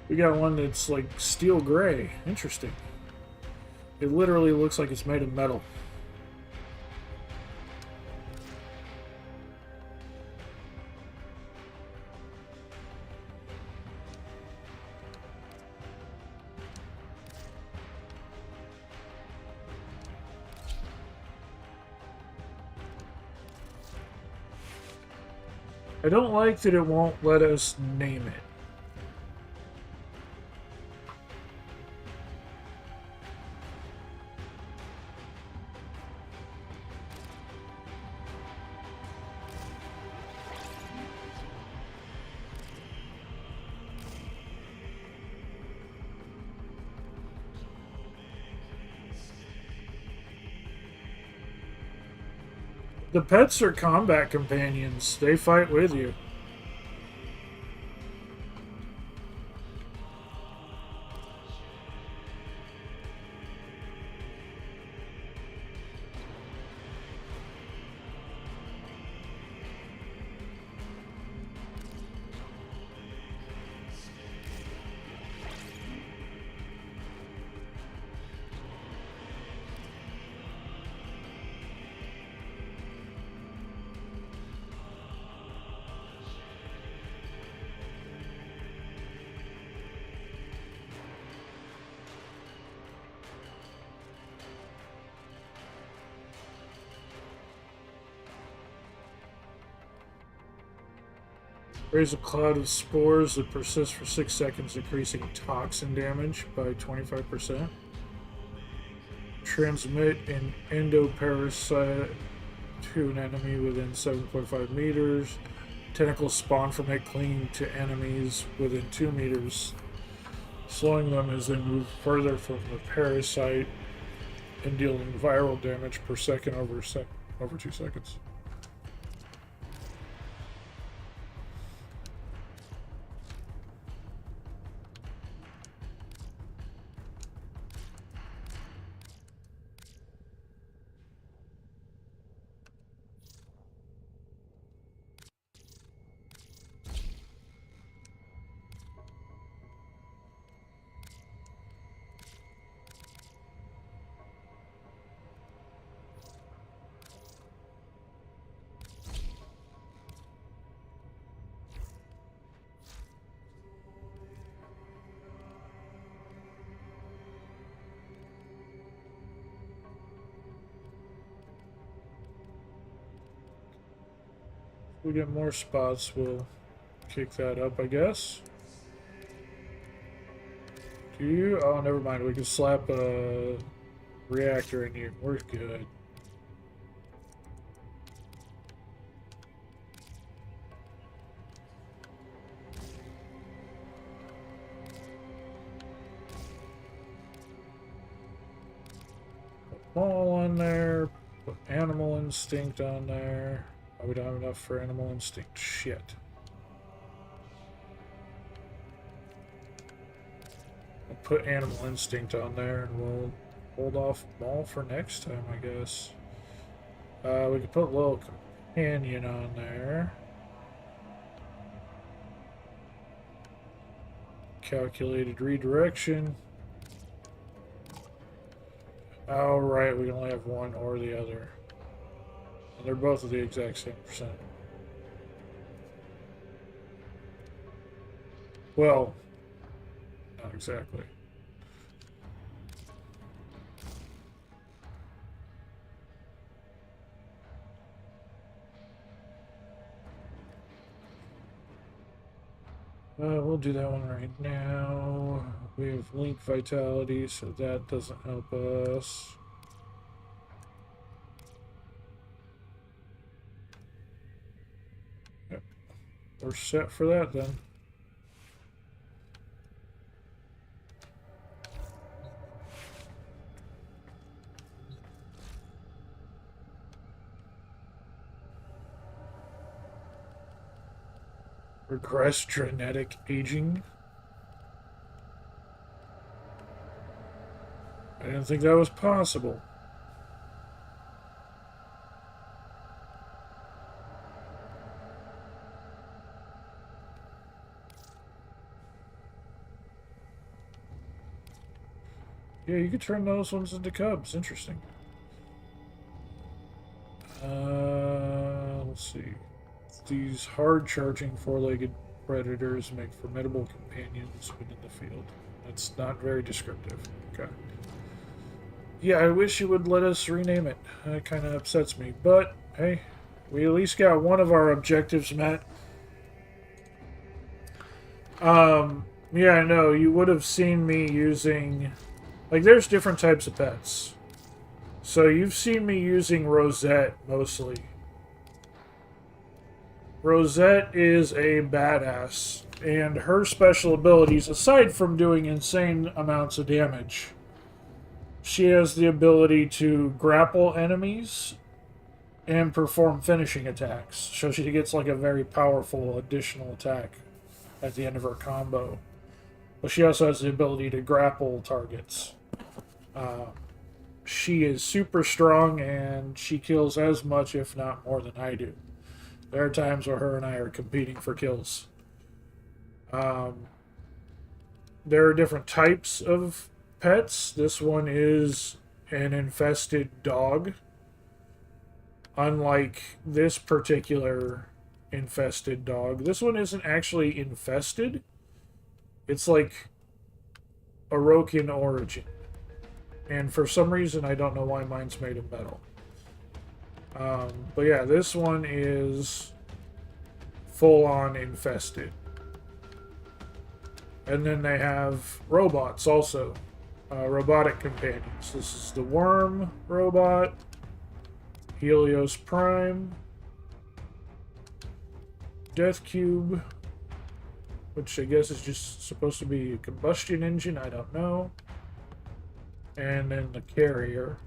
We got one that's like steel gray. Interesting. It literally looks like it's made of metal. I don't like that it won't let us name it. The pets are combat companions. They fight with you. Raise a cloud of spores that persist for 6 seconds, increasing toxin damage by 25%. Transmit an endoparasite to an enemy within 7.5 meters. Tentacles spawn from it, clinging to enemies within 2 meters, slowing them as they move further from the parasite and dealing viral damage per second over 2 seconds. If we get more spots, we'll kick that up, I guess. Do you? Oh, never mind. We can slap a reactor in here. We're good. Put Maul on there. Put Animal Instinct on there. Oh, we don't have enough for Animal Instinct. Shit. I'll put Animal Instinct on there and we'll hold off Maul for next time, I guess. We could put Little Companion on there. Calculated redirection. Alright, we can only have one or the other. And they're both at the exact same percent. Well, not exactly. We'll do that one right now. We have Link Vitality, so that doesn't help us. Yep. We're set for that then. Regress genetic aging. I didn't think that was possible. Yeah, you could turn those ones into cubs. Interesting. Let's see. These hard-charging four-legged predators make formidable companions within the field. That's not very descriptive. Okay. Yeah, I wish you would let us rename it. That kind of upsets me. But, hey, we at least got one of our objectives met. Yeah, I know. You would have seen me using... Like, there's different types of pets. So you've seen me using Rosette, mostly. Rosette is a badass. And her special abilities, aside from doing insane amounts of damage, she has the ability to grapple enemies and perform finishing attacks. So she gets like a very powerful additional attack at the end of her combo. But she also has the ability to grapple targets. She is super strong and she kills as much, if not more, than I do. There are times where her and I are competing for kills. There are different types of pets. This one is an infested dog. Unlike this particular infested dog, this one isn't actually infested. It's like Orochian origin. And for some reason, I don't know why mine's made of metal. But yeah, this one is full-on infested. And then they have robots also. Robotic companions. This is the worm robot. Helios Prime. Death Cube. Which I guess is just supposed to be a combustion engine. I don't know. And then the carrier.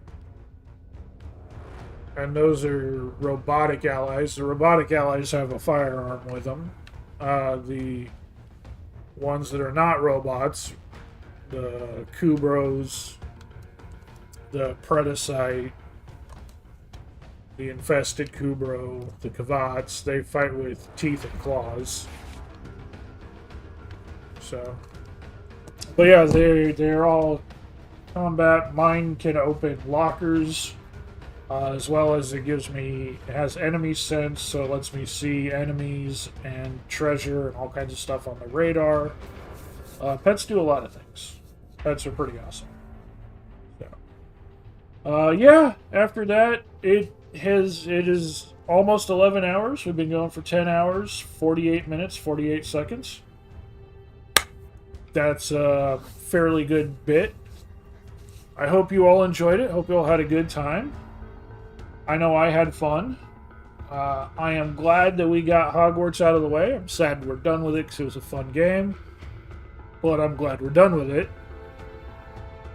And those are robotic allies. The robotic allies have a firearm with them. The ones that are not robots, the Kubros, the Predacite, the infested Kubro, the Kavats, they fight with teeth and claws. So, but yeah, they're all combat. Mine can open lockers, as well as it has enemy sense, so it lets me see enemies and treasure and all kinds of stuff on the radar. Pets do a lot of things. Pets are pretty awesome. So, yeah, after that, it is almost 11 hours. We've been going for 10 hours, 48 minutes, 48 seconds. That's a fairly good bit. I hope you all enjoyed it. Hope you all had a good time. I know I had fun. I am glad that we got Hogwarts out of the way. I'm sad we're done with it because it was a fun game. But I'm glad we're done with it.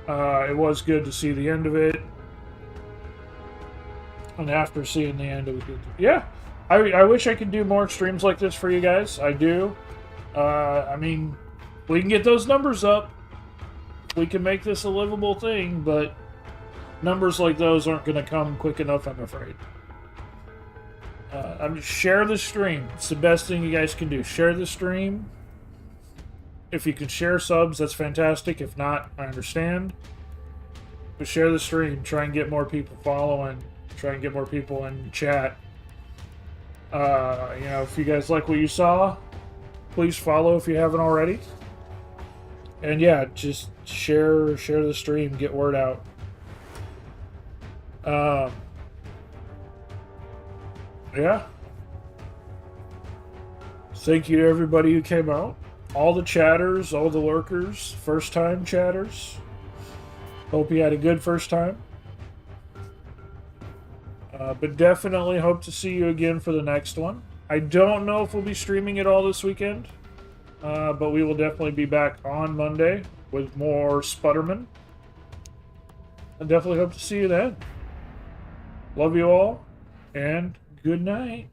It was good to see the end of it. And after seeing the end, it was good. Yeah, I wish I could do more streams like this for you guys. I do. I mean, we can get those numbers up. We can make this a livable thing, but numbers like those aren't going to come quick enough, I'm afraid. Share the stream. It's the best thing you guys can do. Share the stream. If you can share subs, that's fantastic. If not, I understand. But share the stream. Try and get more people following. Try and get more people in chat. If you guys like what you saw, please follow if you haven't already. And yeah, just share the stream, get word out. Yeah. Thank you to everybody who came out. All the chatters, all the lurkers, first time chatters. Hope you had a good first time. But definitely hope to see you again for the next one. I don't know if we'll be streaming it all this weekend. But we will definitely be back on Monday with more Sputterman. I definitely hope to see you then. Love you all, and good night.